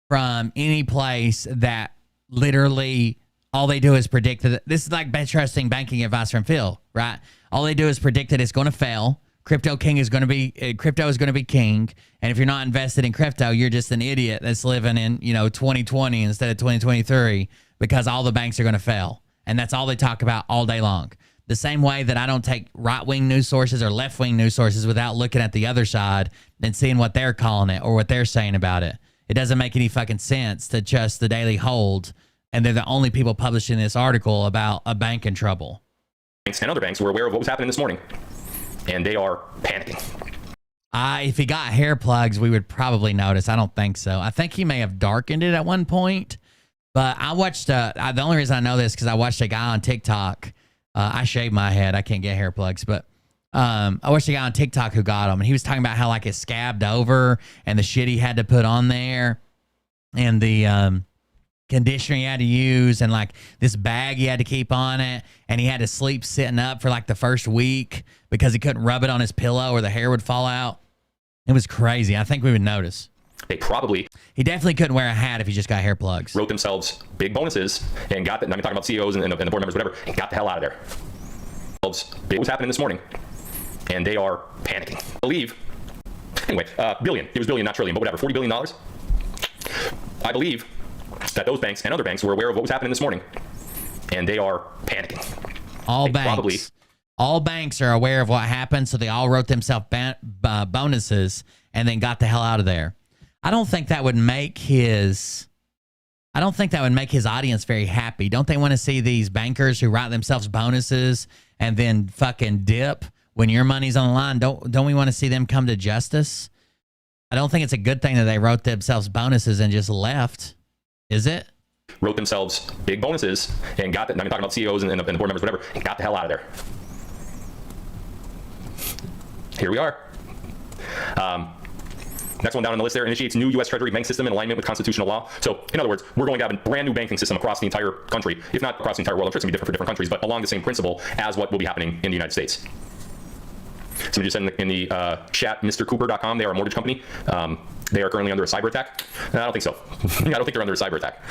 from any place that literally all they do is predict that this is like trusting banking advice from Phil, right? All they do is predict that it's going to fail. Crypto is going to be king. And if you're not invested in crypto, you're just an idiot that's living in, 2020 instead of 2023 because all the banks are going to fail. And that's all they talk about all day long. The same way that I don't take right-wing news sources or left-wing news sources without looking at the other side and seeing what they're calling it or what they're saying about it. It doesn't make any fucking sense to just the Daily Hold, and they're the only people publishing this article about a bank in trouble. Banks and other banks were aware of what was happening this morning, and they are panicking. If he got hair plugs, we would probably notice. I don't think so. I think he may have darkened it at one point, but I watched, the only reason I know this because I watched a guy on TikTok. I shave my head. I can't get hair plugs, but I watched a guy on TikTok who got them, and he was talking about how like it scabbed over and the shit he had to put on there and the conditioner he had to use and like this bag he had to keep on it, and he had to sleep sitting up for like the first week because he couldn't rub it on his pillow or the hair would fall out. It was crazy. I think we would notice. He definitely couldn't wear a hat if he just got hair plugs. Wrote themselves big bonuses and got I'm talking about CEOs and the board members, whatever, and got the hell out of there. It was happening this morning, and they are panicking. I believe, anyway, billion. It was billion, not trillion, but whatever. $40 billion. I believe that those banks and other banks were aware of what was happening this morning, and they are panicking. All banks are aware of what happened, so they all wrote themselves bonuses and then got the hell out of there. I don't think that would make his audience very happy. Don't they want to see these bankers who write themselves bonuses and then fucking dip when your money's on the line? Don't we want to see them come to justice? I don't think it's a good thing that they wrote themselves bonuses and just left. Is it? Wrote themselves big bonuses and got I'm talking about CEOs and the board members, whatever, and got the hell out of there. Here we are. Next one down on the list there, initiates new U.S. Treasury bank system in alignment with constitutional law. So, in other words, we're going to have a brand new banking system across the entire country, if not across the entire world. I'm sure it's going to be different for different countries, but along the same principle as what will be happening in the United States. Somebody just said in the chat, MrCooper.com, they are a mortgage company. They are currently under a cyber attack. I don't think so. I don't think they're under a cyber attack.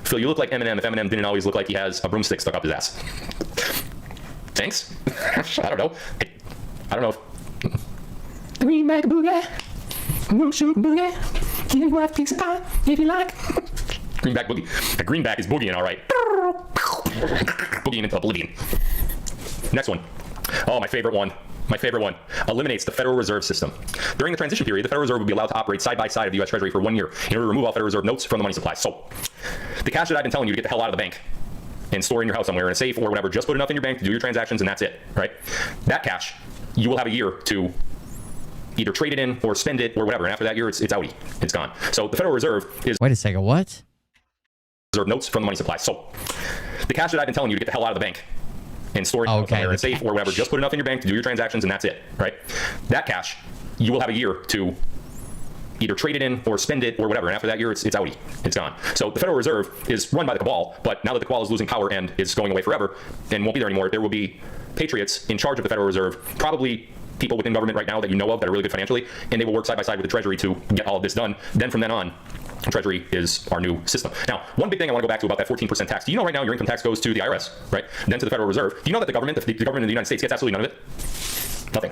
Phil, you look like Eminem if Eminem didn't always look like he has a broomstick stuck up his ass. Thanks. I don't know. I don't know. Greenback boogie. Shoot boogie. Give you a piece of pie if you like. Greenback boogie. A greenback is boogieing, all right. Boogieing into oblivion. Next one. Oh, my favorite one. My favorite one. Eliminates the Federal Reserve System. During the transition period, the Federal Reserve will be allowed to operate side by side of the U.S. Treasury for 1 year in order to remove all Federal Reserve notes from the money supply. So, the cash that I've been telling you to get the hell out of the bank and store in your house somewhere in a safe or whatever, just put enough in your bank to do your transactions and that's it, right? That cash, you will have a year to either trade it in or spend it or whatever. And after that year, it's outie. It's gone. So, the Federal Reserve is... Wait a second, what? Reserve notes from the money supply. So, the cash that I've been telling you to get the hell out of the bank and store it somewhere in a safe or whatever, just put enough in your bank to do your transactions and that's it, right? That cash, you will have a year to either trade it in or spend it or whatever. And after that year, it's outie. It's gone. So the Federal Reserve is run by the cabal, but now that the cabal is losing power and is going away forever and won't be there anymore, there will be patriots in charge of the Federal Reserve, probably people within government right now that you know of that are really good financially, and they will work side by side with the Treasury to get all of this done. Then from then on, Treasury is our new system. Now, one big thing I want to go back to about that 14% tax. Do you know right now your income tax goes to the IRS, right? Then to the Federal Reserve. Do you know that the government of the United States gets absolutely none of it? Nothing.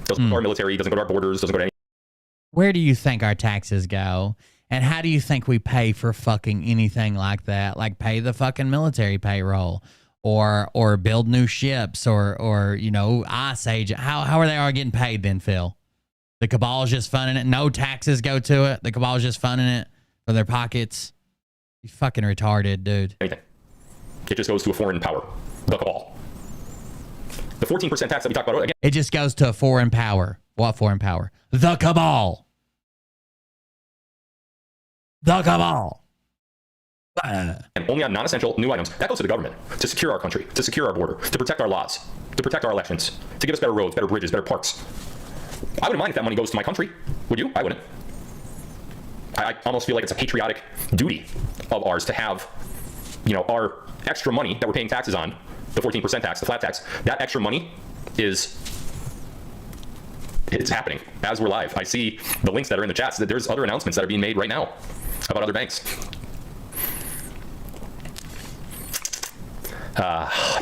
Doesn't go to our military, doesn't go to our borders, doesn't go to any. Where do you think our taxes go? And how do you think we pay for fucking anything like that? Like pay the fucking military payroll or build new ships or you know, ice agent. How are they all getting paid then, Phil? The cabal's just funding it. No taxes go to it. The cabal's just funding it for their pockets. You fucking retarded, dude. Anything. It just goes to a foreign power. The cabal. The 14% tax that we talked about again. It just goes to a foreign power. What foreign power? The cabal. The cabal. And only on non-essential new items. That goes to the government to secure our country, to secure our border, to protect our laws, to protect our elections, to give us better roads, better bridges, better parks. I wouldn't mind if that money goes to my country. Would you? I wouldn't. I almost feel like it's a patriotic duty of ours to have, you know, our extra money that we're paying taxes on, the 14% tax, the flat tax, that extra money it's happening as we're live. I see the links that are in the chats that there's other announcements that are being made right now about other banks.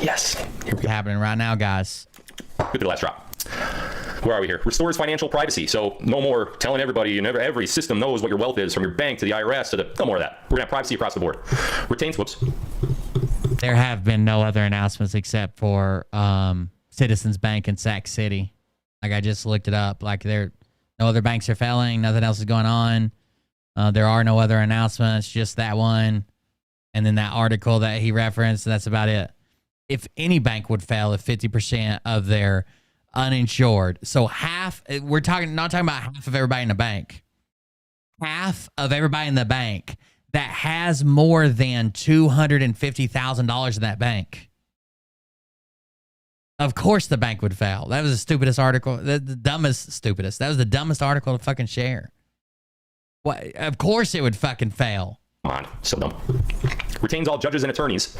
Yes. Here we go. Happening right now, guys. Go to the last drop. Where are we here? Restores financial privacy. So no more telling everybody, and every system knows what your wealth is, from your bank to the IRS to the, no more of that. We're gonna have privacy across the board. Retains, whoops. There have been no other announcements except for Citizens Bank in Sac City. Like I just looked it up. Like no other banks are failing. Nothing else is going on. There are no other announcements. Just that one, and then that article that he referenced. That's about it. If any bank would fail, if 50% of their uninsured, so half, we're not talking about half of everybody in the bank, half of everybody in the bank that has more than $250,000 in that bank, of course the bank would fail. That was the stupidest article, the stupidest. That was the dumbest article to fucking share. What? Of course it would fucking fail. Come on, so dumb. Retains all judges and attorneys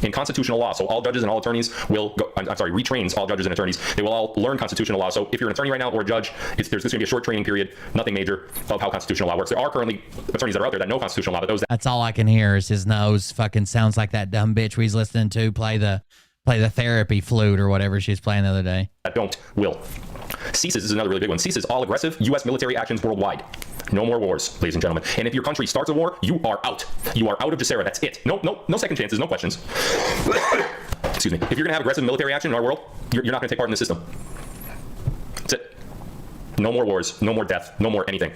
in constitutional law. So all judges and all attorneys will go, retrains all judges and attorneys. They will all learn constitutional law. So if you're an attorney right now or a judge, there's just going to be a short training period, nothing major, of how constitutional law works. There are currently attorneys that are out there that know constitutional law, but those that's all I can hear is his nose fucking sounds like that dumb bitch we's listening to play the therapy flute or whatever she's playing the other day. That don't will. Ceases is another really big one. Ceases all aggressive U.S. military actions worldwide. No more wars, ladies and gentlemen. And if your country starts a war, you are out. You are out of Gesera. That's it. No second chances, no questions. Excuse me. If you're going to have aggressive military action in our world, you're not going to take part in the system. That's it. No more wars, no more death, no more anything.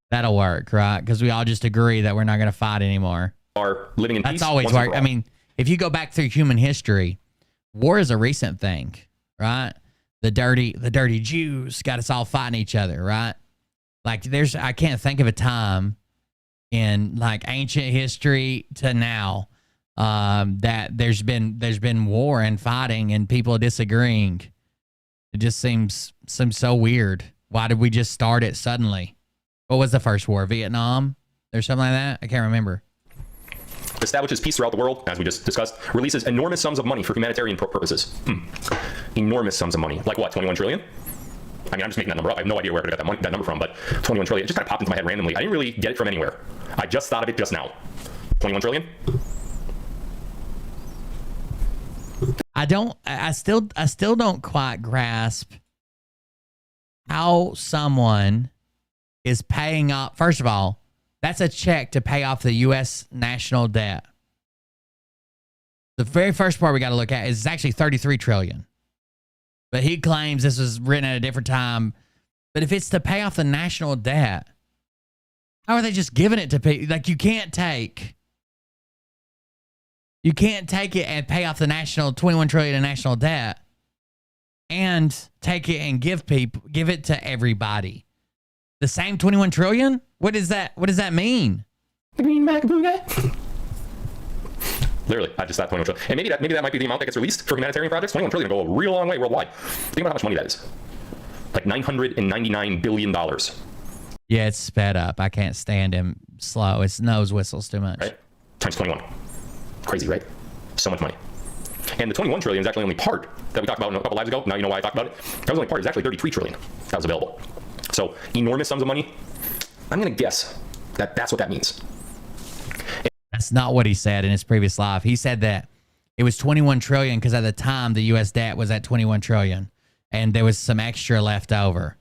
That'll work, right? Because we all just agree that we're not going to fight anymore. Are living in peace. That's always worked. I mean, if you go back through human history, war is a recent thing, right? The dirty Jews got us all fighting each other, right? Like I can't think of a time in like ancient history to now that there's been war and fighting and people disagreeing. It just seems so weird. Why did we just start it suddenly? What was the first war? Vietnam or something like that? I can't remember. establishes peace throughout the world, as we just discussed, releases enormous sums of money for humanitarian purposes. Enormous sums of money. Like what, 21 trillion? I mean, I'm just making that number up. I have no idea where I could have got that number from, but 21 trillion, it just kind of popped into my head randomly. I didn't really get it from anywhere. I just thought of it just now. 21 trillion? I still don't quite grasp how someone is paying up. First of all, that's a check to pay off the U.S. national debt. The very first part we got to look at is actually 33 trillion. But he claims this was written at a different time. But if it's to pay off the national debt, how are they just giving it to people? Like, you can't take it and pay off the 21 trillion in national debt and take it and give it to everybody. The same 21 trillion? What is that? What does that mean? The green MacBook guy. Literally, I just thought 21 trillion. And maybe that might be the amount that gets released for humanitarian projects. 21 trillion will go a real long way worldwide. Think about how much money that is. Like $999 billion. Yeah, it's sped up. I can't stand him slow. It's nose whistles too much. Right? Times 21. Crazy, right? So much money. And the 21 trillion is actually only part that we talked about a couple lives ago. Now you know why I talked about it. That was only part. It's actually 33 trillion that was available. So enormous sums of money. I'm going to guess that that's what that means. That's not what he said in his previous live. He said that it was 21 trillion because at the time the U.S. debt was at 21 trillion and there was some extra left over.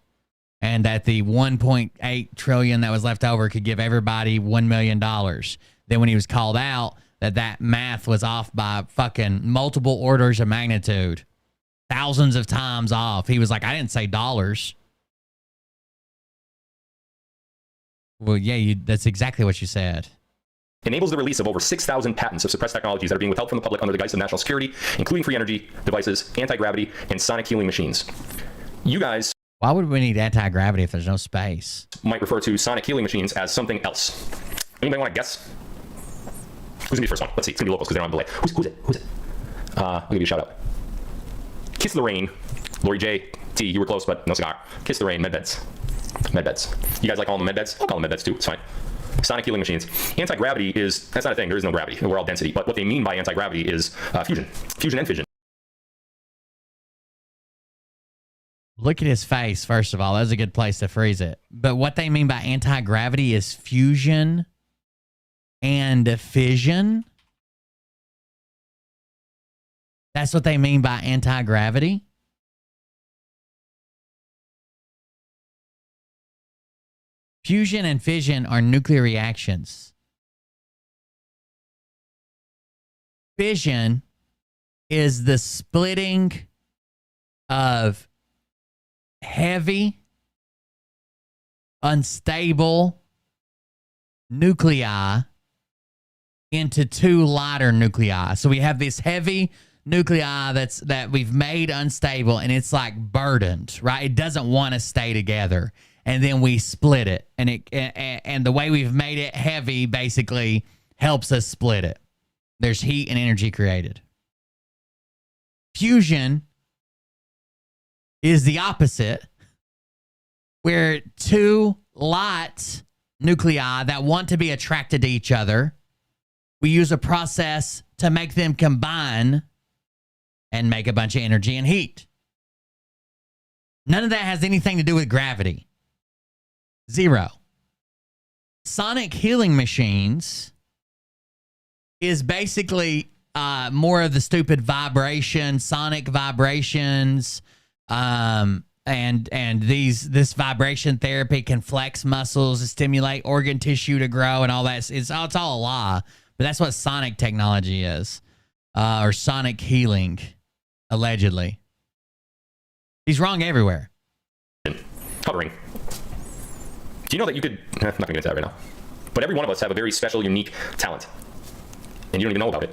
And that the 1.8 trillion that was left over could give everybody $1 million. Then when he was called out, that math was off by fucking multiple orders of magnitude. Thousands of times off. He was like, I didn't say dollars. Well, yeah, that's exactly what you said. Enables the release of over 6,000 patents of suppressed technologies that are being withheld from the public under the guise of national security, including free energy devices, anti-gravity, and sonic healing machines. You guys... Why would we need anti-gravity if there's no space? Might refer to sonic healing machines as something else. Anybody want to guess? Who's going to be the first one? Let's see. It's going to be locals because they don't have delay. Who's it? I'll give you a shout out. Kiss the Rain. Lori J. T. You were close, but no cigar. Kiss the Rain. Medbeds. You guys like calling them medbeds? I'll call them medbeds too. It's fine. Sonic healing machines. Anti-gravity is... That's not a thing. There is no gravity. We're all density. But what they mean by anti-gravity is fusion. Fusion and fission. Look at his face, first of all. That's a good place to freeze it. But what they mean by anti-gravity is fusion and fission. That's what they mean by anti-gravity. Fusion and fission are nuclear reactions. Fission is the splitting of heavy, unstable nuclei into two lighter nuclei. So we have this heavy nuclei that we've made unstable, and it's like burdened, right? It doesn't want to stay together. And then we split it, and the way we've made it heavy basically helps us split it. There's heat and energy created. Fusion is the opposite, where two light nuclei that want to be attracted to each other, we use a process to make them combine and make a bunch of energy and heat. None of that has anything to do with gravity. Zero. Sonic healing machines is basically more of the stupid vibration, sonic vibrations, and this vibration therapy can flex muscles, stimulate organ tissue to grow, and all that. It's all a lie, but that's what sonic technology is, or sonic healing, allegedly. He's wrong everywhere. Hovering. Do you know that you could... I'm not going to get into that right now. But every one of us have a very special, unique talent. And you don't even know about it.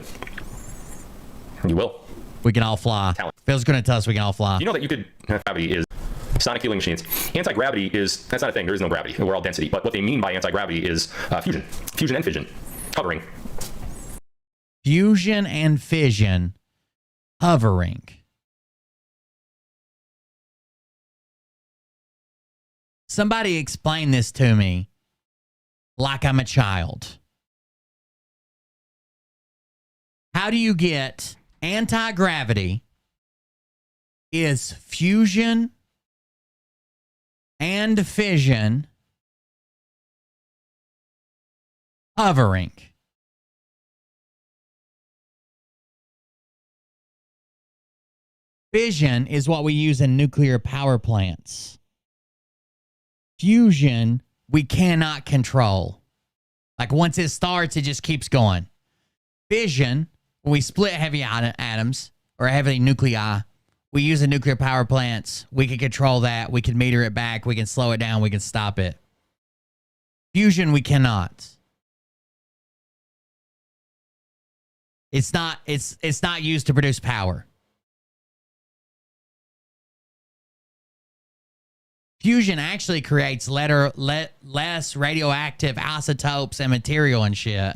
You will. We can all fly. Talent. Phil's going to tell us we can all fly. You know that you could... Gravity is... Sonic healing machines. Anti-gravity is... That's not a thing. There is no gravity. We're all density. But what they mean by anti-gravity is fusion. Fusion and fission. Hovering. Fusion and fission. Hovering. Somebody explain this to me like I'm a child. How do you get anti-gravity is fusion and fission hovering. Fission is what we use in nuclear power plants. Fusion, we cannot control. Like once it starts, it just keeps going. Fission, when we split heavy atoms or heavy nuclei, we use in nuclear power plants. We can control that. We can meter it back. We can slow it down. We can stop it. Fusion, we cannot. It's not used to produce power. Fusion actually creates less radioactive isotopes and material and shit.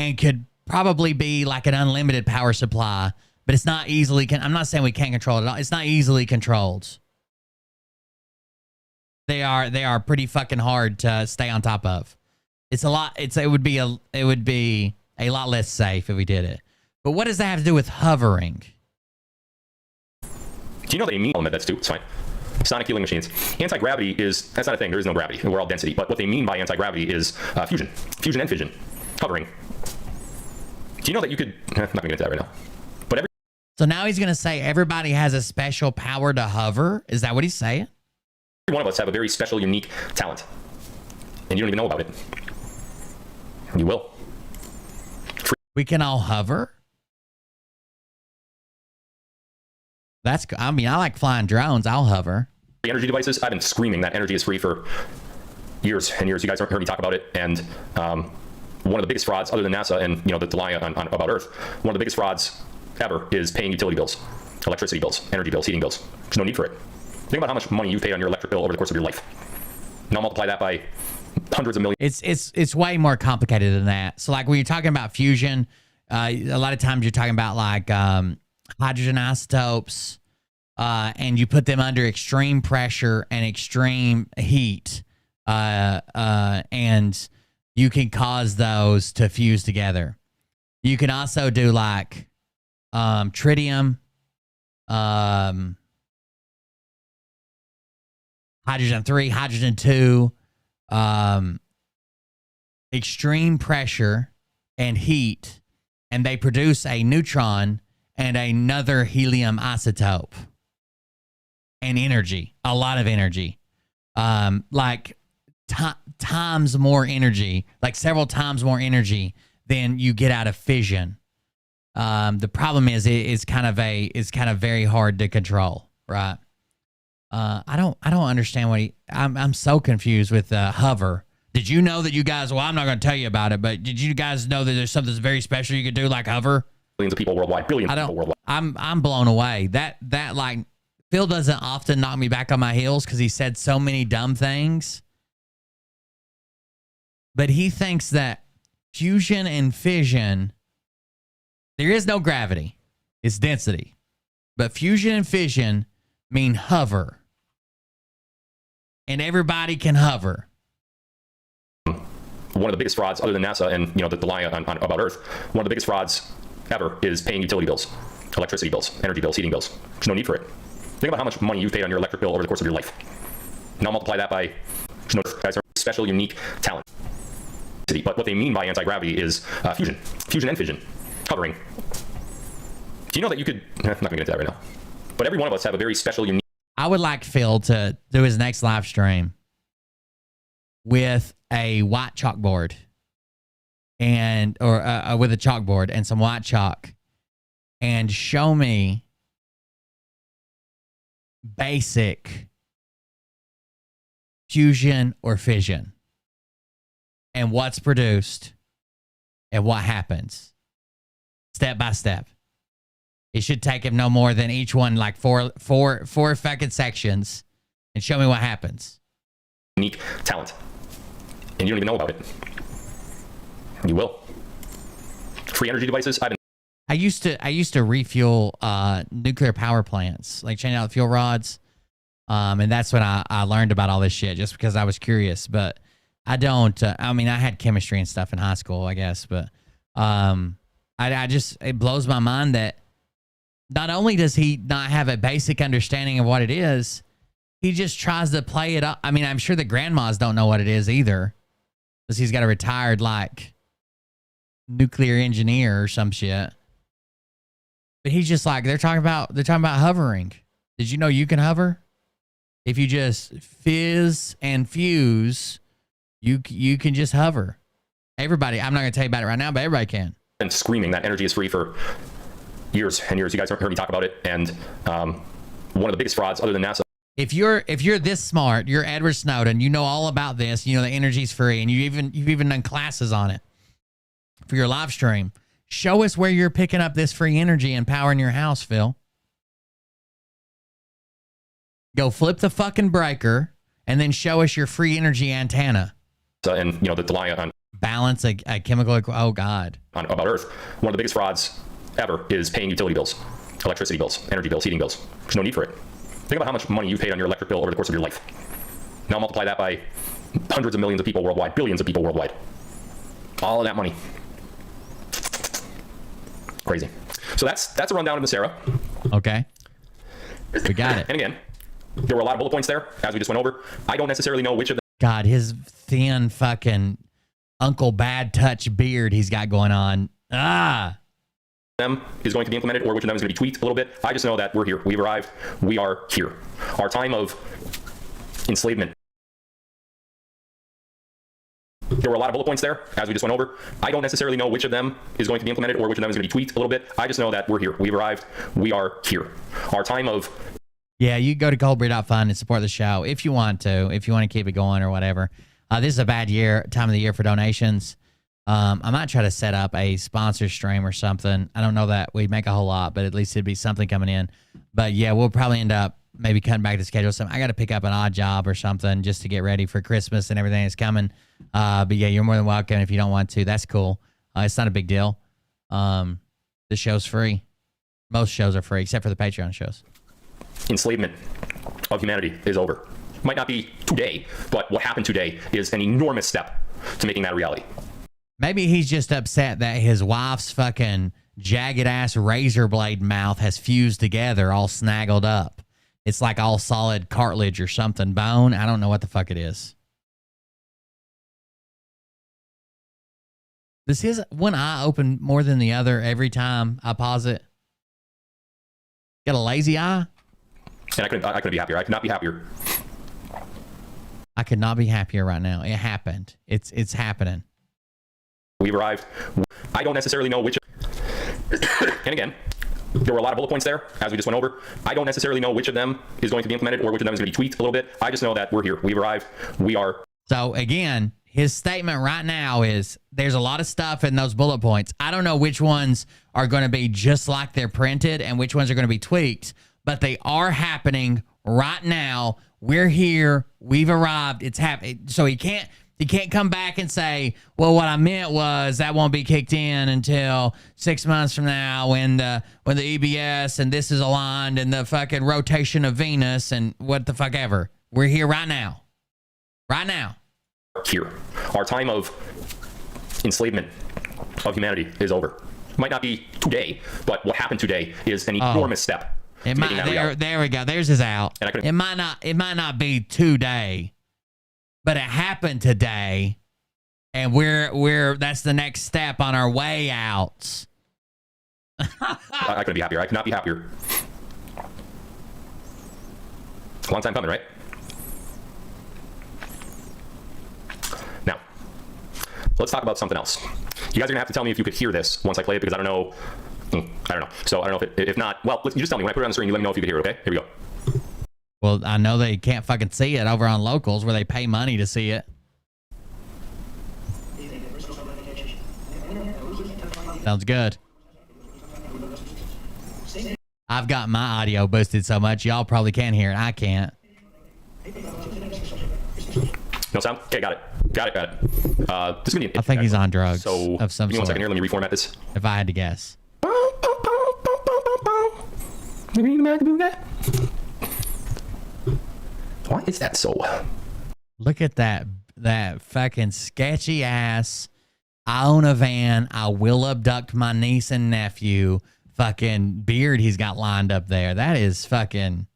And could probably be like an unlimited power supply, but it's not easily. I'm not saying we can't control it at all. It's not easily controlled. They are pretty fucking hard to stay on top of. It's a lot. It would be a lot less safe if we did it. But what does that have to do with hovering? Do you know they mean element? That's it's fine. Sonic healing machines. Anti-gravity that's not a thing. There is no gravity. We're all density. But what they mean by anti-gravity is fusion. Fusion and fission. Hovering. Do you know that you could... I'm not going to get into that right now. But so now he's going to say everybody has a special power to hover? Is that what he's saying? Every one of us have a very special, unique talent. And you don't even know about it. You will. We can all hover? I like flying drones. I'll hover. Energy devices, I've been screaming that energy is free for years and years. You guys heard me talk about it. And one of the biggest frauds, other than NASA and the lie on about Earth, one of the biggest frauds ever is paying utility bills, electricity bills, energy bills, heating bills. There's no need for it. Think about how much money you've paid on your electric bill over the course of your life. Now multiply that by hundreds of millions. It's way more complicated than that. So like when you're talking about fusion, a lot of times you're talking about like hydrogen isotopes, and you put them under extreme pressure and extreme heat, and you can cause those to fuse together. You can also do like tritium, hydrogen 3, hydrogen 2, extreme pressure and heat, and they produce a neutron and another helium isotope and energy, a lot of energy, like times more energy, like several times more energy than you get out of fission. The problem is it's kind of very hard to control, right? I don't understand what I'm so confused with hover. Did you know that you guys? Well, I'm not going to tell you about it, but did you guys know that there's something very special you could do like hover? Billions of people worldwide. Billions of people worldwide. I'm blown away. That like Phil doesn't often knock me back on my heels because he said so many dumb things. But he thinks that fusion and fission, there is no gravity. It's density. But fusion and fission mean hover. And everybody can hover. One of the biggest frauds, other than NASA and the lie on about Earth, one of the biggest frauds ever is paying utility bills, electricity bills, energy bills, heating bills. There's no need for it. Think about how much money you've paid on your electric bill over the course of your life. Now multiply that by guys are special, unique talent. But what they mean by anti-gravity is fusion and fission, hovering. Do you know that you could? I'm not going to get into that right now. But every one of us have a very special, unique. I would like Phil to do his next live stream with a white chalkboard or with a chalkboard and some white chalk, and show me basic fusion or fission and what's produced and what happens step by step. It should take him no more than each one like four fucking sections, and show me what happens. Unique talent. And you don't even know about it. You will. Free energy devices. I used to refuel nuclear power plants, like change out the fuel rods. And that's when I learned about all this shit, just because I was curious. But I don't. I had chemistry and stuff in high school, I guess. But I just, it blows my mind that not only does he not have a basic understanding of what it is, he just tries to play it up. I mean, I'm sure the grandmas don't know what it is either, because he's got a retired like nuclear engineer or some shit. But he's just like, they're talking about hovering. Did you know you can hover? If you just fizz and fuse, you can just hover. Everybody, I'm not going to tell you about it right now, but everybody can. And screaming that energy is free for years and years. You guys heard me talk about it. And one of the biggest frauds other than NASA. If you're this smart, you're Edward Snowden, you know all about this, you know the energy's free, and you've even done classes on it for your live stream. Show us where you're picking up this free energy and powering your house, Phil. Go flip the fucking breaker and then show us your free energy antenna. And you know the lie on balance a chemical. Oh God! About Earth, one of the biggest frauds ever is paying utility bills, electricity bills, energy bills, heating bills. There's no need for it. Think about how much money you paid on your electric bill over the course of your life. Now multiply that by hundreds of millions of people worldwide, billions of people worldwide. All of that money. Crazy. So that's a rundown of the Sarah. Okay. We got it. And again, there were a lot of bullet points there, as we just went over. I don't necessarily know which of them. God, his thin fucking Uncle Bad Touch beard he's got going on. Them is going to be implemented, or which of them is going to be tweaked a little bit. I just know that we're here. We've arrived. We are here. Our time of enslavement. There were a lot of bullet points there, as we just went over. I don't necessarily know which of them is going to be implemented, or which of them is going to be tweaked a little bit. I just know that we're here. We've arrived. We are here. Our time of... Yeah, you go to coldbreed.fund and support the show if you want to keep it going or whatever. This is a bad time of the year for donations. I might try to set up a sponsor stream or something. I don't know that we'd make a whole lot, but at least it'd be something coming in. But yeah, we'll probably end up maybe cutting back the schedule. I got to pick up an odd job or something just to get ready for Christmas and everything that's coming. But yeah, you're more than welcome if you don't want to. That's cool. It's not a big deal. The show's free. Most shows are free, except for the Patreon shows. Enslavement of humanity is over. Might not be today, but what happened today is an enormous step to making that a reality. Maybe he's just upset that his wife's fucking jagged-ass razor blade mouth has fused together, all snaggled up. It's like all solid cartilage or something. Bone? I don't know what the fuck it is. Does his one eye open more than the other every time I pause it? Got a lazy eye? And I couldn't be happier. I could not be happier. I could not be happier right now. It happened. It's happening. We've arrived. I don't necessarily know which. And again, there were a lot of bullet points there, as we just went over. I don't necessarily know which of them is going to be implemented, or which of them is going to be tweaked a little bit. I just know that we're here. We've arrived. We are. So again, his statement right now is there's a lot of stuff in those bullet points. I don't know which ones are going to be just like they're printed and which ones are going to be tweaked, but they are happening right now. We're here. We've arrived. It's happening. So he can't come back and say, well, what I meant was that won't be kicked in until 6 months from now when the EBS and this is aligned and the fucking rotation of Venus and what the fuck ever. We're here right now. Right now. Here. Our time of enslavement of humanity is over. Might not be today, but what happened today is an enormous step. There we go. There's his out. It might not be today, but it happened today, and we're that's the next step on our way out. I couldn't be happier. I could not be happier. Long time coming, right? Now, let's talk about something else. You guys are gonna have to tell me if you could hear this once I play it, because I don't know. So I don't know if not. Well, you just tell me when I put it on the screen. You let me know if you can hear it. Okay, here we go. Well, I know they can't fucking see it over on Locals where they pay money to see it. Sounds good. I've got my audio boosted so much y'all probably can't hear it. I can't. No sound? Okay, got it. This is gonna be I think he's on drugs so, of some give me 1 sort. second here. Let me reformat this. If I had to guess. Why is that so? Look at that fucking sketchy ass I own a van. I will abduct my niece and nephew. Fucking beard he's got lined up there. That is fucking...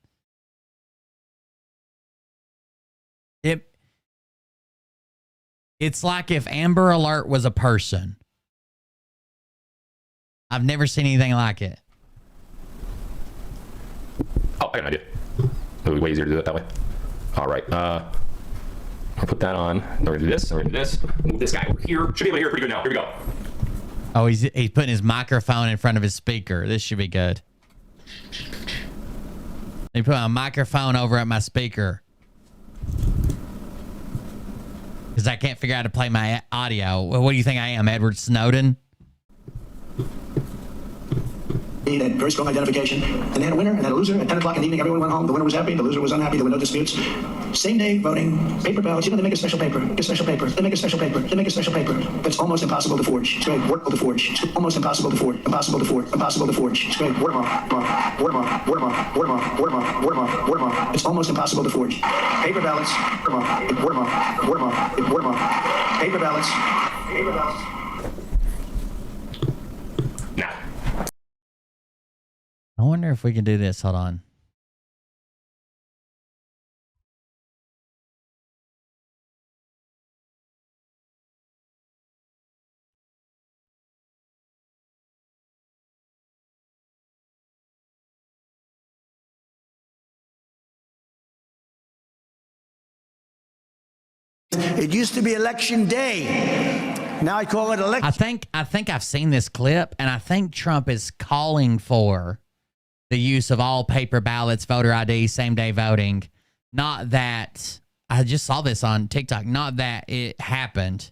It's like if Amber Alert was a person. I've never seen anything like it. Oh, I got an idea. It'll be way easier to do it that way. All right. I'll put that on. Then we're gonna do this. Then we're gonna do this. Move this guy over here. Should be able to hear it pretty good now. Here we go. Oh, he's putting his microphone in front of his speaker. This should be good. He put a microphone over at my speaker. Because I can't figure out how to play my audio. Well, what do you think I am, Edward Snowden? Had very strong identification, and they had a winner and they had a loser. At 10 o'clock in the evening, everyone went home. The winner was happy, the loser was unhappy. There were no disputes. Same day voting, paper ballots. You know, they make a special paper. A special paper. They make a special paper. They make a special paper. That's almost impossible to forge. It's great. Workable to forge. It's almost impossible to forge. Impossible to forge. Impossible to forge. It's great. Word them up. Word them up. Word them up. Word them up. Word them up. Word them up. Word them up. It's almost impossible to forge. Paper ballots. Word them up. Word them up. Word them up. Word them up. Paper ballots. Paper ballots. I wonder if we can do this. Hold on. It used to be election day. Now I call it election. I think I've seen this clip, and I think Trump is calling for the use of all paper ballots, voter ID, same-day voting. Not that... I just saw this on TikTok. Not that it happened.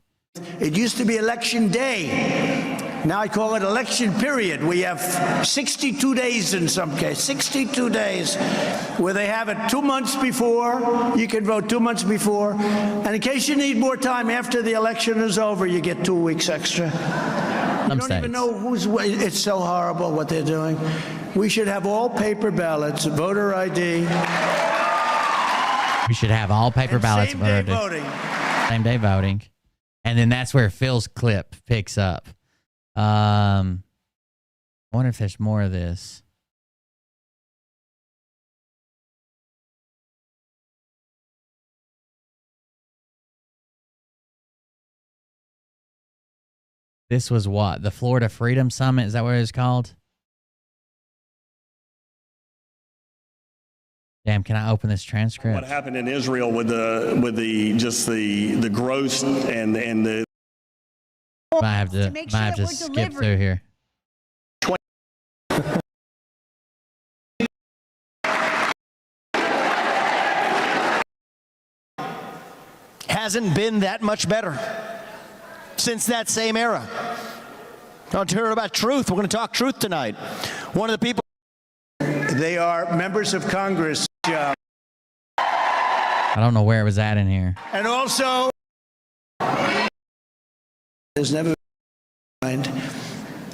It used to be election day. Now I call it election period. We have 62 days in some cases, 62 days, where they have it 2 months before. You can vote 2 months before. And in case you need more time after the election is over, you get 2 weeks extra. You don't even know who's... It's so horrible what they're doing. We should have all paper ballots, voter ID. We should have all paper ballots, voter ID. Voting. Same-day voting. And then that's where Phil's clip picks up. I wonder if there's more of this. This was what? The Florida Freedom Summit? Is that what it was called? Damn, can I open this transcript? What happened in Israel with the gross and the... Might have to skip through here. Hasn't been that much better since that same era. Don't hear about truth. We're going to talk truth tonight. One of the people... They are members of Congress. I don't know where it was at in here. And also... There's never been...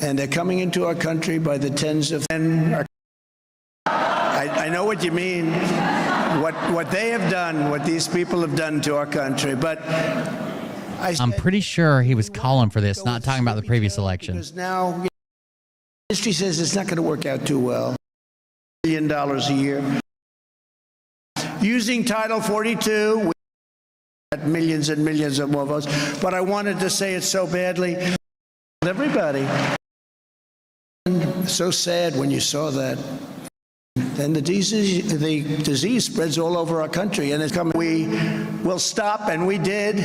And they're coming into our country by the tens of... I know what you mean. What they have done, what these people have done to our country, but... I'm pretty sure he was calling for this, not talking about the previous election. Because now history says it's not going to work out too well. $1 billion a year. Using Title 42, we got millions and millions of more votes. But I wanted to say it so badly. Everybody. So sad when you saw that. Then the disease spreads all over our country, and it's coming. We will stop, and we did.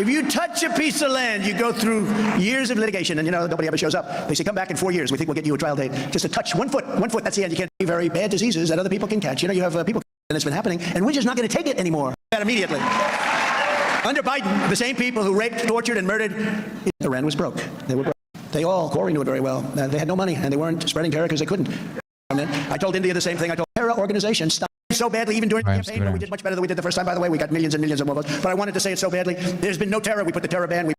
If you touch a piece of land, you go through years of litigation, and nobody ever shows up. They say, come back in 4 years. We think we'll get you a trial date. Just to touch 1 foot, that's the end. You can't be very bad diseases that other people can catch. You have people, and it's been happening, and we're just not going to take it anymore. That immediately. Under Biden, the same people who raped, tortured, and murdered, Iran was broke. They were broke. They all, Corey knew it very well. They had no money, and they weren't spreading terror because they couldn't. I told India the same thing. I told terror organizations, stop so badly, even during the campaign, but we did much better than we did the first time. By the way, we got millions and millions of more votes. But I wanted to say it so badly. There's been no terror. We put the terror ban. We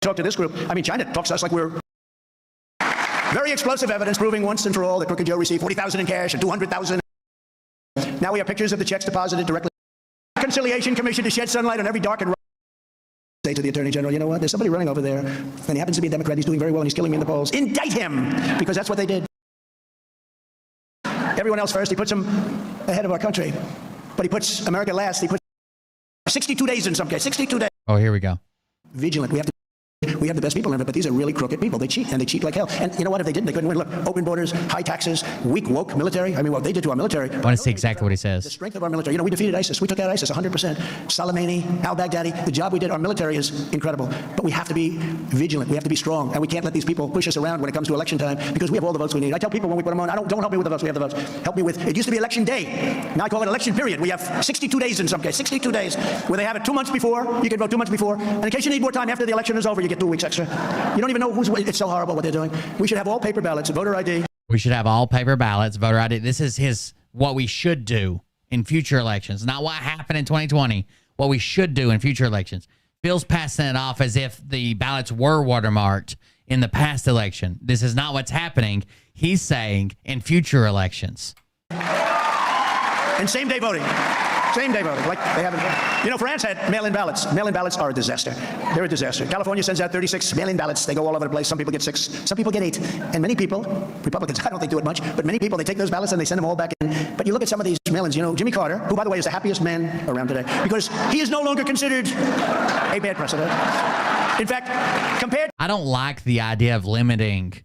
talk to this group. I mean, China talks to us like we're very explosive evidence proving once and for all that Crooked Joe received $40,000 in cash and $200,000. Now we have pictures of the checks deposited directly. Reconciliation Commission to shed sunlight on every dark and say to the Attorney General, you know what, there's somebody running over there, and he happens to be a Democrat, he's doing very well, and he's killing me in the polls. Indict him, because that's what they did. Everyone else first, he puts him ahead of our country. But he puts America last. He puts 62 days in some case, 62 days. Oh, here we go. Vigilant. We have the best people in it, but these are really crooked people. They cheat, and they cheat like hell. And you know what? If they didn't, they couldn't win. Look, open borders, high taxes, weak, woke military. I mean, what they did to our military. I want to see exactly what he says. The strength of our military. You know, we defeated ISIS. We took out ISIS 100%. Soleimani, al-Baghdadi. The job we did, our military is incredible. But we have to be vigilant. We have to be strong. And we can't let these people push us around when it comes to election time, because we have all the votes we need. I tell people when we put them on, don't help me with the votes. We have the votes. Help me with, it used to be election day. Now I call it election period. We have 62 days in some case, 62 days, where they have it 2 months before. You can vote 2 months before. And in case you need more time after the election is over, you get 2 weeks extra. You don't even know it's so horrible what they're doing. We should have all paper ballots, voter ID. We should have all paper ballots, voter ID. This is what we should do in future elections, not what happened in 2020, what we should do in future elections. Bill's passing it off as if the ballots were watermarked in the past election. This is not what's happening. He's saying in future elections. And same-day voting. Same-day voting, like they haven't. You know, France had mail-in ballots. Mail-in ballots are a disaster. They're a disaster. California sends out 36 mail-in ballots. They go all over the place. Some people get 6. Some people get 8. And many people, Republicans, I don't think do it much, but many people, they take those ballots and they send them all back in. But you look at some of these mail-ins, you know, Jimmy Carter, who, by the way, is the happiest man around today, because he is no longer considered a bad president. In fact, compared... I don't like the idea of limiting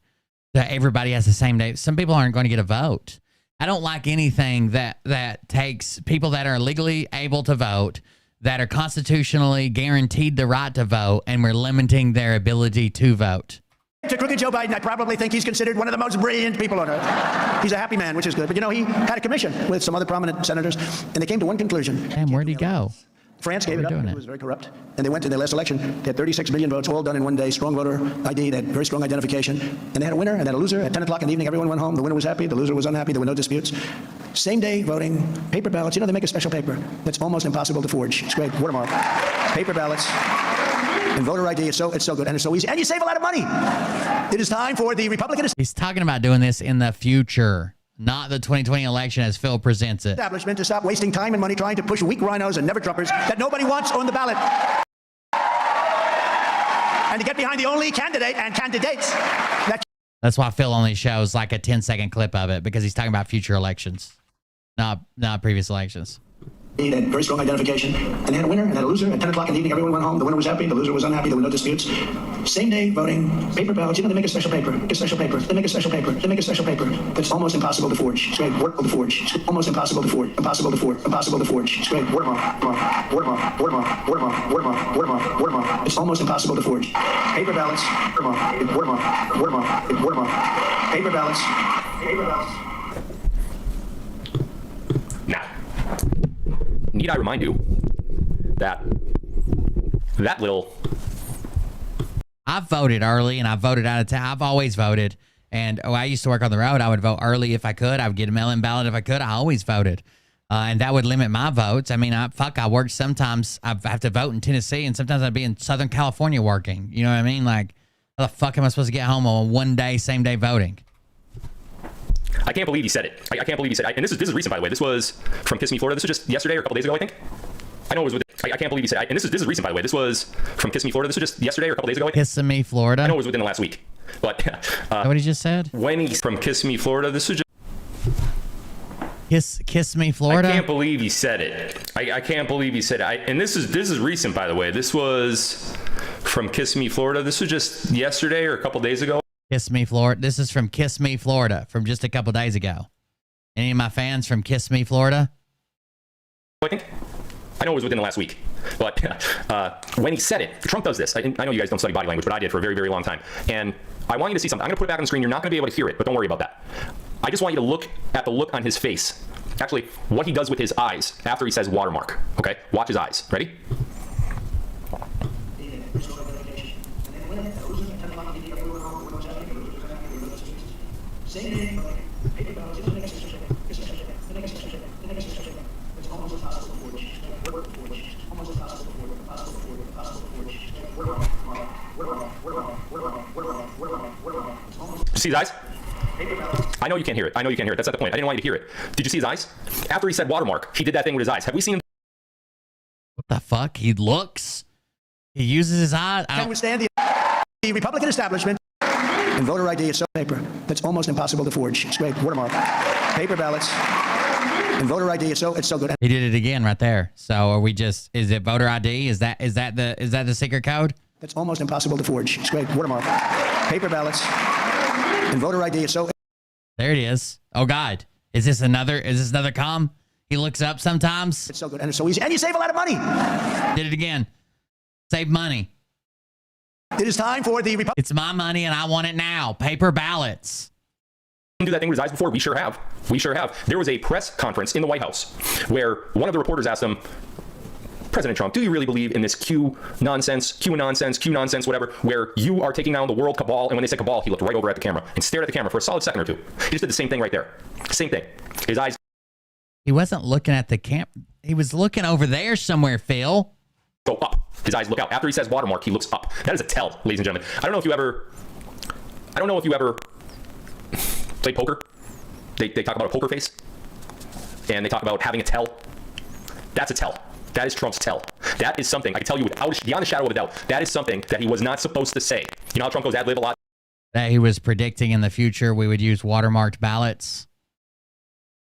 that everybody has the same day. Some people aren't going to get a vote. I don't like anything that takes people that are legally able to vote, that are constitutionally guaranteed the right to vote, and we're limiting their ability to vote. To crooked Joe Biden, I probably think he's considered one of the most brilliant people on earth. He's a happy man, which is good. But, you know, he had a commission with some other prominent senators, and they came to one conclusion. Damn, where'd he go? France gave it up. It was very corrupt. And they went to their last election. They had 36 million votes, all done in one day. Strong voter ID. They had very strong identification. And they had a winner and they had a loser. At 10 o'clock in the evening, everyone went home. The winner was happy. The loser was unhappy. There were no disputes. Same day voting, paper ballots. You know, they make a special paper that's almost impossible to forge. It's great. Watermark. Paper ballots. And voter ID, it's so good, and it's so easy. And you save a lot of money. It is time for the Republican... He's talking about doing this in the future, not the 2020 election as Phil presents it. ...establishment to stop wasting time and money trying to push weak rhinos and never-Trumpers that nobody wants on the ballot. And to get behind the only candidate and candidates that... That's why Phil only shows like a 10-second clip of it, because he's talking about future elections, not previous elections. They had very strong identification, and they had a winner and they had a loser. At 10 o'clock in the evening, everyone went home. The winner was happy, the loser was unhappy. There were no disputes. Same-day voting, paper ballots. You know, they make a special paper. They make a special paper that's almost impossible to forge. It's great. Workable to forge. It's almost impossible to forge. Impossible to forge. It's great. Watermark. It's almost impossible to forge. Paper ballots. Watermark. Paper ballots. Now, need I remind you that little... I've voted early and I've voted out of town. I've always voted. And I used to work on the road. I would vote early if I could. I would get a mail-in ballot if I could. I always voted. And that would limit my votes. I mean, I worked sometimes. I have to vote in Tennessee, and sometimes I'd be in Southern California working. You know what I mean? Like, how the fuck am I supposed to get home on one day, same day voting? I can't believe he said it. I can't believe he said it. And this is recent, by the way. This was from Kiss Me, Florida. This was just yesterday or a couple days ago, I think. I know it was within... I can't believe he said it. And this is recent, by the way. This was from Kiss Me, Florida. This was just yesterday or a couple days ago, I think. Kiss Me, Florida? I know it was within the last week. But... Is that what he just said? When he's from Kiss Me, Florida, this was just... Kiss Me, Florida? I can't believe he said it. I can't believe he said it. And this is recent, by the way. This was from Kiss Me, Florida. This was just yesterday or a couple days ago. Kiss Me, Florida. This is from Kiss Me, Florida, from just a couple days ago. Any of my fans from Kiss Me, Florida? I think. I know it was within the last week. But when he said it, Trump does this. I know you guys don't study body language, but I did for a very, very long time. And I want you to see something. I'm going to put it back on the screen. You're not going to be able to hear it, but don't worry about that. I just want you to look at the look on his face. Actually, what he does with his eyes after he says watermark. Okay? Watch his eyes. Ready? See his eyes? I know you can't hear it. That's not the point. I didn't want you to hear it. Did you see his eyes? After he said watermark, he did that thing with his eyes. Have we seen him? What the fuck? He looks? He uses his eyes. Can withstand the Republican establishment. And voter ID is so paper that's almost impossible to forge. It's great. Watermark. Paper ballots. And voter ID is so good. He did it again right there. So are we just? Is it voter ID? Is that the secret code? That's almost impossible to forge. It's great. Watermark. Paper ballots. And voter ID is so. There it is. Oh God, is this another com? He looks up sometimes. It's so good and it's so easy, and you save a lot of money. Did it again. Save money. It is time for the It's my money and I want it now. Paper ballots. Do that thing with his eyes before? We sure have. We sure have. There was a press conference in the White House where one of the reporters asked him, President Trump, do you really believe in this Q nonsense, whatever, where you are taking down the world cabal? And when they said cabal, he looked right over at the camera and stared at the camera for a solid second or two. He just did the same thing right there. Same thing. His eyes. He wasn't looking at the camp. He was looking over there somewhere, Phil. Go up. His eyes look out. After he says watermark, he looks up. That is a tell, ladies and gentlemen. I don't know if you ever played poker. They talk about a poker face. And they talk about having a tell. That's a tell. That is Trump's tell. That is something, I can tell you beyond a shadow of a doubt, that is something that he was not supposed to say. You know how Trump goes ad lib a lot? That he was predicting in the future we would use watermarked ballots.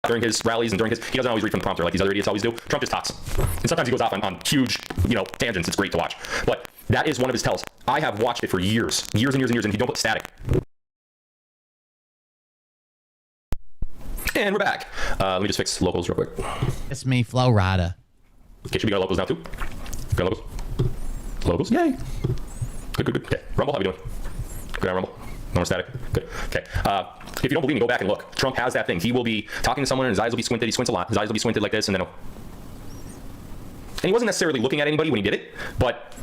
During his rallies and he doesn't always read from the prompter like these other idiots always do. Trump just talks. And sometimes he goes off on huge, tangents. It's great to watch. But that is one of his tells. I have watched it for years and years, and you don't put static. And we're back. Let me just fix locals real quick. It's me, Flow Rider. Okay, should we go locals now too? Go locals. Locals? Yay. Good. Okay. Rumble, how we doing? Good on Rumble. No more static. Good. Okay. If you don't believe me, go back and look. Trump has that thing. He will be talking to someone and his eyes will be squinted. He squints a lot. His eyes will be squinted like this, and then and he wasn't necessarily looking at anybody when he did it, but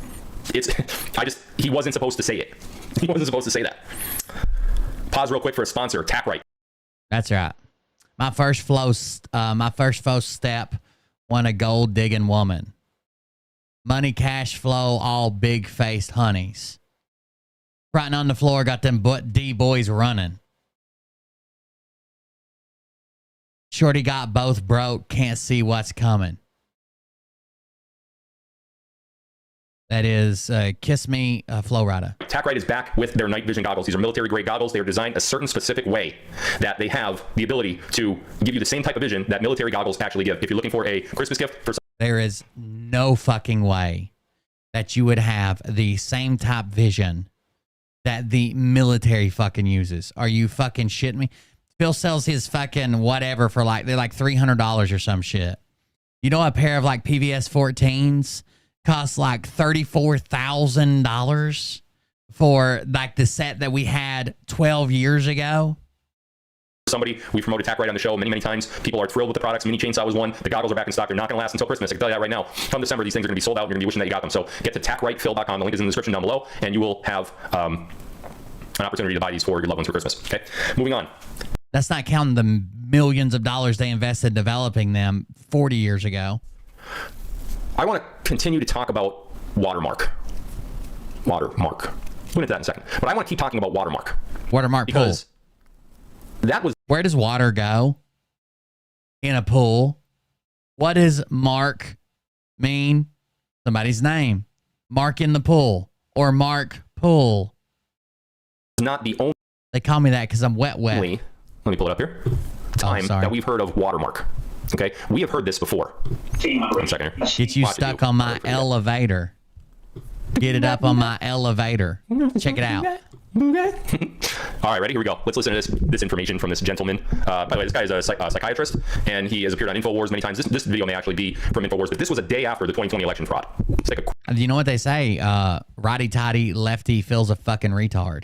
he wasn't supposed to say it. He wasn't supposed to say that. Pause real quick for a sponsor, Tack Right. That's right. My first flow step won a gold digging woman. Money, cash flow, all big faced honeys. Right on the floor, got them D boys running. Shorty got both broke, can't see what's coming. That is Kiss Me, Flow Rider. Tack Right is back with their night vision goggles. These are military grade goggles. They are designed a certain specific way that they have the ability to give you the same type of vision that military goggles actually give. If you're looking for a Christmas gift for there is no fucking way that you would have the same type vision that the military fucking uses. Are you fucking shitting me? Phil sells his fucking whatever for they're like $300 or some shit. You know, a pair of like PVS 14s costs like $34,000 for like the set that we had 12 years ago. Somebody, we promoted Tack Right on the show many times. People are thrilled with the products. Mini Chainsaw was one. The goggles are back in stock. They're not going to last until Christmas. I can tell you that right now. Come December, these things are going to be sold out. You're going to be wishing that you got them. So get to tackrightphil.com. The link is in the description down below, and you will have an opportunity to buy these for your loved ones for Christmas. Okay, moving on. That's not counting the millions of dollars they invested developing them 40 years ago. I want to continue to talk about Watermark. We'll get into that in a second. But I want to keep talking about Watermark. Watermark because pool. That was... Where does water go? In a pool. What does Mark mean? Somebody's name. Mark in the pool. Or Mark Pool. Not the only... They call me that because I'm wet. Let me pull it up here. Time that we've heard of Watermark. Okay? We have heard this before. 1 second here. Get you stuck on my elevator. Get it up on my elevator. Check it out. All right, ready? Here we go. Let's listen to this information from this gentleman. By the way, this guy is a psychiatrist, and he has appeared on InfoWars many times. This video may actually be from InfoWars, but this was a day after the 2020 election fraud. Let's take a... You know what they say? Righty-tighty, lefty feels a fucking retard.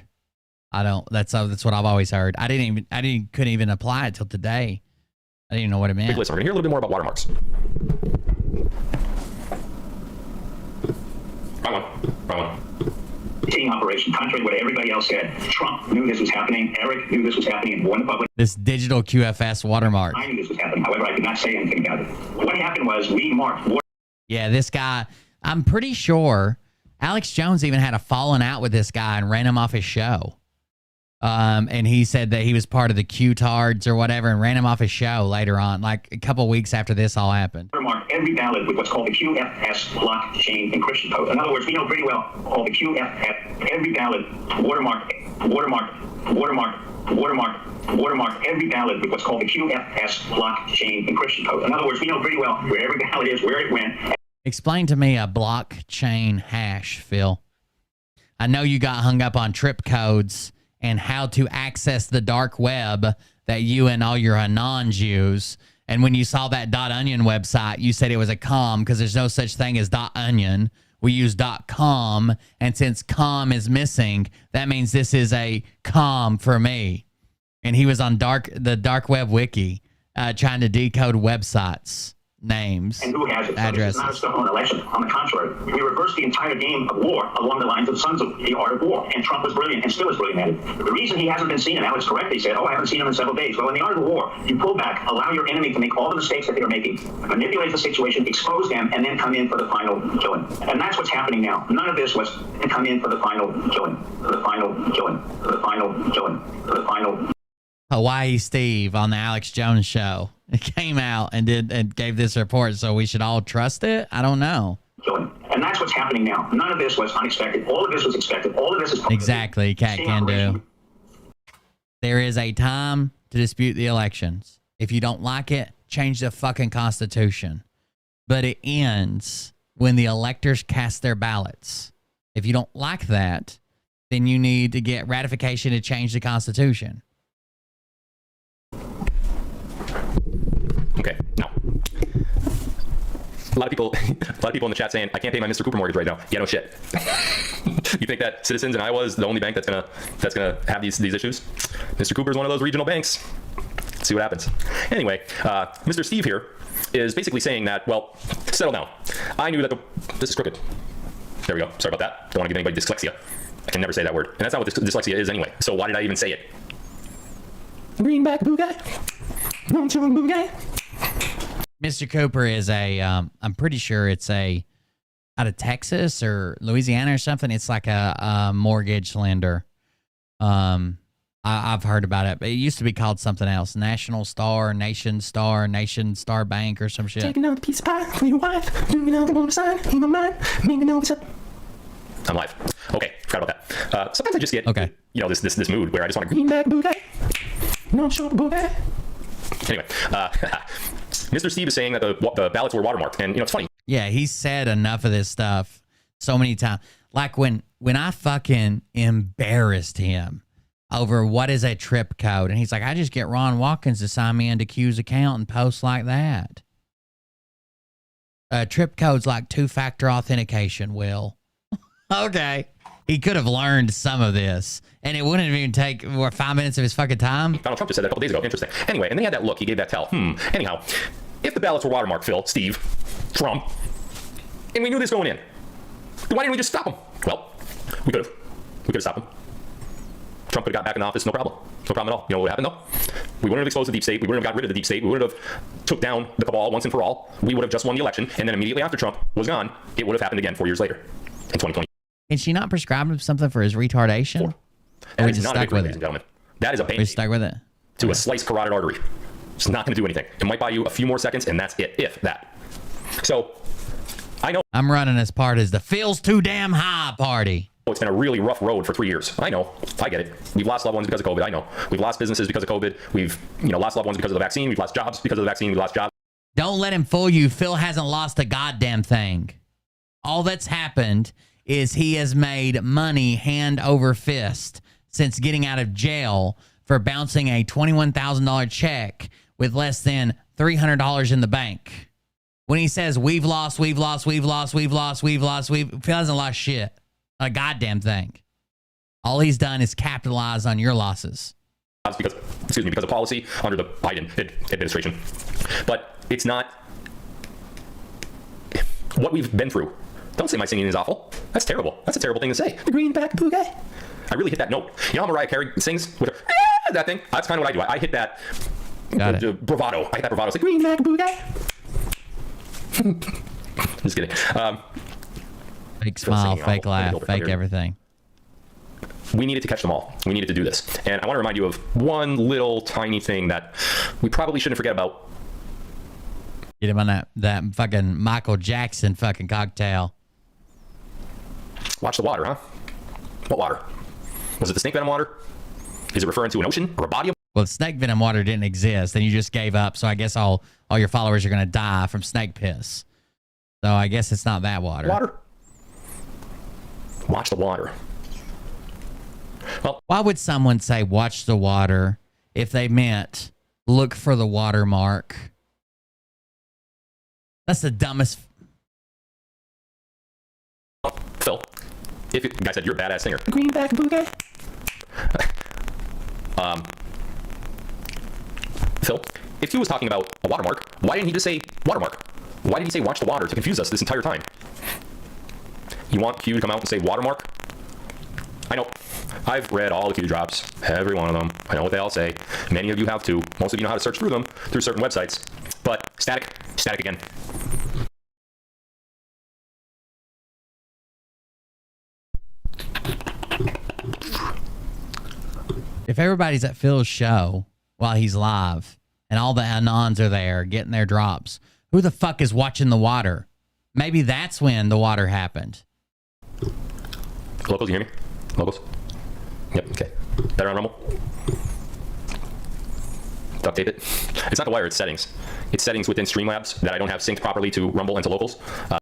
I don't. That's what I've always heard. Couldn't even apply it till today. I didn't even know what it meant. Big listen. We're gonna hear a little bit more about watermarks. Wrong one. Team operation, contrary to what everybody else said. Trump knew this was happening. Eric knew this was happening and warned the public. This digital QFS watermark. I knew this was happening. However, I could not say anything about it. What happened was we marked. Yeah, this guy. I'm pretty sure Alex Jones even had a falling out with this guy and ran him off his show. And he said that he was part of the Q-tards or whatever and ran him off his show later on, like a couple weeks after this all happened. Watermark every ballot with what's called the QFS blockchain encryption code. In other words, we know pretty well all the QFS, every ballot watermark every ballot with what's called the QFS blockchain encryption code. In other words, we know pretty well where every ballot is, where it went. Explain to me a blockchain hash, Phil. I know you got hung up on trip codes and how to access the dark web that you and all your anons use. And when you saw that .onion website, you said it was a com because there's no such thing as .onion. We use .com, and since com is missing, that means this is a com for me. And he was on the dark web wiki trying to decode websites. Names, and who has it? addresses. So this is not a stuff on election. On the contrary, we reversed the entire game of war along the lines of the Sons of the Art of War. And Trump was brilliant and still is brilliant at it. The reason he hasn't been seen, and Alex correctly said, I haven't seen him in several days. Well, in the Art of War, you pull back, allow your enemy to make all the mistakes that they're making, manipulate the situation, expose them, and then come in for the final killing. And that's what's happening now. None of this was to come in for the final killing, for the final killing, for the final killing, for the final. Hawaii Steve on the Alex Jones show. It came out and gave this report, so we should all trust it? I don't know. And that's what's happening now. None of this was unexpected. All of this was expected. All of this is exactly. Cat can do. There is a time to dispute the elections. If you don't like it, change the fucking Constitution. But it ends when the electors cast their ballots. If you don't like that, then you need to get ratification to change the Constitution. Okay, now, a lot of people in the chat saying, I can't pay my Mr. Cooper mortgage right now. Yeah, no shit. You think that Citizens and Iowa is the only bank that's gonna have these issues? Mr. Cooper is one of those regional banks. Let's see what happens. Anyway, Mr. Steve here is basically saying that, well, settle down. I knew that this is crooked. There we go. Sorry about that. Don't want to give anybody dyslexia. I can never say that word. And that's not what dyslexia is anyway. So why did I even say it? Greenback boo guy. Boo guy. Mr. Cooper is I'm pretty sure it's out of Texas or Louisiana or something. It's like a mortgage lender. I've heard about it, but it used to be called something else. Nation Star Bank or some shit. Taking another piece of pie for your wife. Doing another one sign in my mind. Making over something. I'm live. Okay, forgot about that. Sometimes I just get this mood where I just want to greenback boo guy. No, sure, boo guy. Anyway, Mr. Steve is saying that the ballots were watermarked, and it's funny. Yeah, he said enough of this stuff so many times. Like when I fucking embarrassed him over what is a trip code, and he's like, I just get Ron Watkins to sign me into Q's account and post like that. Trip code's like two-factor authentication, Will. Okay. He could have learned some of this, and it wouldn't even take 5 minutes of his fucking time. Donald Trump just said that a couple days ago. Interesting. Anyway, and they had that look. He gave that tell. Anyhow, if the ballots were watermarked, Phil, Steve, Trump, and we knew this going in, then why didn't we just stop him? Well, we could have. We could have stopped him. Trump could have got back in office, no problem. No problem at all. You know what would happen, though? We wouldn't have exposed the deep state. We wouldn't have got rid of the deep state. We wouldn't have took down the cabal once and for all. We would have just won the election, and then immediately after Trump was gone, it would have happened again 4 years later in 2020. Can she not prescribe him something for his retardation? That is not a big deal, ladies and gentlemen. That is a band-aid. We're stuck with it. To a sliced carotid artery. It's not going to do anything. It might buy you a few more seconds, and that's it, if that. So, I know. I'm running as part as the feels too damn high party. It's been a really rough road for 3 years. I know. I get it. We've lost loved ones because of COVID. I know. We've lost businesses because of COVID. We've, lost loved ones because of the vaccine. We've lost jobs because of the vaccine. We've lost jobs. Don't let him fool you. Phil hasn't lost a goddamn thing. All that's happened is he has made money hand over fist since getting out of jail for bouncing a $21,000 check with less than $300 in the bank. When he says, Phil hasn't lost shit. A goddamn thing. All he's done is capitalize on your losses. Because of policy under the Biden administration. But it's not what we've been through. Don't say my singing is awful. That's terrible. That's a terrible thing to say. The greenback boo guy. I really hit that note. You know how Mariah Carey sings with her, that thing? That's kind of what I do. I hit that bravado. I hit that bravado. It's like, greenback boo guy. Just kidding. Fake smile, fake laugh, fake everything. We needed to catch them all. We needed to do this. And I want to remind you of one little tiny thing that we probably shouldn't forget about. Get him on that fucking Michael Jackson fucking cocktail. Watch the water, huh? What water? Was it the snake venom water? Is it referring to an ocean or a body of Well, snake venom water didn't exist, and you just gave up. So I guess all your followers are going to die from snake piss. So I guess it's not that water. water? Watch the water. Well, why would someone say watch the water if they meant look for the watermark? That's the dumbest. Phil, if the guy said you're a badass singer. Greenback bouquet. Phil, if he was talking about a watermark, why didn't he just say watermark? Why did he say watch the water to confuse us this entire time? You want Q to come out and say watermark? I know. I've read all the Q drops, every one of them. I know what they all say. Many of you have too. Most of you know how to search through them through certain websites. But static again. If everybody's at Phil's show while he's live and all the Anons are there getting their drops, who the fuck is watching the water? Maybe that's when the water happened. Locals, you hear me? Locals? Yep, okay. Better on Rumble? Duct tape it. It's not the wire, it's settings. It's settings within Streamlabs that I don't have synced properly to Rumble and to Locals.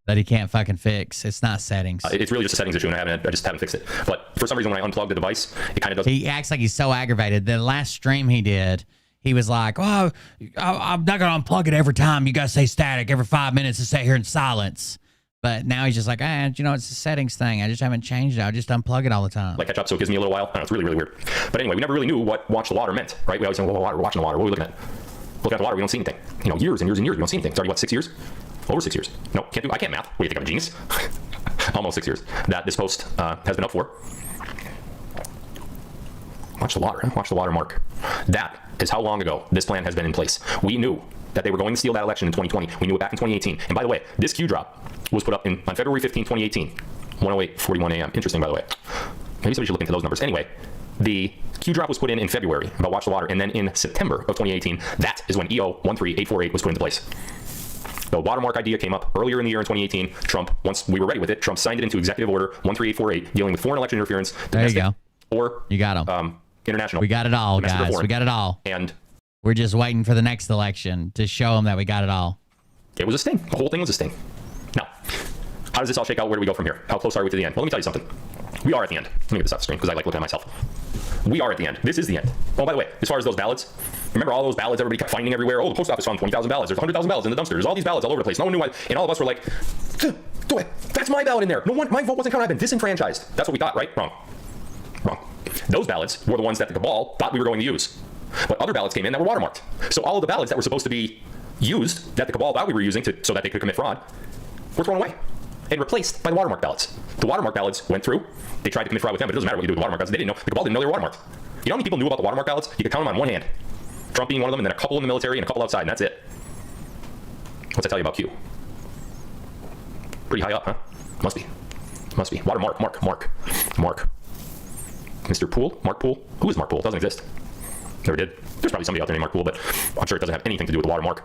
That he can't fucking fix. It's not settings. It's really just a settings issue, and I just haven't fixed it. But for some reason, when I unplug the device, it kind of does. He acts like he's so aggravated. The last stream he did, he was like, "Oh, I'm not gonna unplug it every time. You gotta say static every 5 minutes and stay here in silence." But now he's just like, you know, it's a settings thing. I just haven't changed it. I just unplug it all the time. Like catch up, so it gives me a little while. I know, it's really, really weird. But anyway, we never really knew what watch the water meant, right? We always say, well, water, we're watching the water. What are we looking at? Looking at the water, we don't see anything. You know, years and years and years, we don't see anything. It's already, what, 6 years? Over 6 years. No, I can't math. What, do you think I'm a genius? Almost 6 years that this post has been up for. Watch the water, watch the watermark. That is how long ago this plan has been in place. We knew that they were going to steal that election in 2020. We knew it back in 2018. And by the way, this Q drop was put up on February 15, 2018, 1:08:41 a.m. Interesting, by the way. Maybe somebody should look into those numbers. Anyway, the Q drop was put in February about watch the water, and then in September of 2018, that is when EO 13848 was put into place. The watermark idea came up earlier in the year in 2018. Trump, once we were ready with it, Trump signed it into Executive Order 13848, dealing with foreign election interference, domestic, there you go. Or you got them. International. We got it all, guys. We got it all. And we're just waiting for the next election to show them that we got it all. It was a sting. The whole thing was a sting. Now, how does this all shake out? Where do we go from here? How close are we to the end? Well, let me tell you something. We are at the end. Let me get this off the screen because I like looking at myself. We are at the end. This is the end. Oh, by the way, as far as those ballots, remember all those ballots everybody kept finding everywhere? Oh, the post office found 20,000 ballots. There's 100,000 ballots in the dumpster. There's all these ballots all over the place. No one knew why. And all of us were like, that's my ballot in there. No one, my vote wasn't counted. I've been disenfranchised. That's what we thought, right? Wrong. Those ballots were the ones that the cabal thought we were going to use. But other ballots came in that were watermarked. So all of the ballots that were supposed to be used, that the cabal thought we were using so that they could commit fraud, were thrown away and replaced by the watermark ballots. The watermark ballots went through. They tried to commit fraud with them, but it doesn't matter what you do with watermark ballots. They didn't know. The cabal didn't know they were watermarked. You know how many people knew about the watermark ballots? You could count them on one hand. Trump being one of them, and then a couple in the military and a couple outside, and that's it. What's that tell you about Q? Pretty high up, huh? Must be. Watermark, Mark. Mr. Poole? Mark Poole? Who is Mark Poole? Doesn't exist. Never did. There's probably somebody out there named Mark Poole, but I'm sure it doesn't have anything to do with the watermark.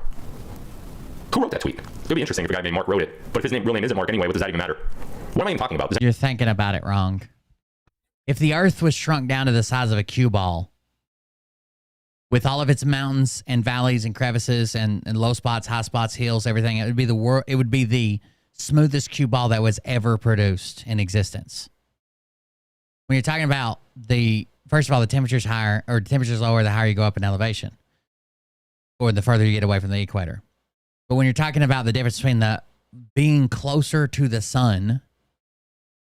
Who wrote that tweet? It'd be interesting if a guy named Mark wrote it. But if his real name isn't Mark anyway, what does that even matter? What am I even talking about? You're thinking about it wrong. If the Earth was shrunk down to the size of a cue ball, with all of its mountains and valleys and crevices and low spots, high spots, hills, everything, it would be the smoothest cue ball that was ever produced in existence. When you're talking about first of all, the temperature's higher or the temperature's lower, the higher you go up in elevation, or the further you get away from the equator. But when you're talking about the difference between being closer to the sun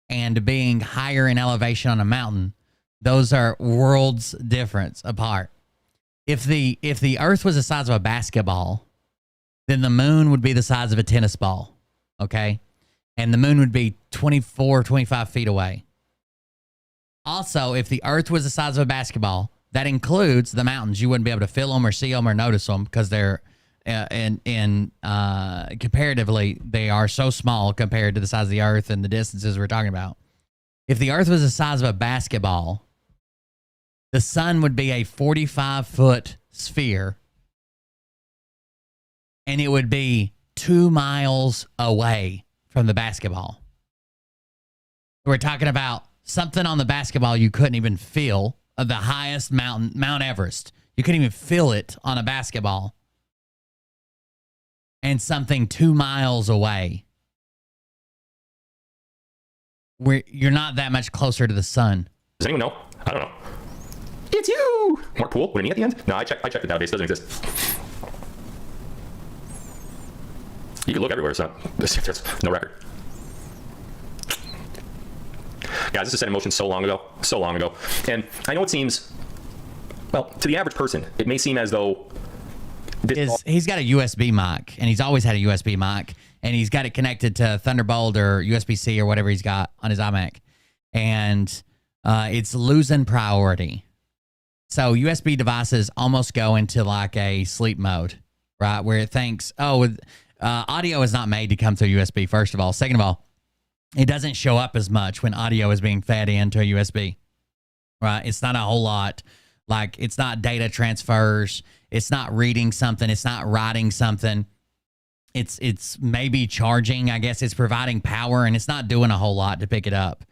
and being higher in elevation on a mountain, those are worlds difference apart. If the Earth was the size of a basketball, then the moon would be the size of a tennis ball, okay? And the moon would be 24, 25 feet away. Also, if the Earth was the size of a basketball, that includes the mountains. You wouldn't be able to feel them or see them or notice them because they're, comparatively, they are so small compared to the size of the Earth and the distances we're talking about. If the Earth was the size of a basketball, the sun would be a 45-foot sphere, and it would be 2 miles away from the basketball. We're talking about something on the basketball you couldn't even feel, of the highest mountain, Mount Everest. You couldn't even feel it on a basketball. And something 2 miles away, where you're not that much closer to the sun. Does anyone know? I don't know. It's you! Mark Poole, what, me at the end? No, I checked the database. It doesn't exist. You can look everywhere. It's not, there's no record. Guys, this is set in motion so long ago. And I know it seems, well, to the average person, it may seem as though he's got a USB mic, and he's always had a USB mic, and he's got it connected to Thunderbolt or USB-C or whatever he's got on his iMac. And it's losing priority. So USB devices almost go into like a sleep mode, right? Where it thinks, audio is not made to come through USB, first of all. Second of all, it doesn't show up as much when audio is being fed into a USB, right? It's not a whole lot. Like, it's not data transfers. It's not reading something. It's not writing something. It's maybe charging. I guess it's providing power, and it's not doing a whole lot to pick it up.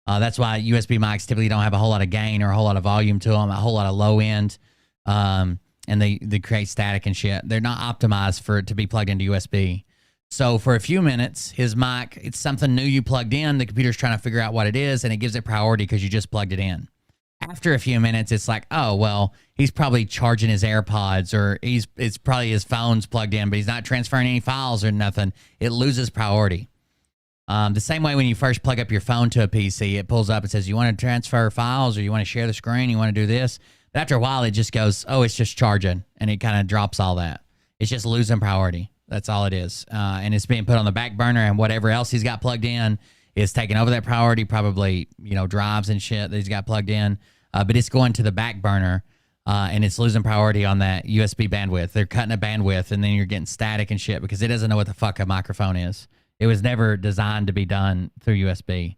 That's why USB mics typically don't have a whole lot of gain or a whole lot of volume to them, a whole lot of low end, and they create static and shit. They're not optimized for it to be plugged into USB. So for a few minutes, his mic, it's something new you plugged in. The computer's trying to figure out what it is, and it gives it priority because you just plugged it in. After a few minutes, it's like, oh, well, he's probably charging his AirPods, or it's probably his phone's plugged in, but he's not transferring any files or nothing. It loses priority. The same way when you first plug up your phone to a PC, it pulls up and says, you want to transfer files, or you want to share the screen, you want to do this. But after a while, it just goes, oh, it's just charging, and it kind of drops all that. It's just losing priority. That's all it is. And it's being put on the back burner, and whatever else he's got plugged in is taking over that priority, probably, drives and shit that he's got plugged in. But it's going to the back burner, and it's losing priority on that USB bandwidth. They're cutting a bandwidth, and then you're getting static and shit because it doesn't know what the fuck a microphone is. It was never designed to be done through USB,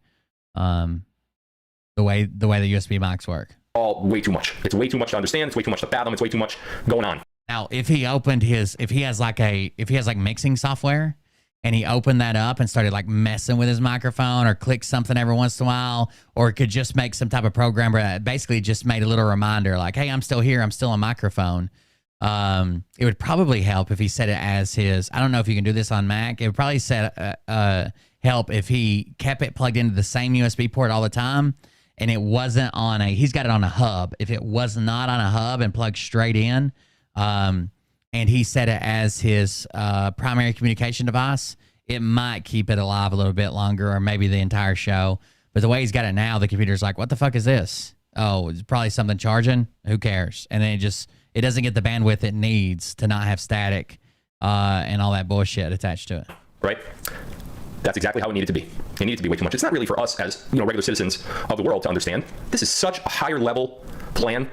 the way the USB mics work. All way too much. It's way too much to understand. It's way too much to fathom. It's way too much going on. Now, if he has like mixing software, and he opened that up and started like messing with his microphone, or clicked something every once in a while, or could just make some type of program that basically just made a little reminder like, hey, I'm still here, I'm still a microphone. It would probably help if he set it as his, I don't know if you can do this on Mac. It would probably help if he kept it plugged into the same USB port all the time, and it wasn't on he's got it on a hub. If it was not on a hub and plugged straight in, and he set it as his primary communication device, it might keep it alive a little bit longer, or maybe the entire show. But the way he's got it now, the computer's like, what the fuck is this? Oh, it's probably something charging. Who cares? And then it doesn't get the bandwidth it needs to not have static and all that bullshit attached to it. Right? That's exactly how it needed to be. It needed to be way too much. It's not really for us as regular citizens of the world to understand. This is such a higher level plan.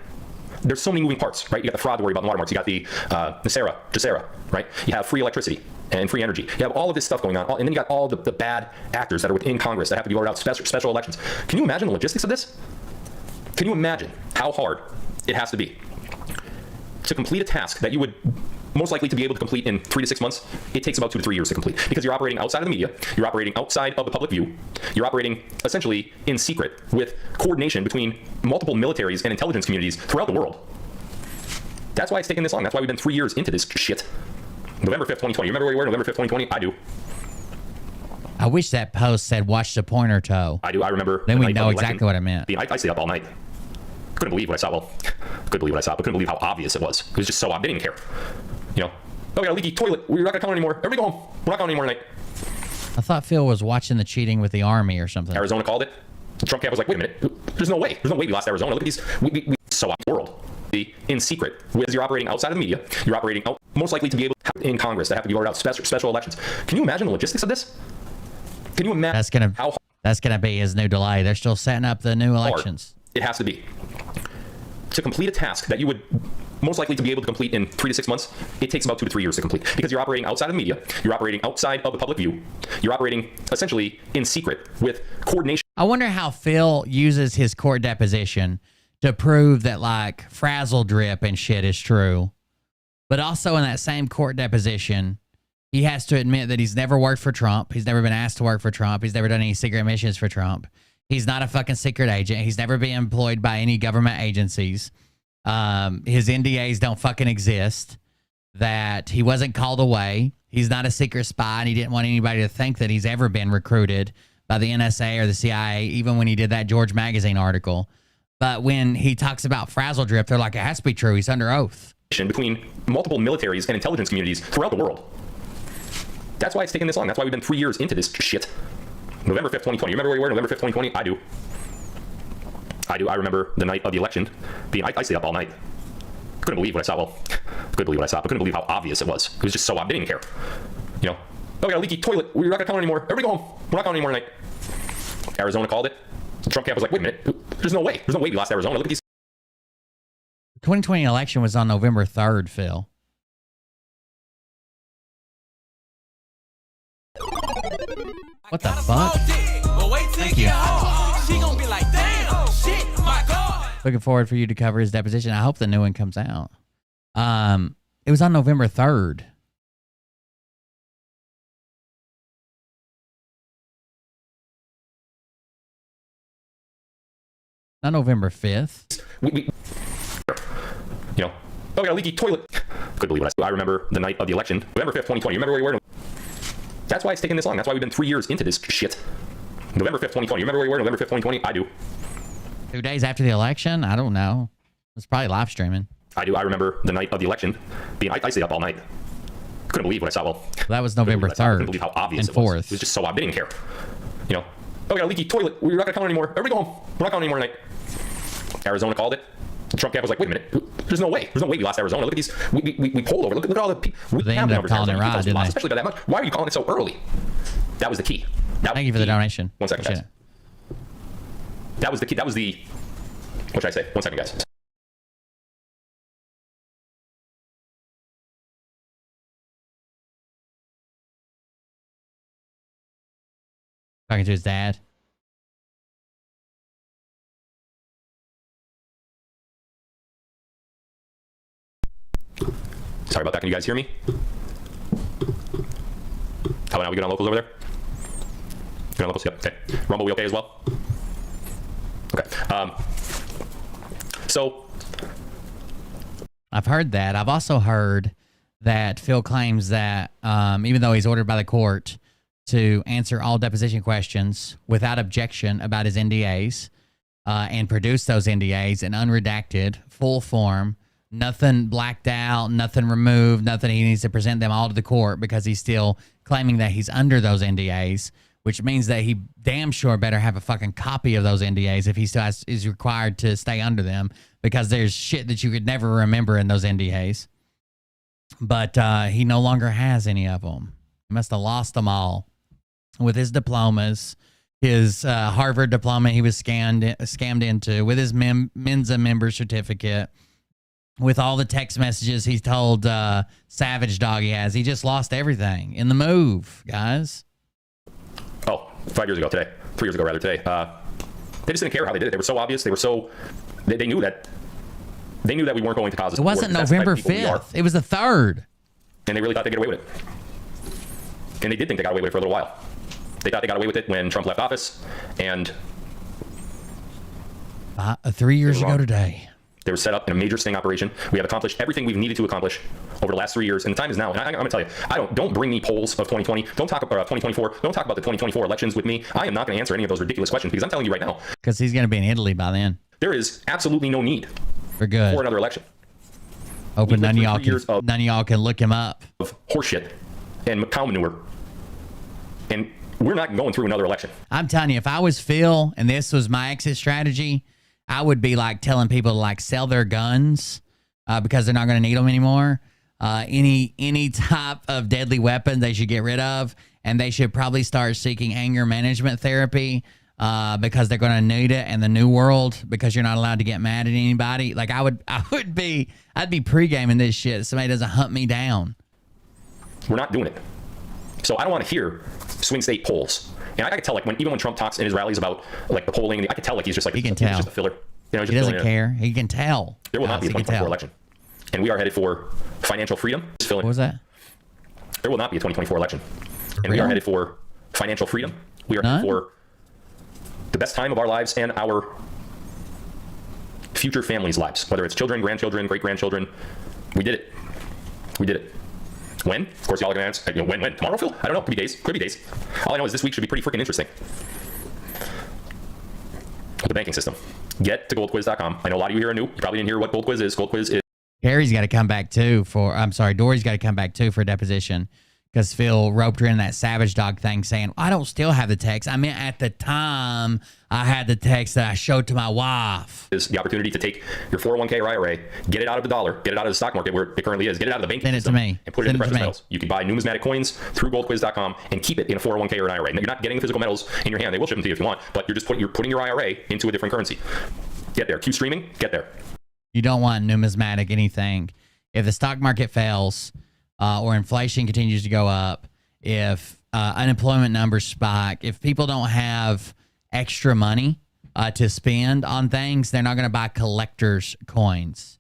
There's so many moving parts, right? You got the fraud to worry about in watermarks. You got the Jacera, right? You have free electricity and free energy. You have all of this stuff going on. And then you got all the bad actors that are within Congress that have to be voted out, special elections. Can you imagine the logistics of this? Can you imagine how hard it has to be to complete a task that you would most likely to be able to complete in 3 to 6 months? It takes about 2 to 3 years to complete, because you're operating outside of the media, you're operating outside of the public view, you're operating essentially in secret with coordination between multiple militaries and intelligence communities throughout the world. That's why it's taken this long. That's why we've been 3 years into this shit. November 5th, 2020. You remember where you were November 5th, 2020? I do. I wish that post said watch the pointer toe. I do. I remember. Then we know exactly what it meant. I stayed up all night. Couldn't believe what I saw. Well, couldn't believe what I saw, but couldn't believe how obvious it was. It was just so obvious. They didn't care. Oh, we got a leaky toilet. We're not going to count anymore. Everybody go home. We're not counting anymore tonight. I thought Phil was watching the cheating with the Army or something. Arizona called it. The Trump camp was like, wait a minute. There's no way. There's no way we lost Arizona. Look at these. We so out the world. In secret. You're operating outside of the media. You're operating most likely to be able to have in Congress that have to be voted out, special elections. Can you imagine the logistics of this? Can you imagine that's gonna be his new delay. They're still setting up the new elections. It has to be. To complete a task that you would most likely to be able to complete in 3 to 6 months, it takes about 2 to 3 years to complete, because you're operating outside of the media, you're operating outside of the public view, you're operating essentially in secret with coordination. I wonder how Phil uses his court deposition to prove that like frazzle drip and shit is true, but also in that same court deposition, he has to admit that he's never worked for Trump. He's never been asked to work for Trump. He's never done any secret missions for Trump. He's not a fucking secret agent. He's never been employed by any government agencies. His NDAs don't fucking exist. That he wasn't called away. He's not a secret spy, and he didn't want anybody to think that he's ever been recruited by the NSA or the CIA, even when he did that George Magazine article. But when he talks about frazzle drip, they're like, it has to be true. He's under oath. Between multiple militaries and intelligence communities throughout the world. That's why it's taken this long. That's why we've been 3 years into this shit. November 5th, 2020. You remember where we were November 5th, 2020? I do. I remember the night of the election I stayed up all night. Couldn't believe what I saw. Well, couldn't believe what I saw, but couldn't believe how obvious it was. It was just so obvious. Didn't even care. You know, oh, we got a leaky toilet. We're not going to count anymore. Everybody go home. We're not counting anymore tonight. Arizona called it. The Trump camp was like, wait a minute. There's no way. There's no way we lost Arizona. Look at these. 2020 election was on November 3rd, Phil. What the fuck? Thank you. Looking forward for you to cover his deposition. I hope the new one comes out. It was on November 3rd. Not November 5th. You know, oh, we got a leaky toilet. Couldn't believe what I remember the night of the election. November 5th, 2020. You remember where we were? That's why it's taken this long. That's why we've been 3 years into this shit. November 5th, 2020. You remember where we were? November 5th, 2020? I do. 2 days after the election? I don't know. It's probably live streaming. I do. I remember the night of the election I stayed up all night. Couldn't believe what I saw. Well, that was November 3rd. Couldn't believe how obvious and it 4th. was. It was just so obvious. Didn't even care. You know, oh, we got a leaky toilet. We're not going to count anymore. Everybody go home. We're not counting anymore tonight. Arizona called it. The Trump camp was like, wait a minute. There's no way. There's no way we lost Arizona. Look at these. We polled over. Look at all the people. They ended up calling it right, didn't they? Especially by that much. Why are you calling it so early? That was the key. Thank you for the donation. 1 second, guys. That was the key. That was the. What should I say? 1 second, guys. Talking to his dad. Sorry about that. Can you guys hear me? How about now? We good on locals over there? Good on locals? Yep. Okay. Rumble, we okay as well? Okay. So. I've heard that. I've also heard that Phil claims that even though he's ordered by the court to answer all deposition questions without objection about his NDAs and produce those NDAs in unredacted, full form, nothing blacked out, nothing removed, nothing. He needs to present them all to the court because he's still claiming that he's under those NDAs, which means that he damn sure better have a fucking copy of those NDAs if he still is required to stay under them, because there's shit that you could never remember in those NDAs. But he no longer has any of them. He must have lost them all. With his diplomas, his Harvard diploma he was scammed into, with his Mensa member certificate, with all the text messages he told Savage Dog he has. He just lost everything in the move, guys. Oh, 5 years ago today. 3 years ago, rather, today. They just didn't care how they did it. They were so obvious. They were so... They knew that... They knew that we weren't going to cause this. It wasn't November 5th. It was the 3rd. And they really thought they'd get away with it. And they did think they got away with it for a little while. They thought they got away with it when Trump left office. And... 3 years ago today. They were set up in a major sting operation. We have accomplished everything we've needed to accomplish over the last 3 years, and the time is now. And I'm going to tell you, don't bring me polls of 2020. Don't talk about 2024. Don't talk about the 2024 elections with me. I am not going to answer any of those ridiculous questions, because I'm telling you right now. Because he's going to be in Italy by then. There is absolutely no need for another election. Hoping none of y'all can look him up. Of horseshit and cow manure, and we're not going through another election. I'm telling you, if I was Phil and this was my exit strategy, I would be like telling people to like sell their guns because they're not going to need them anymore. Any type of deadly weapon they should get rid of, and they should probably start seeking anger management therapy because they're going to need it in the new world, because you're not allowed to get mad at anybody. Like I'd be pre-gaming this shit. Somebody doesn't hunt me down. We're not doing it. So I don't want to hear swing state polls. And I could tell, like, even when Trump talks in his rallies about like the polling, I could tell like he's just like he can he's tell. Just a filler. You know, he doesn't care. He can tell. There will not be a 2024 election, and we are headed for financial freedom. What was that? There will not be a 2024 election. And we are headed for financial freedom. We are headed for the best time of our lives and our future families' lives, whether it's children, grandchildren, great-grandchildren. We did it. We did it. When? Of course, y'all are going to answer, when? Tomorrow, Phil? I don't know. Could be days. Could be days. All I know is this week should be pretty freaking interesting. The banking system. Get to goldquiz.com. I know a lot of you here are new. You probably didn't hear what Gold Quiz is. Gold Quiz is... Dory's got to come back too for a deposition because Phil roped her in that Savage Dog thing saying, I don't still have the text. I mean, at the time, I had the text that I showed to my wife. Is the opportunity to take your 401k or IRA, get it out of the dollar, get it out of the stock market where it currently is, get it out of the banking system, and put it into precious metals. You can buy numismatic coins through goldquiz.com and keep it in a 401k or an IRA. Now, you're not getting the physical metals in your hand. They will ship them to you if you want, but you're putting your IRA into a different currency. Get there. Q streaming, get there. You don't want numismatic anything. If the stock market fails or inflation continues to go up, if unemployment numbers spike, if people don't have extra money to spend on things, they're not going to buy collector's coins.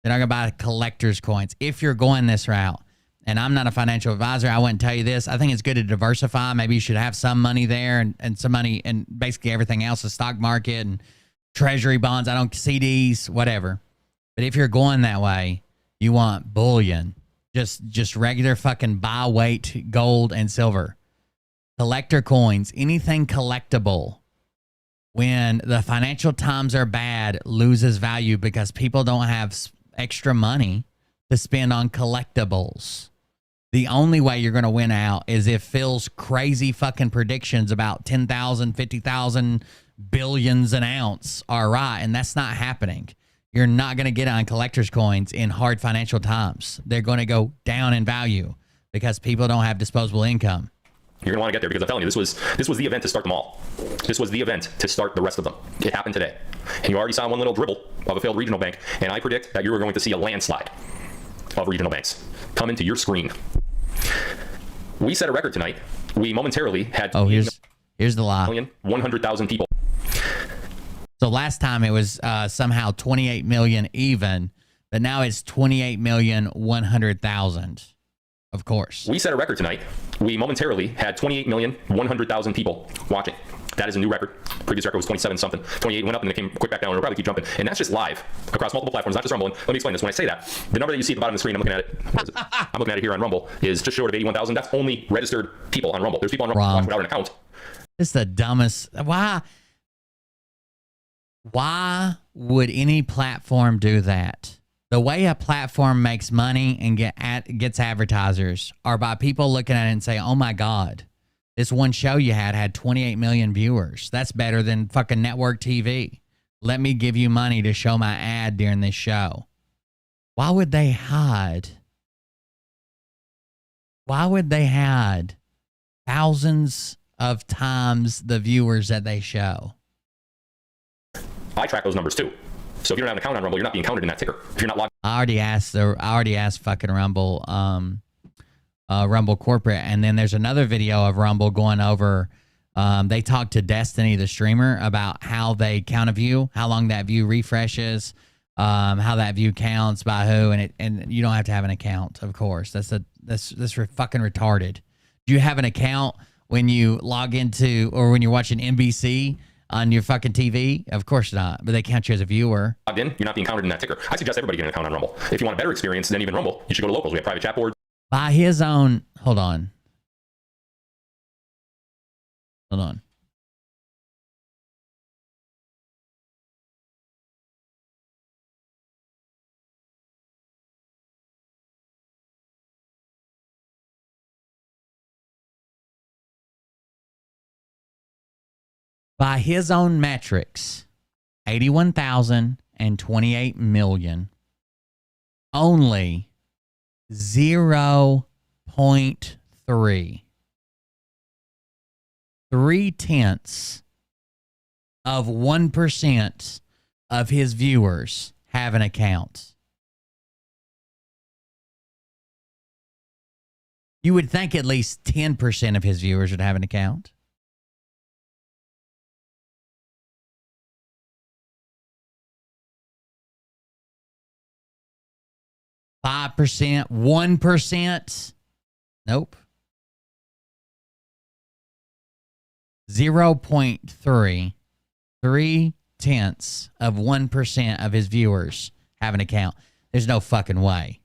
They're not going to buy collector's coins. If you're going this route, and I'm not a financial advisor, I wouldn't tell you this. I think it's good to diversify. Maybe you should have some money there and some money and basically everything else, the stock market and treasury bonds, CDs, whatever. But if you're going that way, you want bullion, just regular fucking buy weight gold and silver. Collector coins, anything collectible, when the financial times are bad, loses value because people don't have extra money to spend on collectibles. The only way you're going to win out is if Phil's crazy fucking predictions about 10,000, 50,000 billions an ounce are right, and that's not happening. You're not going to get on collector's coins in hard financial times. They're going to go down in value because people don't have disposable income. You're going to want to get there because I'm telling you, this was the event to start them all. This was the event to start the rest of them. It happened today. And you already saw one little dribble of a failed regional bank, and I predict that you're going to see a landslide of regional banks come into your screen. We set a record tonight. We momentarily had here's the lie. 100,000 people. So last time it was somehow 28 million even, but now it's 28,100,000. Of course. We set a record tonight. We momentarily had 28,100,000 people watching. That is a new record. Previous record was 27 something. 28 went up and it came quick back down. It'll probably keep jumping. And that's just live across multiple platforms, not just Rumble. And let me explain this. When I say that, the number that you see at the bottom of the screen, I'm looking at it. I'm looking at it here on Rumble, is just short of 81,000. That's only registered people on Rumble. There's people on Rumble who watch without an account. It's the dumbest. Why would any platform do that? The way a platform makes money and gets advertisers are by people looking at it and say, oh my God, this one show you had 28 million viewers. That's better than fucking network TV. Let me give you money to show my ad during this show. Why would they hide? Why would they hide thousands of times the viewers that they show? I track those numbers too. So if you don't have an account on Rumble, you're not being counted in that ticker. If you're not logged, I already asked fucking Rumble, Rumble corporate, and then there's another video of Rumble going over. They talked to Destiny, the streamer, about how they count a view, how long that view refreshes, how that view counts by who, and you don't have to have an account, of course. That's fucking retarded. Do you have an account when you log into or when you're watching NBC? On your fucking TV? Of course not, but they count you as a viewer. Logged in, you're not being counted in that ticker. I suggest everybody get an account on Rumble. If you want a better experience than even Rumble, you should go to Locals. We have private chat boards. By his own, hold on. By his own metrics, 81,028 million, only 0.3, 0.3% of his viewers have an account. You would think at least 10% of his viewers would have an account. 5%, 1%. Nope. 0.3. 0.3% of his viewers have an account. There's no fucking way.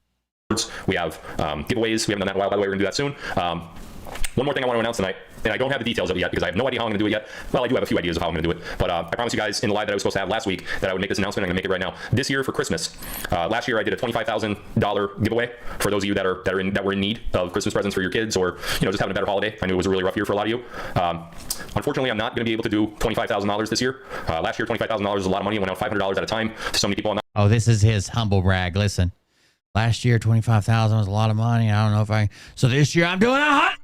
We have giveaways. We haven't done that in a while, by the way. We're going to do that soon. One more thing I want to announce tonight, and I don't have the details of it yet because I have no idea how I'm going to do it yet. Well, I do have a few ideas of how I'm going to do it, but I promised you guys in the live that I was supposed to have last week that I would make this announcement. I'm going to make it right now. This year for Christmas, last year I did a $25,000 giveaway for those of you that were in need of Christmas presents for your kids, or just having a better holiday. I knew it was a really rough year for a lot of you. Unfortunately, I'm not going to be able to do $25,000 this year. Last year, $25,000 was a lot of money. It went out $500 at a time to so many people. Oh, this is his humble brag. Listen, last year $25,000 was a lot of money. I don't know if so this year I'm doing $100,000.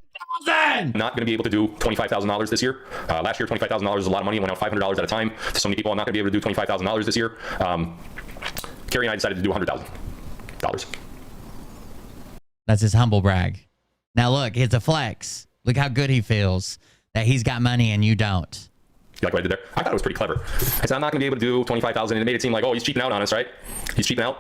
Not going to be able to do $25,000 this year. Last year, $25,000 was a lot of money. It went out $500 at a time to so many people. I'm not going to be able to do $25,000 this year. Carrie and I decided to do $100,000. That's his humble brag. Now look, it's a flex. Look how good he feels that he's got money and you don't. You like what I did there? I thought it was pretty clever. I said I'm not going to be able to do $25,000, and it made it seem like, oh, he's cheaping out on us, right? He's cheaping out.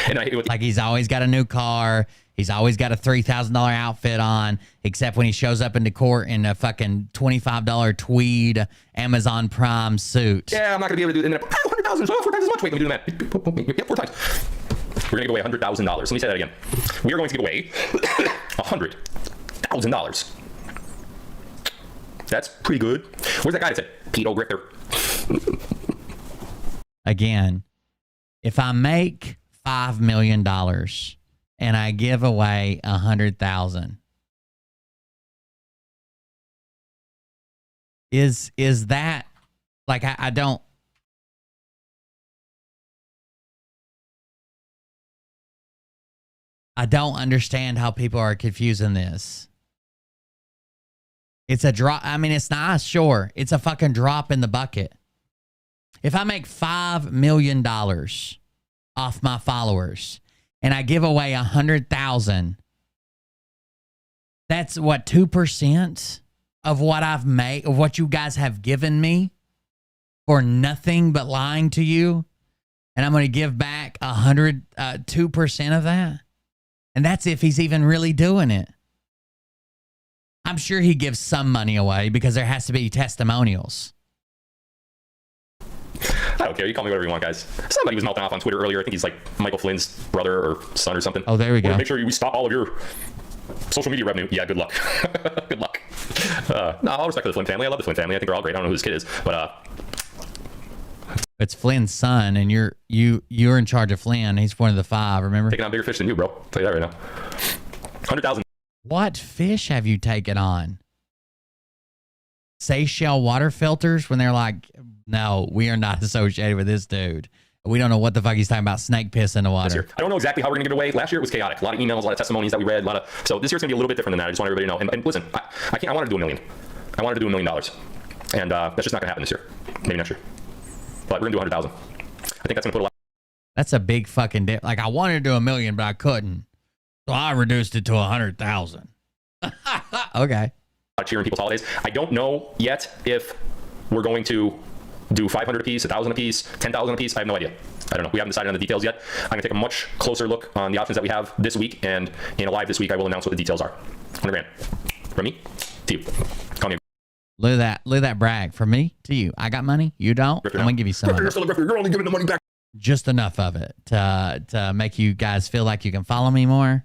And I hit it with like he's always got a new car. He's always got a $3,000 outfit on, except when he shows up into court in a fucking $25 tweed Amazon Prime suit. Yeah, I'm not going to be able to do it. 100,000, 4 times as much. Wait, let me do the math. Yep, 4 times. We're going to give away $100,000. Let me say that again. We are going to give away $100,000. That's pretty good. Where's that guy that said pedo grifter? Again, if I make $5 million and I give away $100,000, is that like I don't. I don't understand how people are confusing this. It's a drop. I mean, it's nice, sure. It's a fucking drop in the bucket. If I make $5 million off my followers and I give away $100,000, that's what, 2% of what I've made, of what you guys have given me for nothing but lying to you, and I'm going to give back 2% of that, and that's if he's even really doing it. I'm sure he gives some money away because there has to be testimonials. I don't care. You call me whatever you want, guys. Somebody was melting off on Twitter earlier. I think he's like Michael Flynn's brother or son or something. Oh, there we go. Make sure we stop all of your social media revenue. Yeah, good luck. Good luck. No, all respect for the Flynn family. I love the Flynn family. I think they're all great. I don't know who this kid is, but it's Flynn's son, and you're in charge of Flynn. He's one of the 5. Remember? Taking on bigger fish than you, bro. I'll tell you that right now. 100,000. What fish have you taken on? Seychelles water filters when they're like, no, we are not associated with this dude. We don't know what the fuck he's talking about. Snake piss in the water. I don't know exactly how we're going to give it away. Last year it was chaotic. A lot of emails, a lot of testimonies that we read, so this year's going to be a little bit different than that. I just want everybody to know. And listen, I wanted to do $1 million. I wanted to do $1 million. And that's just not going to happen this year. Maybe next year. But we're going to do $100,000. I think that's going to put a lot. That's a big fucking dip. Like, I wanted to do $1 million, but I couldn't. So I reduced it to 100,000. Okay. Cheering people's holidays. I don't know yet if we're going to do 500 a piece, 1,000 a piece, 10,000 a piece. I have no idea. I don't know. We haven't decided on the details yet. I'm going to take a much closer look on the options that we have this week, and in a live this week, I will announce what the details are. 100 grand. From me to you. Call me. Look at that brag. From me to you. I got money. You don't. I'm going to give you some of it. You're only giving the money back. Just enough of it to make you guys feel like you can follow me more.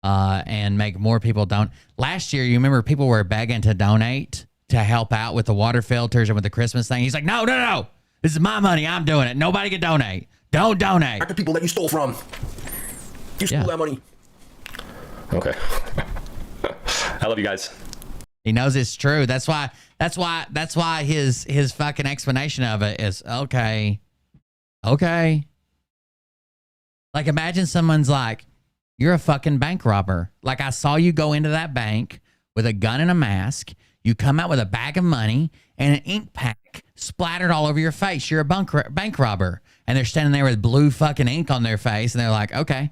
And make more people don't. Last year, you remember people were begging to donate to help out with the water filters and with the Christmas thing. He's like, no. This is my money. I'm doing it. Nobody can donate. Don't donate. Back to people that you stole from. You stole that money. Okay. I love you guys. He knows it's true. That's why his fucking explanation of it is okay. Like, imagine someone's like, you're a fucking bank robber. Like, I saw you go into that bank with a gun and a mask. You come out with a bag of money and an ink pack splattered all over your face. You're a bank robber. And they're standing there with blue fucking ink on their face. And they're like, okay.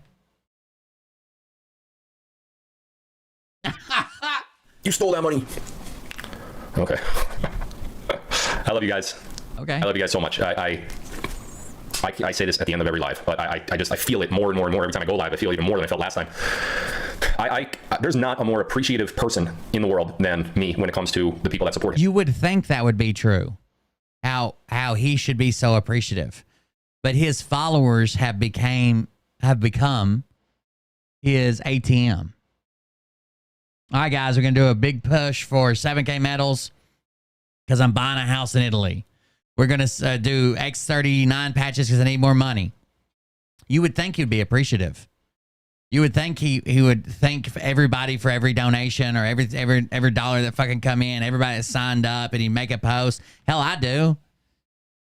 You stole that money. Okay. I love you guys. Okay. I love you guys so much. I say this at the end of every live, but I feel it more and more and more every time I go live. I feel even more than I felt last time. there's not a more appreciative person in the world than me when it comes to the people that support him. You would think that would be true. How he should be so appreciative. But his followers have become his ATM. All right, guys, we're going to do a big push for 7K medals because I'm buying a house in Italy. We're going to do X39 patches because I need more money. You would think he'd be appreciative. You would think he would thank everybody for every donation or every dollar that fucking come in, everybody that signed up, and he'd make a post. Hell, I do.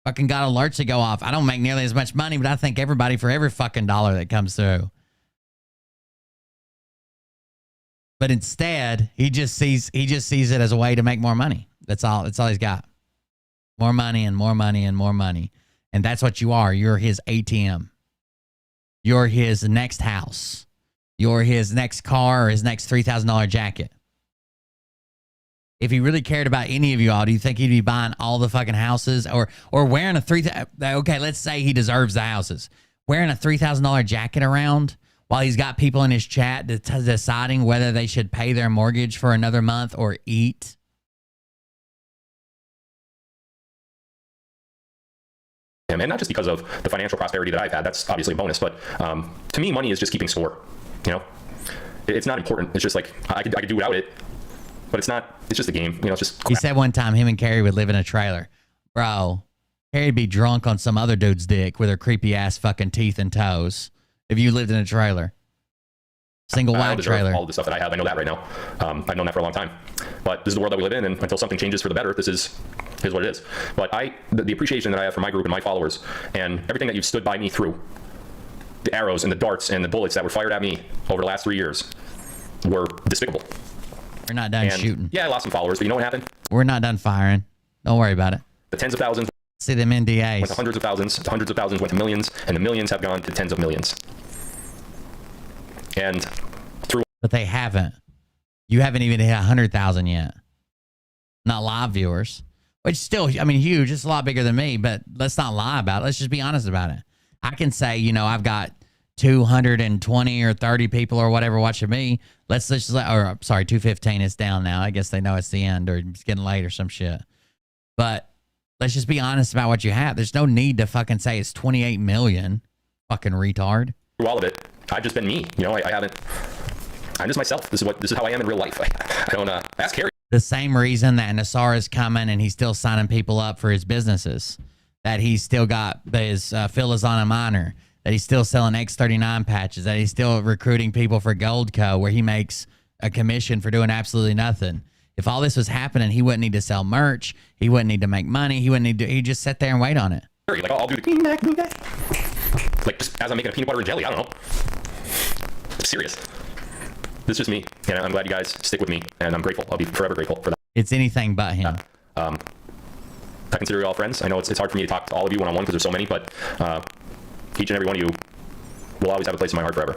Fucking got alerts that go off. I don't make nearly as much money, but I thank everybody for every fucking dollar that comes through. But instead, he just sees it as a way to make more money. That's all he's got. More money and more money and more money. And that's what you are. You're his ATM. You're his next house. You're his next car or his next $3,000 jacket. If he really cared about any of you all, do you think he'd be buying all the fucking houses or wearing a okay, let's say he deserves the houses. Wearing a $3,000 jacket around while he's got people in his chat deciding whether they should pay their mortgage for another month or eat. And not just because of the financial prosperity that I've had, that's obviously a bonus, but to me, money is just keeping score. You know, it's not important. It's just like I could do without it, but it's just a game. You know, it's just crap. He said one time him and Carrie would live in a trailer. Bro, Carrie'd be drunk on some other dude's dick with her creepy ass fucking teeth and toes if you lived in a trailer. Single wide trailer. All the stuff that I have, I know that right now. I've known that for a long time. But this is the world that we live in, and until something changes for the better, this is what it is. But the appreciation that I have for my group and my followers, and everything that you've stood by me through, the arrows and the darts and the bullets that were fired at me over the last 3 years were despicable. We're not done shooting. Yeah, I lost some followers, but you know what happened? We're not done firing. Don't worry about it. The tens of thousands. See them NDAs. Went to hundreds of thousands went to millions, and the millions have gone to tens of millions. And but they haven't. You haven't even hit 100,000 yet. Not live viewers, which still, I mean, huge. It's a lot bigger than me, but let's not lie about it. Let's just be honest about it. I can say, you know, I've got 220 or 30 people or whatever watching me. Let's just, or sorry, 215 is down now. I guess they know it's the end or it's getting late or some shit. But let's just be honest about what you have. There's no need to fucking say it's 28 million. Fucking retard. Through all of it, I've just been me. You know, I haven't. I'm just myself. This is how I am in real life. I don't ask Harry. The same reason that Nassar is coming and he's still signing people up for his businesses, that he's still got his Philizana minor, that he's still selling X39 patches, that he's still recruiting people for Gold Co, where he makes a commission for doing absolutely nothing. If all this was happening, he wouldn't need to sell merch. He wouldn't need to make money. He wouldn't need to. He'd just sit there and wait on it. Like, I'll do the greenback, like just as I'm making a peanut butter and jelly. I don't know. I'm serious. This is just me, and I'm glad you guys stick with me, and I'm grateful. I'll be forever grateful for that. It's anything but him. I consider you all friends. I know it's hard for me to talk to all of you one-on-one because there's so many, but each and every one of you will always have a place in my heart forever.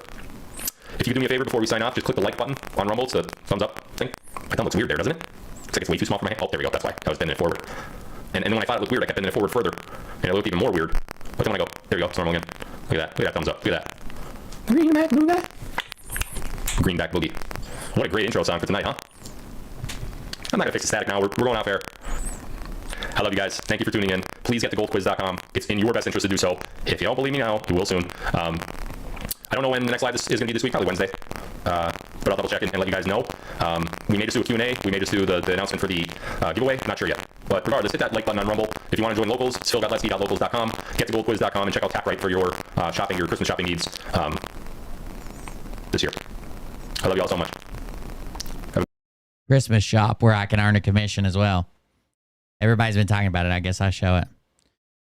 If you could do me a favor before we sign off, just click the like button on Rumble. It's the thumbs up thing. My thumb looks weird there, doesn't it? Looks like it's way too small for my hand. Oh, there we go. That's why I was bending it forward. And when I thought it looked weird, I kept bending it forward further, and it looked even more weird. But then when I go, there we go. It's normal again. Look at that. Look at that thumbs up. Look at that. Greenback boogie. Greenback boogie. What a great intro song for tonight, huh? I'm not gonna fix the static now. We're going off air. I love you guys. Thank you for tuning in. Please get to goldquiz.com. It's in your best interest to do so. If you don't believe me now, you will soon. I don't know when the next live is going to be this week, probably Wednesday. But I'll double check and let you guys know. We may just do a Q&A. We may just do the announcement for the giveaway. Not sure yet. But regardless, hit that like button on Rumble. If you want to join Locals, it's phil.godlewski.locals.com. Get to goldquiz.com and check out TapRight for your shopping, your Christmas shopping needs this year. I love you all so much. Christmas shop where I can earn a commission as well. Everybody's been talking about it. I guess I show it.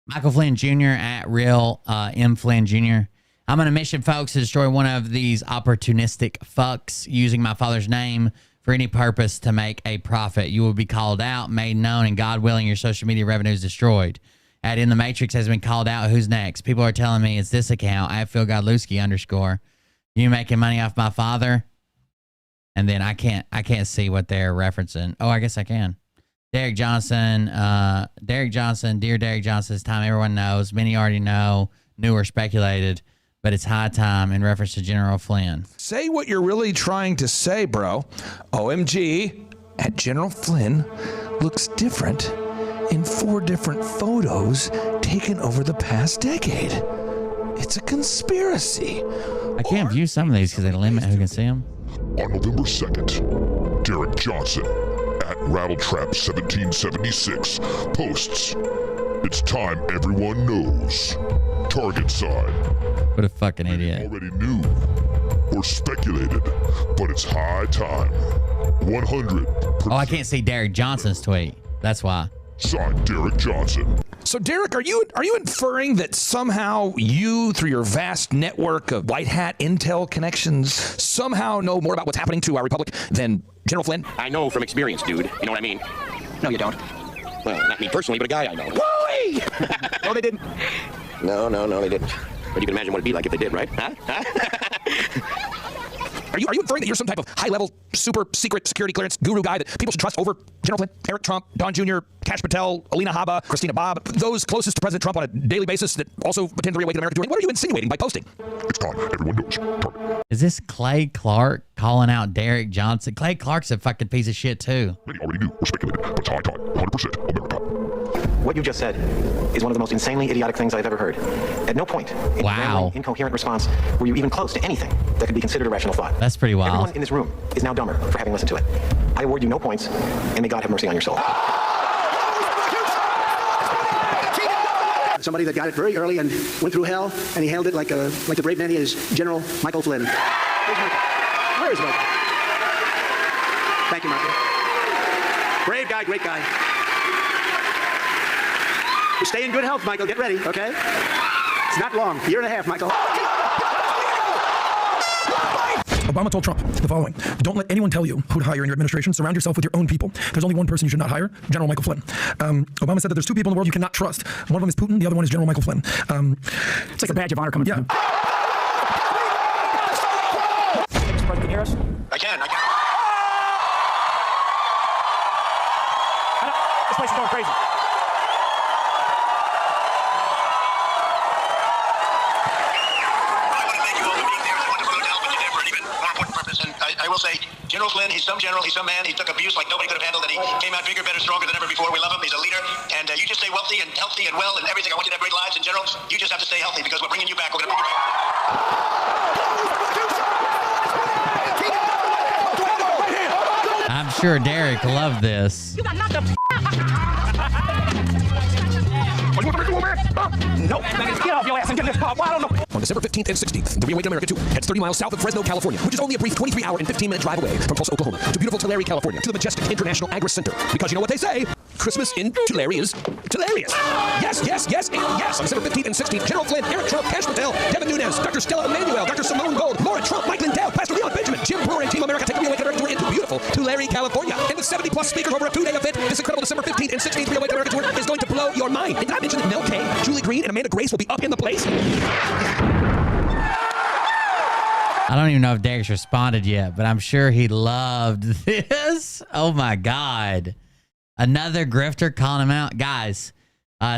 Michael Flynn Jr. at Real M. Flynn Jr. I'm on a mission, folks, to destroy one of these opportunistic fucks using my father's name for any purpose to make a profit. You will be called out, made known, and God willing, your social media revenue is destroyed. At In the Matrix has been called out. Who's next? People are telling me it's this account, at Phil Godlewski _ You making money off my father? And then I can't see what they're referencing. Oh, I guess I can. Derek Johnson, dear Derek Johnson, it's time everyone knows. Many already know, knew or speculated. but it's high time in reference to General Flynn. Say what you're really trying to say, bro. OMG, at General Flynn looks different in 4 different photos taken over the past decade. It's a conspiracy. I can't view some of these because they limit who can see them. On November 2nd, Derek Johnson at Rattletrap1776 posts, "It's time everyone knows. Target sign." What a fucking idiot. Already knew or speculated, but it's high time. 100%. Oh, I can't see Derek Johnson's tweet. That's why. Signed, Derek Johnson. So, Derek, are you inferring that somehow you, through your vast network of white hat intel connections, somehow know more about what's happening to our republic than General Flynn? I know from experience, dude. You know what I mean? No, you don't. Well, not me personally, but a guy I know. Why? No, they didn't. No, they didn't. But you can imagine what it'd be like if they did, right? Huh? Are you inferring that you're some type of high-level, super secret security clearance guru guy that people should trust over General Flynn, Eric Trump, Don Jr., Kash Patel, Alina Habba, Christina Bobb, those closest to President Trump on a daily basis that also attend the Reawaken America tour? What are you insinuating by posting? It's time everyone knows. Target. Is this Clay Clark calling out Derek Johnson? Clay Clark's a fucking piece of shit, too. Many already knew or speculated, but it's high time. 100% America. What you just said is one of the most insanely idiotic things I've ever heard. At no point in your rambling, incoherent response were you even close to anything that could be considered a rational thought. That's pretty wild. Everyone in this room is now dumber for having listened to it. I award you no points, and may God have mercy on your soul. Somebody that got it very early and went through hell, and he handled it like the brave man he is, General Michael Flynn. Where's Michael? Where is Michael? Thank you, Michael. Brave guy, great guy. You stay in good health, Michael. Get ready, okay? It's not long. A year and a half, Michael. Obama told Trump the following: "Don't let anyone tell you who to hire in your administration. Surround yourself with your own people. There's only one person you should not hire, General Michael Flynn." Obama said that there's 2 people in the world you cannot trust. One of them is Putin. The other one is General Michael Flynn. It's like a badge of honor coming from him. Can you hear us? I can. This place is going crazy. I will say, General Flynn, he's some general, he's some man. He took abuse like nobody could have handled, and he came out bigger, better, stronger than ever before. We love him. He's a leader. And you just stay wealthy and healthy and well and everything. I want you to have great lives. And General, you just have to stay healthy because we're bringing you back. We're going to bring you back. I'm sure Derek loved this. You got knocked up. Nope. Get off your ass and get this pop. Well, I don't know. On December 15th and 16th, the Reawaken America tour heads 30 miles south of Fresno, California, which is only a brief 23-hour and 15-minute drive away from Tulsa, Oklahoma, to beautiful Tulare, California, to the majestic International Agri Center. Because you know what they say, Christmas in Tulare is hilarious. Yes, yes, yes, and yes. On December 15th and 16th, General Flynn, Eric Trump, Kash Patel, Devin Nunes, Dr. Stella Emanuel, Dr. Simone Gold, Laura Trump, Mike Lindell, Pastor Leon Benjamin, Jim Brewer, and Team America take the Reawaken America tour into beautiful Tulare, California. And with 70-plus speakers over a 2-day event, this incredible December 15th and 16th Reawaken America tour is going to blow your mind. And did I mention that Mel K, Julie Green, and Amanda Grace will be up in the place? I don't even know if Derek's responded yet, but I'm sure he loved this. Oh my God. Another grifter calling him out. Guys,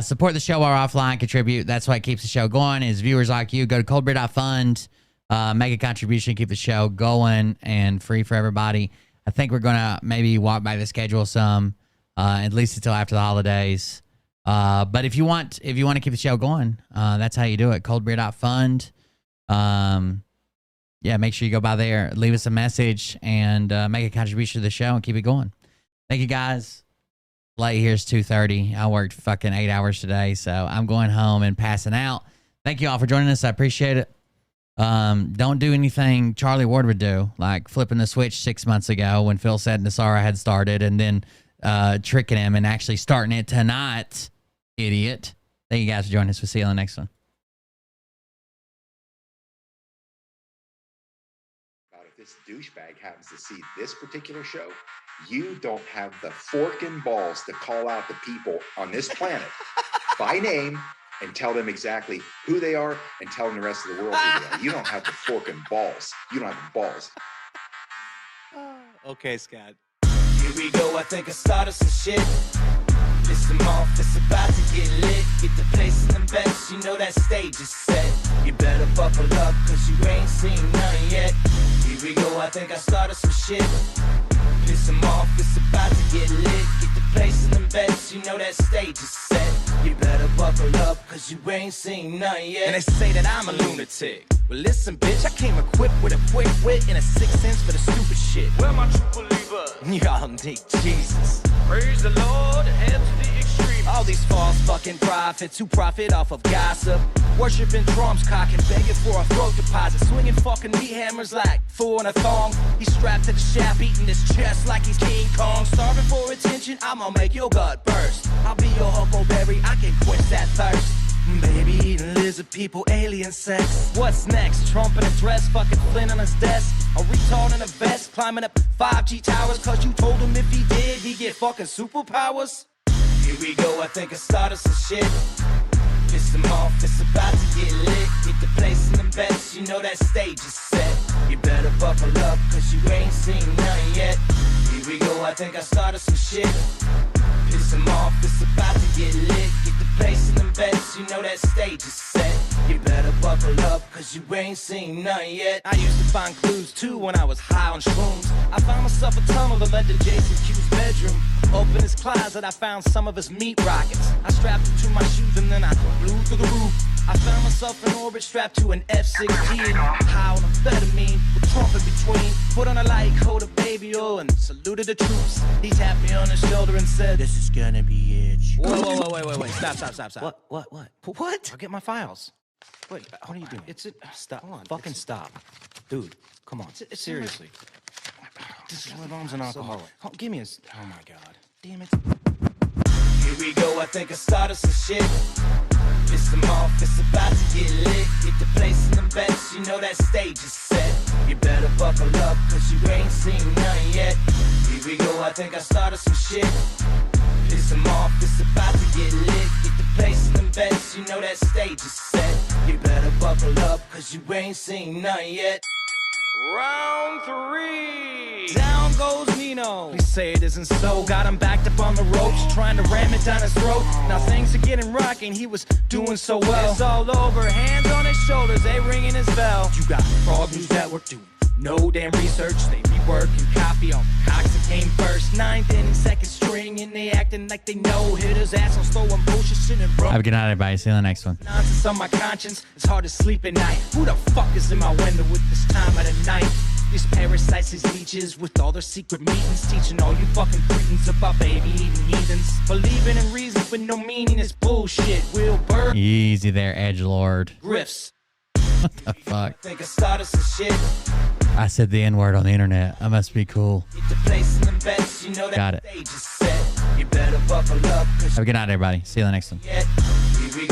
support the show while we're offline, contribute. That's why it keeps the show going is viewers like you. Go to coldbeer.fund, make a contribution, keep the show going and free for everybody. I think we're going to maybe walk by the schedule some, at least until after the holidays. But if you want to keep the show going, that's how you do it. coldbeer.fund. Yeah, make sure you go by there, leave us a message, and make a contribution to the show and keep it going. Thank you, guys. Late here is 2:30. I worked fucking 8 hours today, so I'm going home and passing out. Thank you all for joining us. I appreciate it. Don't do anything Charlie Ward would do, like flipping the switch 6 months ago when Phil said Nassara had started and then tricking him and actually starting it tonight. Idiot. Thank you guys for joining us. We'll see you on the next one. If this douchebag happens to see this particular show, you don't have the forking balls to call out the people on this planet by name and tell them exactly who they are and tell them the rest of the world who they are. You don't have the forking balls. You don't have the balls. Okay, Scott. Here we go, I think I started some shit. Listen off, it's about to get lit. Get the place in the best, you know that stage is set. You better buckle up, cause you ain't seen none yet. Here we go, I think I started some shit. Piss them off, it's about to get lit. Get the place in them bets, you know that stage is set. You better buckle up, cause you ain't seen none yet. And they say that I'm a lunatic. Well, listen, bitch, I came equipped with a quick wit and a 6th sense for the stupid shit. Where my true believer? Y'all need Jesus. Praise the Lord, head to the extreme. All these false fucking prophets who profit off of gossip. Worshipping drums, cocking, begging for a throat deposit. Swinging fucking meat hammers like four in a thong. He's strapped to the shaft, eating his chest like he's King Kong. Starving for attention, I'ma make your gut burst. I'll be your huckleberry, I can quench that thirst. Baby eating lizard people, alien sex. What's next? Trump in a dress, fucking Flynn on his desk. A retard in a vest, climbing up 5G towers. Cause you told him if he did, he'd get fucking superpowers. Here we go, I think I started some shit. Piss them off, it's about to get lit. Get the place in them bets, you know that stage is set. You better buckle up, cause you ain't seen none yet. Here we go, I think I started some shit. Piss them off, it's about to get lit. Get the place in them bets, you know that stage is set. You better buckle up, cause you ain't seen none yet. I used to find clues too when I was high on shrooms. I found myself a tunnel that led to Jason Q's bedroom. Open his closet, I found some of his meat rockets. I strapped them to my shoes and then I flew through the roof. I found myself in orbit strapped to an F-16. High on amphetamine with Trump in between. Put on a light coat of baby oil and saluted the troops. He tapped me on the shoulder and said, "This is gonna be it." Whoa, wait. Stop. What? I'll get my files. Wait, what are you doing? Stop. Hold on. Fucking stop. Dude, come on. Seriously. My mom's an alcoholic. Oh, give me oh my God. Damn it. Here we go, I think I started some shit. Piss them off, it's about to get lit. Get the place in them bets, you know that stage is set. You better buckle up, cause you ain't seen none yet. Here we go, I think I started some shit. Piss them off, it's about to get lit. Get the place in them bets, you know that stage is set. You better buckle up, cause you ain't seen none yet. Round 3. Down goes Nino. Please say it isn't so. Got him backed up on the ropes, trying to ram it down his throat. Now things are getting rocking, he was doing so well. It's all over, hands on his shoulders, they ringing his bell. You got Frog News Network doing no damn research. They rework and copy on cocks that came first. 9th inning, 2nd string, and they acting like they know. Hit his ass on slow and bullshit and bro. Have a good night, everybody. See you on the next one. Nonsense on my conscience, it's hard to sleep at night. Who the fuck is in my window with this time of the night? These parasites, these leeches, with all their secret meetings, teaching all you fucking cretins about baby-eating heathens. Believing in reasons with no meaning is bullshit. Will burn. Easy there, edgelord. Griffs. What the fuck? Think I started some shit. I said the N-word on the internet. I must be cool. Get the place in them bets, you know that Got it. stage is set. You better buckle up, cause Have a good night, everybody. See you on the next one. yet.